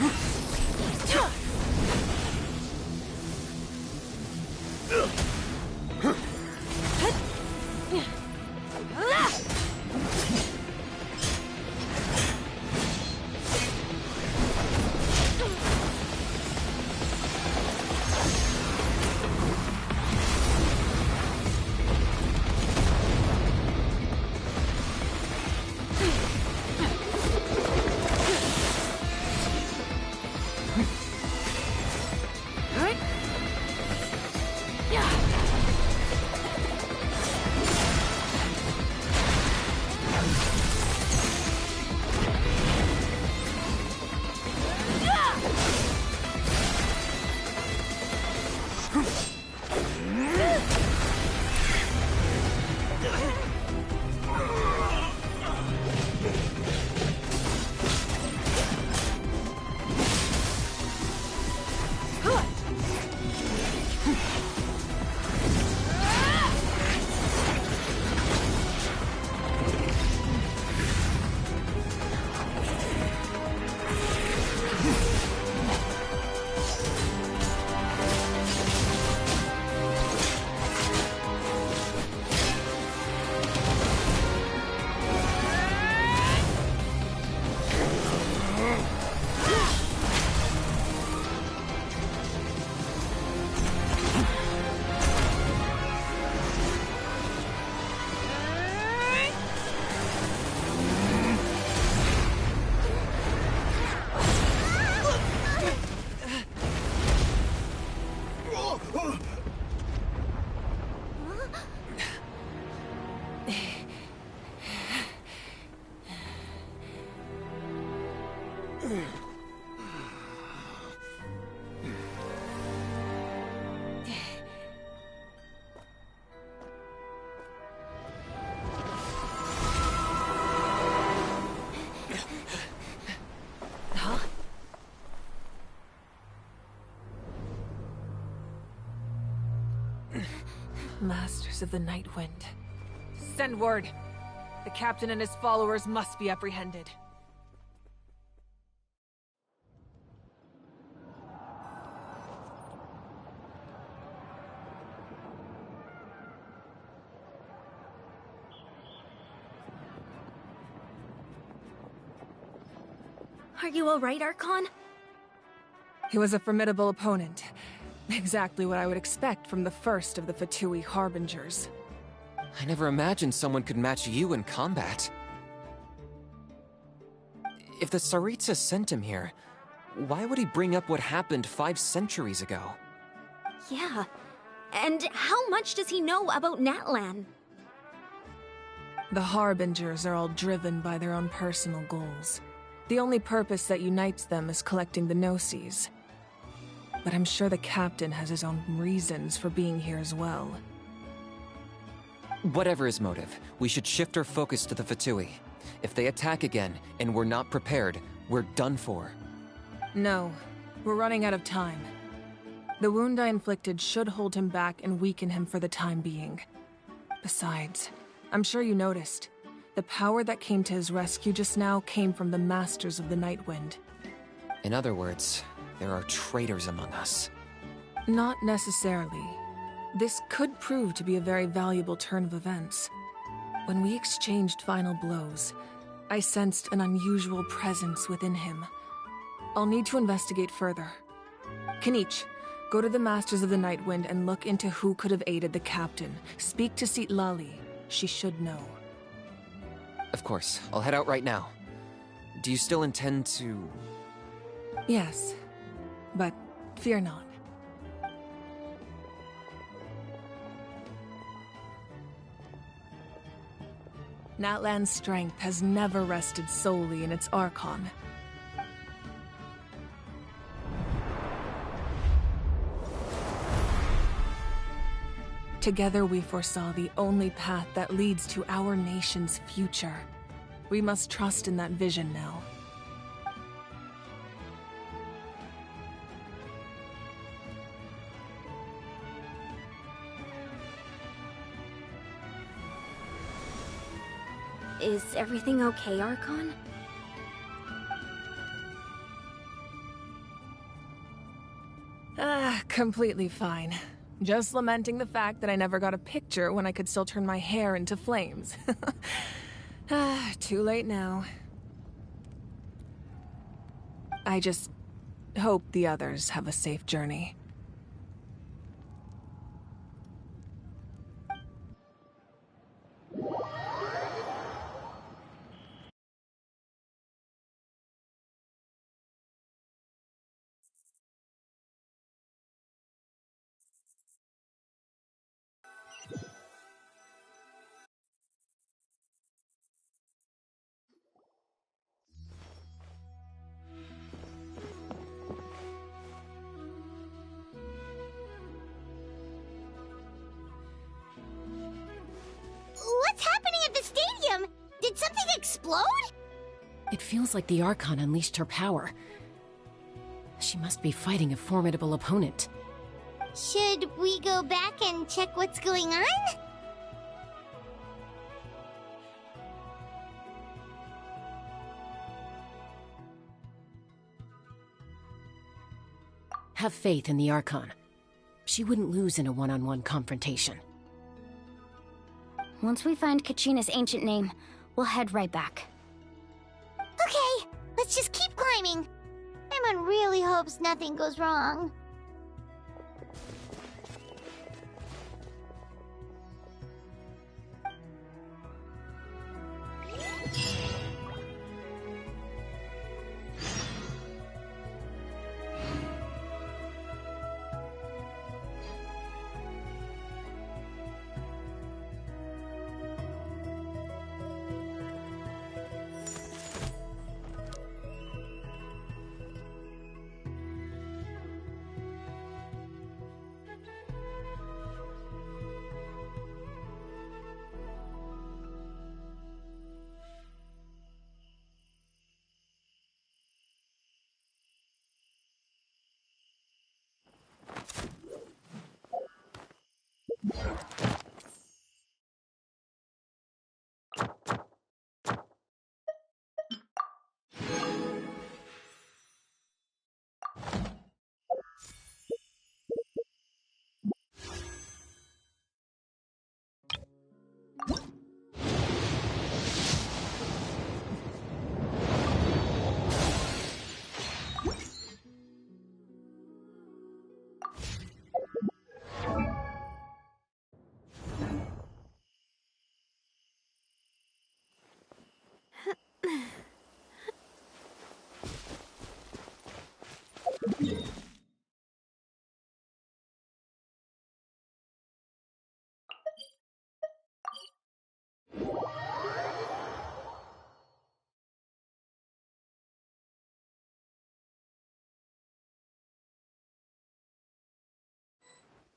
Masters of the Night Wind. Send word. The captain and his followers must be apprehended. Are you alright, Archon? He was a formidable opponent. Exactly what I would expect from the first of the Fatui Harbingers. I never imagined someone could match you in combat. If the Tsaritsa sent him here, why would he bring up what happened 5 centuries ago? Yeah. And how much does he know about Natlan? The Harbingers are all driven by their own personal goals. The only purpose that unites them is collecting the Gnosis. But I'm sure the captain has his own reasons for being here as well. Whatever his motive, we should shift our focus to the Fatui. If they attack again, and we're not prepared, we're done for. No, we're running out of time. The wound I inflicted should hold him back and weaken him for the time being. Besides, I'm sure you noticed, the power that came to his rescue just now came from the Masters of the Night Wind. In other words, there are traitors among us. Not necessarily. This could prove to be a very valuable turn of events. When we exchanged final blows, I sensed an unusual presence within him. I'll need to investigate further. Kanich, go to the Masters of the Night Wind and look into who could have aided the captain. Speak to Citlali. She should know. Of course. I'll head out right now. Do you still intend to... Yes, but fear not. Natlan's strength has never rested solely in its Archon. Together we foresaw the only path that leads to our nation's future. We must trust in that vision now. Is everything okay, Archon? Completely fine. Just lamenting the fact that I never got a picture when I could still turn my hair into flames. Too late now. I just hope the others have a safe journey. What's happening at the stadium? Did something explode? It feels like the Archon unleashed her power. She must be fighting a formidable opponent. Should we go back and check what's going on? Have faith in the Archon. She wouldn't lose in a one-on-one confrontation. Once we find Kachina's ancient name, we'll head right back. Okay, let's just keep climbing. Emon really hopes nothing goes wrong.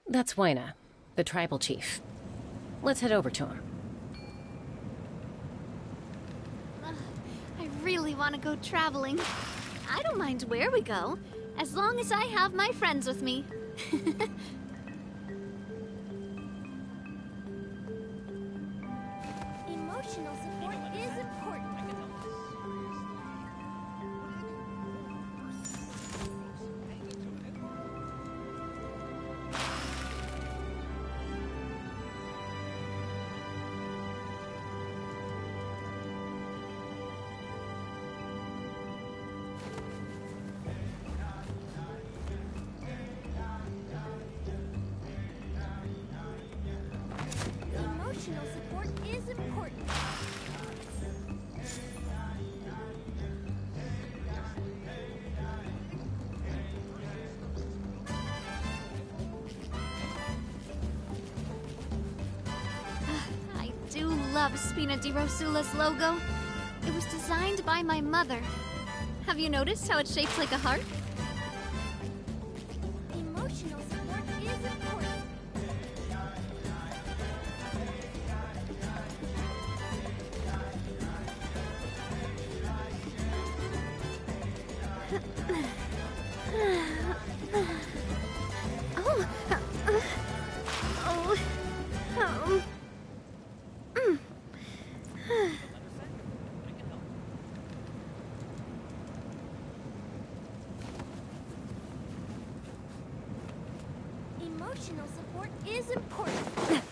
That's Waina, the tribal chief. Let's head over to him. I really want to go traveling. I don't mind where we go, as long as I have my friends with me. Emotional support is important. Emotional support is important. I do love Spina di Rosula's logo. It was designed by my mother. Have you noticed how it's shaped like a heart? Emotional support is important. Emotional support is important.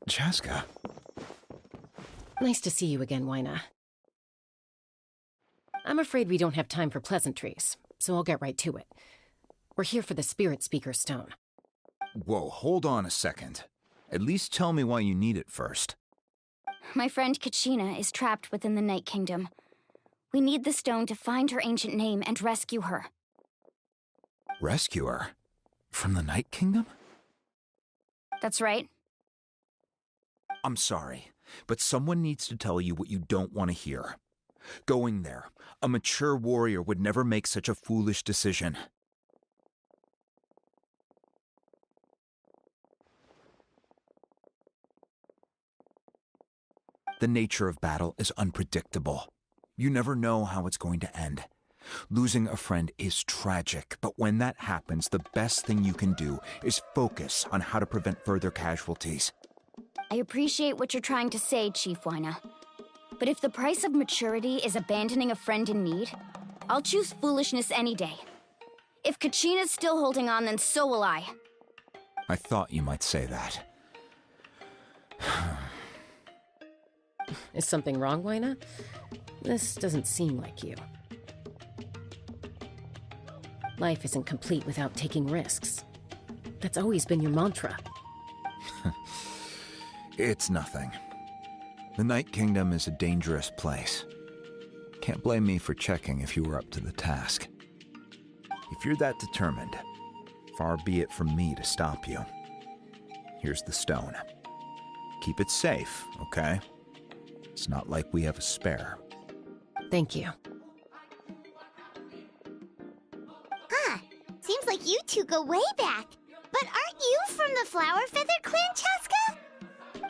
Chaska. Nice to see you again, Wyna. I'm afraid we don't have time for pleasantries, so I'll get right to it. We're here for the Spirit Speaker Stone. Whoa, hold on a second. At least tell me why you need it first. My friend Kachina is trapped within the Night Kingdom. We need the stone to find her ancient name and rescue her. Rescue her? From the Night Kingdom? That's right. I'm sorry, but someone needs to tell you what you don't want to hear. Going there, a mature warrior would never make such a foolish decision. The nature of battle is unpredictable. You never know how it's going to end. Losing a friend is tragic, but when that happens, the best thing you can do is focus on how to prevent further casualties. I appreciate what you're trying to say, Chief Wyna. But if the price of maturity is abandoning a friend in need, I'll choose foolishness any day. If Kachina's still holding on, then so will I. I thought you might say that. Is something wrong, Wyna? This doesn't seem like you. Life isn't complete without taking risks. That's always been your mantra. It's nothing. The Night Kingdom is a dangerous place. Can't blame me for checking if you were up to the task. If you're that determined, far be it from me to stop you. Here's the stone. Keep it safe, okay? It's not like we have a spare. Thank you. Huh. Seems like you two go way back. But aren't you from the Flower Feather Clan, Chaska?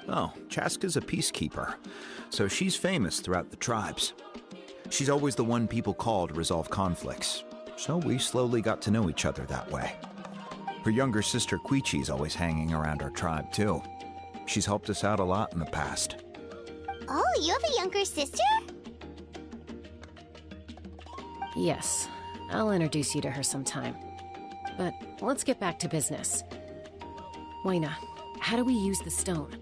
Oh, Chaska's a peacekeeper, so she's famous throughout the tribes. She's always the one people call to resolve conflicts, so we slowly got to know each other that way. Her younger sister Quichi's always hanging around our tribe, too. She's helped us out a lot in the past. Oh, you have a younger sister? Yes, I'll introduce you to her sometime. But let's get back to business. Wyna, how do we use the stone?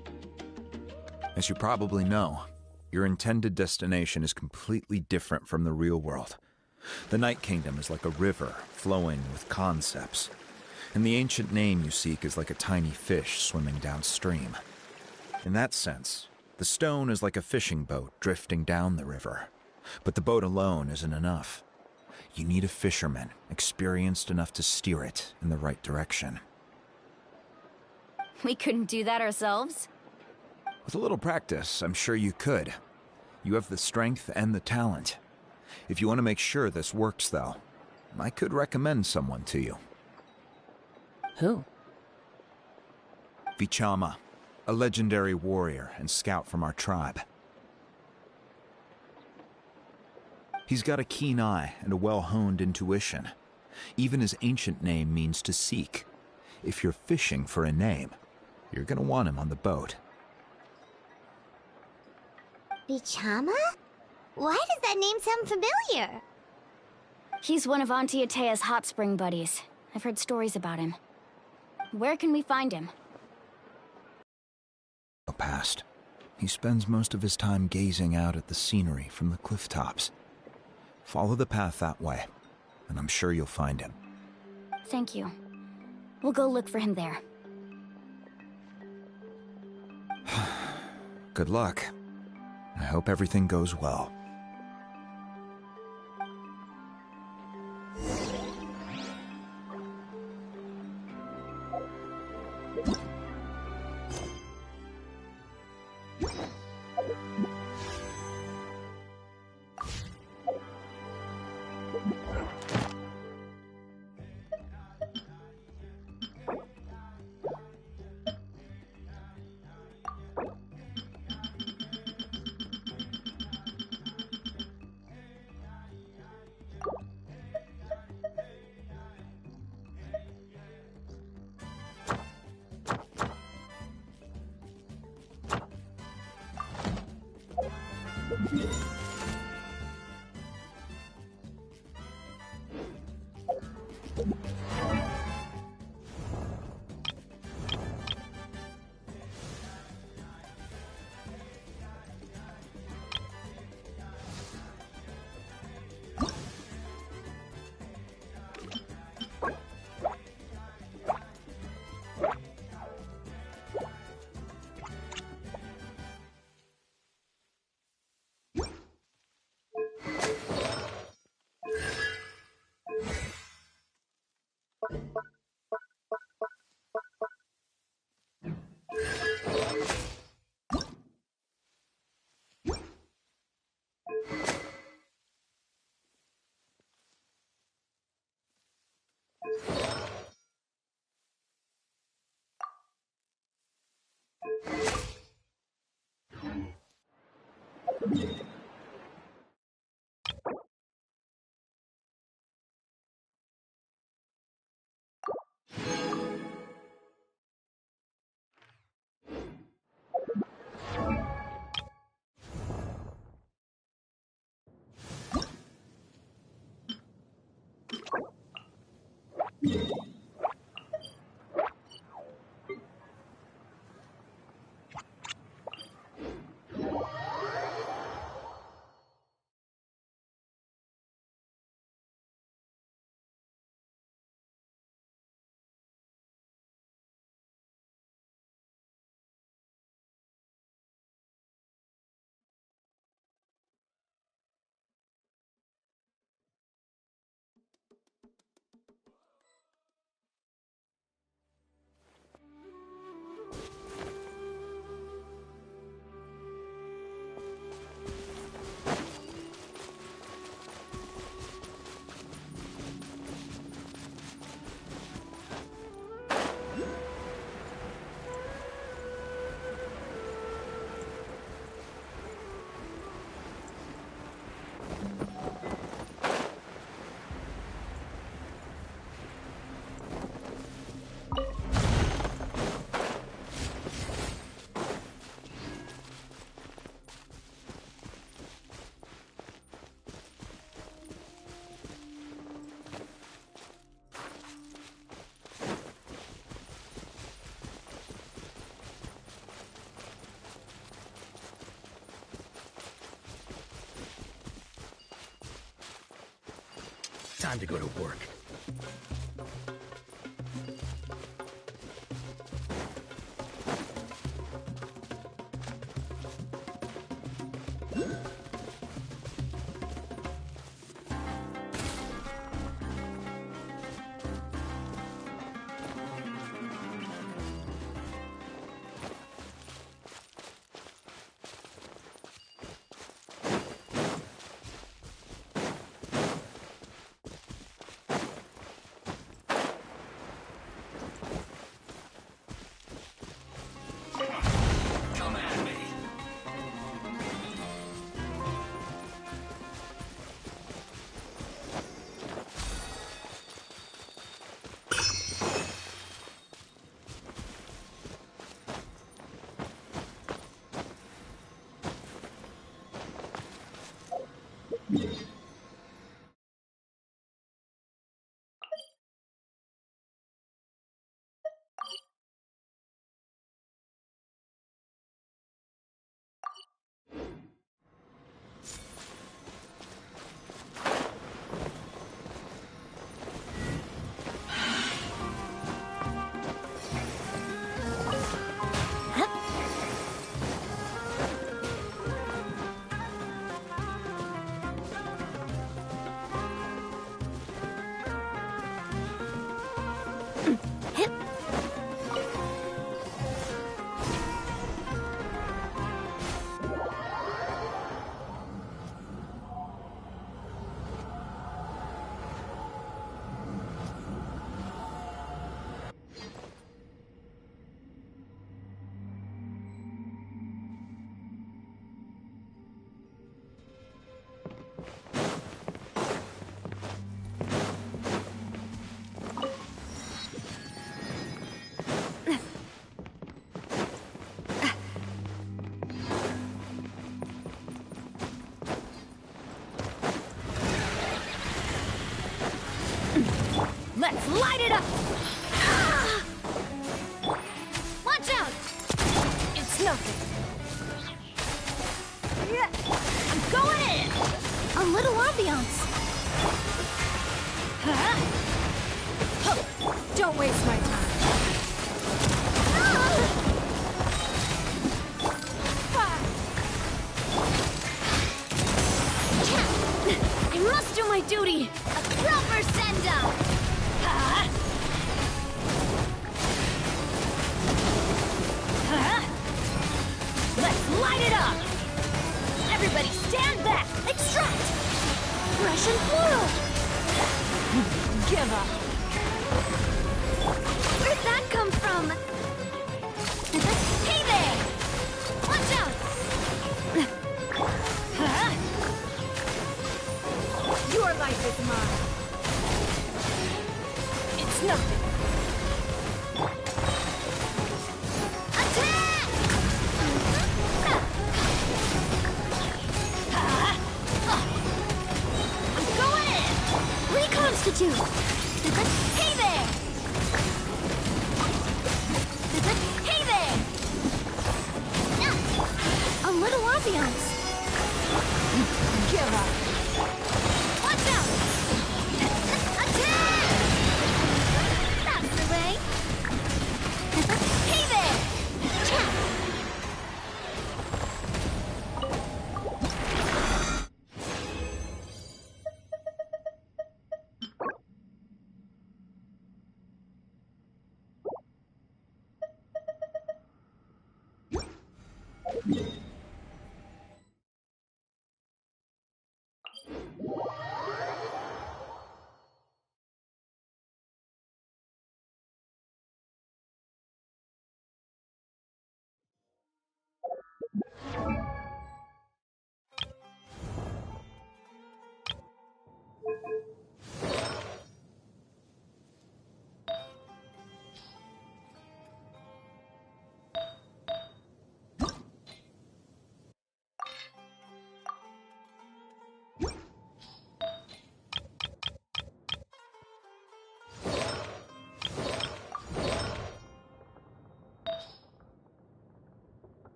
As you probably know, your intended destination is completely different from the real world. The Night Kingdom is like a river flowing with concepts, and the ancient name you seek is like a tiny fish swimming downstream. In that sense, the stone is like a fishing boat drifting down the river, but the boat alone isn't enough. You need a fisherman experienced enough to steer it in the right direction. We couldn't do that ourselves? With a little practice, I'm sure you could. You have the strength and the talent. If you want to make sure this works, though, I could recommend someone to you. Who? Vichama, a legendary warrior and scout from our tribe. He's got a keen eye and a well-honed intuition. Even his ancient name means to seek. If you're fishing for a name, you're gonna want him on the boat. Vichama? Why does that name sound familiar? He's one of Auntie Atea's hot spring buddies. I've heard stories about him. Where can we find him? Past. He spends most of his time gazing out at the scenery from the cliff tops. Follow the path that way, and I'm sure you'll find him. Thank you. We'll go look for him there. Good luck. I hope everything goes well. Time to go to work. Let's light it up! Ah! Watch out! It's nothing. I'm going in! A little ambiance. Don't waste my time. I must do my duty! A proper send-up! Let's light it up! Everybody stand back! Extract! Russian plural! Give up! Where'd that come from? Hey there! Watch out! life is mine. It's nothing. Reconstitute! Hey there! Hey there! A little ambiance. Give up. Watch out! Attack! That's the way. Hey there! Chat!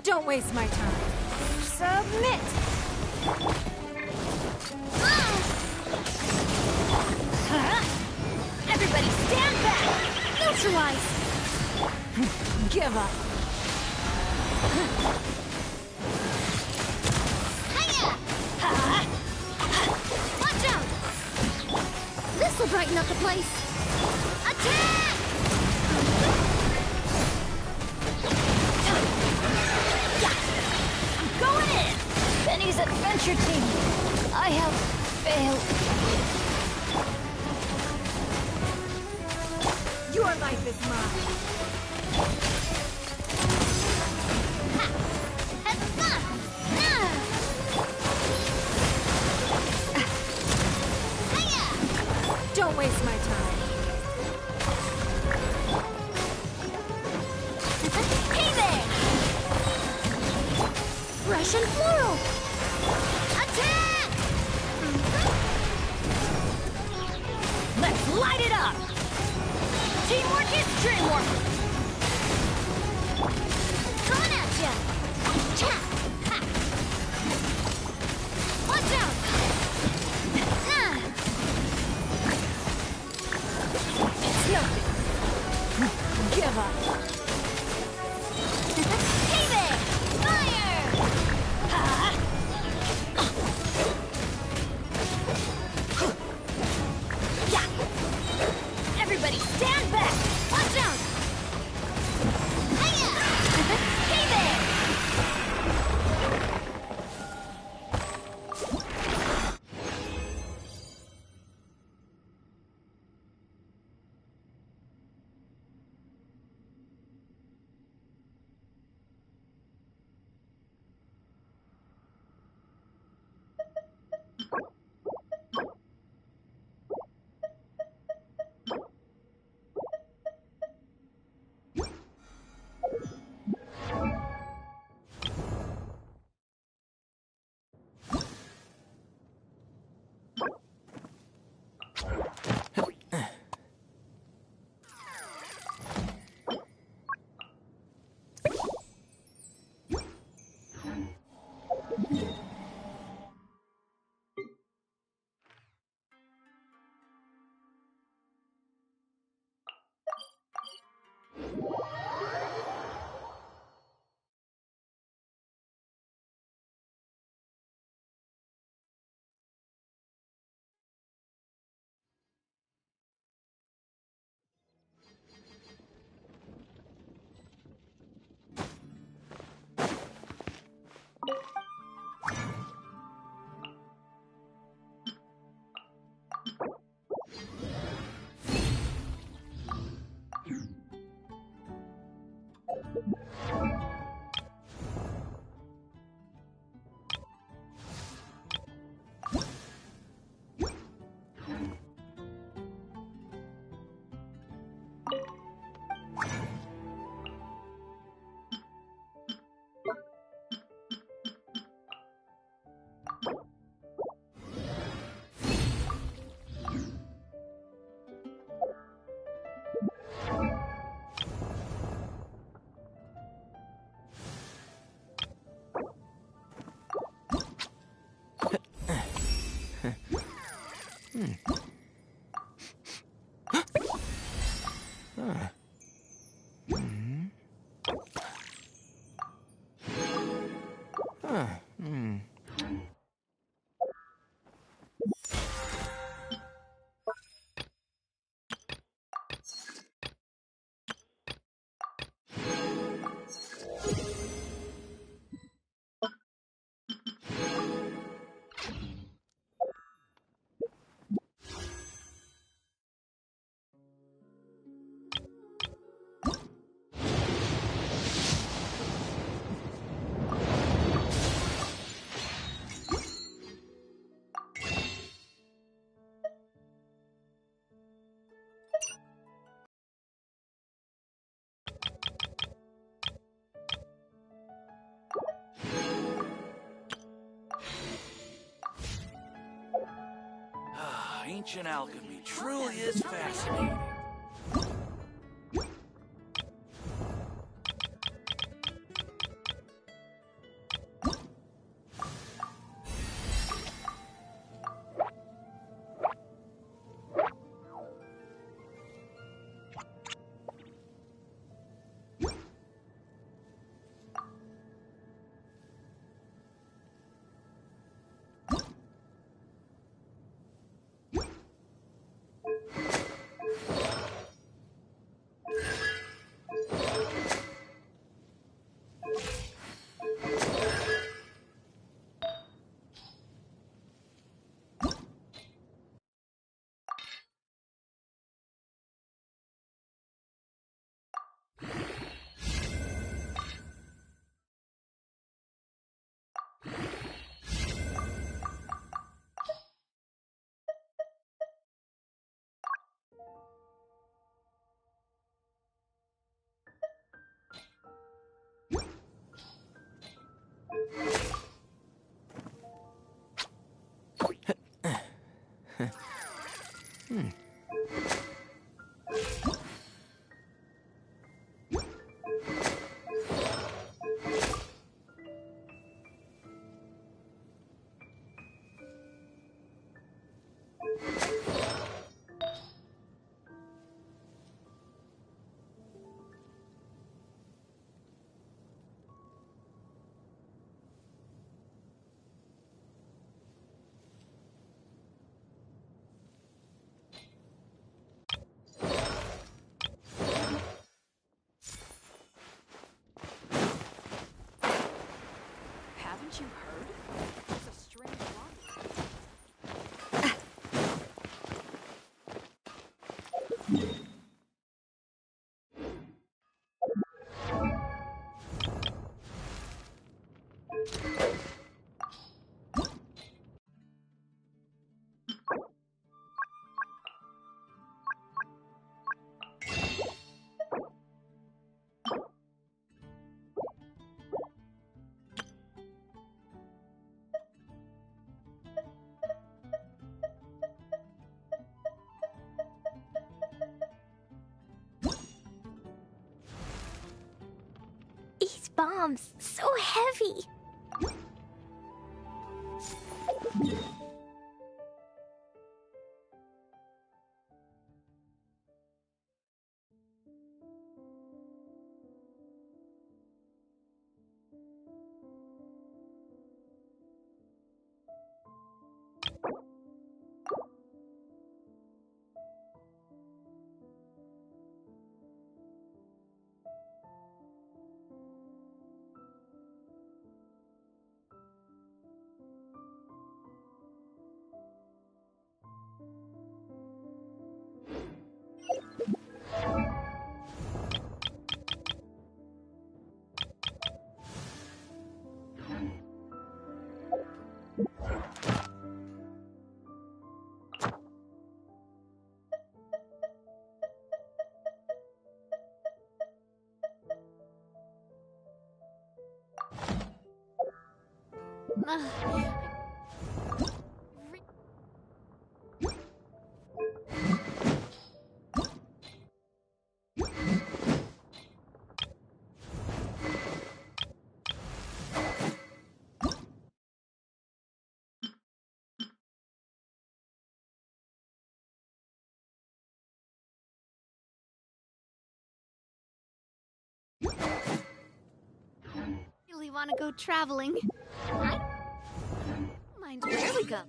Don't waste my time. Submit! Everybody stand back! Neutralize! Give up. Hiya! Watch out! This'll brighten up the place! Attack! I'm going in! Benny's adventure team! I have failed. Your life is mine. Have fun! Don't waste my time. Hey there! Fresh and floral! Attack! Let's light it up! Teamwork is dreamwork! Coming at ya! Cha! Ha! Watch out! It's nothing. Give up. Hey there! Fire! Yeah! Everybody stand back! Watch out! Hiya! Hey there! ancient alchemy truly is fascinating. Haven't you heard? There's a strange These bombs, so heavy. Really want to go traveling. I don't mind where we go.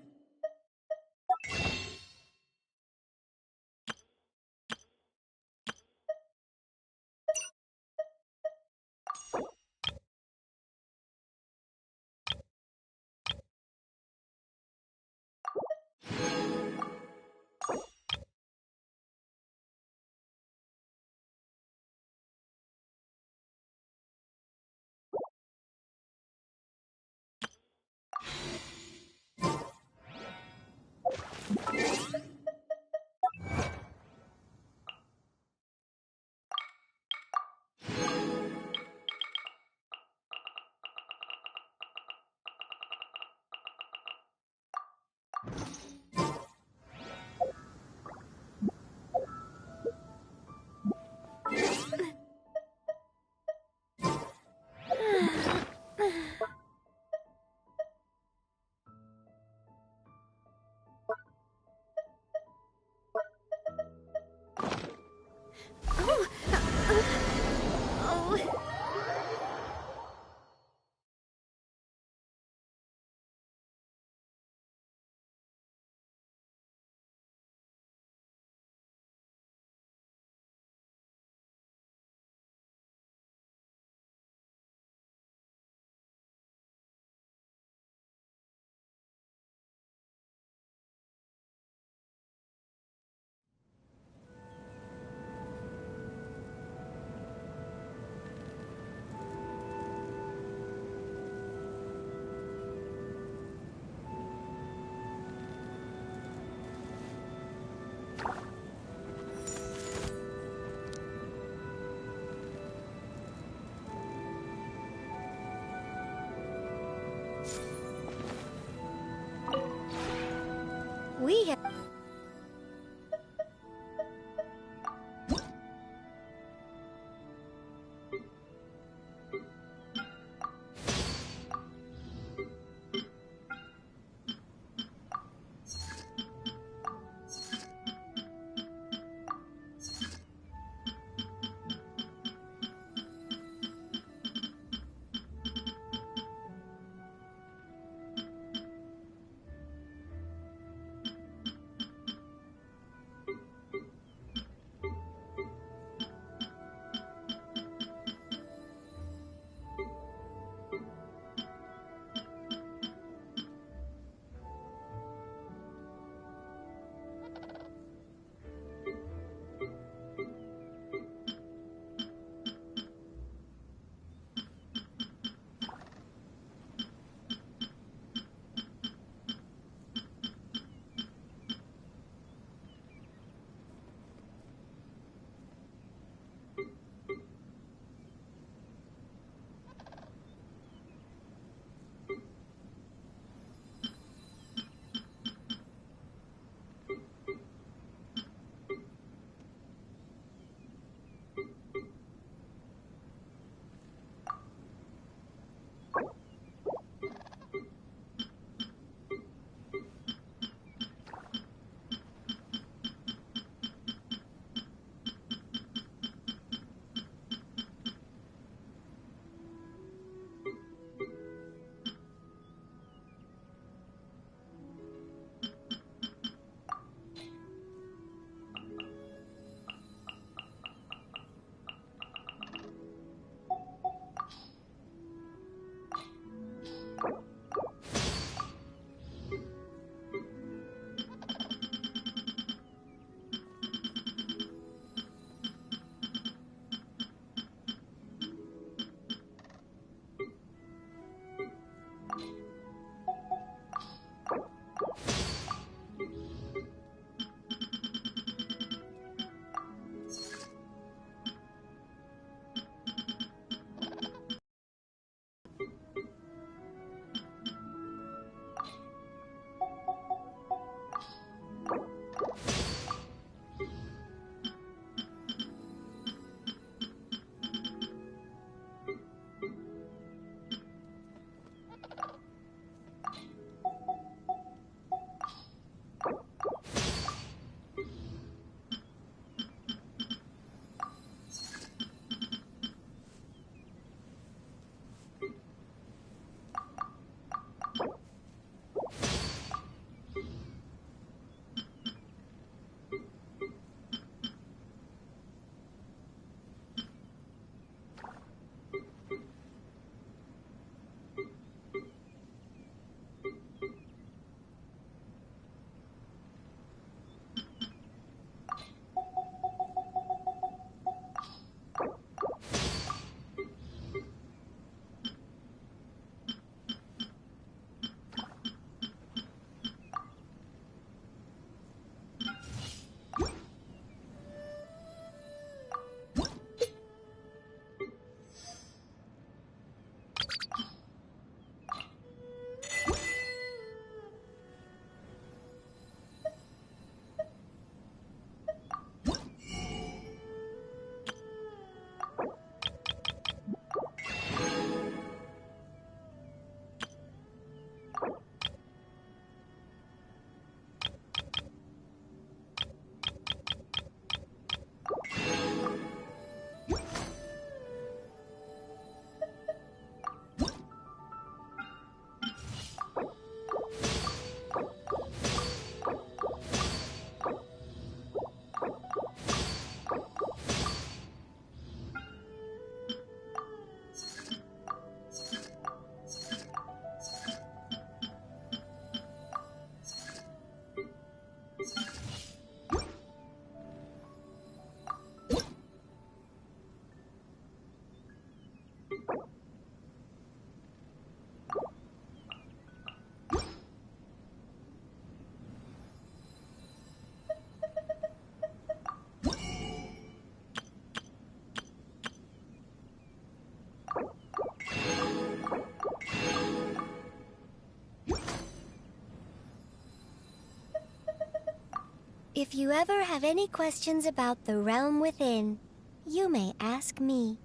If you ever have any questions about the realm within, you may ask me.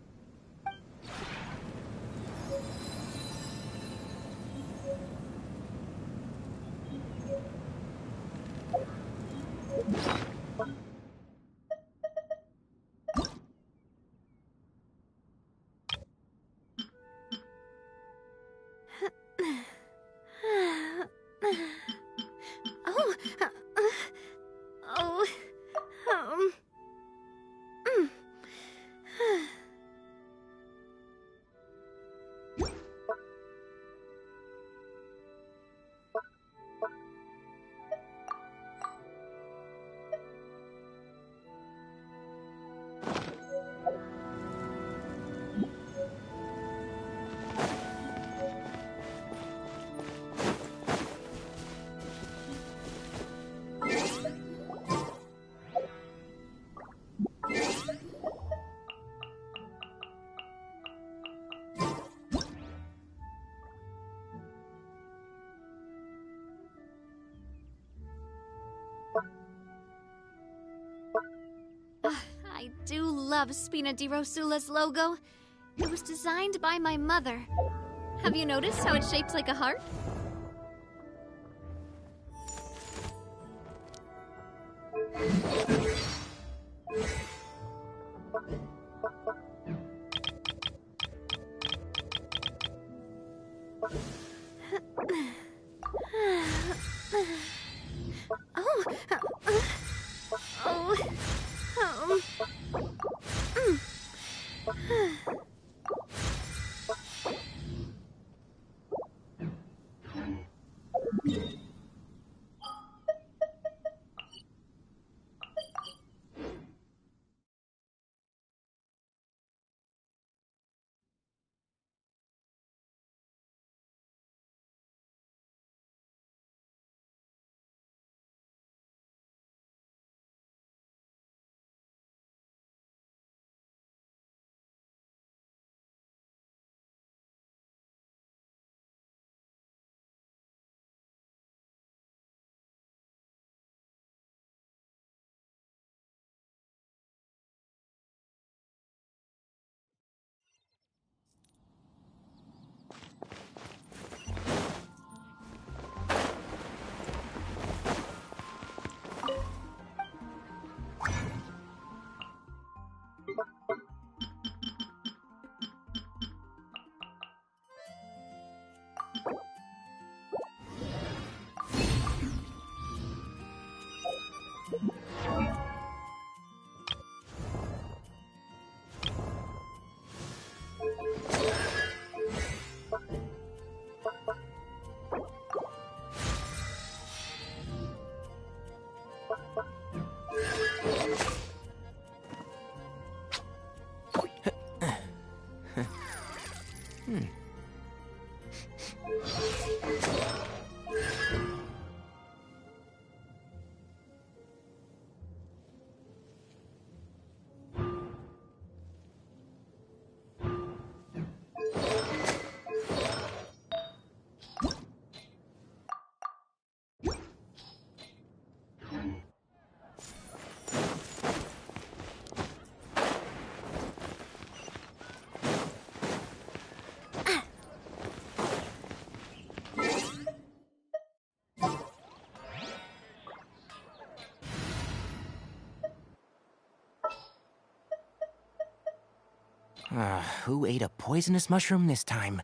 I do love Spina di Rosula's logo. It was designed by my mother. Have you noticed how it's shaped like a heart? Who ate a poisonous mushroom this time?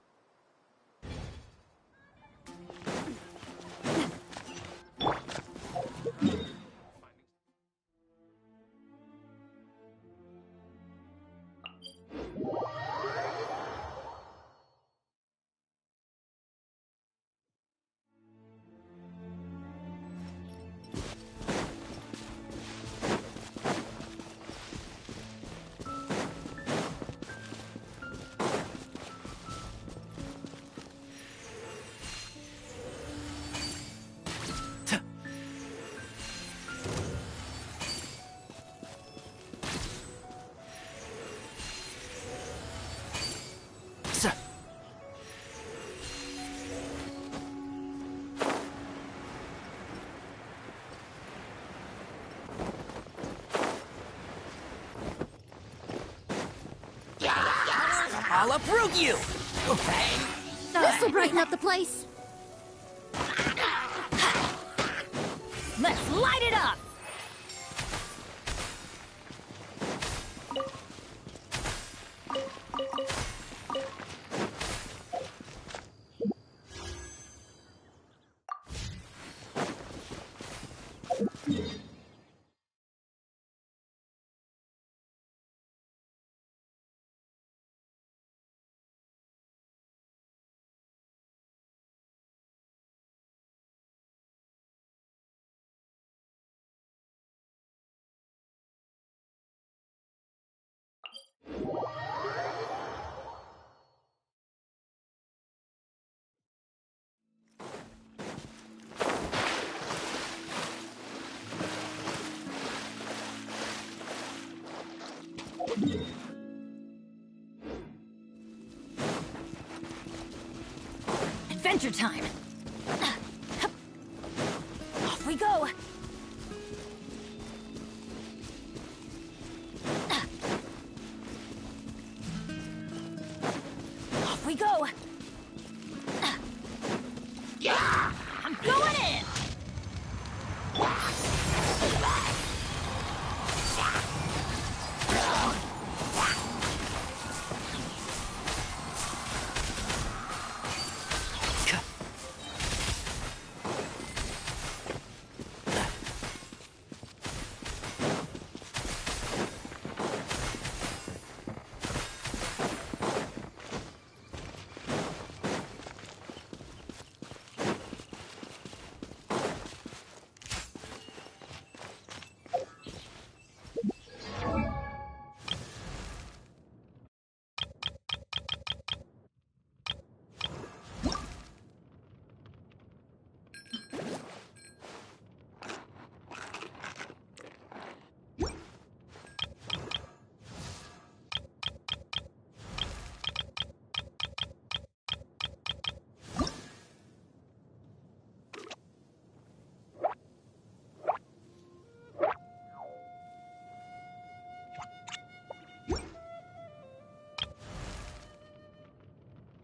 I'll uproot you! This'll brighten up the place. Let's light it up! Adventure time! Off we go! Off we go! Yeah! I'm going in!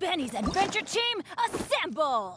Benny's adventure team, assemble!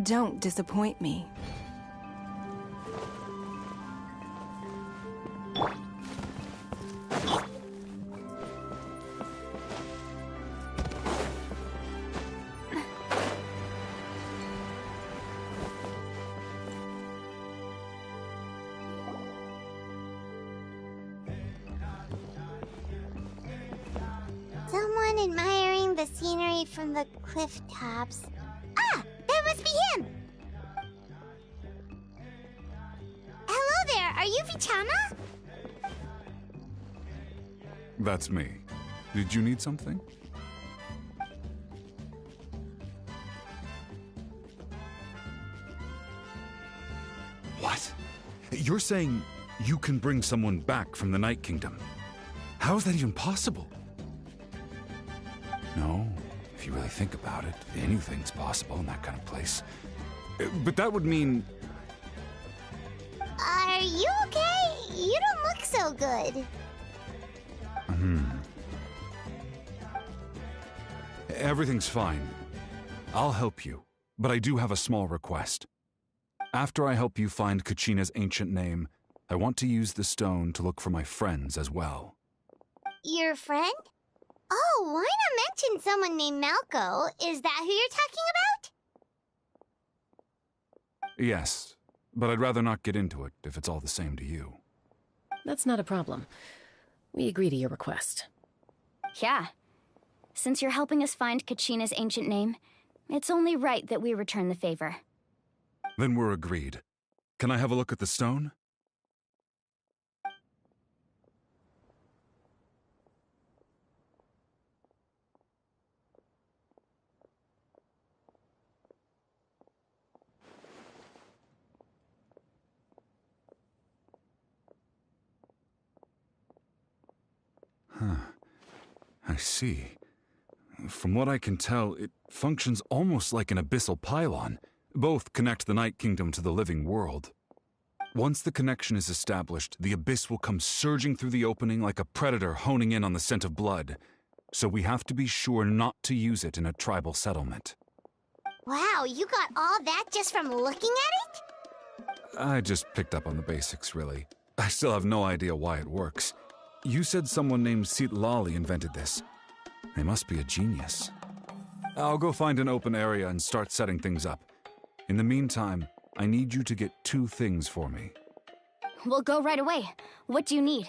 Don't disappoint me. Someone admiring the scenery from the cliff tops. Ah! That must be him! Hello there, are you Vichama? That's me. Did you need something? What? You're saying you can bring someone back from the Night Kingdom? How is that even possible? No, if you really think about it, anything's possible in that kind of place. But that would mean... Are you okay? You don't look so good. Everything's fine. I'll help you, but I do have a small request. After I help you find Kachina's ancient name, I want to use the stone to look for my friends as well. Your friend? Oh, Wina mentioned someone named Malco. Is that who you're talking about? Yes, but I'd rather not get into it if it's all the same to you. That's not a problem. We agree to your request. Yeah. Since you're helping us find Kachina's ancient name, it's only right that we return the favor. Then we're agreed. Can I have a look at the stone? Huh. I see. From what I can tell, it functions almost like an abyssal pylon. Both connect the Night Kingdom to the living world. Once the connection is established, the abyss will come surging through the opening like a predator honing in on the scent of blood. So we have to be sure not to use it in a tribal settlement. Wow, you got all that just from looking at it? I just picked up on the basics, really. I still have no idea why it works. You said someone named Lali invented this. They must be a genius. I'll go find an open area and start setting things up. In the meantime, I need you to get 2 things for me. We'll go right away. What do you need?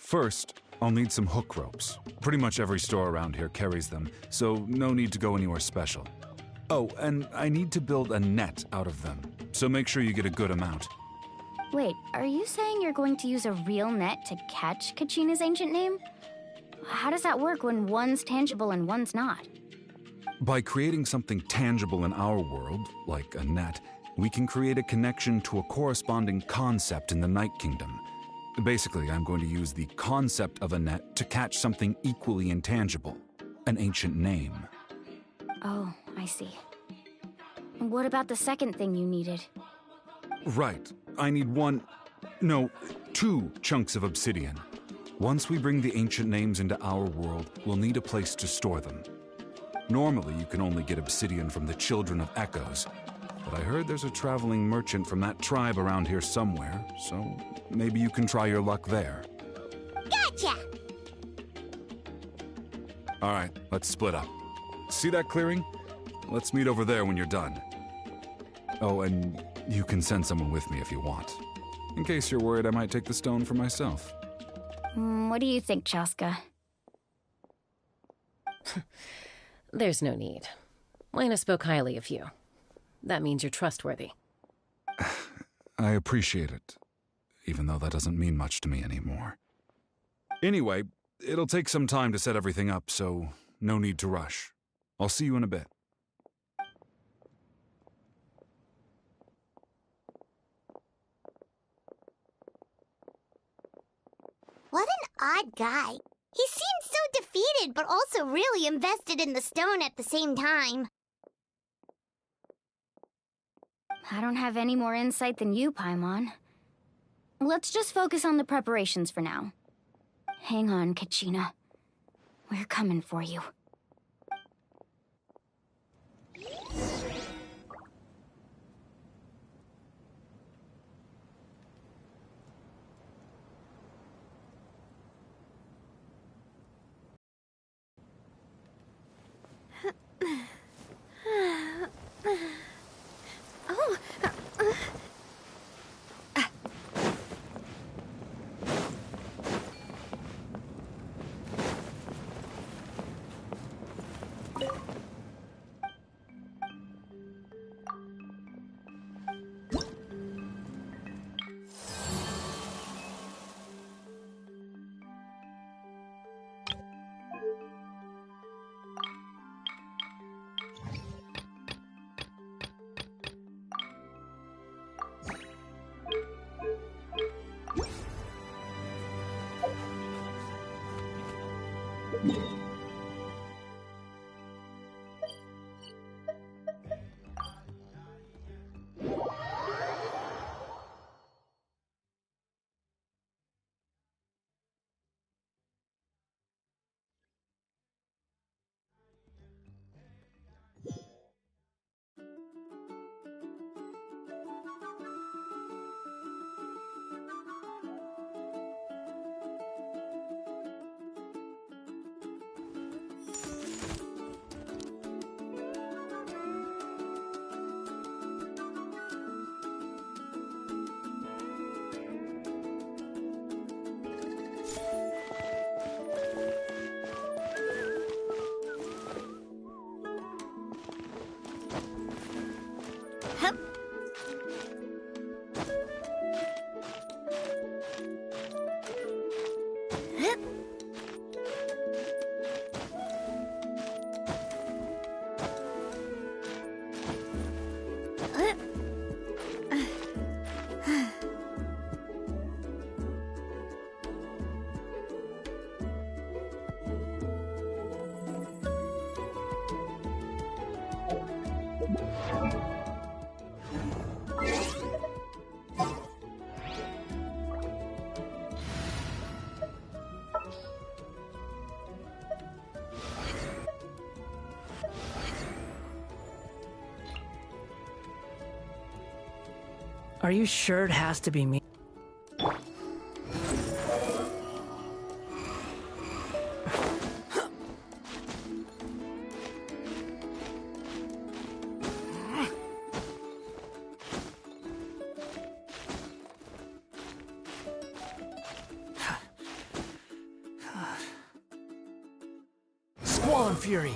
First, I'll need some hook ropes. Pretty much every store around here carries them, so no need to go anywhere special. Oh, and I need to build a net out of them, so make sure you get a good amount. Wait, are you saying you're going to use a real net to catch Kachina's ancient name? How does that work when one's tangible and one's not? By creating something tangible in our world, like a net, we can create a connection to a corresponding concept in the Night Kingdom. Basically, I'm going to use the concept of a net to catch something equally intangible, an ancient name. Oh, I see. What about the second thing you needed? Right. I need 2 chunks of obsidian. Once we bring the ancient names into our world, we'll need a place to store them. Normally, you can only get obsidian from the Children of Echoes, but I heard there's a traveling merchant from that tribe around here somewhere, so maybe you can try your luck there. Gotcha! All right, let's split up. See that clearing? Let's meet over there when you're done. Oh, and you can send someone with me if you want. In case you're worried I might take the stone for myself. What do you think, Chaska? There's no need. Lena spoke highly of you. That means you're trustworthy. I appreciate it, even though that doesn't mean much to me anymore. Anyway, it'll take some time to set everything up, so no need to rush. I'll see you in a bit. What an odd guy. He seemed so defeated, but also really invested in the stone at the same time. I don't have any more insight than you, Paimon. Let's just focus on the preparations for now. Hang on, Kachina. We're coming for you. Oh. Are you sure it has to be me? Squall Fury!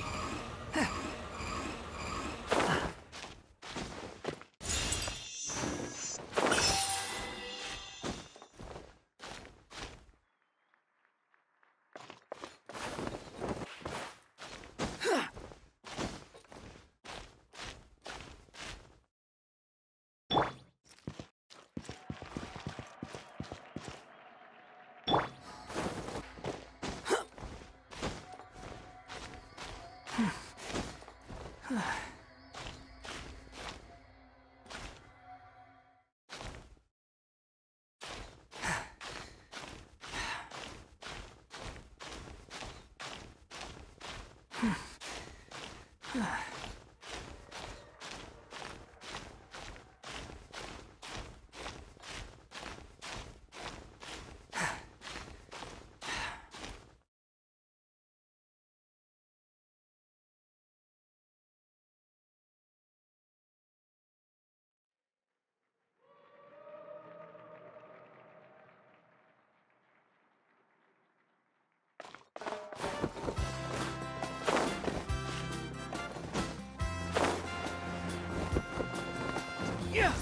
Yeah!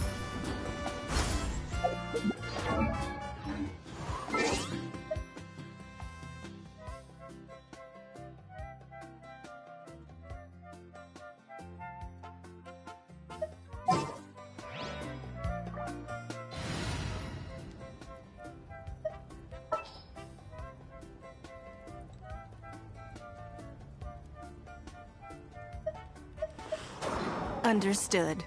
Understood.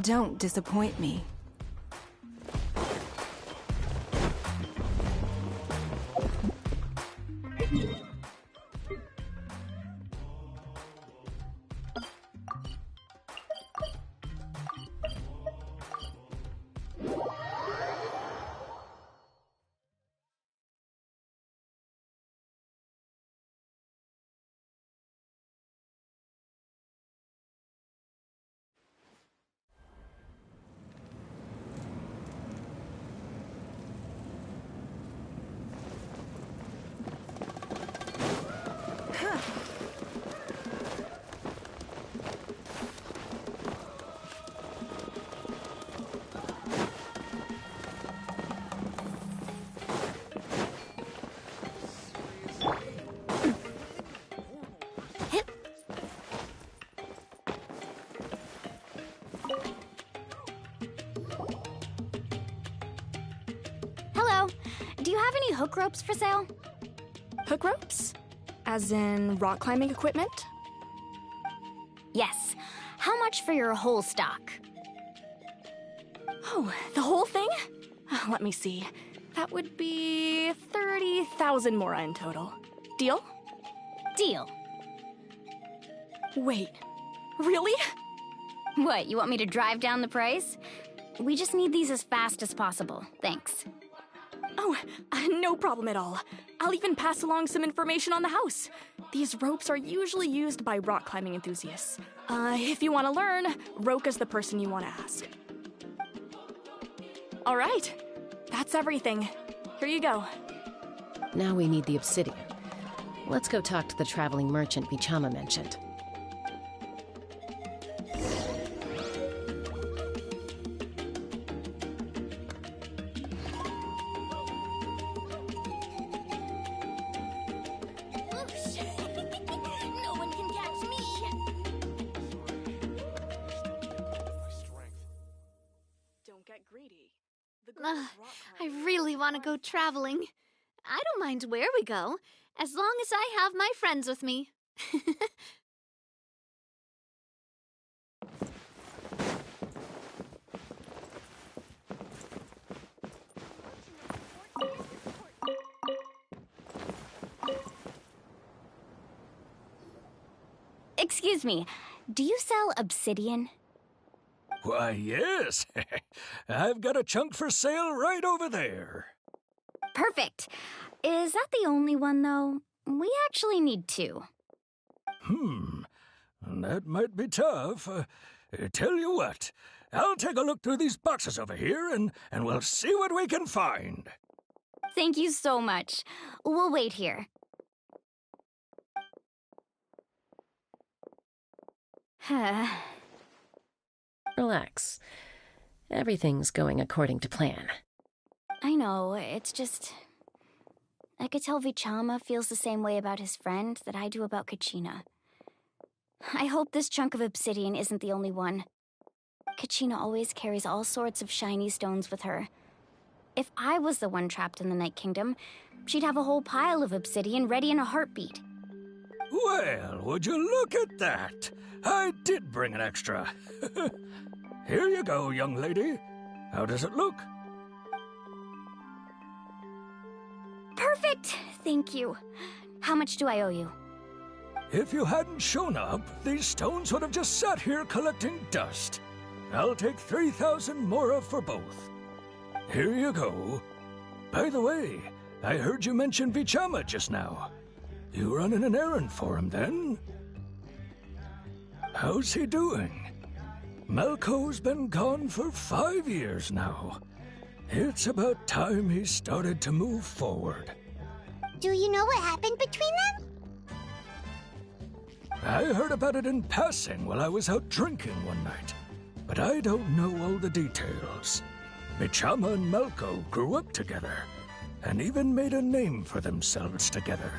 Don't disappoint me. Do you have any hook ropes for sale? Hook ropes? As in rock climbing equipment? Yes. How much for your whole stock? Oh, the whole thing? Let me see. That would be 30,000 mora in total. Deal? Deal. Wait, really? What, you want me to drive down the price? We just need these as fast as possible. Thanks. Oh, no problem at all. I'll even pass along some information on the house. These ropes are usually used by rock climbing enthusiasts. If you want to learn, Roka's the person you want to ask. All right, that's everything. Here you go. Now we need the obsidian. Let's go talk to the traveling merchant Vichama mentioned. No one can catch me. Don't get greedy. I really want to go traveling. I don't mind where we go, as long as I have my friends with me. Excuse me, do you sell obsidian? Why, yes. I've got a chunk for sale right over there. Perfect. Is that the only one, though? We actually need two. That might be tough. Tell you what, I'll take a look through these boxes over here, and we'll see what we can find. Thank you so much. We'll wait here. Relax. Everything's going according to plan. I know, it's just... I could tell Vichama feels the same way about his friend that I do about Kachina. I hope this chunk of obsidian isn't the only one. Kachina always carries all sorts of shiny stones with her. If I was the one trapped in the Night Kingdom, she'd have a whole pile of obsidian ready in a heartbeat. Well, would you look at that? I did bring an extra. Here you go, young lady. How does it look? Perfect! Thank you. How much do I owe you? If you hadn't shown up, these stones would have just sat here collecting dust. I'll take 3,000 mora for both. Here you go. By the way, I heard you mention Vichama just now. You running an errand for him, then? How's he doing? Malco's been gone for 5 years now. It's about time he started to move forward. Do you know what happened between them? I heard about it in passing while I was out drinking one night, but I don't know all the details. Vichama and Malco grew up together, and even made a name for themselves together.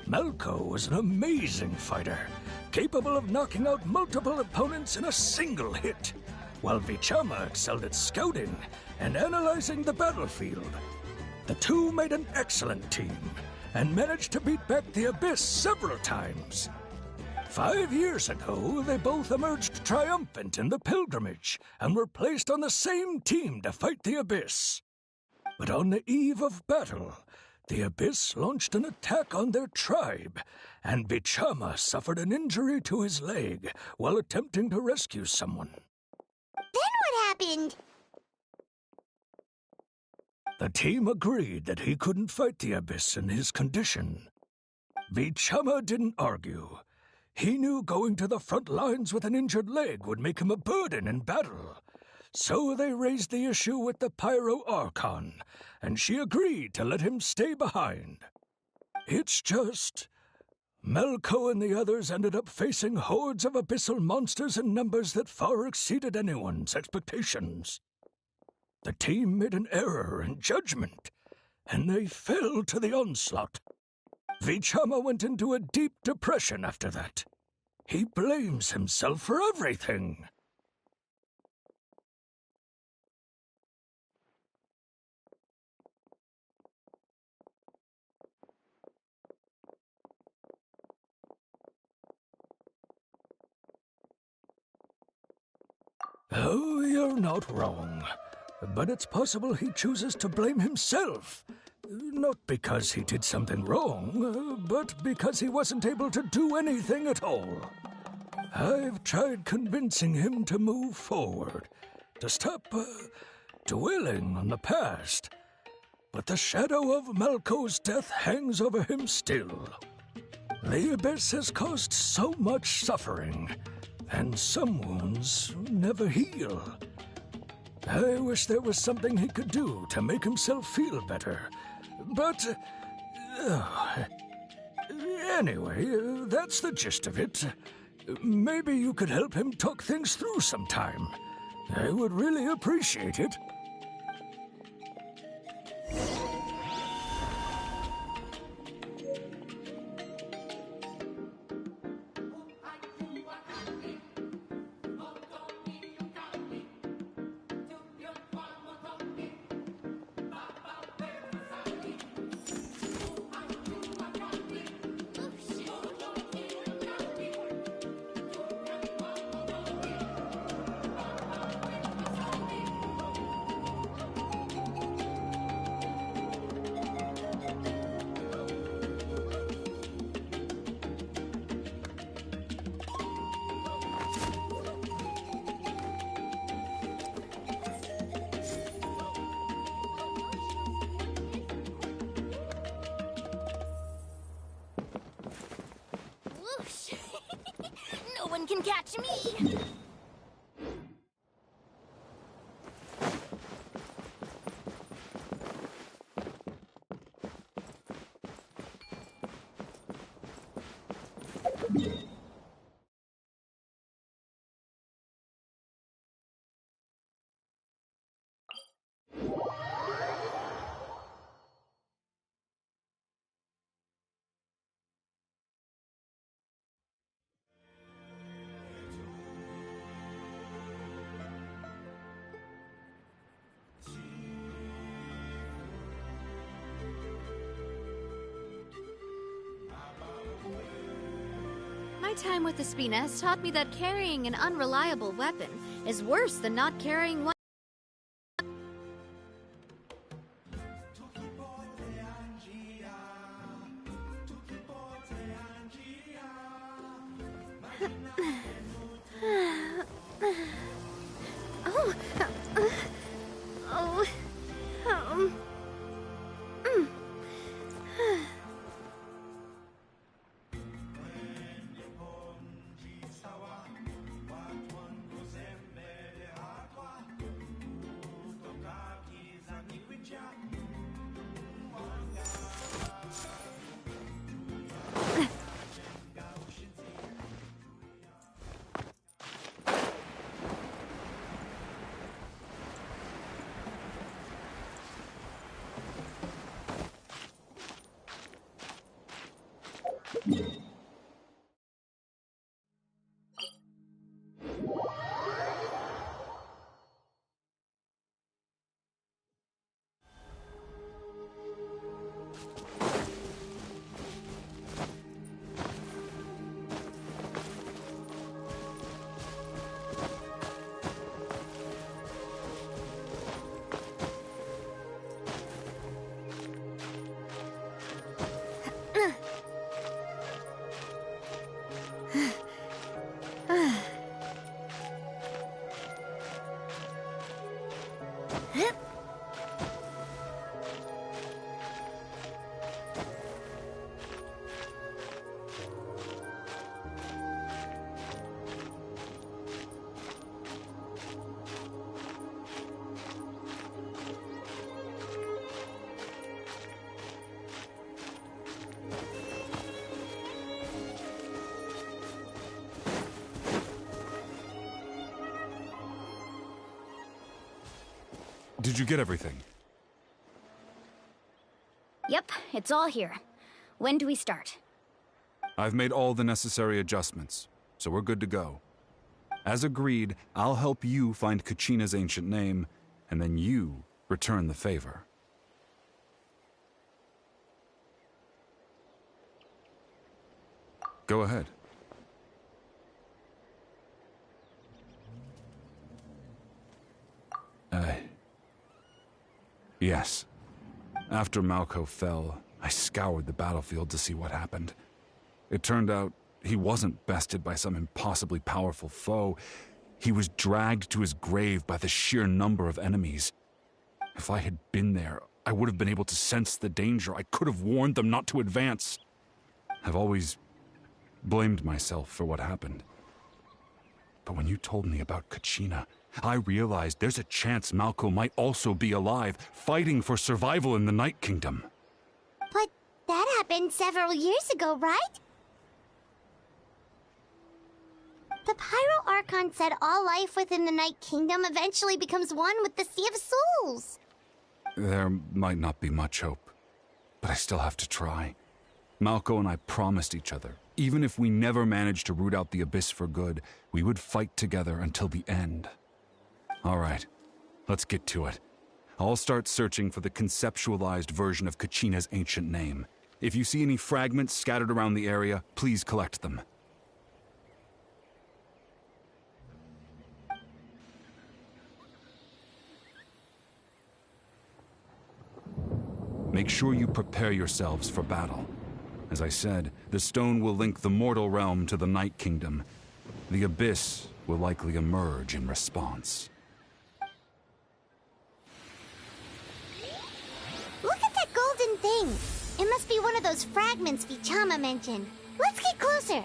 Malco was an amazing fighter, capable of knocking out multiple opponents in a single hit, while Vichama excelled at scouting and analyzing the battlefield. The two made an excellent team, and managed to beat back the Abyss several times. 5 years ago, they both emerged triumphant in the pilgrimage, and were placed on the same team to fight the Abyss. But on the eve of battle, the Abyss launched an attack on their tribe, and Vichama suffered an injury to his leg while attempting to rescue someone. Then what happened? The team agreed that he couldn't fight the Abyss in his condition. Vichama didn't argue. He knew going to the front lines with an injured leg would make him a burden in battle. So they raised the issue with the Pyro Archon, and she agreed to let him stay behind. It's just... Malco and the others ended up facing hordes of abyssal monsters in numbers that far exceeded anyone's expectations. The team made an error in judgment, and they fell to the onslaught. Vichama went into a deep depression after that. He blames himself for everything. Oh, you're not wrong. But it's possible he chooses to blame himself. Not because he did something wrong, but because he wasn't able to do anything at all. I've tried convincing him to move forward, to stop dwelling on the past. But the shadow of Malco's death hangs over him still. The Abyss has caused so much suffering, and some wounds never heal. I wish there was something he could do to make himself feel better. But... anyway, that's the gist of it. Maybe you could help him talk things through sometime. I would really appreciate it. Whoosh! No one can catch me! My time with the Spina has taught me that carrying an unreliable weapon is worse than not carrying one. Did you get everything? Yep, it's all here. When do we start? I've made all the necessary adjustments, so we're good to go. As agreed, I'll help you find Kachina's ancient name, and then you return the favor. Go ahead. Yes. After Malco fell, I scoured the battlefield to see what happened. It turned out he wasn't bested by some impossibly powerful foe. He was dragged to his grave by the sheer number of enemies. If I had been there, I would have been able to sense the danger. I could have warned them not to advance. I've always blamed myself for what happened. But when you told me about Kachina, I realized there's a chance Malco might also be alive, fighting for survival in the Night Kingdom. But that happened several years ago, right? The Pyro Archon said all life within the Night Kingdom eventually becomes one with the Sea of Souls. There might not be much hope, but I still have to try. Malco and I promised each other, even if we never managed to root out the Abyss for good, we would fight together until the end. All right, let's get to it. I'll start searching for the conceptualized version of Kachina's ancient name. If you see any fragments scattered around the area, please collect them. Make sure you prepare yourselves for battle. As I said, the stone will link the mortal realm to the Night Kingdom. The Abyss will likely emerge in response. Look at that golden thing. It must be one of those fragments Vichama mentioned. Let's get closer.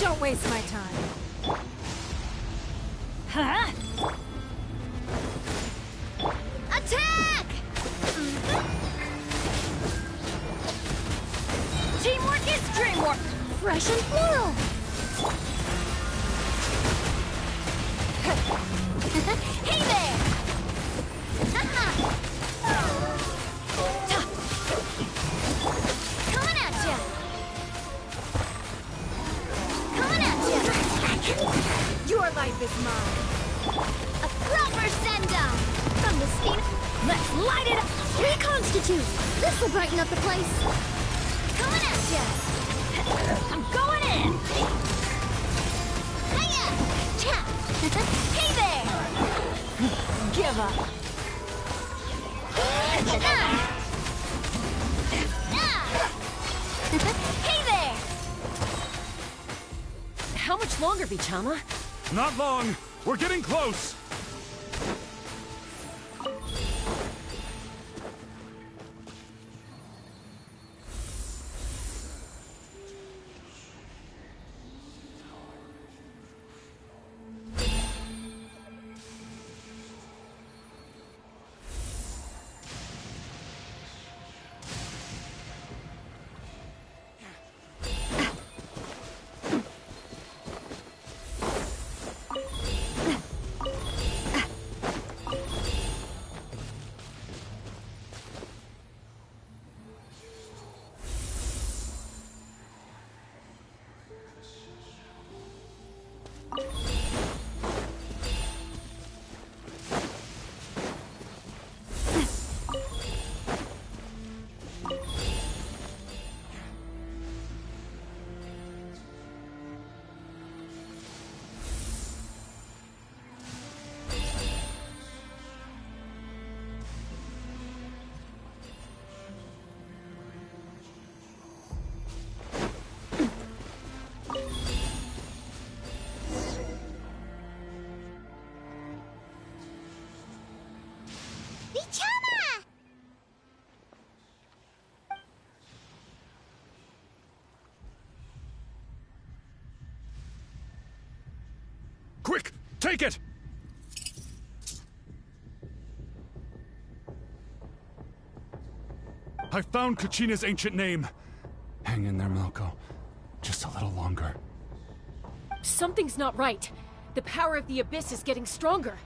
Don't waste my time. Huh? Attack! Teamwork is dreamwork! Fresh and floral! Hey there! Coming at ya! Coming at ya! Your life is mine. A proper send-down! From the scene, let's light it up! Reconstitute! This will brighten up the place. Coming at ya! I'm going in! Hiya! Cha! Hey there! Give up! Hey there! How much longer, Vichama? Not long. We're getting close. Vichama! Quick, take it! I found Kachina's ancient name. Hang in there, Malko. Just a little longer. Something's not right. The power of the Abyss is getting stronger.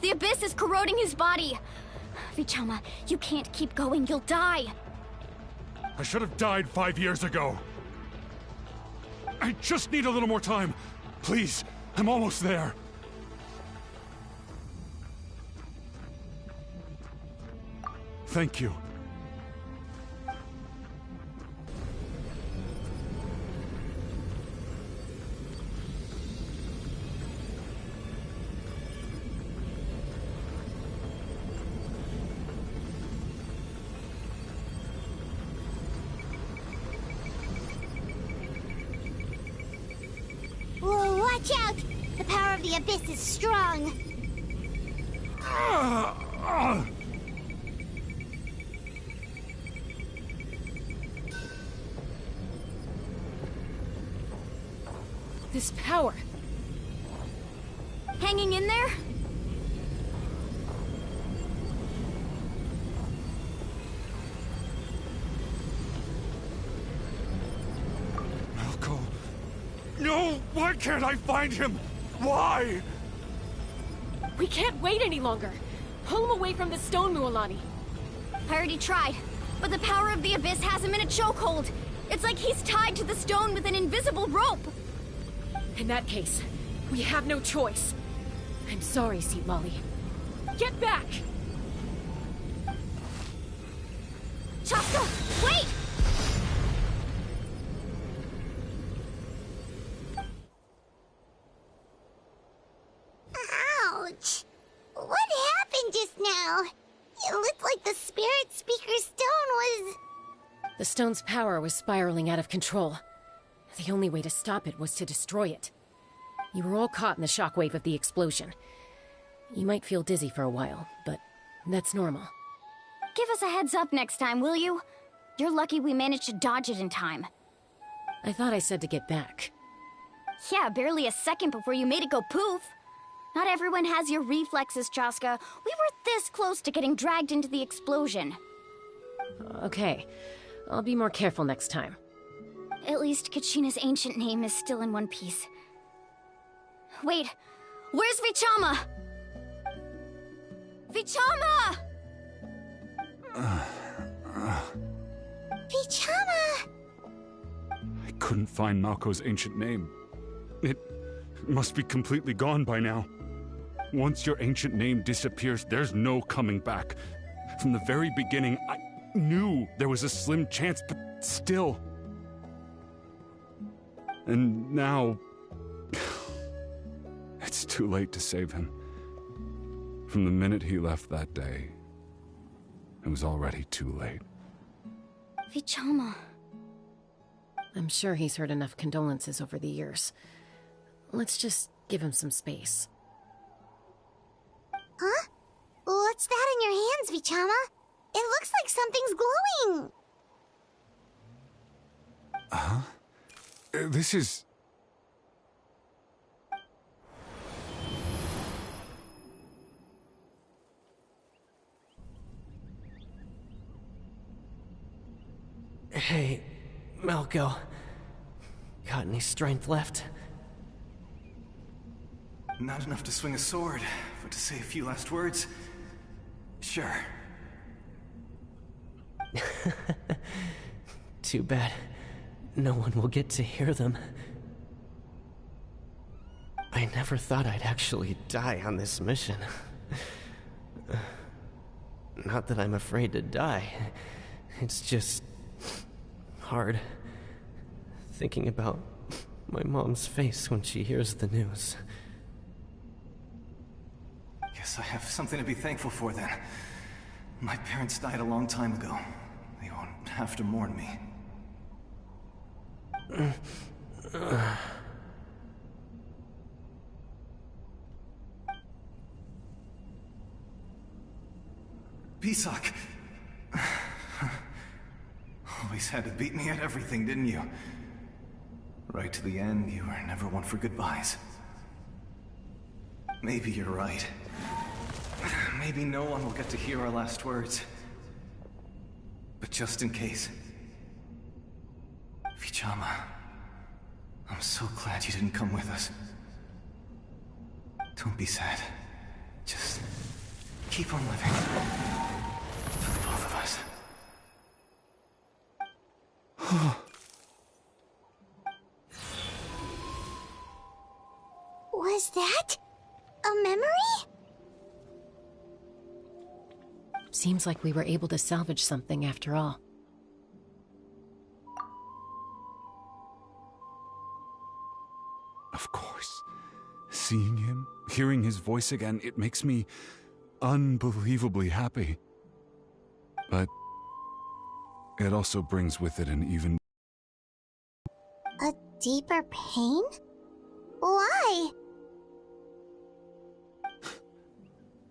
The Abyss is corroding his body. Vichama, you can't keep going. You'll die. I should have died 5 years ago. I just need a little more time. Please, I'm almost there. Thank you. Whoa, watch out! The power of the Abyss is strong. This power. Hanging in there? Malko. No! Why can't I find him? Why? We can't wait any longer. Pull him away from the stone, Mualani. I already tried, but the power of the Abyss has him in a chokehold. It's like he's tied to the stone with an invisible rope. In that case, we have no choice. I'm sorry, Seat Molly. Get back! Chaska, wait! Ouch! What happened just now? It looked like the Spirit Speaker stone was... The stone's power was spiraling out of control. The only way to stop it was to destroy it. You were all caught in the shockwave of the explosion. You might feel dizzy for a while, but that's normal. Give us a heads up next time, will you? You're lucky we managed to dodge it in time. I thought I said to get back. Yeah, barely a second before you made it go poof. Not everyone has your reflexes, Chaska. We were this close to getting dragged into the explosion. Okay, I'll be more careful next time. At least Kachina's ancient name is still in one piece. Wait, where's Vichama? Vichama! Vichama! I couldn't find Malko's ancient name. It must be completely gone by now. Once your ancient name disappears, there's no coming back. From the very beginning, I knew there was a slim chance, but still. And now... it's too late to save him. From the minute he left that day, it was already too late. Vichama. I'm sure he's heard enough condolences over the years. Let's just give him some space. Huh? What's that in your hands, Vichama? It looks like something's glowing. Huh? This is... Hey, Malko. Got any strength left? Not enough to swing a sword, but to say a few last words? Sure. Too bad. No one will get to hear them. I never thought I'd actually die on this mission. Not that I'm afraid to die. It's just... hard. Thinking about my mom's face when she hears the news. Guess I have something to be thankful for then. My parents died a long time ago. They won't have to mourn me. Pisak! Always had to beat me at everything, didn't you? Right to the end, you were never one for goodbyes. Maybe you're right. Maybe no one will get to hear our last words. But just in case... Vichama, I'm so glad you didn't come with us. Don't be sad. Just keep on living. For the both of us. Was that a memory? Seems like we were able to salvage something after all. Of course. Seeing him, hearing his voice again, it makes me unbelievably happy. But it also brings with it an even... A deeper pain? Why?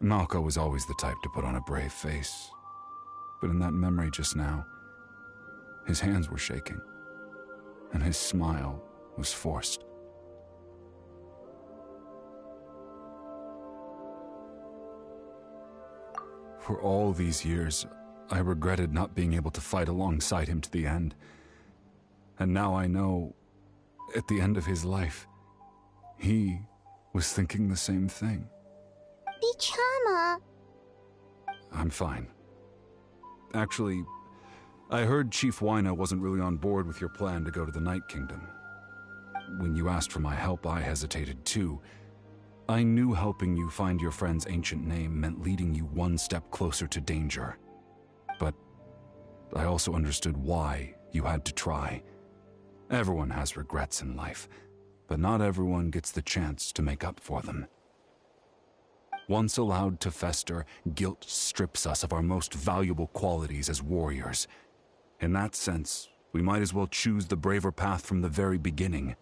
Malco was always the type to put on a brave face. But in that memory just now, his hands were shaking, and his smile was forced. For all these years, I regretted not being able to fight alongside him to the end. And now I know, at the end of his life, he was thinking the same thing. Vichama. I'm fine. Actually, I heard Chief Wyna wasn't really on board with your plan to go to the Night Kingdom. When you asked for my help, I hesitated too. I knew helping you find your friend's ancient name meant leading you one step closer to danger. But I also understood why you had to try. Everyone has regrets in life, but not everyone gets the chance to make up for them. Once allowed to fester, guilt strips us of our most valuable qualities as warriors. In that sense, we might as well choose the braver path from the very beginning.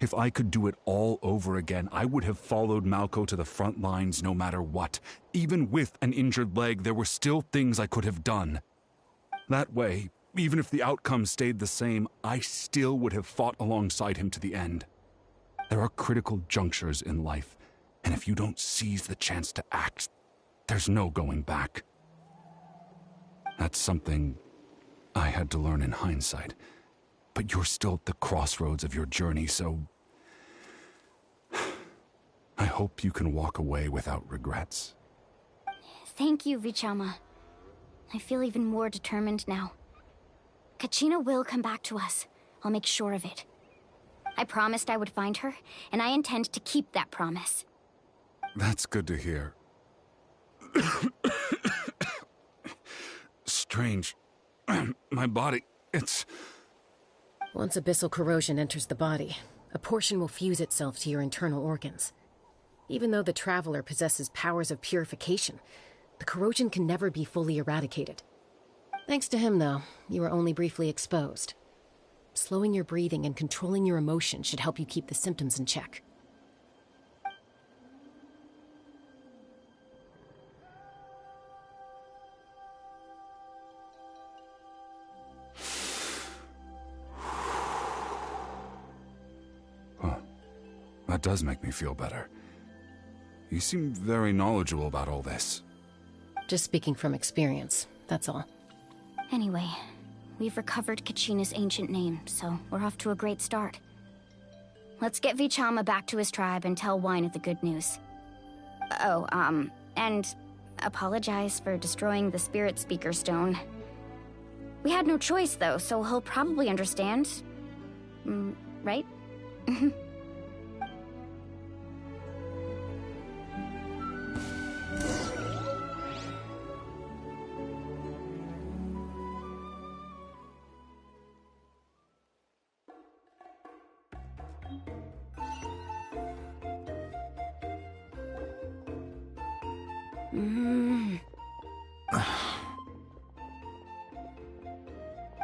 If I could do it all over again, I would have followed Malco to the front lines no matter what. Even with an injured leg, there were still things I could have done. That way, even if the outcome stayed the same, I still would have fought alongside him to the end. There are critical junctures in life, and if you don't seize the chance to act, there's no going back. That's something I had to learn in hindsight. But you're still at the crossroads of your journey, so... I hope you can walk away without regrets. Thank you, Vichama. I feel even more determined now. Kachina will come back to us. I'll make sure of it. I promised I would find her, and I intend to keep that promise. That's good to hear. Strange. My body, it's... Once abyssal corrosion enters the body, a portion will fuse itself to your internal organs. Even though the Traveler possesses powers of purification, the corrosion can never be fully eradicated. Thanks to him, though, you were only briefly exposed. Slowing your breathing and controlling your emotions should help you keep the symptoms in check. That does make me feel better. You seem very knowledgeable about all this. Just speaking from experience, that's all. Anyway, we've recovered Kachina's ancient name, so we're off to a great start. Let's get Vichama back to his tribe and tell Wyna the good news. Oh, and apologize for destroying the Spirit Speaker Stone. We had no choice, though, so he'll probably understand. Right?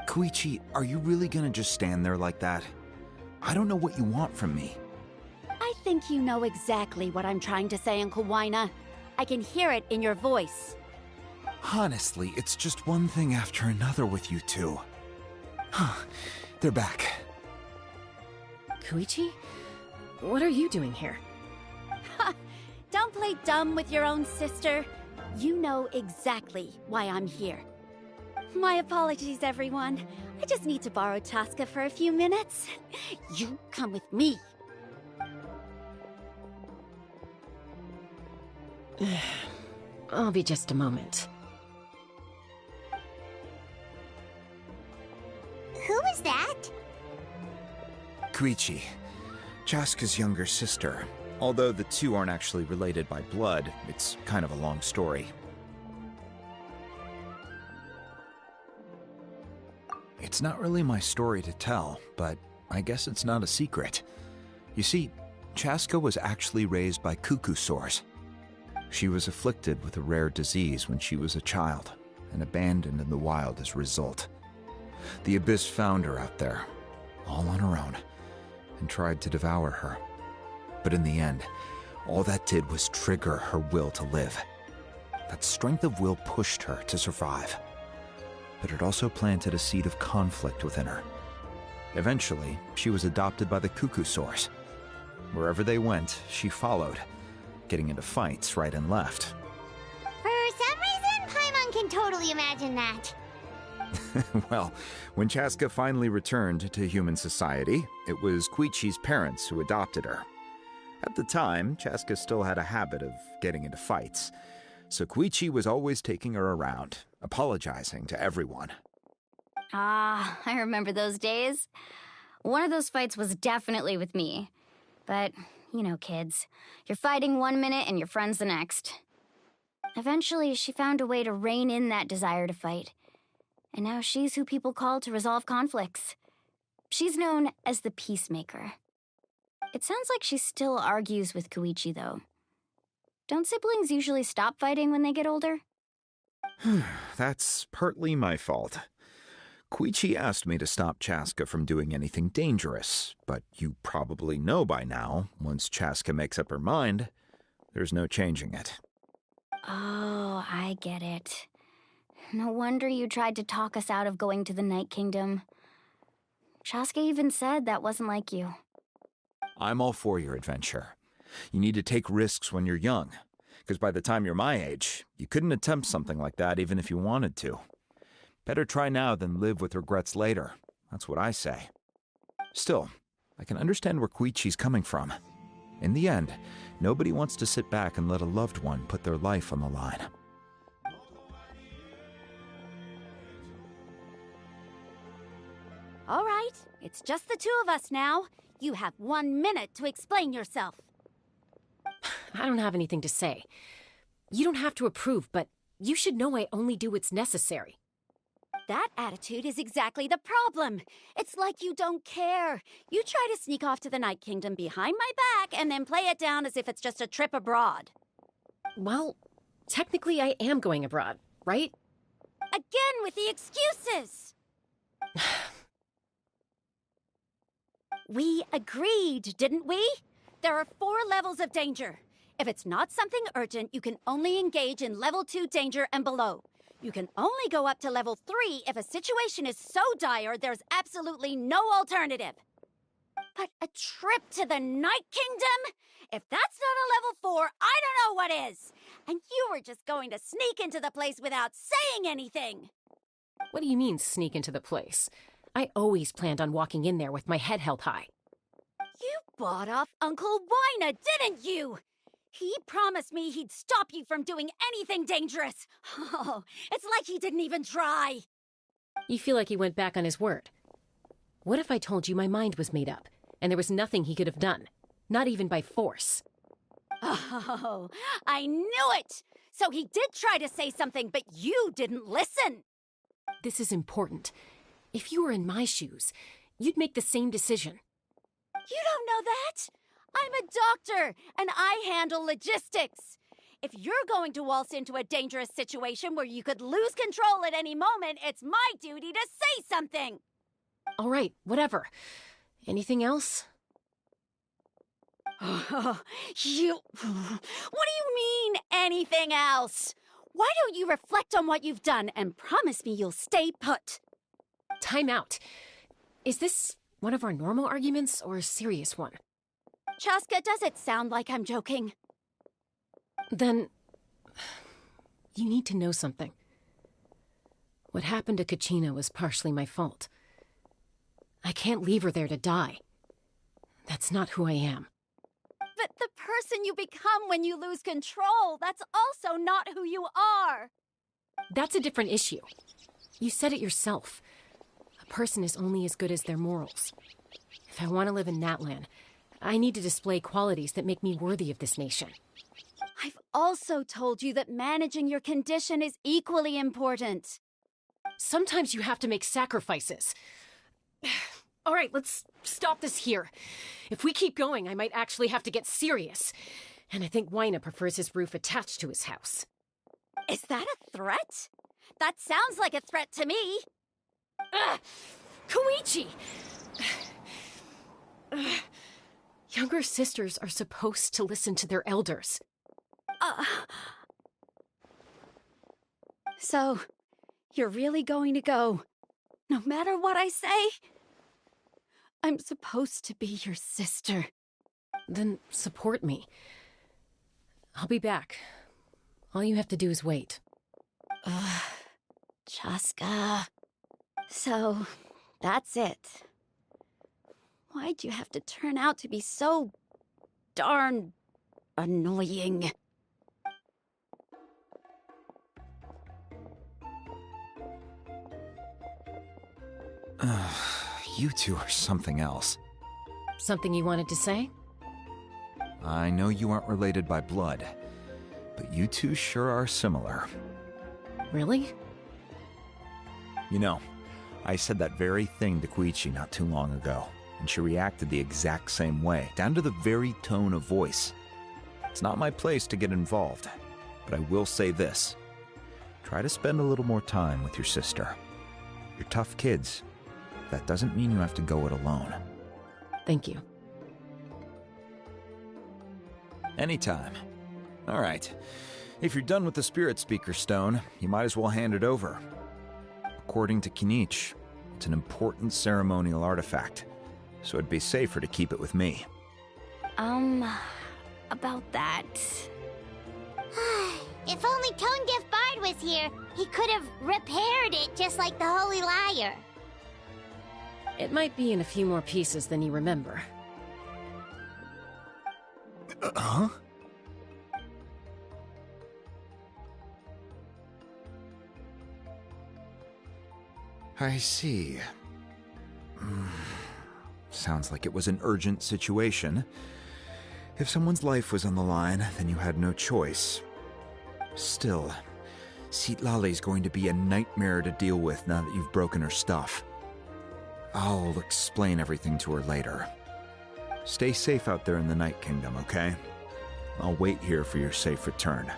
Koichi, are you really gonna just stand there like that? I don't know what you want from me. I think you know exactly what I'm trying to say, Uncle Wyna. I can hear it in your voice. Honestly, it's just one thing after another with you two. They're back. Koichi? What are you doing here? Ha! Don't play dumb with your own sister. You know exactly why I'm here. My apologies, everyone. I just need to borrow Chaska for a few minutes. You come with me. I'll be just a moment. Who is that? Koichi, Chaska's younger sister. Although the two aren't actually related by blood, it's kind of a long story. It's not really my story to tell, but I guess it's not a secret. You see, Chaska was actually raised by cuckoo sores. She was afflicted with a rare disease when she was a child, and abandoned in the wild as a result. The Abyss found her out there, all on her own, and tried to devour her. But in the end, all that did was trigger her will to live. That strength of will pushed her to survive. But it also planted a seed of conflict within her. Eventually, she was adopted by the cuckoo source. Wherever they went, she followed, getting into fights right and left. For some reason, Paimon can totally imagine that. Well, when Chaska finally returned to human society, it was Koichi's parents who adopted her. At the time, Chaska still had a habit of getting into fights, so Koichi was always taking her around, apologizing to everyone. Ah, I remember those days. One of those fights was definitely with me. But, you know, kids. You're fighting one minute and your friend's the next. Eventually, she found a way to rein in that desire to fight. And now she's who people call to resolve conflicts. She's known as the Peacemaker. It sounds like she still argues with Koichi, though. Don't siblings usually stop fighting when they get older? That's partly my fault. Koichi asked me to stop Chaska from doing anything dangerous, but you probably know by now, once Chaska makes up her mind, there's no changing it. Oh, I get it. No wonder you tried to talk us out of going to the Night Kingdom. Chaska even said that wasn't like you. I'm all for your adventure. You need to take risks when you're young, because by the time you're my age, you couldn't attempt something like that even if you wanted to. Better try now than live with regrets later. That's what I say. Still, I can understand where Koichi's coming from. In the end, nobody wants to sit back and let a loved one put their life on the line. All right, it's just the two of us now. You have 1 minute to explain yourself. I don't have anything to say. You don't have to approve, but you should know I only do what's necessary. That attitude is exactly the problem. It's like you don't care. You try to sneak off to the Night Kingdom behind my back and then play it down as if it's just a trip abroad. Well, technically I am going abroad, right? Again with the excuses! We agreed, didn't we? There are 4 levels of danger. If it's not something urgent, you can only engage in level 2 danger and below. You can only go up to level 3 if a situation is so dire there's absolutely no alternative. But a trip to the Night Kingdom? If that's not a level 4, I don't know what is. And you were just going to sneak into the place without saying anything. What do you mean, sneak into the place? I always planned on walking in there with my head held high. You bought off Uncle Wina, didn't you? He promised me he'd stop you from doing anything dangerous. Oh, it's like he didn't even try. You feel like he went back on his word. What if I told you my mind was made up, and there was nothing he could have done? Not even by force. Oh, I knew it! So he did try to say something, but you didn't listen. This is important. If you were in my shoes, you'd make the same decision. You don't know that? I'm a doctor, and I handle logistics. If you're going to waltz into a dangerous situation where you could lose control at any moment, it's my duty to say something. All right, whatever. Anything else? What do you mean, anything else? Why don't you reflect on what you've done and promise me you'll stay put? Time out. Is this one of our normal arguments or a serious one? Chaska, does it sound like I'm joking? Then, you need to know something. What happened to Kachina was partially my fault. I can't leave her there to die. That's not who I am. But the person you become when you lose control, that's also not who you are. That's a different issue. You said it yourself. A person is only as good as their morals. If I want to live in Natlan, I need to display qualities that make me worthy of this nation. I've also told you that managing your condition is equally important. Sometimes you have to make sacrifices. All right, let's stop this here. If we keep going, I might actually have to get serious. And I think Waina prefers his roof attached to his house. Is that a threat? That sounds like a threat to me. Koichi! Younger sisters are supposed to listen to their elders. So, you're really going to go, no matter what I say? I'm supposed to be your sister. Then support me. I'll be back. All you have to do is wait. Chaska. So, that's it. Why'd you have to turn out to be so darn annoying? You two are something else. Something you wanted to say? I know you aren't related by blood, but you two sure are similar. Really? You know, I said that very thing to Koichi not too long ago, and she reacted the exact same way, down to the very tone of voice. It's not my place to get involved, but I will say this. Try to spend a little more time with your sister. You're tough kids. That doesn't mean you have to go it alone. Thank you. Anytime. All right. If you're done with the Spirit Speaker Stone, you might as well hand it over. According to Kinich, it's an important ceremonial artifact, so it'd be safer to keep it with me. About that... If only Tone-Deaf Bard was here, he could have repaired it just like the Holy Liar. It might be in a few more pieces than you remember. Huh? I see. Sounds like it was an urgent situation. If someone's life was on the line, then you had no choice. Still, Citlali's going to be a nightmare to deal with now that you've broken her stuff. I'll explain everything to her later. Stay safe out there in the Night Kingdom, okay? I'll wait here for your safe return.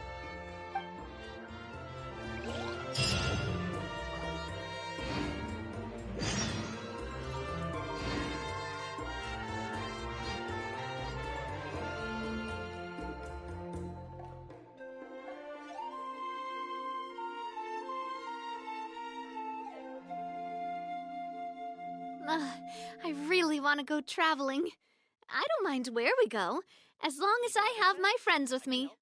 I really want to go traveling. I don't mind where we go, as long as I have my friends with me.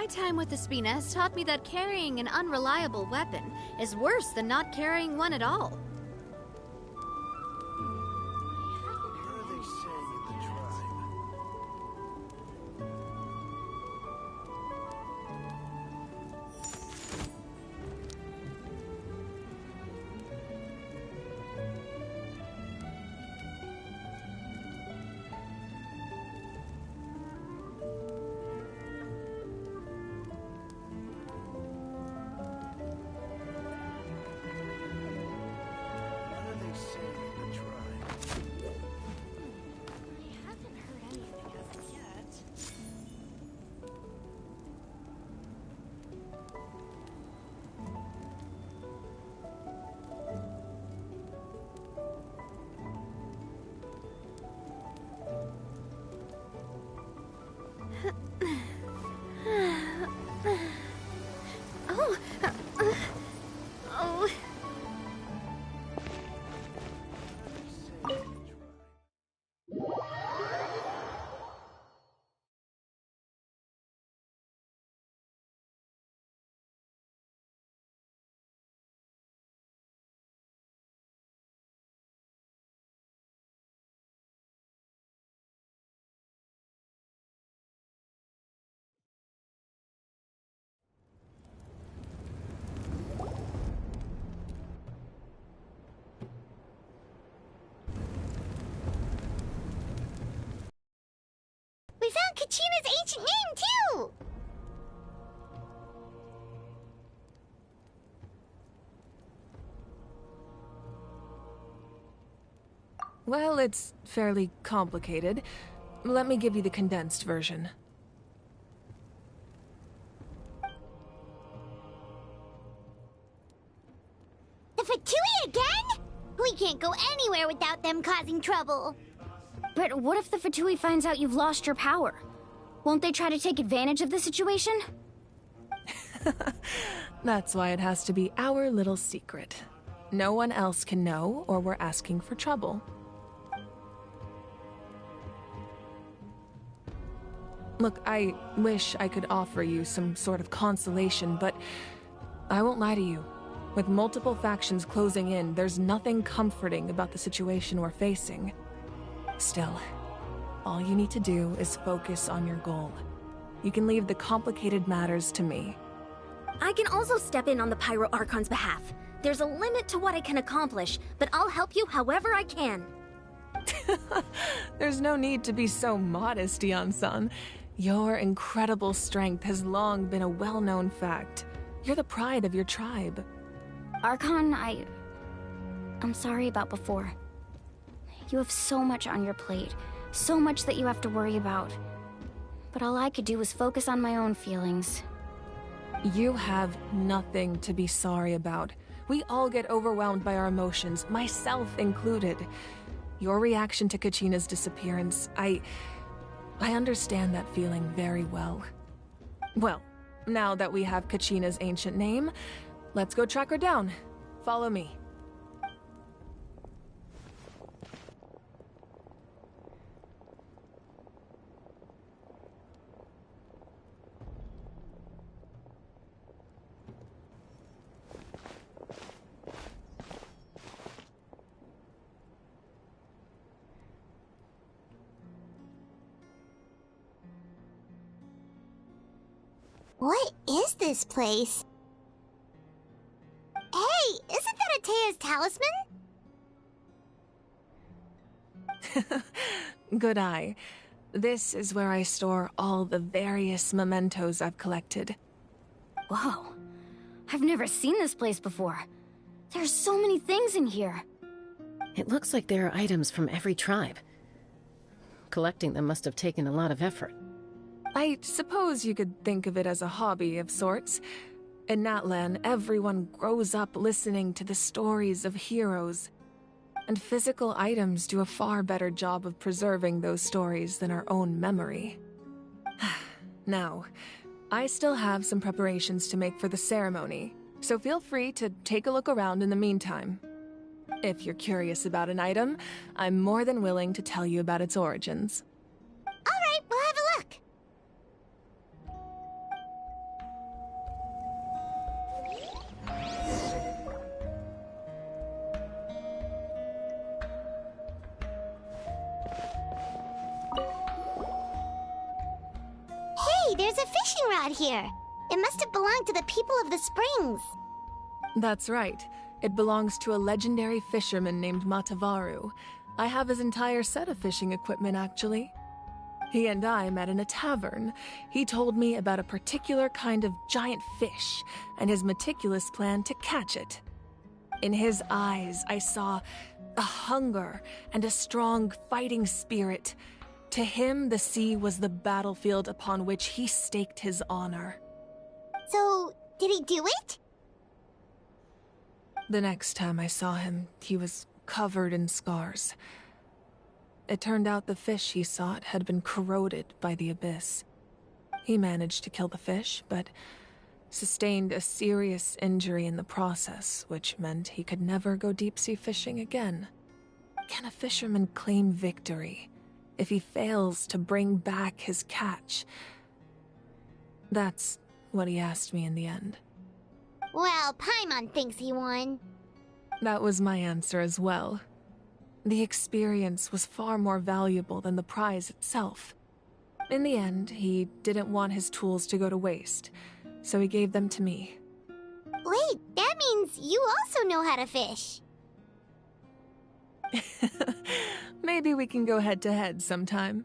My time with the Spina has taught me that carrying an unreliable weapon is worse than not carrying one at all. We found Kachina's ancient name, too! Well, it's fairly complicated. Let me give you the condensed version. The Fatui again? We can't go anywhere without them causing trouble. But what if the Fatui finds out you've lost your power? Won't they try to take advantage of the situation? That's why it has to be our little secret. No one else can know, or we're asking for trouble. Look, I wish I could offer you some sort of consolation, but I won't lie to you. With multiple factions closing in, there's nothing comforting about the situation we're facing. Still, all you need to do is focus on your goal. You can leave the complicated matters to me. I can also step in on the Pyro Archon's behalf. There's a limit to what I can accomplish, but I'll help you however I can. There's no need to be so modest, Yan-san. Your incredible strength has long been a well-known fact. You're the pride of your tribe. Archon, I'm sorry about before. You have so much on your plate, so much that you have to worry about. But all I could do was focus on my own feelings. You have nothing to be sorry about. We all get overwhelmed by our emotions, myself included. Your reaction to Kachina's disappearance, I understand that feeling very well. Well, now that we have Kachina's ancient name, let's go track her down. Follow me. What is this place? Hey, isn't that Atea's talisman? Good eye. This is where I store all the various mementos I've collected. Whoa. I've never seen this place before. There's so many things in here. It looks like there are items from every tribe. Collecting them must have taken a lot of effort. I suppose you could think of it as a hobby of sorts. In Natlan, everyone grows up listening to the stories of heroes. And physical items do a far better job of preserving those stories than our own memory. Now, I still have some preparations to make for the ceremony, so feel free to take a look around in the meantime. If you're curious about an item, I'm more than willing to tell you about its origins. Alright, we'll have a look. there's a fishing rod here. It must have belonged to the people of the springs. That's right. It belongs to a legendary fisherman named Matavaru. I have his entire set of fishing equipment, actually. He and I met in a tavern. He told me about a particular kind of giant fish and his meticulous plan to catch it. In his eyes, I saw a hunger and a strong fighting spirit. To him, the sea was the battlefield upon which he staked his honor. So, did he do it? The next time I saw him, he was covered in scars. It turned out the fish he sought had been corroded by the abyss. He managed to kill the fish, but sustained a serious injury in the process, which meant he could never go deep-sea fishing again. Can a fisherman claim victory if he fails to bring back his catch? That's what he asked me in the end. Well, Paimon thinks he won. That was my answer as well. The experience was far more valuable than the prize itself. In the end, he didn't want his tools to go to waste, so he gave them to me. Wait, that means you also know how to fish. Maybe we can go head-to-head sometime.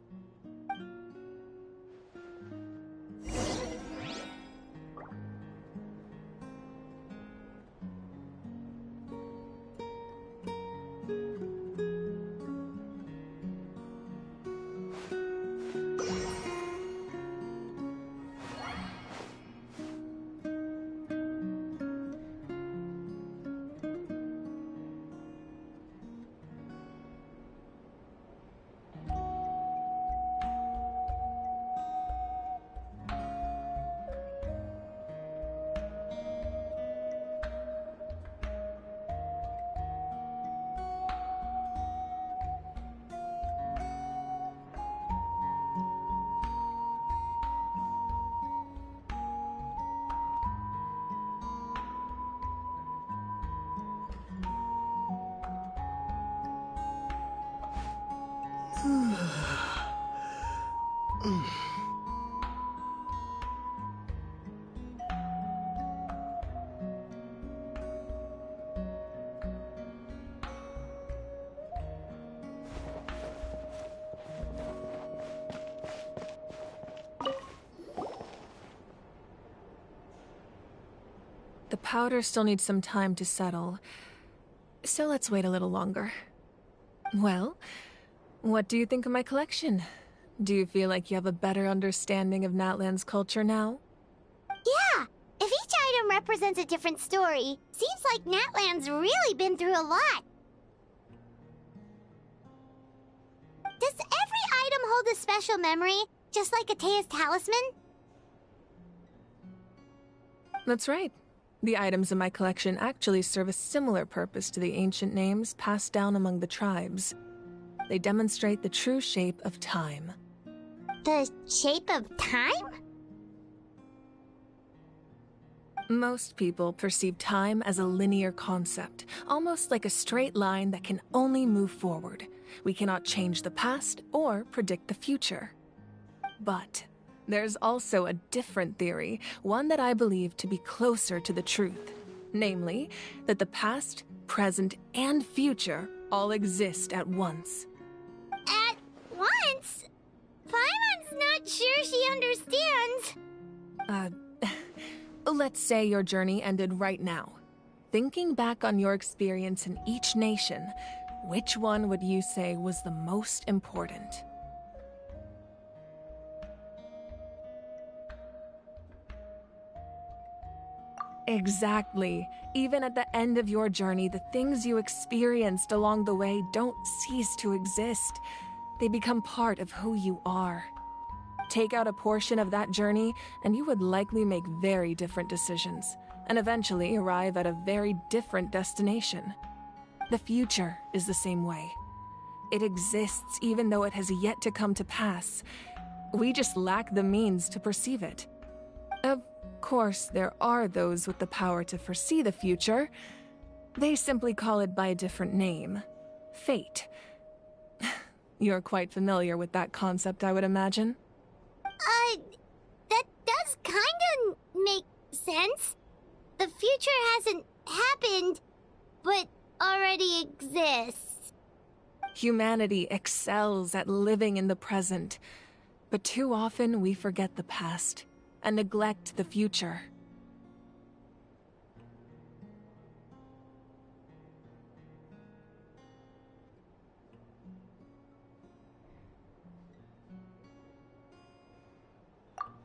The powder still needs some time to settle, so let's wait a little longer. Well, what do you think of my collection? Do you feel like you have a better understanding of Natlan's culture now? Yeah! If each item represents a different story, seems like Natlan's really been through a lot. Does every item hold a special memory, just like Atea's talisman? That's right. The items in my collection actually serve a similar purpose to the ancient names passed down among the tribes. They demonstrate the true shape of time. The shape of time? Most people perceive time as a linear concept, almost like a straight line that can only move forward. We cannot change the past or predict the future. But there's also a different theory, one that I believe to be closer to the truth. Namely, that the past, present, and future all exist at once. At once? Paimon's not sure she understands. Let's say your journey ended right now. Thinking back on your experience in each nation, which one would you say was the most important? Exactly. Even at the end of your journey, the things you experienced along the way don't cease to exist. They become part of who you are. Take out a portion of that journey, and you would likely make very different decisions, and eventually arrive at a very different destination. The future is the same way. It exists even though it has yet to come to pass. We just lack the means to perceive it. Of course, there are those with the power to foresee the future. They simply call it by a different name. Fate. You're quite familiar with that concept, I would imagine. That sense. The future hasn't happened, but already exists. Humanity excels at living in the present, but too often we forget the past and neglect the future.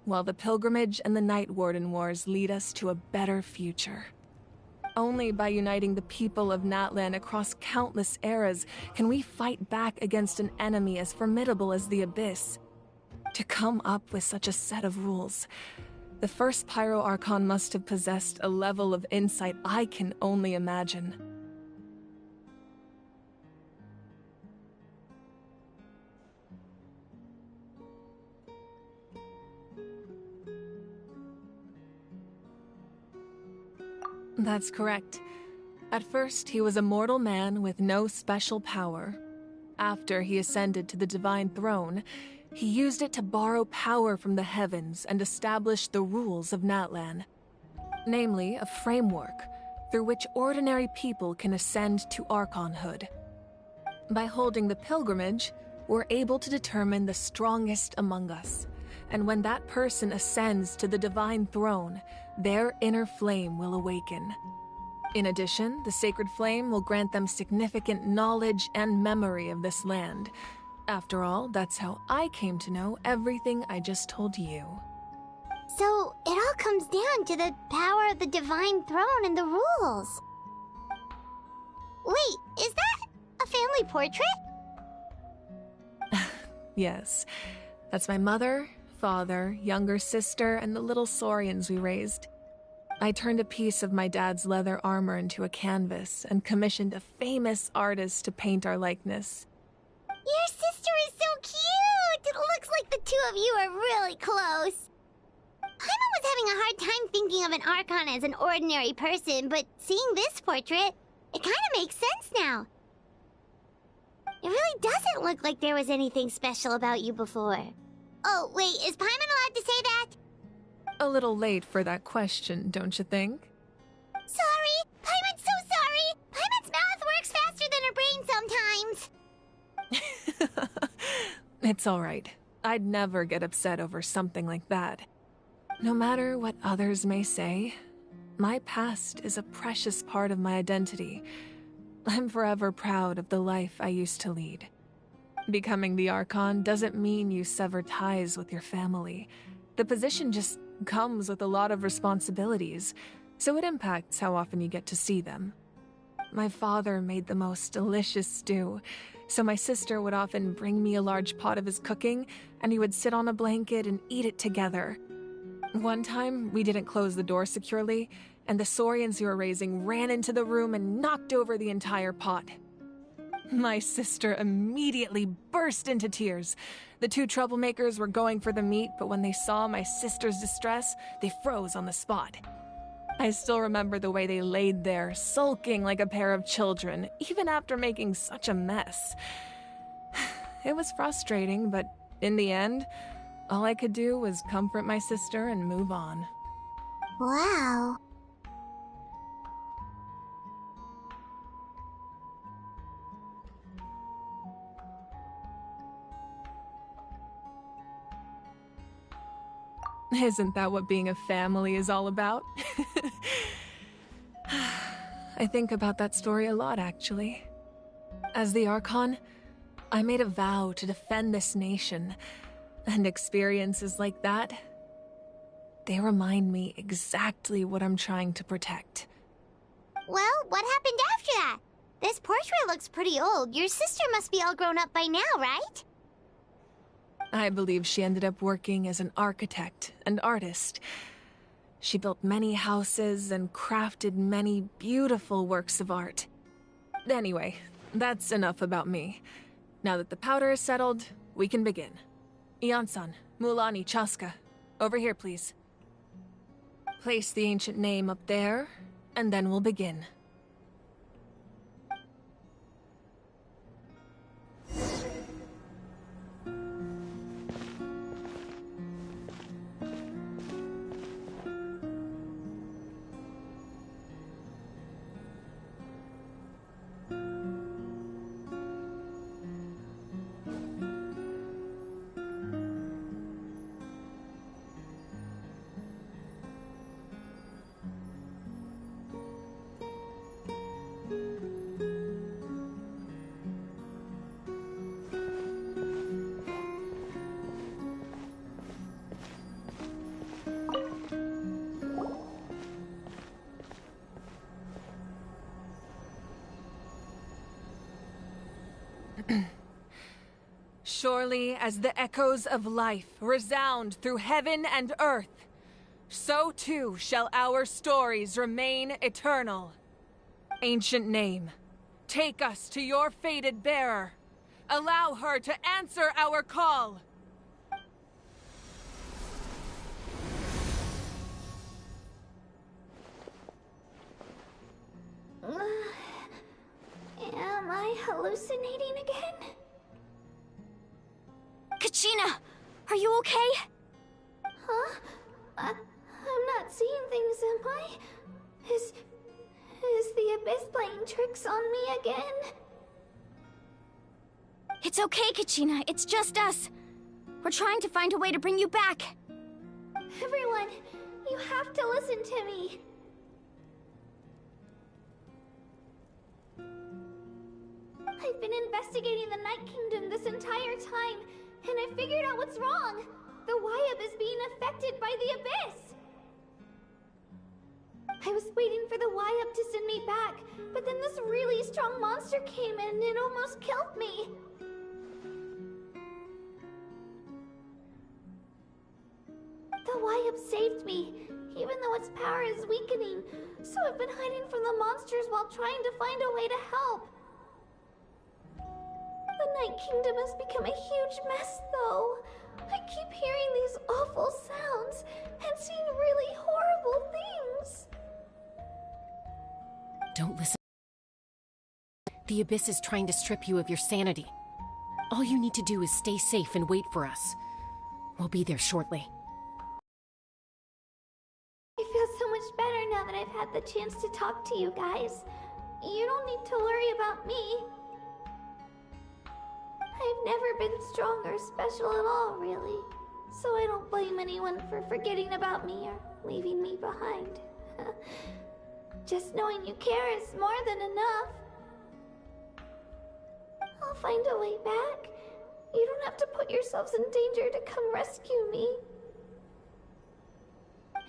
While the Pilgrimage and the Night Warden Wars lead us to a better future. Only by uniting the people of Natlan across countless eras can we fight back against an enemy as formidable as the Abyss. To come up with such a set of rules, the first Pyro Archon must have possessed a level of insight I can only imagine. That's correct. At first, he was a mortal man with no special power. After he ascended to the divine throne, he used it to borrow power from the heavens and establish the rules of Natlan. Namely, a framework through which ordinary people can ascend to Archonhood. By holding the pilgrimage, we're able to determine the strongest among us. And when that person ascends to the divine throne, their inner flame will awaken. In addition, the sacred flame will grant them significant knowledge and memory of this land. After all, that's how I came to know everything I just told you. So, it all comes down to the power of the divine throne and the rules. Wait, is that a family portrait? Yes. That's my mother, father, younger sister, and the little saurians we raised. I turned a piece of my dad's leather armor into a canvas and commissioned a famous artist to paint our likeness. Your sister is so cute! It looks like the two of you are really close. Paimon was having a hard time thinking of an Archon as an ordinary person, but seeing this portrait, it kind of makes sense now. It really doesn't look like there was anything special about you before. Oh, wait, is Paimon allowed to say that? A little late for that question, don't you think? Sorry! Paimon's so sorry! Paimon's mouth works faster than her brain sometimes! It's all right. I'd never get upset over something like that. No matter what others may say, my past is a precious part of my identity. I'm forever proud of the life I used to lead. Becoming the Archon doesn't mean you sever ties with your family. The position just comes with a lot of responsibilities, so it impacts how often you get to see them. My father made the most delicious stew, so my sister would often bring me a large pot of his cooking, and we would sit on a blanket and eat it together. One time, we didn't close the door securely, and the saurians we were raising ran into the room and knocked over the entire pot. My sister immediately burst into tears. The two troublemakers were going for the meat, but when they saw my sister's distress, they froze on the spot. I still remember the way they laid there, sulking like a pair of children, even after making such a mess. It was frustrating, but in the end, all I could do was comfort my sister and move on. Wow. Isn't that what being a family is all about? I think about that story a lot, actually. As the Archon, I made a vow to defend this nation, and experiences like that, they remind me exactly what I'm trying to protect. Well, what happened after that? This portrait looks pretty old. Your sister must be all grown up by now, right? I believe she ended up working as an architect and artist. She built many houses and crafted many beautiful works of art. Anyway, that's enough about me. Now that the powder is settled, we can begin. Ian-san, Mulani, Chaska, over here, please. Place the ancient name up there, and then we'll begin. surely as the echoes of life resound through heaven and earth, so too shall our stories remain eternal. Ancient name, take us to your fated bearer. Allow her to answer our call. Am I hallucinating again? Kachina, are you okay? Huh? I'm not seeing things, am I? Is the Abyss playing tricks on me again? It's okay, Kachina. It's just us. We're trying to find a way to bring you back. Everyone, you have to listen to me. I've been investigating the Night Kingdom this entire time, and I figured out what's wrong. The Wyab is being affected by the Abyss. I was waiting for the Wyab to send me back, but then this really strong monster came in and almost killed me. The Wyab saved me, even though its power is weakening, so I've been hiding from the monsters while trying to find a way to help. The Night Kingdom has become a huge mess, though. I keep hearing these awful sounds and seeing really horrible things. Don't listen. The Abyss is trying to strip you of your sanity. All you need to do is stay safe and wait for us. We'll be there shortly. I feel so much better now that I've had the chance to talk to you guys. You don't need to worry about me. I've never been strong or special at all, really. So I don't blame anyone for forgetting about me or leaving me behind. Just knowing you care is more than enough. I'll find a way back. You don't have to put yourselves in danger to come rescue me.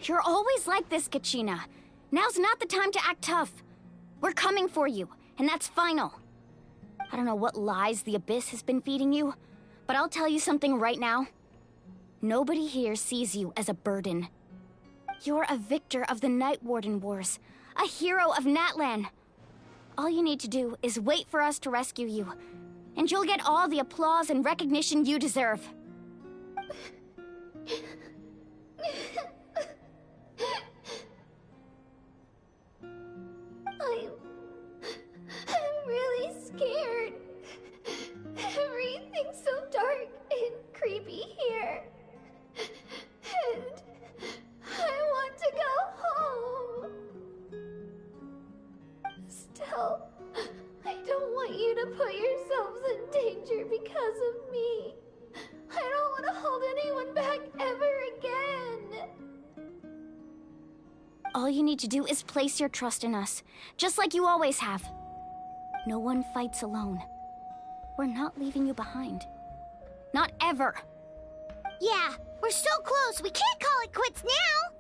You're always like this, Kachina. Now's not the time to act tough. We're coming for you, and that's final. I don't know what lies the Abyss has been feeding you, but I'll tell you something right now. Nobody here sees you as a burden. You're a victor of the Night Warden Wars, a hero of Natlan. All you need to do is wait for us to rescue you, and you'll get all the applause and recognition you deserve. I'm really scared. Everything's so dark and creepy here. And I want to go home. Still, I don't want you to put yourselves in danger because of me. I don't want to hold anyone back ever again. All you need to do is place your trust in us, just like you always have. No one fights alone. We're not leaving you behind. Not ever. Yeah, we're so close, we can't call it quits now!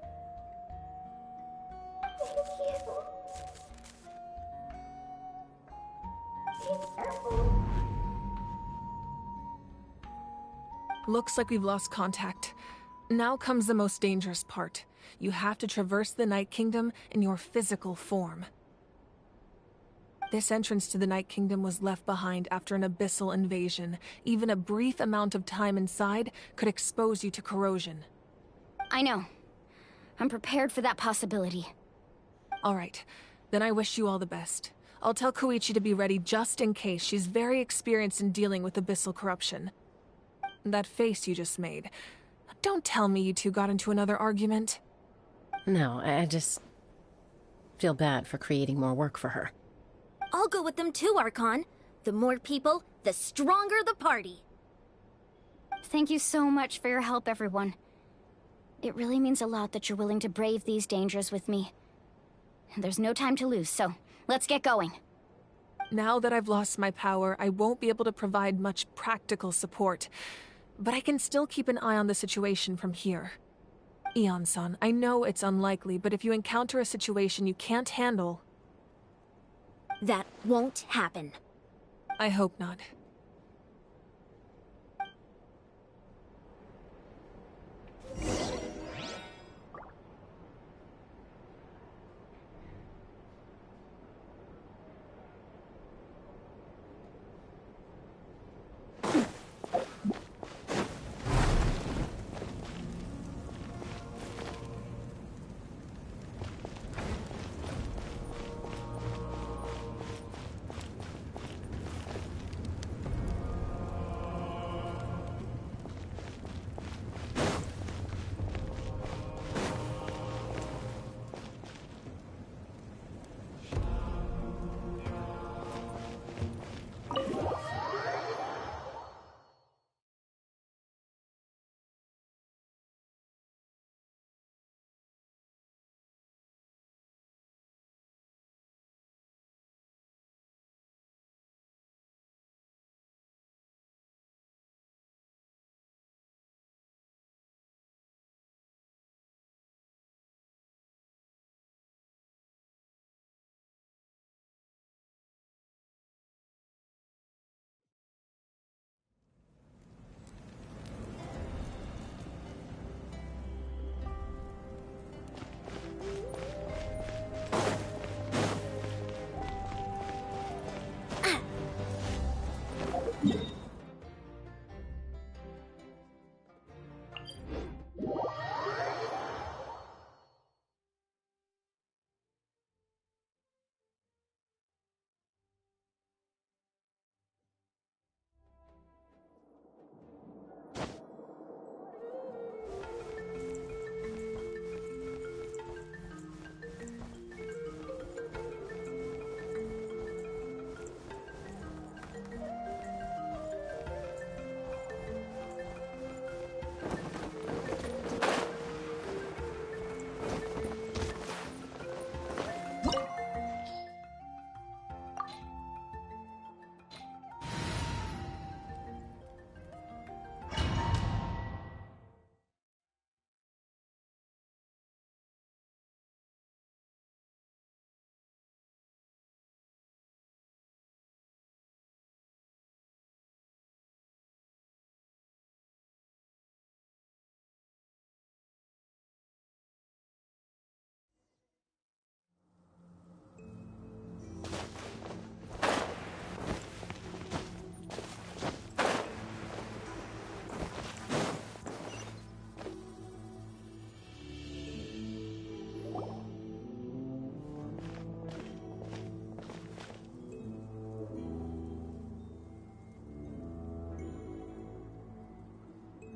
Thank you. Be careful. Looks like we've lost contact. Now comes the most dangerous part. You have to traverse the Night Kingdom in your physical form. This entrance to the Night Kingdom was left behind after an abyssal invasion. Even a brief amount of time inside could expose you to corrosion. I know. I'm prepared for that possibility. All right, then I wish you all the best. I'll tell Koichi to be ready just in case. She's very experienced in dealing with abyssal corruption. That face you just made. Don't tell me you two got into another argument. No, I just feel bad for creating more work for her. I'll go with them too, Archon. The more people, the stronger the party. Thank you so much for your help, everyone. It really means a lot that you're willing to brave these dangers with me. And there's no time to lose, so let's get going. Now that I've lost my power, I won't be able to provide much practical support. But I can still keep an eye on the situation from here. Eon-san, I know it's unlikely, but if you encounter a situation you can't handle... That won't happen. I hope not.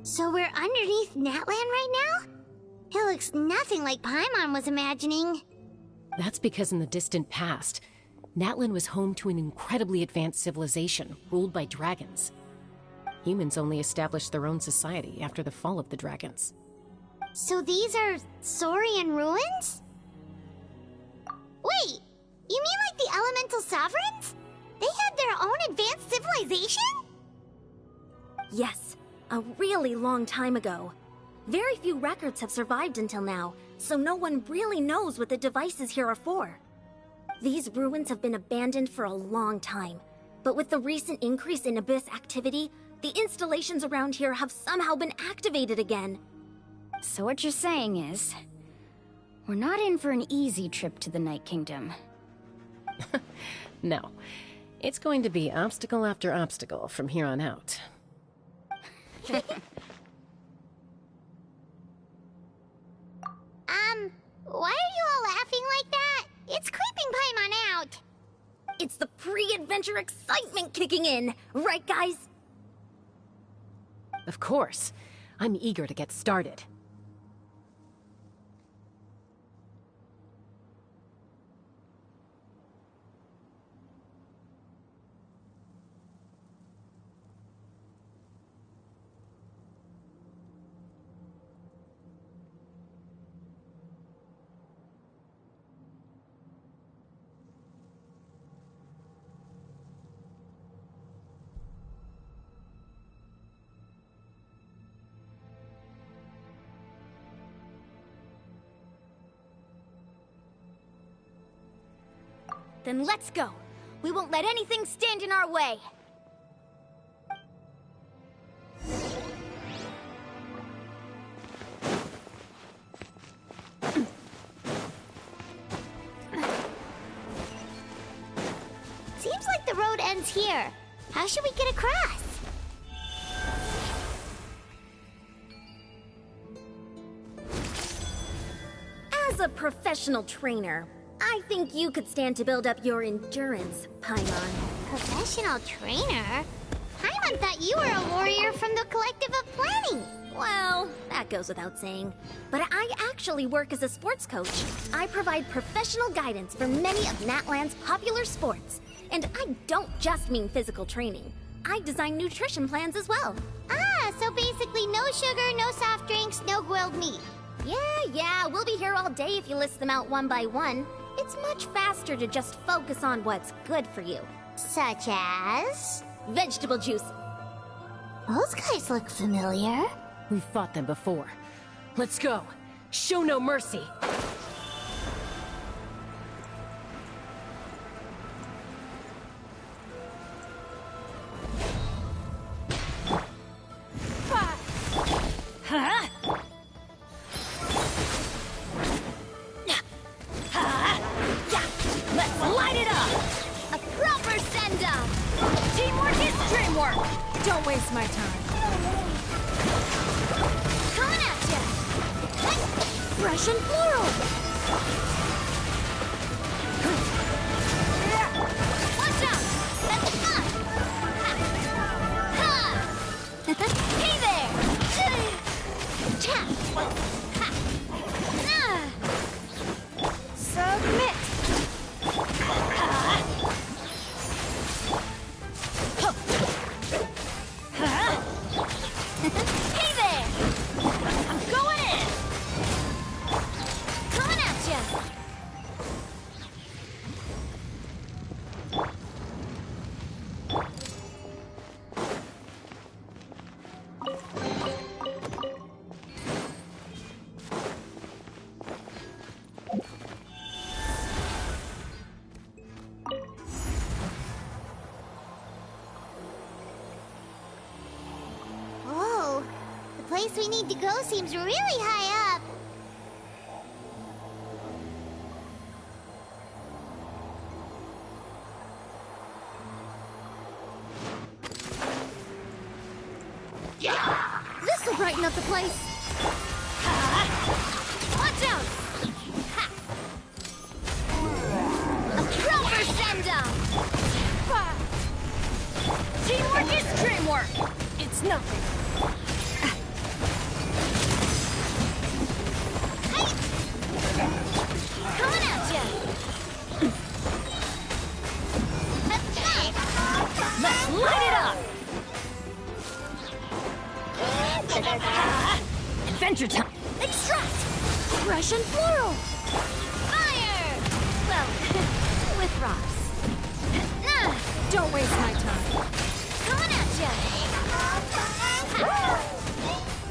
So we're underneath Natlan right now? It looks nothing like Paimon was imagining. That's because in the distant past, Natlan was home to an incredibly advanced civilization ruled by dragons. Humans only established their own society after the fall of the dragons. So these are Saurian ruins? Wait, you mean like the elemental sovereigns? They had their own advanced civilization? Yes, a really long time ago. Very few records have survived until now, so no one really knows what the devices here are for. These ruins have been abandoned for a long time, but with the recent increase in Abyss activity, the installations around here have somehow been activated again. So what you're saying is, we're not in for an easy trip to the Night Kingdom. No. It's going to be obstacle after obstacle from here on out. Why are you all laughing like that? It's creeping Paimon out. It's the pre-adventure excitement kicking in, right guys? Of course. I'm eager to get started. Then let's go. We won't let anything stand in our way. Seems like the road ends here. How should we get across? As a professional trainer, I think you could stand to build up your endurance, Paimon. Professional trainer? Paimon thought you were a warrior from the Collective of Planning. Well, that goes without saying. But I actually work as a sports coach. I provide professional guidance for many of Natlan's popular sports. And I don't just mean physical training. I design nutrition plans as well. Ah, so basically no sugar, no soft drinks, no grilled meat. Yeah, we'll be here all day if you list them out one by one. It's much faster to just focus on what's good for you. Such as? Vegetable juice. Those guys look familiar. We've fought them before. Let's go. Show no mercy. Huh? Let's light it up! A proper send-up! Teamwork is dreamwork! Don't waste my time. Coming at ya! Fresh and floral! Watch out! That's fun! Hey there! Submit! Hey there! I'm going in! Coming at ya! Whoa, the place we need to go seems really high up. This'll brighten up the place! Watch out! A proper send-up! Teamwork is dreamwork! It's nothing! Adventure time! Extract! Russian floral! Fire! Well, with rocks. Don't waste my time. Coming at ya!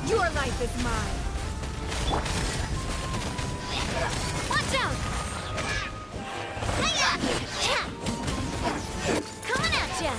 Your life is mine. Watch out! Hiya! Coming at ya!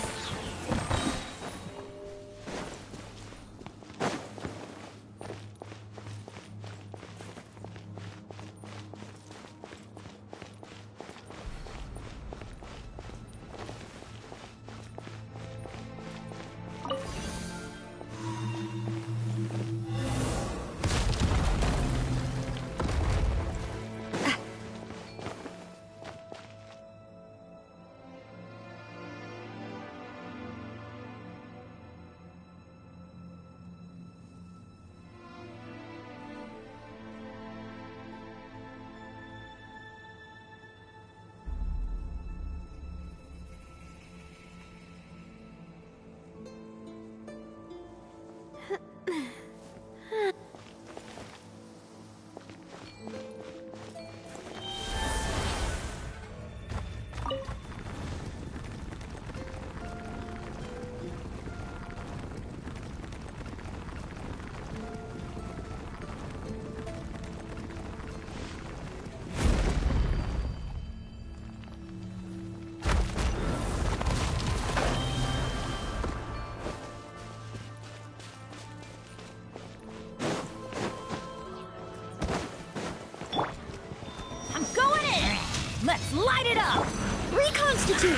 Let's light it up! Reconstitute!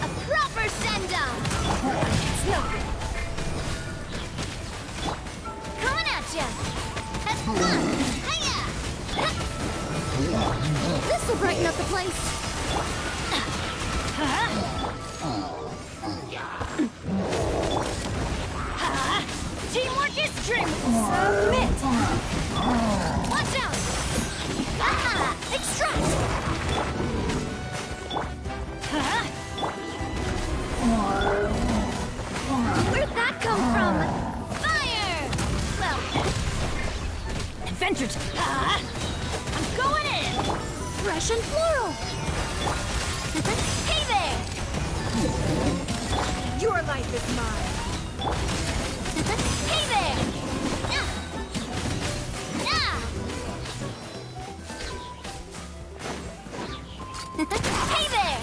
A proper send-up! Coming at ya! Hiya! This'll brighten up the place! Teamwork is strength! Submit! Watch out! Extract! Where'd that come from? Fire! Well... Adventure time! I'm going in! Russian floral! Hey there! Your life is mine. Hey there! Hey there!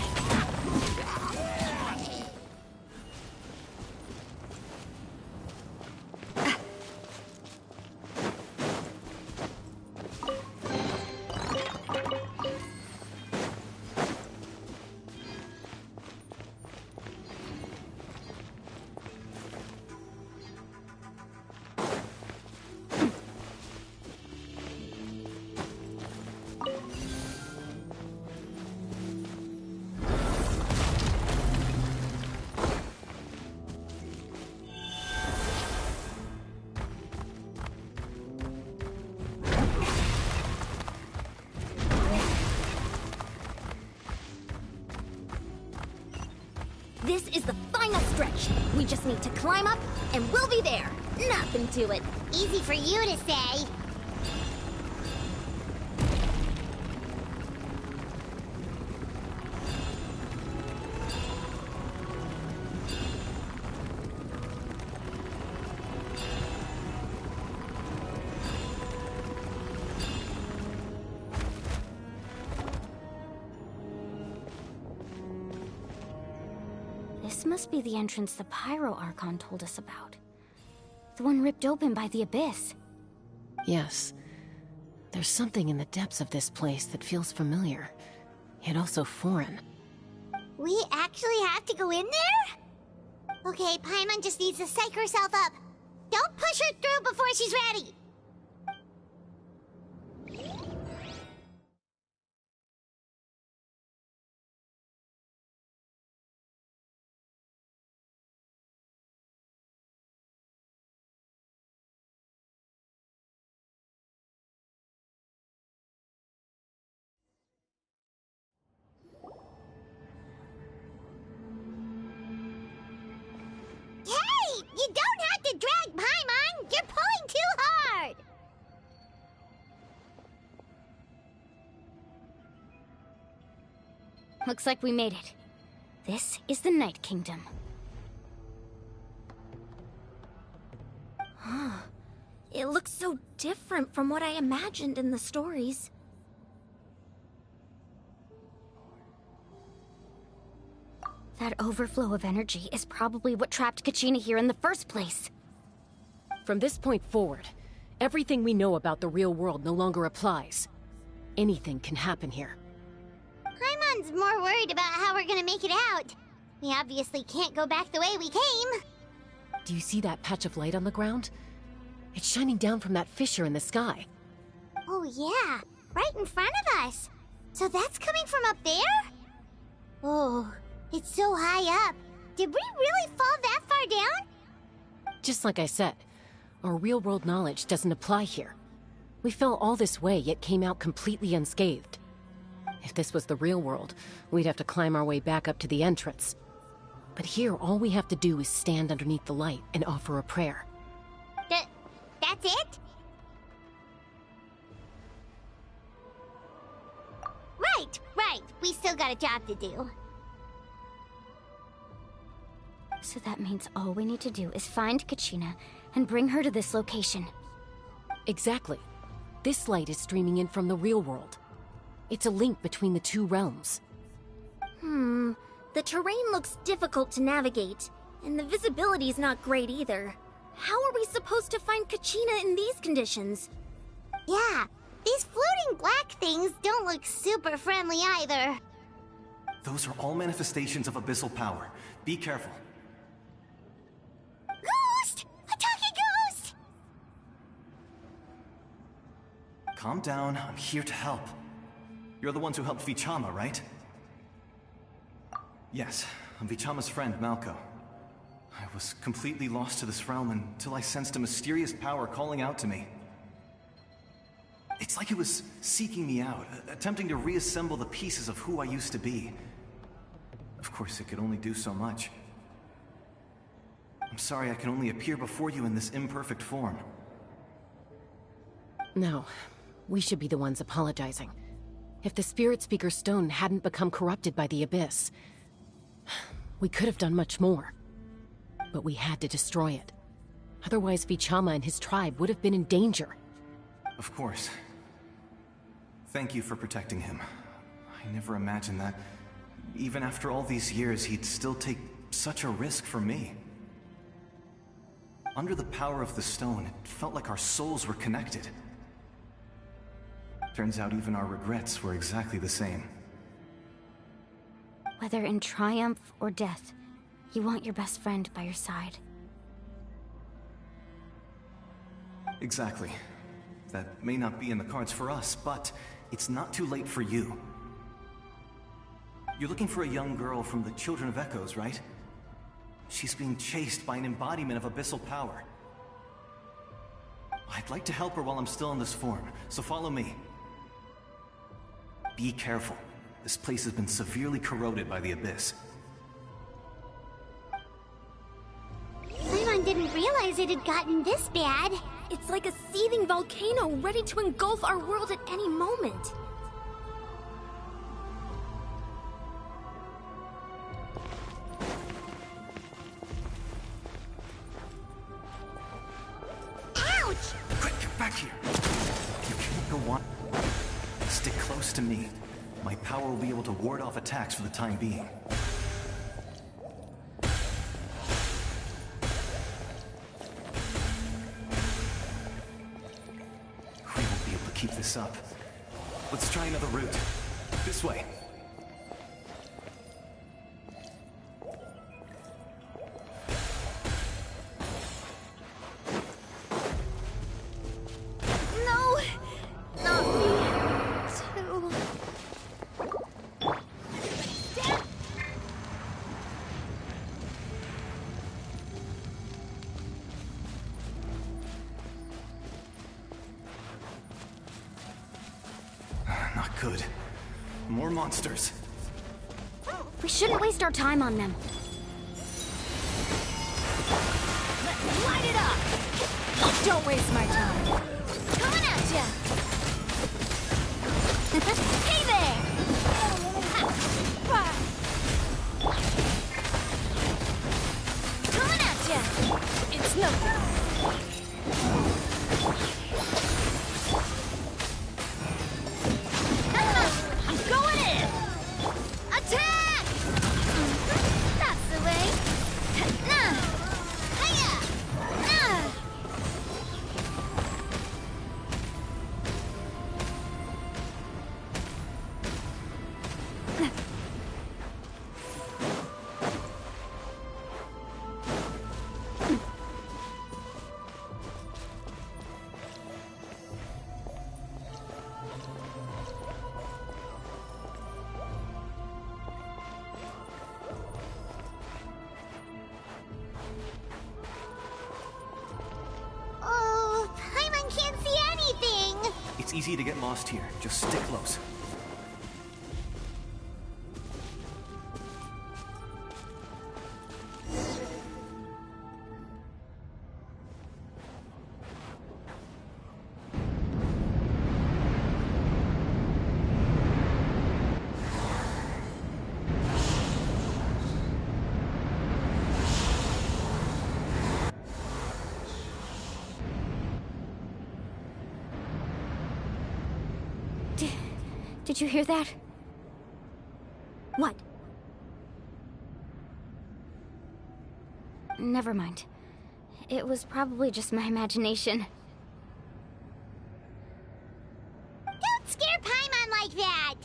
This is the final stretch. We just need to climb up, and we'll be there. Nothing to it. Easy for you to say. This must be the entrance the Pyro Archon told us about. The one ripped open by the Abyss. Yes. There's something in the depths of this place that feels familiar, yet also foreign. We actually have to go in there? Okay, Paimon just needs to psych herself up. Don't push her through before she's ready. Hey! You don't have to drag Paimon! You're looks like we made it. This is the Night Kingdom. Huh. It looks so different from what I imagined in the stories. That overflow of energy is probably what trapped Kachina here in the first place. From this point forward, everything we know about the real world no longer applies. Anything can happen here. Paimon's more worried about how we're gonna make it out. We obviously can't go back the way we came. Do you see that patch of light on the ground? It's shining down from that fissure in the sky. Oh yeah, right in front of us. So that's coming from up there? Oh, it's so high up. Did we really fall that far down? Just like I said, our real-world knowledge doesn't apply here. We fell all this way, yet came out completely unscathed. If this was the real world, we'd have to climb our way back up to the entrance. But here, all we have to do is stand underneath the light and offer a prayer. That's it? Right. We still got a job to do. So that means all we need to do is find Kachina and bring her to this location. Exactly. This light is streaming in from the real world. It's a link between the two realms. The terrain looks difficult to navigate, and the visibility's not great either. How are we supposed to find Kachina in these conditions? Yeah, these floating black things don't look super friendly either. Those are all manifestations of abyssal power. Be careful. Ghost! A talking ghost! Calm down, I'm here to help. You're the ones who helped Vichama, right? Yes, I'm Vichama's friend, Malko. I was completely lost to this realm until I sensed a mysterious power calling out to me. It's like it was seeking me out, attempting to reassemble the pieces of who I used to be. Of course, it could only do so much. I'm sorry I can only appear before you in this imperfect form. No, we should be the ones apologizing. If the Spirit Speaker Stone hadn't become corrupted by the Abyss, we could have done much more. But we had to destroy it. Otherwise, Vichama and his tribe would have been in danger. Of course. Thank you for protecting him. I never imagined that, even after all these years, he'd still take such a risk for me. Under the power of the stone, it felt like our souls were connected. Turns out even our regrets were exactly the same. Whether in triumph or death, you want your best friend by your side. Exactly. That may not be in the cards for us, but it's not too late for you. You're looking for a young girl from the Children of Echoes, right? She's being chased by an embodiment of abyssal power. I'd like to help her while I'm still in this form, so follow me. Be careful. This place has been severely corroded by the Abyss. Paimon didn't realize it had gotten this bad. It's like a seething volcano ready to engulf our world at any moment. Ouch! Quick, get back here! You can't go on. Stick close to me. My power will be able to ward off attacks for the time being. We won't be able to keep this up. Let's try another route. This way. No! Not me, too. Not good. More monsters. We shouldn't waste our time on them. Light it up! Don't waste my time. Coming at ya! Hey there! Coming at ya! It's no good. I'm going in! Attack! That's the way. Nah. Hiya! Nah. Oh, Paimon can't see anything. It's easy to get lost here. Just stick close. Did you hear that? What? Never mind. It was probably just my imagination. Don't scare Paimon like that!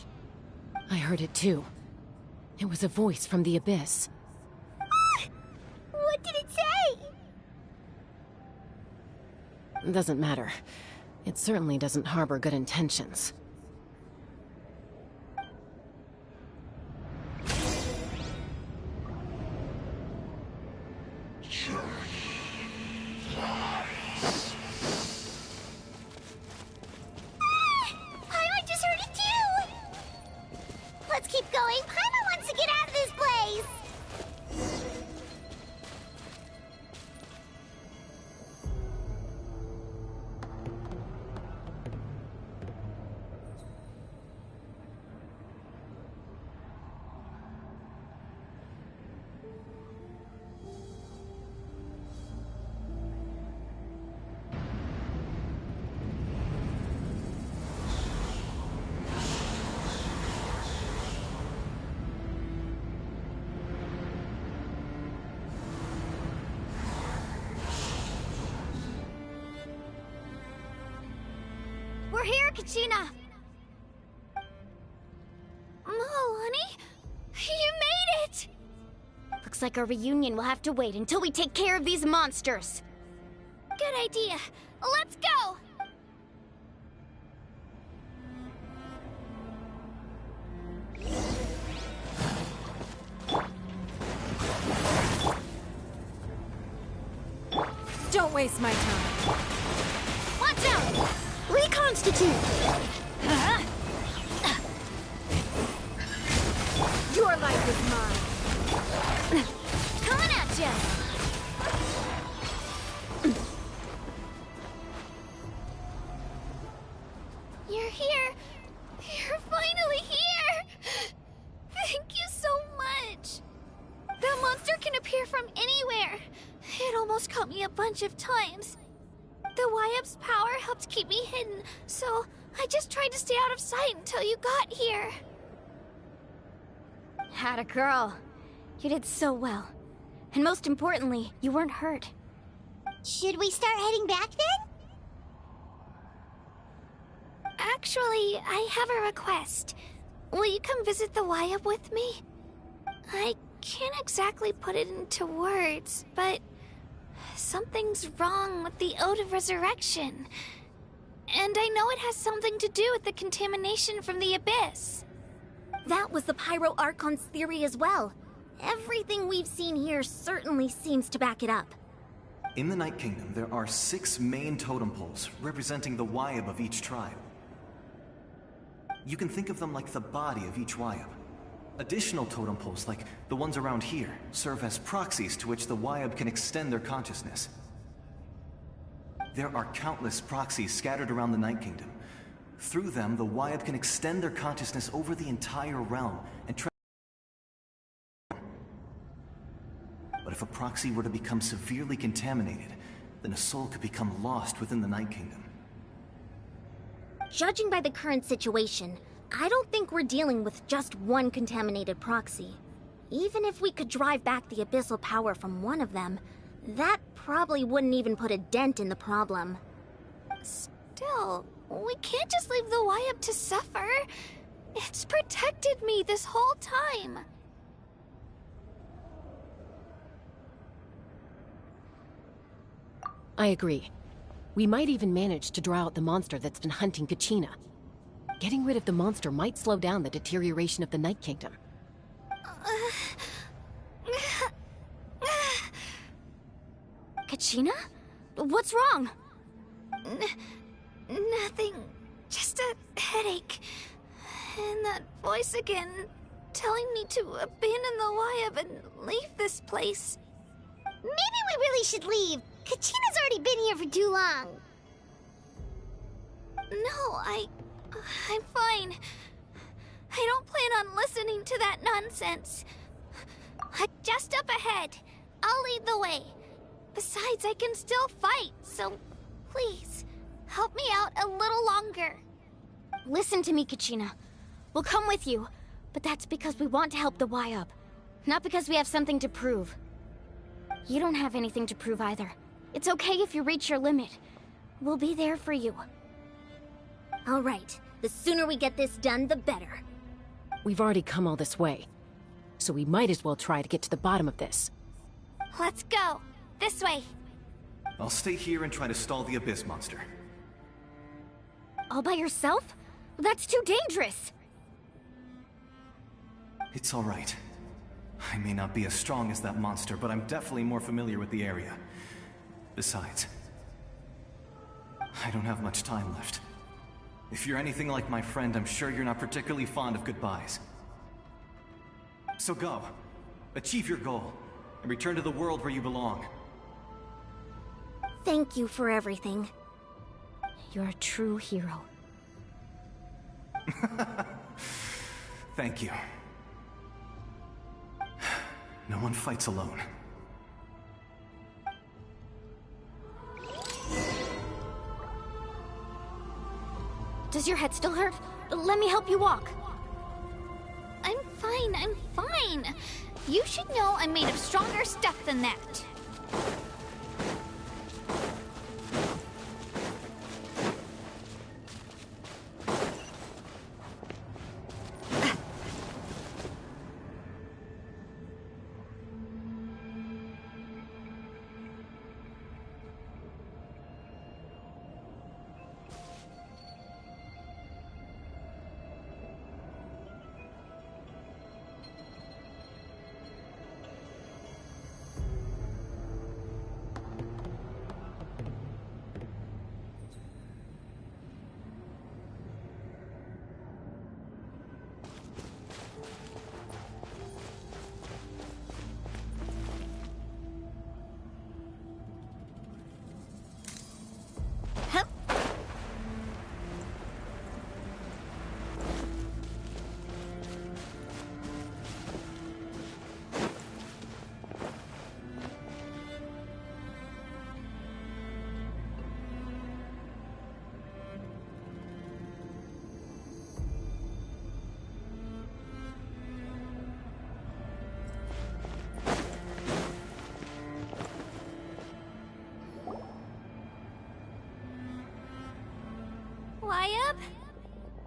I heard it too. It was a voice from the abyss. What did it say? Doesn't matter. It certainly doesn't harbor good intentions. Paimon just heard it too! Let's keep going. Paimon wants to get out of this place! We're here, Kachina! Oh, honey, you made it! Looks like our reunion will have to wait until we take care of these monsters. Good idea. Let's go! Don't waste my time. Watch out! Reconstitute! Your life is mine. Coming at ya! You're here. You're finally here. Thank you so much. That monster can appear from anywhere. It almost caught me a bunch of times. The Wyap's power helped keep me hidden, so I just tried to stay out of sight until you got here. Atta girl. You did so well. And most importantly, you weren't hurt. Should we start heading back then? Actually, I have a request. Will you come visit the Wyap with me? I can't exactly put it into words, but something's wrong with the Ode of Resurrection. And I know it has something to do with the contamination from the Abyss. That was the Pyro Archon's theory as well. Everything we've seen here certainly seems to back it up. In the Night Kingdom, there are 6 main totem poles representing the Wyap of each tribe. You can think of them like the body of each Wyap. Additional totem poles, like the ones around here, serve as proxies to which the Wyap can extend their consciousness. There are countless proxies scattered around the Night Kingdom. Through them, the Wyap can extend their consciousness over the entire realm and a proxy were to become severely contaminated, then a soul could become lost within the Night Kingdom. Judging by the current situation, I don't think we're dealing with just one contaminated proxy. Even if we could drive back the abyssal power from one of them, that probably wouldn't even put a dent in the problem. Still, we can't just leave the Wyab to suffer. It's protected me this whole time. I agree. We might even manage to draw out the monster that's been hunting Kachina. Getting rid of the monster might slow down the deterioration of the Night Kingdom. Kachina? What's wrong? Nothing. Just a headache. And that voice again, telling me to abandon the Wyab and leave this place. Maybe we really should leave. Kachina's already been here for too long. No, I'm fine. I don't plan on listening to that nonsense. Just up ahead. I'll lead the way. Besides, I can still fight, so please, help me out a little longer. Listen to me, Kachina. We'll come with you, but that's because we want to help the Wyab, not because we have something to prove. You don't have anything to prove either. It's okay if you reach your limit. We'll be there for you. All right. The sooner we get this done, the better. We've already come all this way, so we might as well try to get to the bottom of this. Let's go. This way. I'll stay here and try to stall the Abyss monster. All by yourself? That's too dangerous. It's all right. I may not be as strong as that monster, but I'm definitely more familiar with the area. Besides, I don't have much time left. If you're anything like my friend, I'm sure you're not particularly fond of goodbyes. So go. Achieve your goal, and return to the world where you belong. Thank you for everything. You're a true hero. Thank you. No one fights alone. Does your head still hurt? Let me help you walk. I'm fine. You should know I'm made of stronger stuff than that.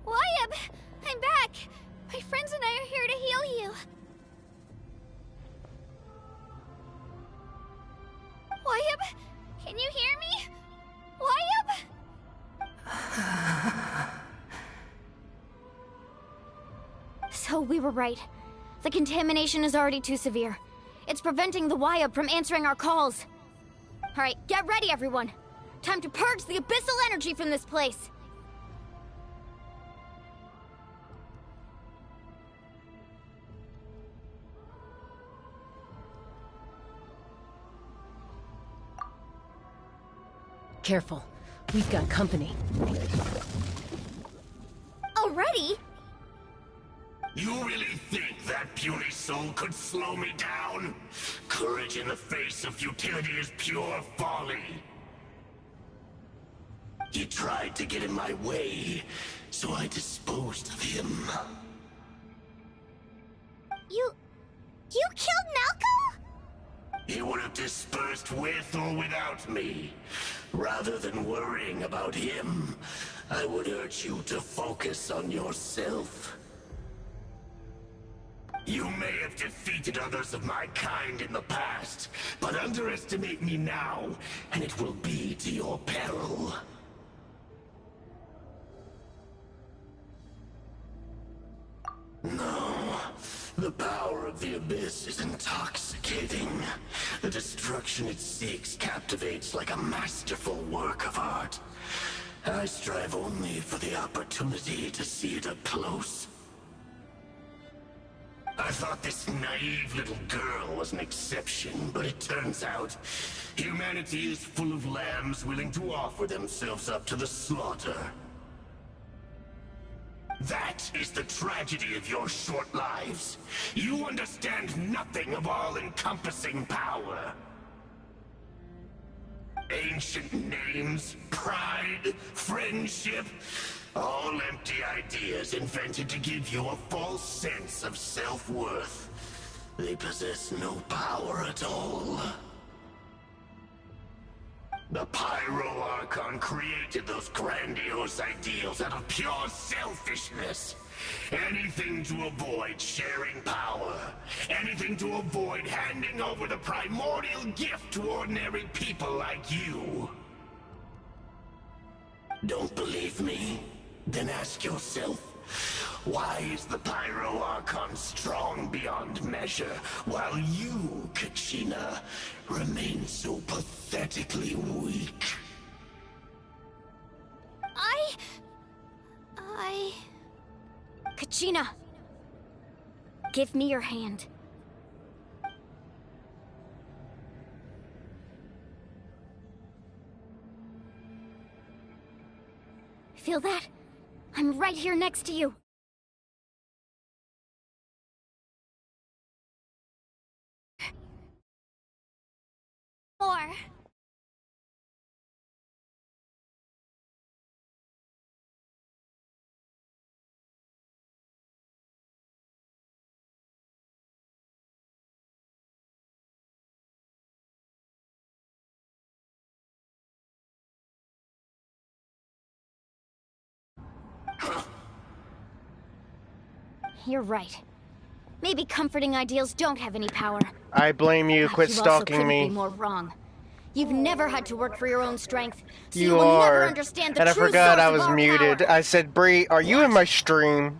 Wyab! I'm back! My friends and I are here to heal you. Wyab, can you hear me? Wyab? So we were right. The contamination is already too severe. It's preventing the Wyab from answering our calls. Alright, get ready everyone. Time to purge the abyssal energy from this place. Careful. We've got company. Already? You really think that? that puny soul could slow me down? Courage in the face of futility is pure folly. He tried to get in my way, so I disposed of him. You killed Malcolm? He would have dispersed with or without me. Rather than worrying about him, I would urge you to focus on yourself. You may have defeated others of my kind in the past, but underestimate me now, and it will be to your peril. No, the power of the Abyss is intoxicating. The destruction it seeks captivates like a masterful work of art. I strive only for the opportunity to see it up close. I thought this naive little girl was an exception, but it turns out humanity is full of lambs willing to offer themselves up to the slaughter. That is the tragedy of your short lives. You understand nothing of all-encompassing power. Ancient names, pride, friendship, all empty ideas invented to give you a false sense of self-worth. They possess no power at all. The Pyro Archon created those grandiose ideals out of pure selfishness. Anything to avoid sharing power. Anything to avoid handing over the primordial gift to ordinary people like you. Don't believe me? Then ask yourself, why is the Pyro Archon strong beyond measure, while you, Kachina, remain so pathetically weak? Kachina! Give me your hand. Feel that? I'm right here next to you. More. You're right. Maybe comforting ideals don't have any power. I blame you. Quit You stalking also couldn't me. be more wrong. You've never had to work for your own strength, so you You will never are. understand the And I true forgot source I of was our muted. power. I said, Bree, are you in my stream?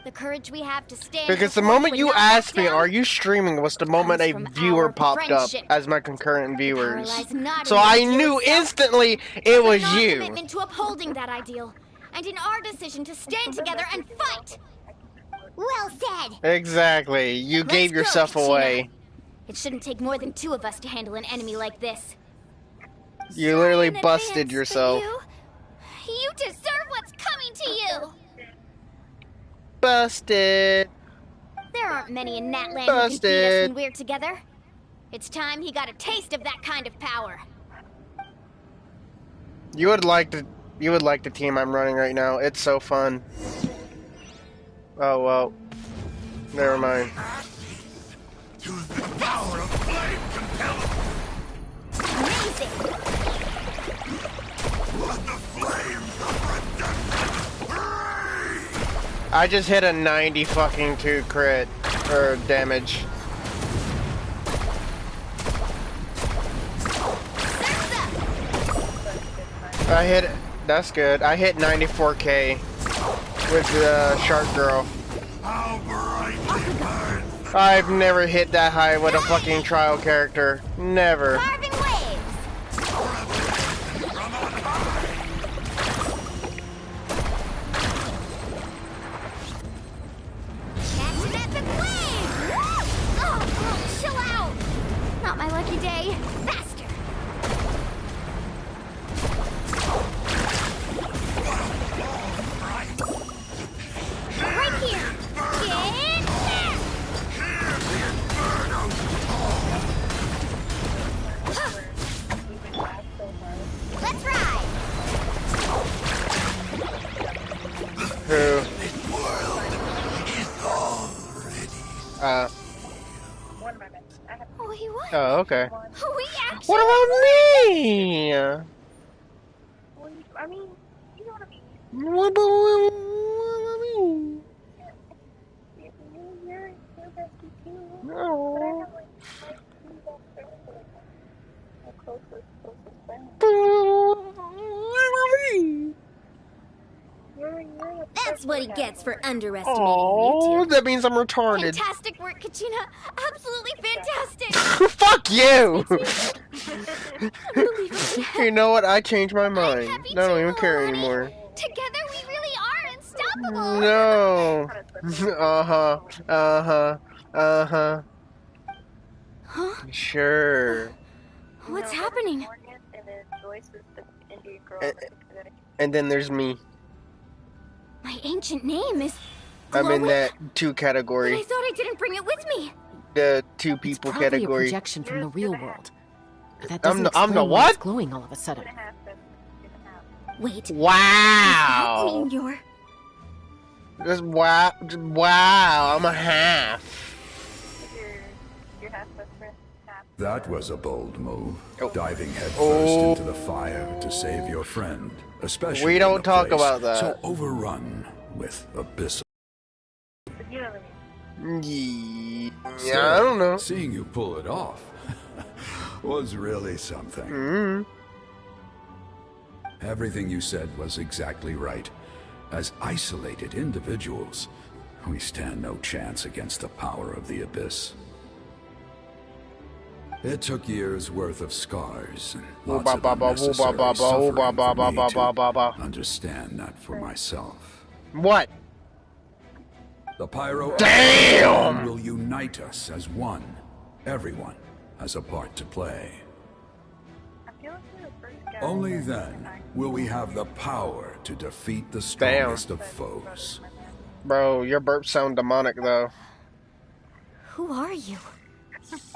The courage we have to stand Because the before moment and you not asked back me, down are you streaming, was the moment comes a from viewer our popped up friendship. as my concurrent viewers. lies not So in the I ideal knew itself, instantly but it in was our you. commitment to upholding that ideal, and in our decision to stand together and fight. Well said. Exactly. You Let's gave go, yourself Kachina. away. It shouldn't take more than two of us to handle an enemy like this. You literally in busted advance, yourself. You deserve what's coming to you. Busted. There aren't many in Natlan who can beat us Busted. when we're together. It's time he got a taste of that kind of power. You would like the team I'm running right now. It's so fun. Oh well. Never mind. Use the power of flame compel. Amazing! Let the flames of redemption free! I just hit a 90 fucking 2 crit or damage. I hit. That's good. I hit 94k with the Shark Girl. I've never hit that high with a fucking trial character. Never. Carving waves. Catch an epic wave. Oh, girl, chill out. Not my lucky day. Faster. Right here. Get Oh, okay. We actually What about me? I mean, you know what I mean. What about me? You're bestie too. No. But I have like two best friends, like my closest friends. That's what he gets for underestimating Oh, you two. that means I'm retarded. Fantastic work, Kachina. Absolutely fantastic. Fuck you! Unbelievably. You know what? I changed my mind. happy I don't too, even care Milani. anymore. Together we really are unstoppable. No. Uh-huh. Uh-huh. Uh-huh. Huh? Sure. What's happening? And then there's me. My ancient name is I'm in glowing? that 2 But category. I thought I didn't bring it with me. The 2 people Probably a category. projection from the real world. That I'm doesn't the explain why what? it's glowing all of a sudden. Wait. Wow. Does that mean you're... Just wow. I'm a half. That was a bold move. Oh. Diving headfirst Oh. into the fire to save your friend, especially We in don't a talk place about that. so overrun with abyssal. Yeah, I don't know. Seeing you pull it off was really something. Mm-hmm. Everything you said was exactly right. As isolated individuals, we stand no chance against the power of the Abyss. It took years worth of scars and lots of unnecessary suffering for me to understand that for myself. What? The Pyro Damn! will unite us as one. Everyone has a part to play. Only then will we have the power to defeat the strongest of foes. Bro, your burps sound demonic though. Who are you?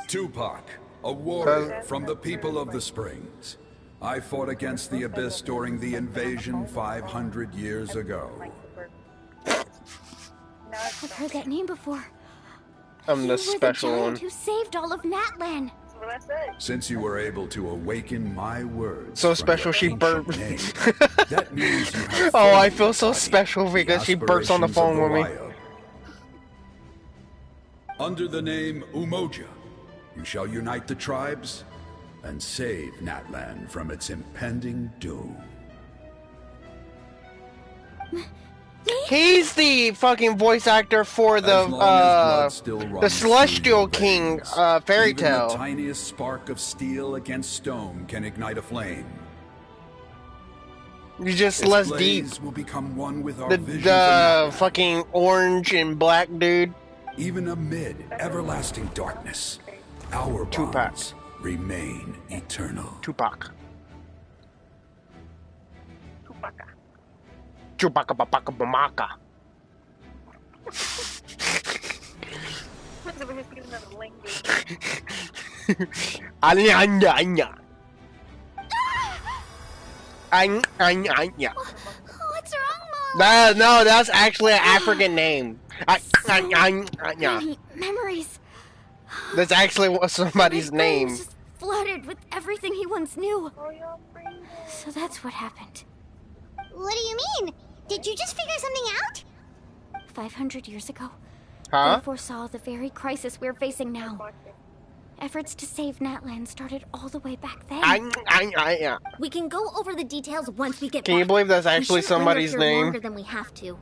Tupac, a warrior from the people of the Springs. I fought against the Abyss during the invasion 500 years ago. I've heard that name before. I'm You the were special the one. giant who saved all of Natlan. Since you were able to awaken my words, So from special your she ancient burped. name, that means you have Oh, I fully feel so embodied special because she burps on the aspirations phone of with me. wild. Under the name Umoja, you shall unite the tribes and save Natlan from its impending doom. He's the fucking voice actor for the Celestial King fairy Even tale. the tiniest spark of steel against stone can ignite a flame. You just Its less blaze deep. will become one with our The vision for Natlan. fucking orange and black dude. Even amid everlasting darkness, our bonds remain eternal. Tupac. Chewbacca babaka bamaka. Anya anya anya. Anya. What's wrong, Mom? No, that's actually an African name. Anya. Many memories. That's actually somebody's My brain was name. just flooded with everything he once knew. So that's what happened. What do you mean? Did you just figure something out? 500 years ago, Huh? they foresaw the very crisis we're facing now. Efforts to save Natlan started all the way back then. Anya. We can go over the details once we get Can you back. believe that's We actually shouldn't somebody's linger here name? longer than we have to.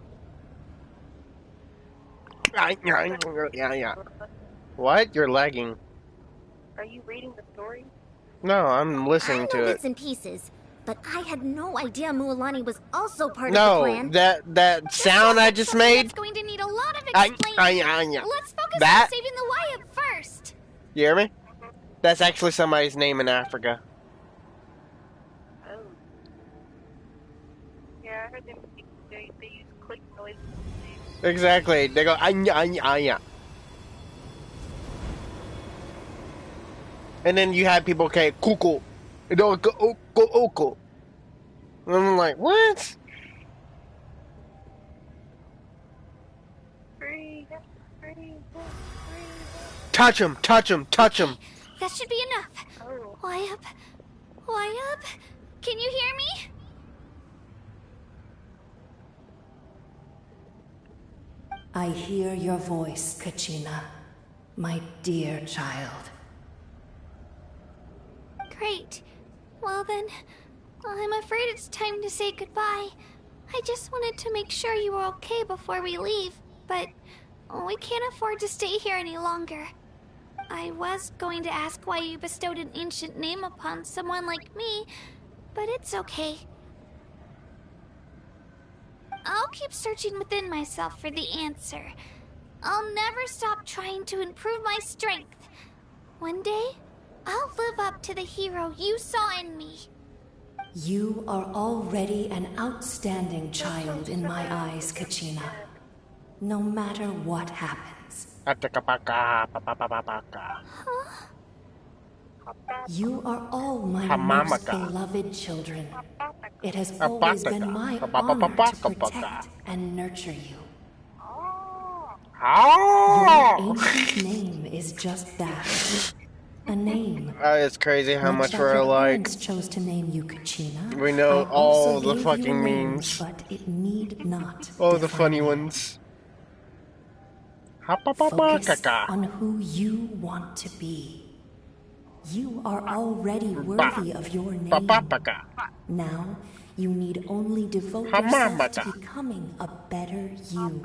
Yeah. What? You're lagging. Are you reading the story? No, I'm listening I know to it. bits and pieces, but I had no idea Mualani was also part of the No, plan. that sound I just made. It's going to need a lot of Anya. explaining. Let's focus That? on saving the Wyatt first. You hear me? That's actually somebody's name in Africa. Oh. Yeah, I heard them. They use click noises. Exactly. They go anya. And then you have people okay, kuku. And they'll go oko. And I'm like, what? Touch him. That should be enough. Why up? Why up? Can you hear me? I hear your voice, Kachina, my dear child. Great. Well then, I'm afraid it's time to say goodbye. I just wanted to make sure you were okay before we leave, but we can't afford to stay here any longer. I was going to ask why you bestowed an ancient name upon someone like me, but it's okay. I'll keep searching within myself for the answer. I'll never stop trying to improve my strength. One day, I'll live up to the hero you saw in me. You are already an outstanding child in my eyes, Kachina. No matter what happens. You are all my most beloved children. It has always been my honor to protect and nurture you. Your ancient name is just that. A name. It's crazy how much we're alike. Chose to name you Kachina. We know all the fucking memes. But it need not. All the funny ones. Focus on who you want to be. You are already worthy of your name. Now, you need only devote yourself to becoming a better you.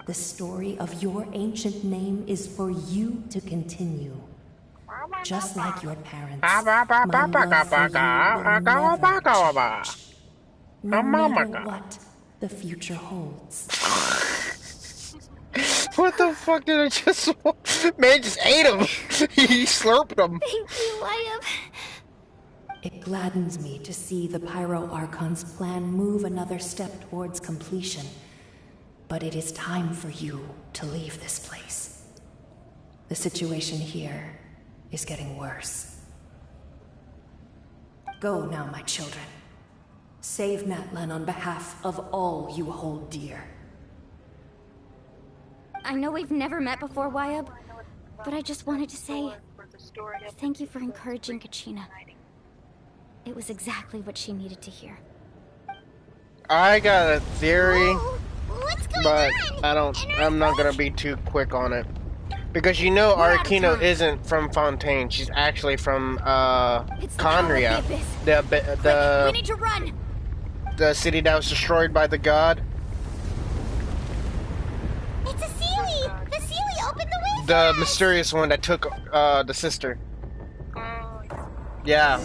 The story of your ancient name is for you to continue. Just like your parents, my love for you will never change. No matter what the future holds. What the fuck did I just... Man just ate him! He slurped him! Thank you, Wyatt. It gladdens me to see the Pyro Archon's plan move another step towards completion. But it is time for you to leave this place. The situation here is getting worse. Go now, my children. Save Natlan on behalf of all you hold dear. I know we've never met before, Wyatt, but I just wanted to say thank you for encouraging Kachina. It was exactly what she needed to hear. I got a theory, but I'm not gonna be too quick on it. Because you know Arakino isn't from Fontaine, she's actually from Conria. We need to run! The city that was destroyed by the god. It's a Sealy! The Sealy opened the way The mysterious one that took the sister. Yeah.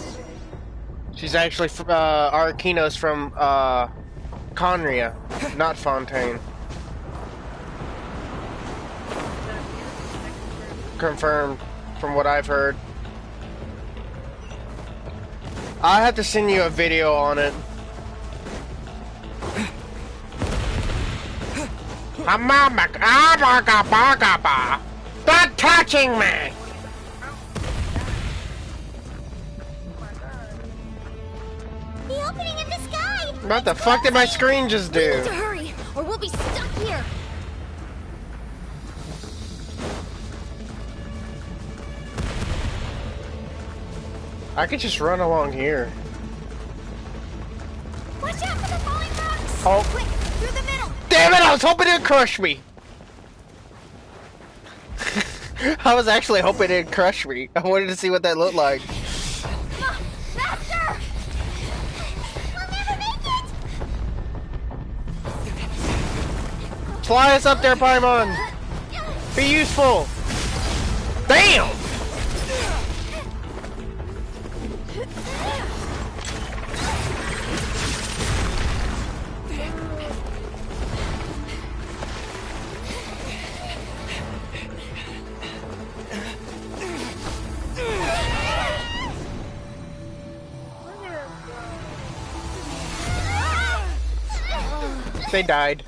She's actually Arakino's from Conria, not Fontaine. Confirmed from what I've heard. I'll have to send you a video on it. Stop touching me! The opening in the sky! What the fuck did my screen just do? We need to hurry, or we'll be stuck here! I could just run along here. Watch out for the falling rocks! Oh. Quick, through the middle! Damn it, I was hoping it'd crush me! I was actually hoping it'd crush me. I wanted to see what that looked like. Come on, faster! We'll never make it! Fly us up there, Paimon! Be useful! Damn! They died.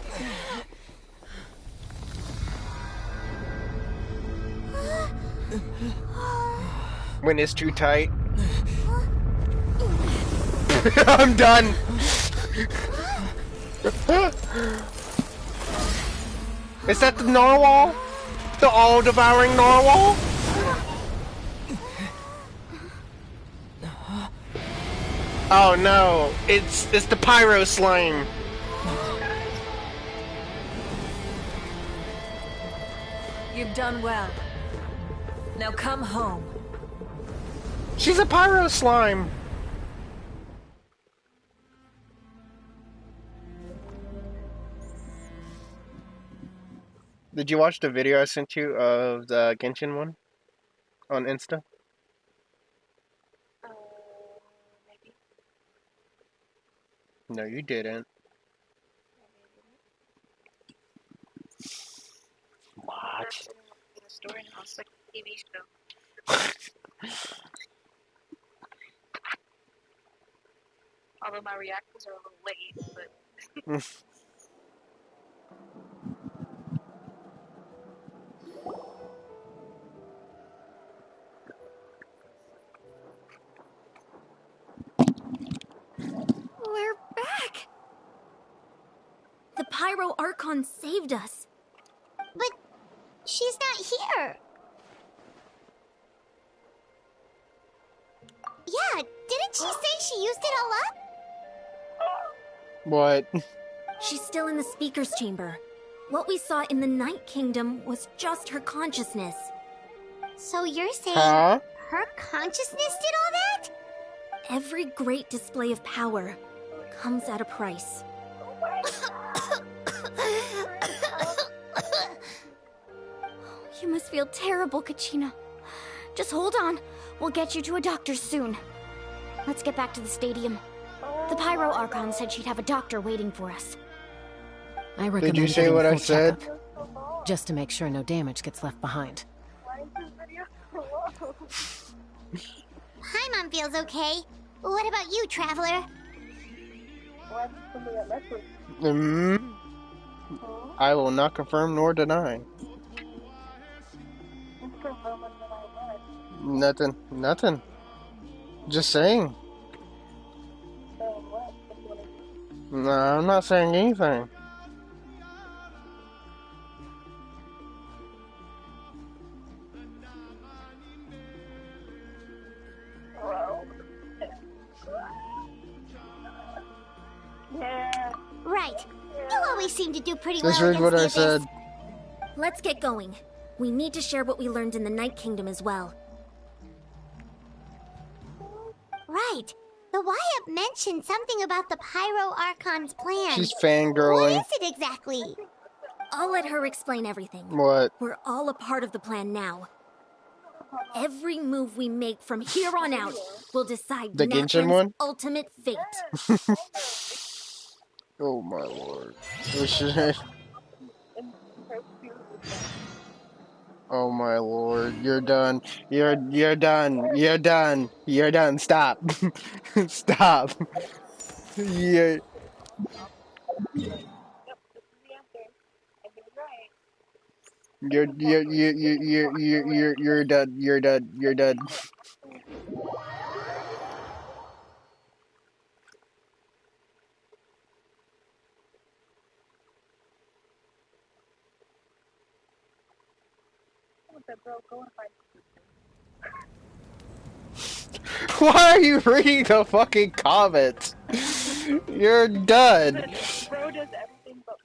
When it's too tight. I'm done. Is that the narwhal? The all-devouring narwhal? Oh no, it's the pyro slime. You've done well. Now come home. She's a pyro slime. Did you watch the video I sent you of the Genshin one on Insta? Maybe. No, you didn't. What? The story now, it's like a TV show. Although my reactions are a little late, but. We're back! The Pyro Archon saved us. But she's not here. Yeah, didn't she say she used it all up? What? She's still in the speaker's chamber. What we saw in the Night Kingdom was just her consciousness. So you're saying Huh? her consciousness did all that? Every great display of power comes at a price. You must feel terrible, Kachina. Just hold on. We'll get you to a doctor soon. Let's get back to the stadium. The Pyro Archon said she'd have a doctor waiting for us. I recommend Did you say getting a what I full said? checkup, just to make sure no damage gets left behind. Hi, Mom feels okay. What about you, Traveler? I will not confirm nor deny. Nothing. Nothing. Just saying. No, I'm not saying anything. Yeah. Right. You always seem to do pretty Just well read what I against the said. Abyss. Let's get going. We need to share what we learned in the Night Kingdom as well. Right. The Wyatt mentioned something about the Pyro Archon's plan. She's fangirling. What is it exactly? I'll let her explain everything. What? We're all a part of the plan now. Every move we make from here on out will decide The Genshin Natlan's one? ultimate fate. Oh my lord. Oh, shit. Oh my lord. You're done. You're done. You're done. You're done. Stop. Stop. Yeah. You're done. You're done. You're done. Why are you reading the fucking comments? You're done. Bro does everything but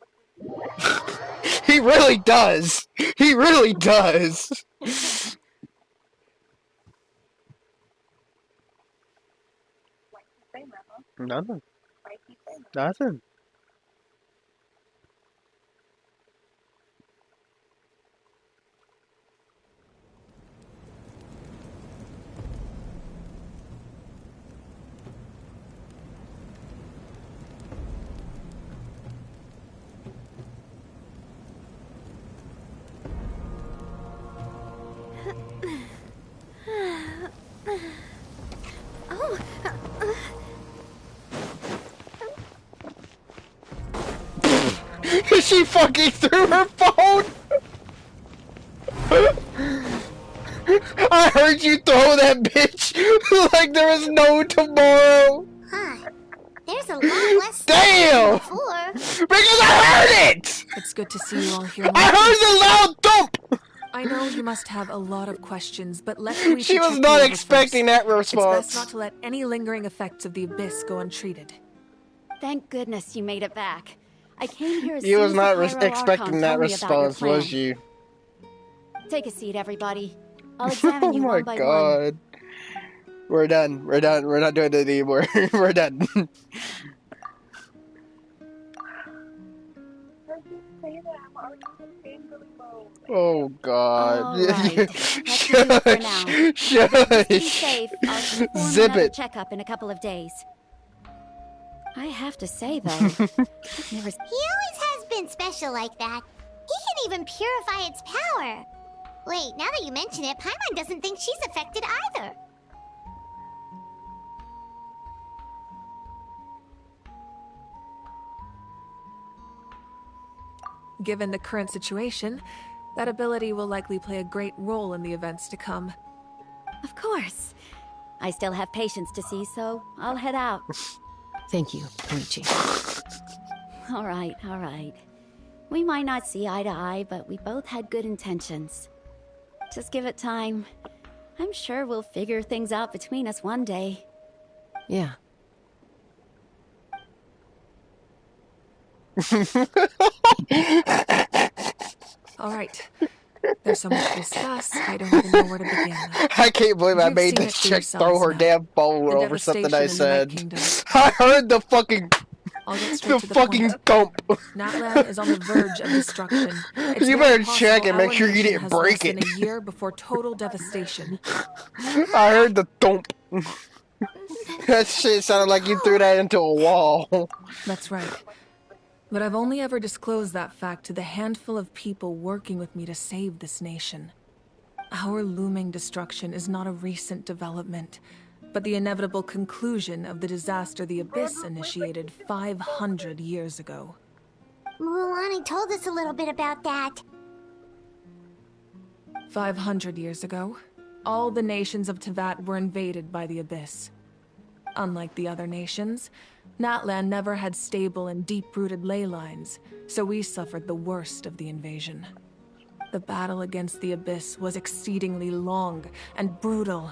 He really does. He really does. Nothing. Nothing. Oh. She fucking threw her phone! I heard you throw that bitch like there was no tomorrow! Huh. There's a lot less Damn! than before. Because I heard it! It's good to see you all here. I heard the loud thump! I know you must have a lot of questions, but let me She was not expecting that response. It's best not to let any lingering effects of the abyss go untreated. Thank goodness you made it back. I came here as You soon was as not the Pyro expecting Archon that told me about your response, was plan. you? Take a seat, everybody. I'll examine you Oh my one by one. god. We're done. We're done. We're not doing it anymore. We're done. Oh god. All right. Let's leave it for now. Shush. Just to be safe, I'll perform Zip another it. checkup in a couple of days. I have to say, though, I've never... He always has been special like that. He can even purify its power. Wait, now that you mention it, Paimon doesn't think she's affected either. Given the current situation, that ability will likely play a great role in the events to come. Of course. I still have patients to see, so I'll head out. Thank you, Koichi. All right. We might not see eye to eye, but we both had good intentions. Just give it time. I'm sure we'll figure things out between us one day. Yeah. All right. There's so much to discuss, I don't even know where to begin. I can't believe I You've made seen this it for chick throw yourselves her now. damn phone The over something I devastation in the Night said. Kingdom. I heard the fucking... I'll get straight to the fucking point. thump. Natlan is on the verge of destruction. It's You very better check possible and make our sure you nation didn't has break less it. than a year before total devastation. I heard the thump. That shit sounded like you threw that into a wall. That's right. But I've only ever disclosed that fact to the handful of people working with me to save this nation. Our looming destruction is not a recent development, but the inevitable conclusion of the disaster the Abyss initiated 500 years ago. Mulan told us a little bit about that. 500 years ago, all the nations of Teyvat were invaded by the Abyss. Unlike the other nations, Natlan never had stable and deep-rooted ley lines, so we suffered the worst of the invasion. The battle against the Abyss was exceedingly long and brutal.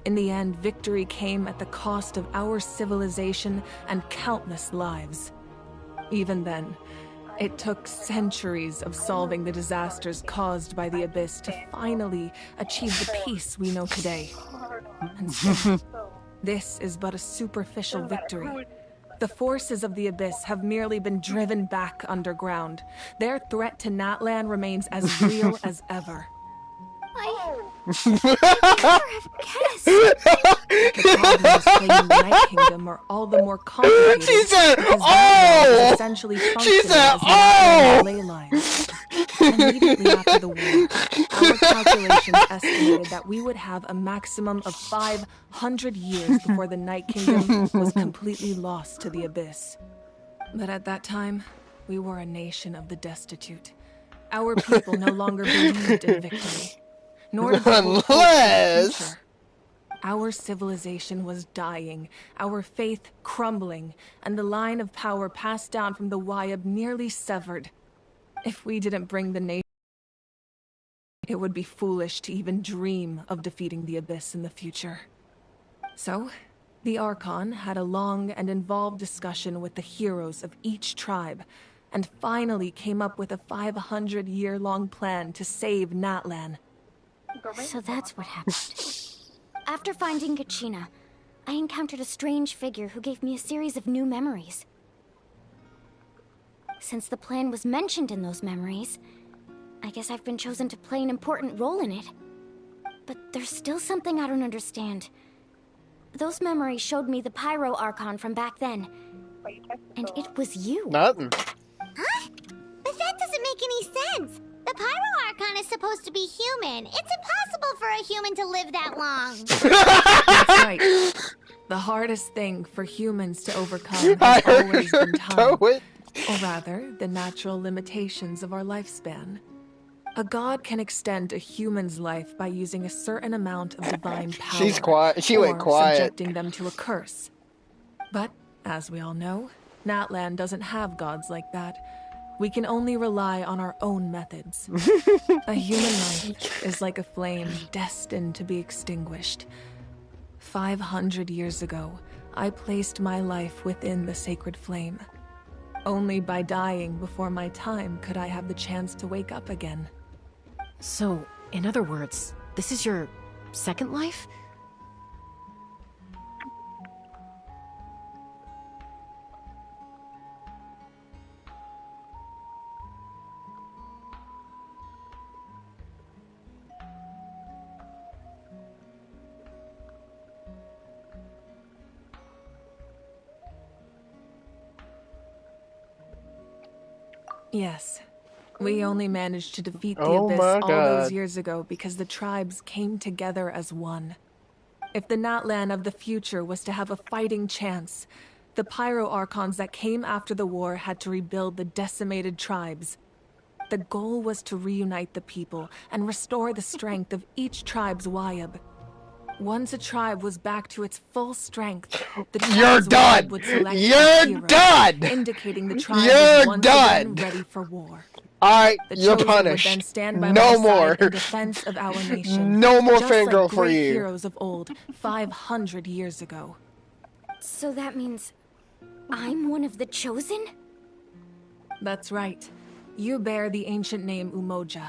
In the end, victory came at the cost of our civilization and countless lives. Even then, it took centuries of solving the disasters caused by the Abyss to finally achieve the peace we know today. And so, this is but a superficial victory. The forces of the Abyss have merely been driven back underground. Their threat to Natlan remains as real as ever. I The problems claiming the Night Kingdom are all the more complicated. She said, because "Oh!" that is essentially She functioning said, as "Oh!" Natlan's ley lines. Immediately after the war, our calculations estimated that we would have a maximum of 500 years before the Night Kingdom was completely lost to the Abyss. But at that time, we were a nation of the destitute. Our people no longer believed in victory, nor did they hold hope for the future. Our civilization was dying, our faith crumbling, and the line of power passed down from the Wayab nearly severed. If we didn't bring the nation, it would be foolish to even dream of defeating the Abyss in the future. So, the Archon had a long and involved discussion with the heroes of each tribe, and finally came up with a 500-year-long plan to save Natlan. So that's what happened. After finding Kachina, I encountered a strange figure who gave me a series of new memories. Since the plan was mentioned in those memories, I guess I've been chosen to play an important role in it. But there's still something I don't understand. Those memories showed me the Pyro Archon from back then. And it was you. Nothing. Huh? But that doesn't make any sense. The Pyro Archon is supposed to be human. It's impossible for a human to live that long. That's right. The hardest thing for humans to overcome has always been time. Or rather, the natural limitations of our lifespan. A god can extend a human's life by using a certain amount of divine power. She's quiet. She went quiet. Subjecting them to a curse. But, as we all know, Natlan doesn't have gods like that. We can only rely on our own methods. A human life is like a flame destined to be extinguished. 500 years ago, I placed my life within the sacred flame. Only by dying before my time could I have the chance to wake up again. So, in other words, this is your second life? Yes. We only managed to defeat the Oh Abyss my all those God. years ago because the tribes came together as one. If the Natlan of the future was to have a fighting chance, the Pyro Archons that came after the war had to rebuild the decimated tribes. The goal was to reunite the people and restore the strength of each tribe's Wayab. Once a tribe was back to its full strength, the You're tribe's done! Wayab would select a You're hero, done! indicating the tribe You're was once again done! ready for war. Alright, The you're Chosen would then punished. stand by No my more. side in defense of our nation. No more just fangirl like for great you. heroes of old, 500 years ago. So that means I'm one of the Chosen? That's right. You bear the ancient name Umoja,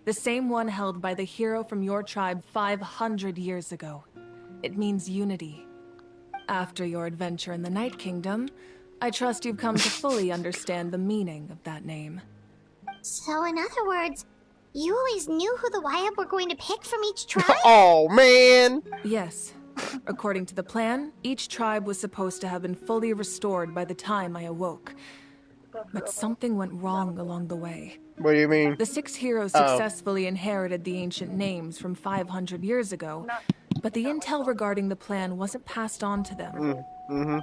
the same one held by the hero from your tribe 500 years ago. It means unity. After your adventure in the Night Kingdom, I trust you've come to fully understand the meaning of that name. So, in other words, you always knew who the Wayab were going to pick from each tribe? Oh, man! Yes. According to the plan, each tribe was supposed to have been fully restored by the time I awoke. But something went wrong along the way. What do you mean? The 6 heroes Oh. successfully inherited the ancient names from 500 years ago, but the intel regarding the plan wasn't passed on to them.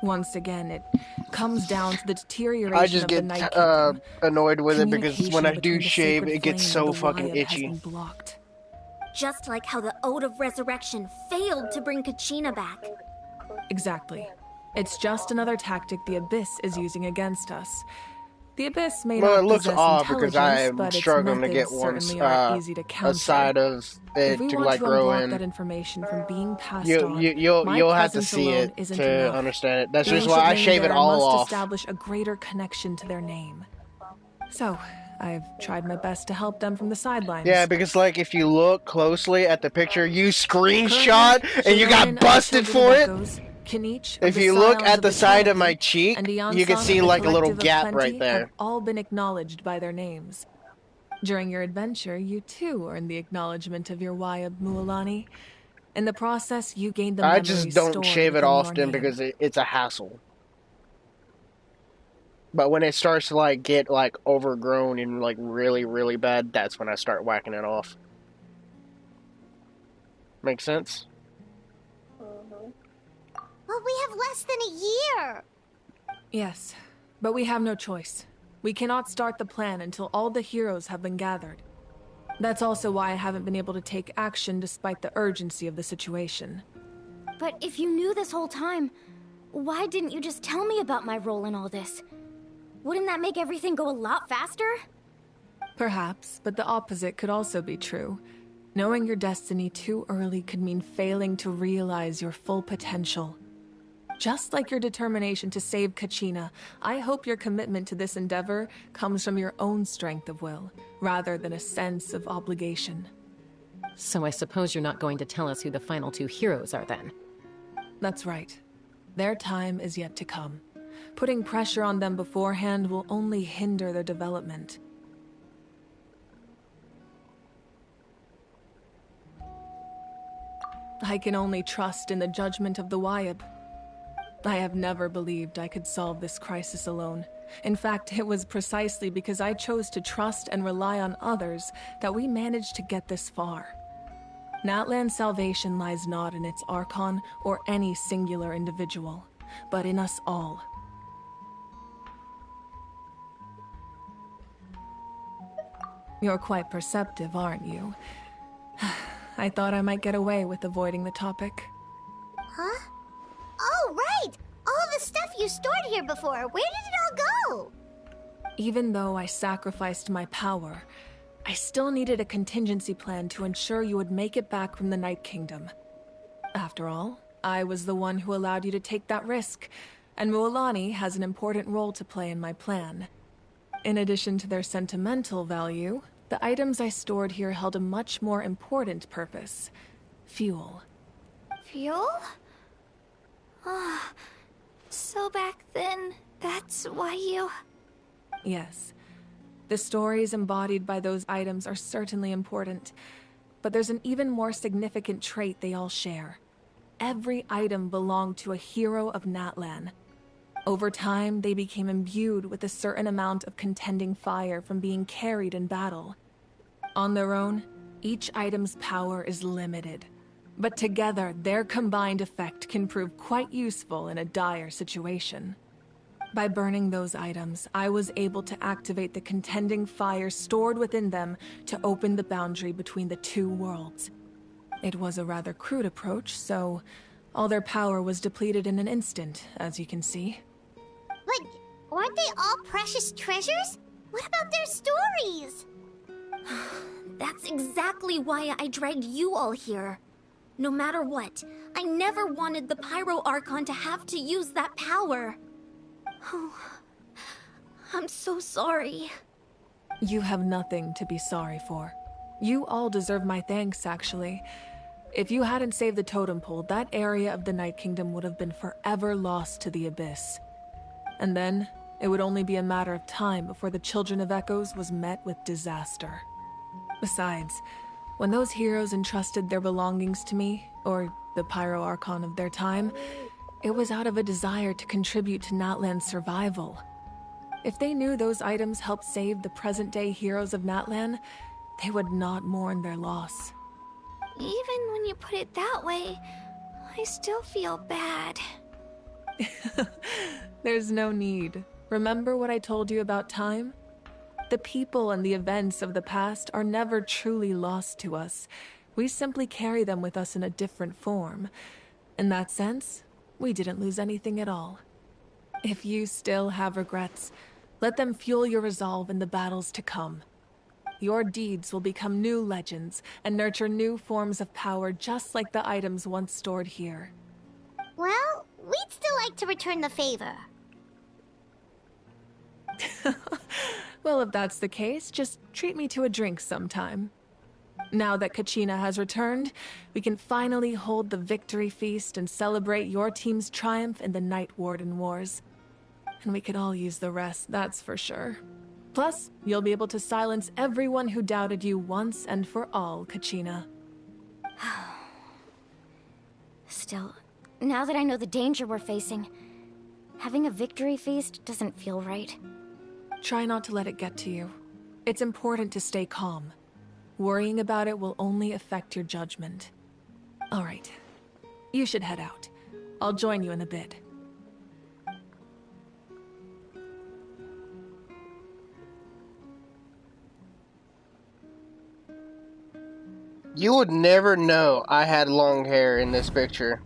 Once again, it comes down to the deterioration I just of the get Night Kingdom. annoyed with it because when Communication I do between the shave, sacred it gets flame so and the fucking Wayab has itchy. been blocked. Just like how the Ode of Resurrection failed to bring Kachina back. Exactly. It's just another tactic the Abyss is using against us. The Abyss may Well, not it looks possess odd because I intelligence, am but its struggling to methods get one certainly aren't easy to counter. a side of If it we to want like to grow unblock in. that information from being passed on, my You'll have to presence see alone it isn't to enough. understand it. That's The just why I ancient shave it name-bearer all must off. establish a greater connection to their name. So, I've tried my best to help them from the sidelines. Yeah, because like if you look closely at the picture you screenshot and you got busted for it. If you look at the side of my cheek, you can see like a little gap right there. Have all been acknowledged by their names. During your adventure, you too earned the acknowledgement of your Wayab Mualani. In the process, you gained the I memories just don't stored shave it within your often name. because it's a hassle. But when it starts to like get like overgrown and like really, really bad, that's when I start whacking it off. Make sense? Well, we have less than a year. Yes, but we have no choice. We cannot start the plan until all the heroes have been gathered. That's also why I haven't been able to take action despite the urgency of the situation. But if you knew this whole time, why didn't you just tell me about my role in all this? Wouldn't that make everything go a lot faster? Perhaps, but the opposite could also be true. Knowing your destiny too early could mean failing to realize your full potential. Just like your determination to save Kachina, I hope your commitment to this endeavor comes from your own strength of will, rather than a sense of obligation. So I suppose you're not going to tell us who the final 2 heroes are then? That's right. Their time is yet to come. Putting pressure on them beforehand will only hinder their development. I can only trust in the judgment of the Wayab. I have never believed I could solve this crisis alone. In fact, it was precisely because I chose to trust and rely on others that we managed to get this far. Natlan's salvation lies not in its Archon or any singular individual, but in us all. You're quite perceptive, aren't you? I thought I might get away with avoiding the topic. Huh? Oh, right! All the stuff you stored here before, where did it all go? Even though I sacrificed my power, I still needed a contingency plan to ensure you would make it back from the Night Kingdom. After all, I was the one who allowed you to take that risk, and Mualani has an important role to play in my plan. In addition to their sentimental value, the items I stored here held a much more important purpose: fuel. Fuel? Ah, so back then, that's why you... Yes. The stories embodied by those items are certainly important, but there's an even more significant trait they all share. Every item belonged to a hero of Natlan. Over time, they became imbued with a certain amount of contending fire from being carried in battle. On their own, each item's power is limited, but together, their combined effect can prove quite useful in a dire situation. By burning those items, I was able to activate the contending fire stored within them to open the boundary between the two worlds. It was a rather crude approach, so all their power was depleted in an instant, as you can see. But aren't they all precious treasures? What about their stories? That's exactly why I dragged you all here. No matter what, I never wanted the Pyro Archon to have to use that power. Oh, I'm so sorry. You have nothing to be sorry for. You all deserve my thanks, actually. If you hadn't saved the totem pole, that area of the Night Kingdom would have been forever lost to the Abyss. And then, it would only be a matter of time before the Children of Echoes was met with disaster. Besides, when those heroes entrusted their belongings to me, or the Pyro Archon of their time, it was out of a desire to contribute to Natlan's survival. If they knew those items helped save the present-day heroes of Natlan, they would not mourn their loss. Even when you put it that way, I still feel bad. There's no need. Remember what I told you about time? The people and the events of the past are never truly lost to us. We simply carry them with us in a different form. In that sense, we didn't lose anything at all. If you still have regrets, let them fuel your resolve in the battles to come. Your deeds will become new legends and nurture new forms of power just like the items once stored here. Well, we'd still like to return the favor. Well, if that's the case, just treat me to a drink sometime. Now that Kachina has returned, we can finally hold the victory feast and celebrate your team's triumph in the Night Warden Wars. And we could all use the rest, that's for sure. Plus, you'll be able to silence everyone who doubted you once and for all, Kachina. Still, now that I know the danger we're facing, having a victory feast doesn't feel right. Try not to let it get to you. It's important to stay calm. Worrying about it will only affect your judgment. All right. You should head out. I'll join you in a bit. You would never know I had long hair in this picture.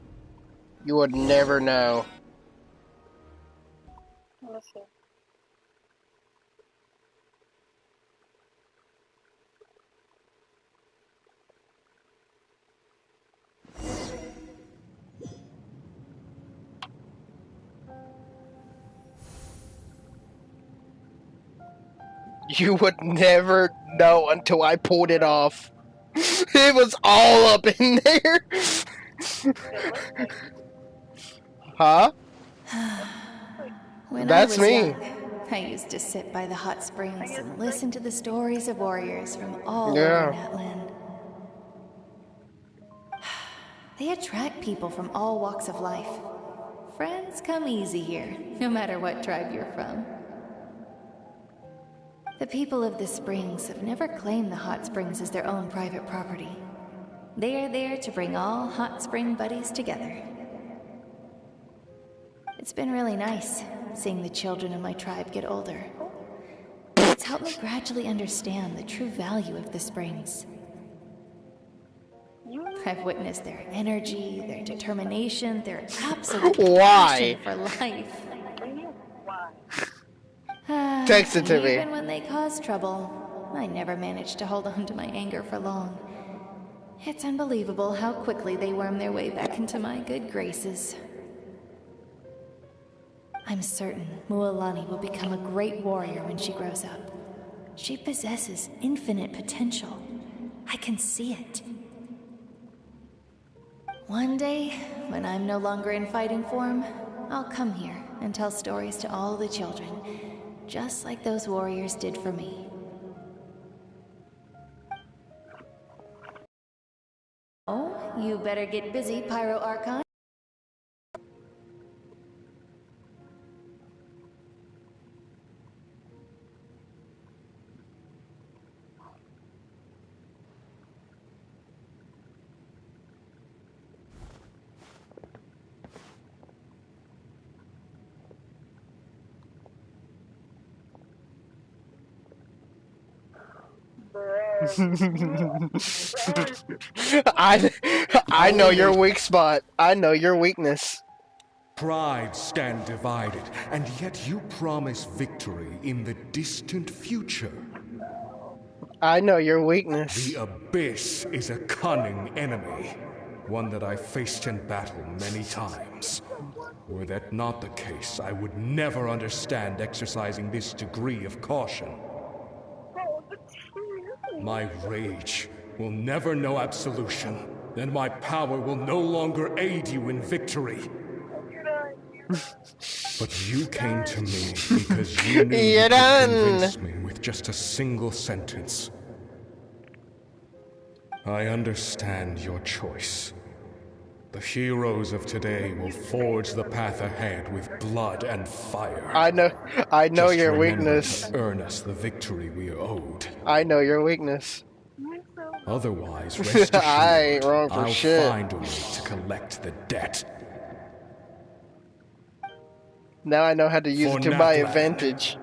You would never know. Let's see. You would never know until I pulled it off. It was all up in there. Huh? When That's I was me. young, I used to sit by the hot springs and listen to the stories of warriors from all over Natlan. They attract people from all walks of life. Friends come easy here, no matter what tribe you're from. The people of the springs have never claimed the hot springs as their own private property. They are there to bring all hot spring buddies together. It's been really nice seeing the children of my tribe get older. It's helped me gradually understand the true value of the springs. I've witnessed their energy, their determination, their absolute passion for life. Text it to me. Even when they cause trouble, I never manage to hold on to my anger for long. It's unbelievable how quickly they worm their way back into my good graces. I'm certain Mualani will become a great warrior when she grows up. She possesses infinite potential. I can see it. One day, when I'm no longer in fighting form, I'll come here and tell stories to all the children, just like those warriors did for me. Oh, you better get busy, Pyro Archon. I know your weak spot. I know your weakness. Pride stand divided, and yet you promise victory in the distant future. I know your weakness. The Abyss is a cunning enemy, one that I faced in battle many times. Were that not the case, I would never understand exercising this degree of caution. My rage will never know absolution, and my power will no longer aid you in victory. But you came to me because you knew you could convince me with just a single sentence. I understand your choice. The heroes of today will forge the path ahead with blood and fire. I know your weakness. To earn us the victory we are owed. I know your weakness. Otherwise, rest assured, I ain't wrong for I'll shit. find a way to collect the debt. Now I know how to use it to my advantage.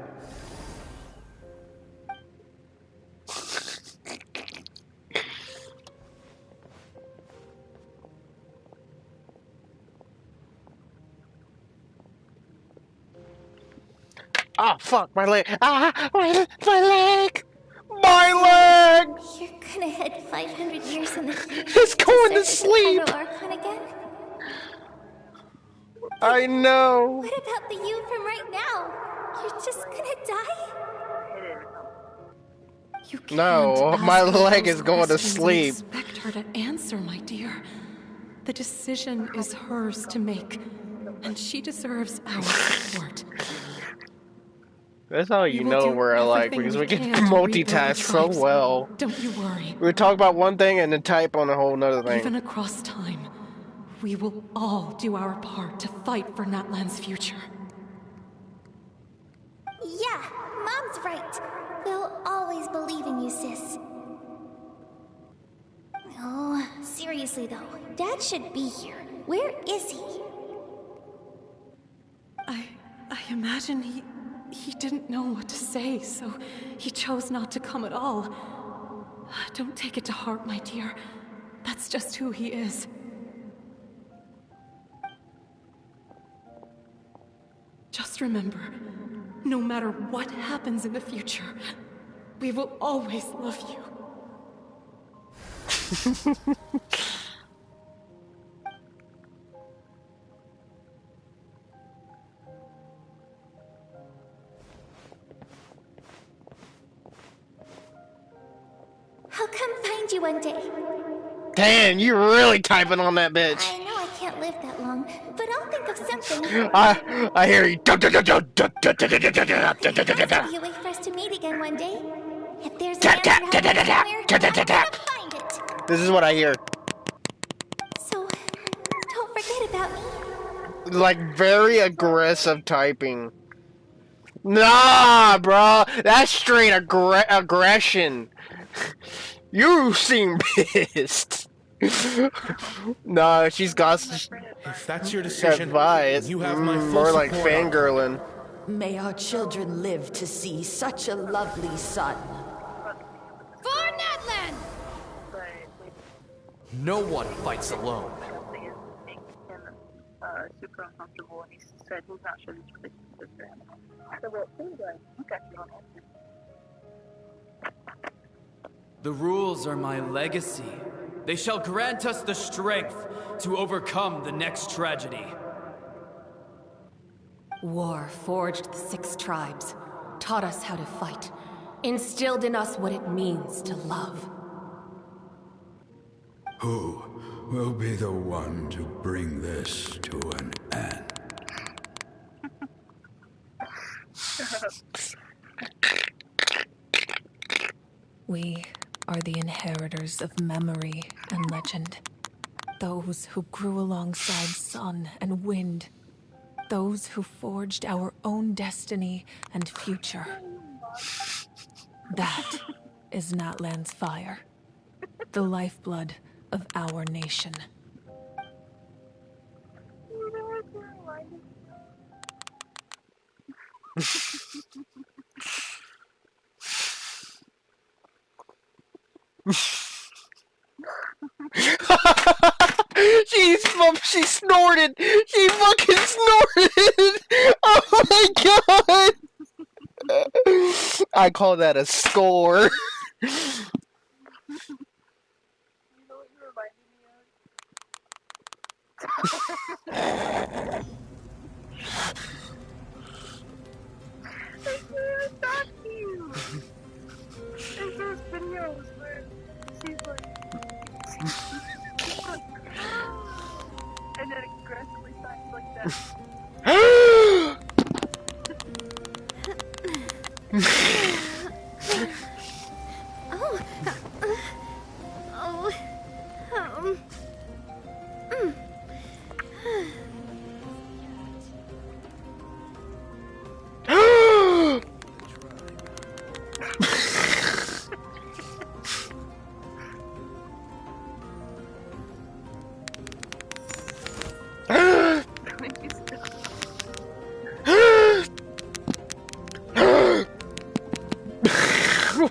Ah, fuck, my leg. Ah, my leg. My leg! You're gonna head 500 years in the future. It's going to sleep. Pyro Archon again? I know. What about the you from right now? You're just gonna die? You can't No, my ask her leg those is going to questions and sleep. Expect her to answer, my dear. The decision is hers to make, and she deserves our support. That's how you know we're alike, because we can multitask so well. Don't you worry. We talk about one thing and then type on a whole nother thing. Even across time, we will all do our part to fight for Natlan's future. Yeah, Mom's right. We'll always believe in you, sis. Oh, seriously though, Dad should be here. Where is he? I imagine he didn't know what to say, so he chose not to come at all. Don't take it to heart, my dear. That's just who he is. Just remember, no matter what happens in the future, we will always love you. I'll come find you one day. Damn, you really typing on that bitch. I know I can't live that long, but I'll think of something. I hear you. There has to be a way for us to meet again one day. If there's an answer out there somewhere, I'm gonna find it. This is what I hear. So, don't forget about me. Like, very aggressive typing. Nah, bro. That's straight aggression. You seem pissed. Nah, she's got... If that's your decision, you have my full more like support. fangirling. May our children live to see such a lovely son. For Natlan! No one fights alone. Super uncomfortable, and he said he's not sure So what food do I look at you on it? The rules are my legacy. They shall grant us the strength to overcome the next tragedy. War forged the 6 tribes, taught us how to fight, instilled in us what it means to love. Who will be the one to bring this to an end? We are the inheritors of memory and legend. Those who grew alongside sun and wind. Those who forged our own destiny and future. That is Natlan's fire. The lifeblood of our nation. She snorted! She fucking snorted! Oh my god! I call that a score. There's those videos where she's like, and then aggressively signs like that.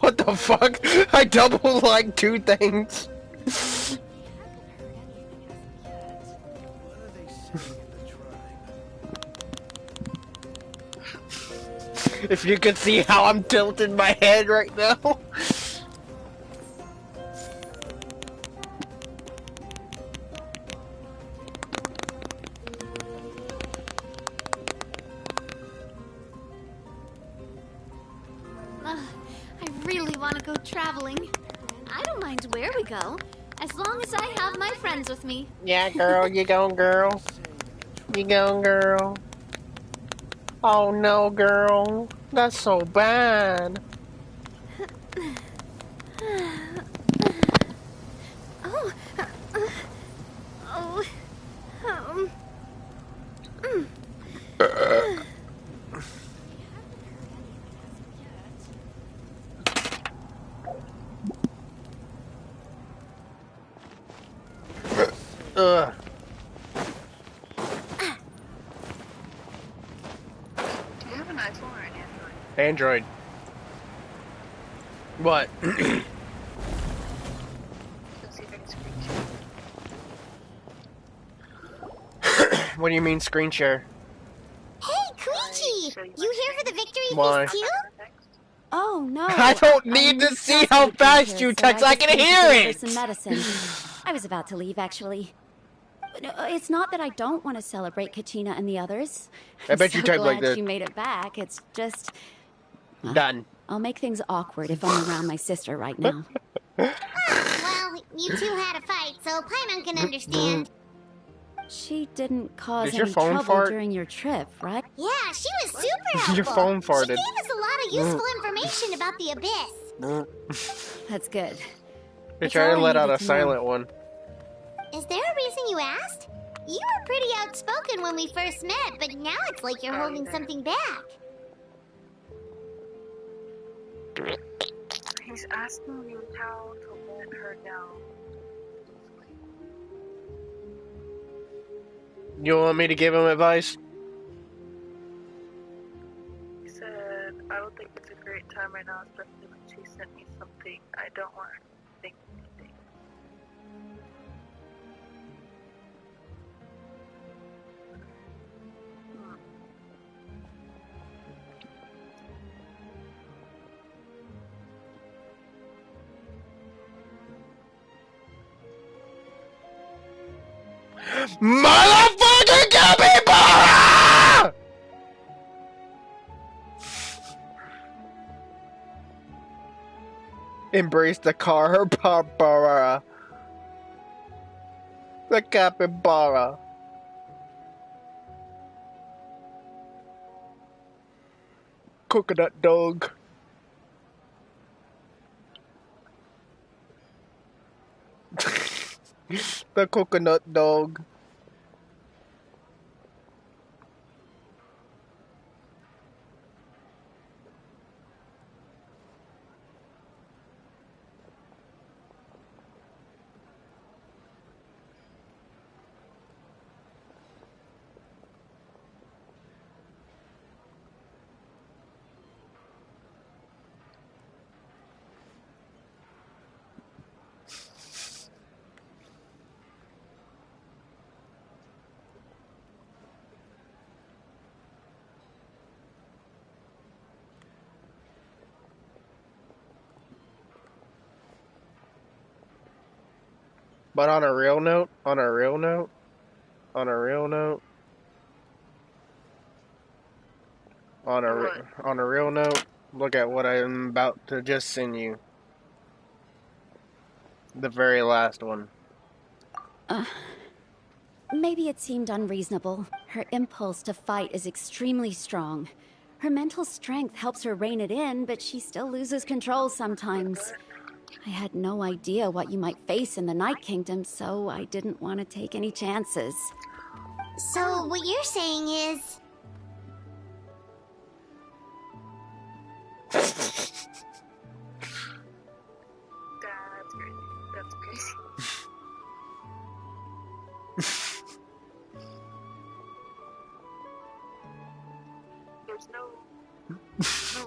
What the fuck? I double like 2 things. If you could see how I'm tilting my head right now. I really want to go traveling. I don't mind where we go, as long as I have my friends with me. Yeah, girl, you go, girl. You go, girl. Oh no, girl. That's so bad. Ugh. Do you have an iPhone or an Android? Android. What? Let's see if I can screen share. What do you mean screen share? Hey, Koichi! You here for the victory Why? feast too? Oh no! I don't need to see how fast you text. I can hear it. Some medicine. I was about to leave, actually. No, it's not that I don't want to celebrate Kachina and the others. I bet you so type glad like that. she made it back. It's just Done. I'll make things awkward if I'm around my sister right now. Well, you two had a fight, so Paimon can understand. She didn't cause Did your any phone trouble fart? during your trip, right? Yeah, she was super helpful. Your phone farted. She gave us a lot of useful information about the Abyss. That's good. They That's tried all to I let out needed a to silent know. one. Is there a reason you asked? You were pretty outspoken when we first met, but now it's like you're holding something back. He's asking me how to let her know. You want me to give him advice? He said, I don't think it's a great time right now, especially when she sent me something I don't want her to think anything. Motherfucking capybara! Embrace the capybara. The capybara. Coconut dog. The coconut dog. But on a real note, on a real note, on a real note, on a real note, look at what I'm about to just send you. The very last one. Maybe it seemed unreasonable. Her impulse to fight is extremely strong. Her mental strength helps her rein it in, but she still loses control sometimes. I had no idea what you might face in the Night Kingdom, so I didn't want to take any chances. So, what you're saying is... That's crazy. There's no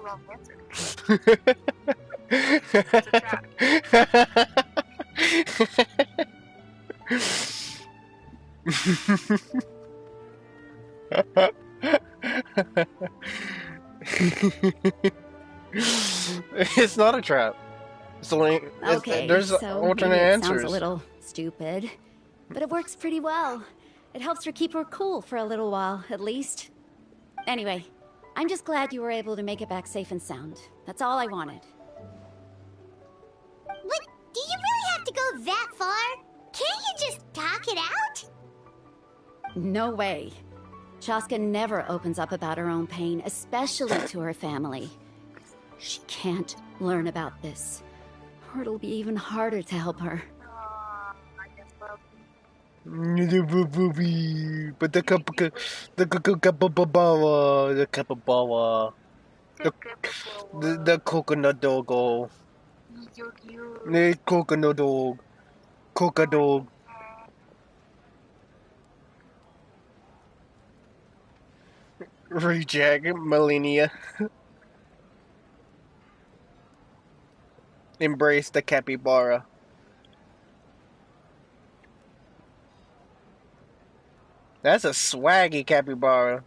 wrong answer. It's a trap. It's not a trap. It's only, Okay, there's so alternate maybe it answers. sounds a little stupid, but it works pretty well. It helps her keep her cool for a little while, at least. Anyway, I'm just glad you were able to make it back safe and sound. That's all I wanted. But do you really have to go that far? Can't you just talk it out? No way. Chaska never opens up about her own pain, especially to her family. She can't learn about this, or it'll be even harder to help her. But the capybara, the coconut doggo, the coconut dog, coconut. Reject millennia. Embrace the capybara. That's a swaggy capybara.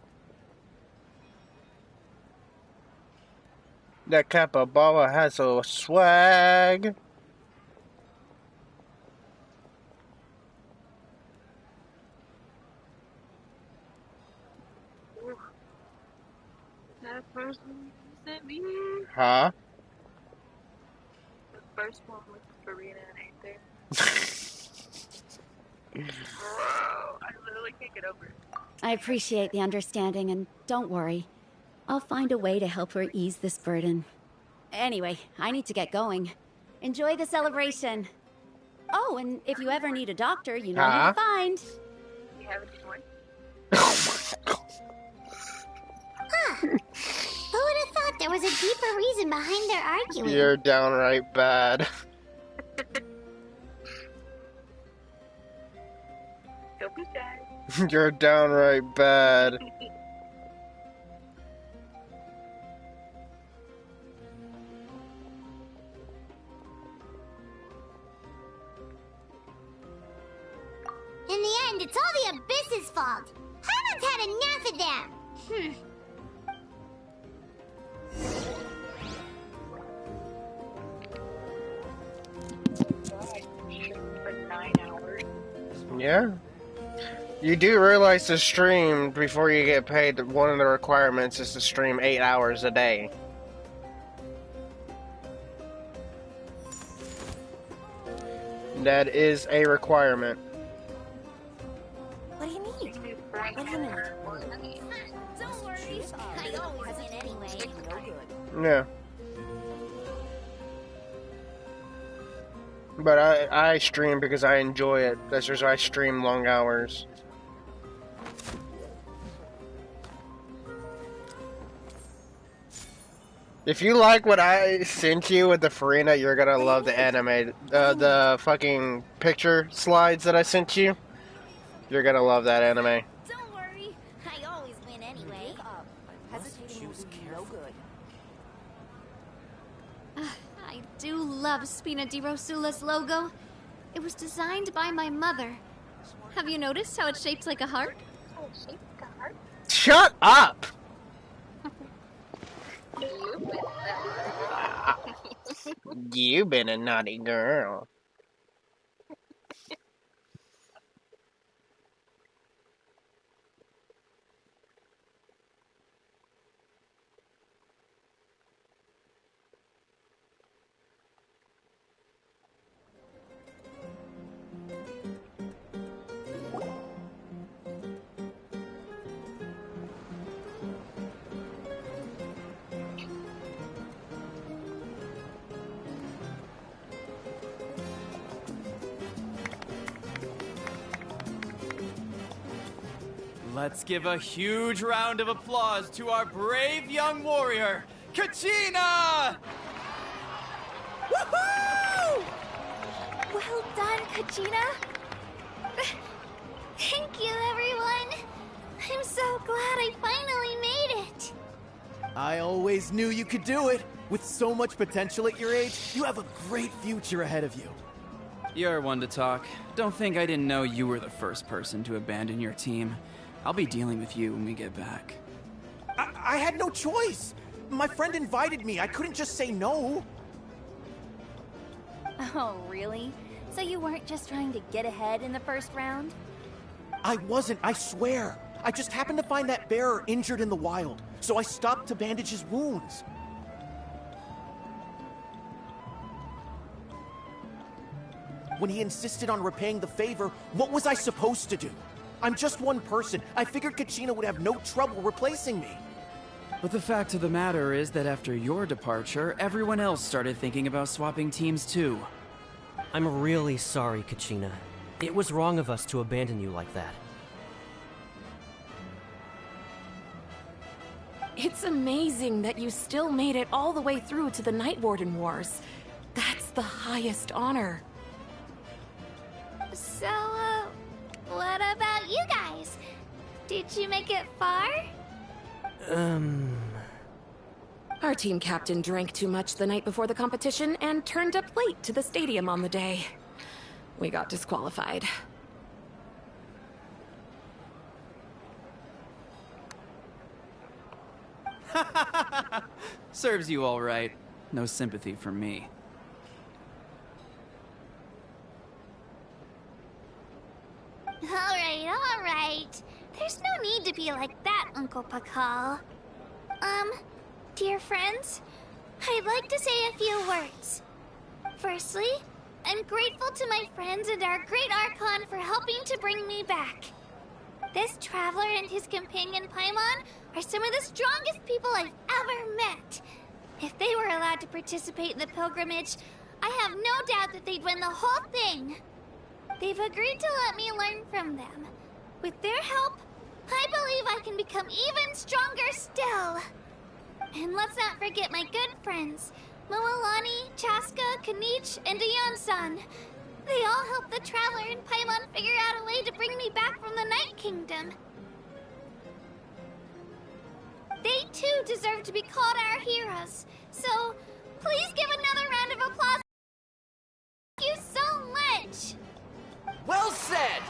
That capybara has a swag. That first one you sent me. Huh? The first one with Farina ain't there. Bro, I literally can't get over it. I appreciate the understanding, and don't worry. I'll find a way to help her ease this burden. Anyway, I need to get going. Enjoy the celebration. Oh, and if you ever need a doctor, you know who to find. You have any more? Huh. Who would have thought there was a deeper reason behind their arguing? You're downright bad. Don't be shy. You're downright bad. In the end, it's all the Abyss's fault. Paimon's had enough of them. For 9 hours. Yeah. You do realize to stream before you get paid, one of the requirements is to stream 8 hours a day. That is a requirement. What do you need? What do you need? Don't worry, I always win anyway. Yeah. But I stream because I enjoy it. That's just why I stream long hours. If you like what I sent you with the Farina, you're gonna love the anime. The fucking picture slides that I sent you. You're gonna love that anime. Don't worry, I always win anyway. I do love Spina di Rosula's logo. It was designed by my mother. Have you noticed how it's shaped like a heart? Shut up! You've been a naughty girl. Let's give a huge round of applause to our brave young warrior, Kachina! Woohoo! Well done, Kachina. Thank you, everyone. I'm so glad I finally made it. I always knew you could do it. With so much potential at your age, you have a great future ahead of you. You're one to talk. Don't think I didn't know you were the first person to abandon your team. I'll be dealing with you when we get back. I had no choice. My friend invited me. I couldn't just say no. Oh, really? So you weren't just trying to get ahead in the first round? I wasn't, I swear. I just happened to find that bearer injured in the wild, so I stopped to bandage his wounds. When he insisted on repaying the favor, what was I supposed to do? I'm just one person. I figured Kachina would have no trouble replacing me. But the fact of the matter is that after your departure, everyone else started thinking about swapping teams too. I'm really sorry, Kachina. It was wrong of us to abandon you like that. It's amazing that you still made it all the way through to the Night Warden Wars. That's the highest honor. So, what about you guys? Did you make it far? Our team captain drank too much the night before the competition and turned up late to the stadium on the day. We got disqualified. Serves you all right. No sympathy from me. All right. There's no need to be like that, Uncle Pakal. Dear friends, I'd like to say a few words. Firstly, I'm grateful to my friends and our great Archon for helping to bring me back. This traveler and his companion Paimon are some of the strongest people I've ever met. If they were allowed to participate in the pilgrimage, I have no doubt that they'd win the whole thing. They've agreed to let me learn from them. With their help, I believe I can become even stronger still. And let's not forget my good friends, Moalani, Chaska, Kanich, and Aeon-san. They all helped the Traveler and Paimon figure out a way to bring me back from the Night Kingdom. They too deserve to be called our heroes. So, please give another round of applause. Thank you so much! Well said!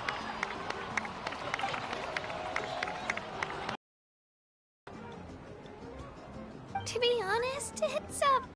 To be honest, it's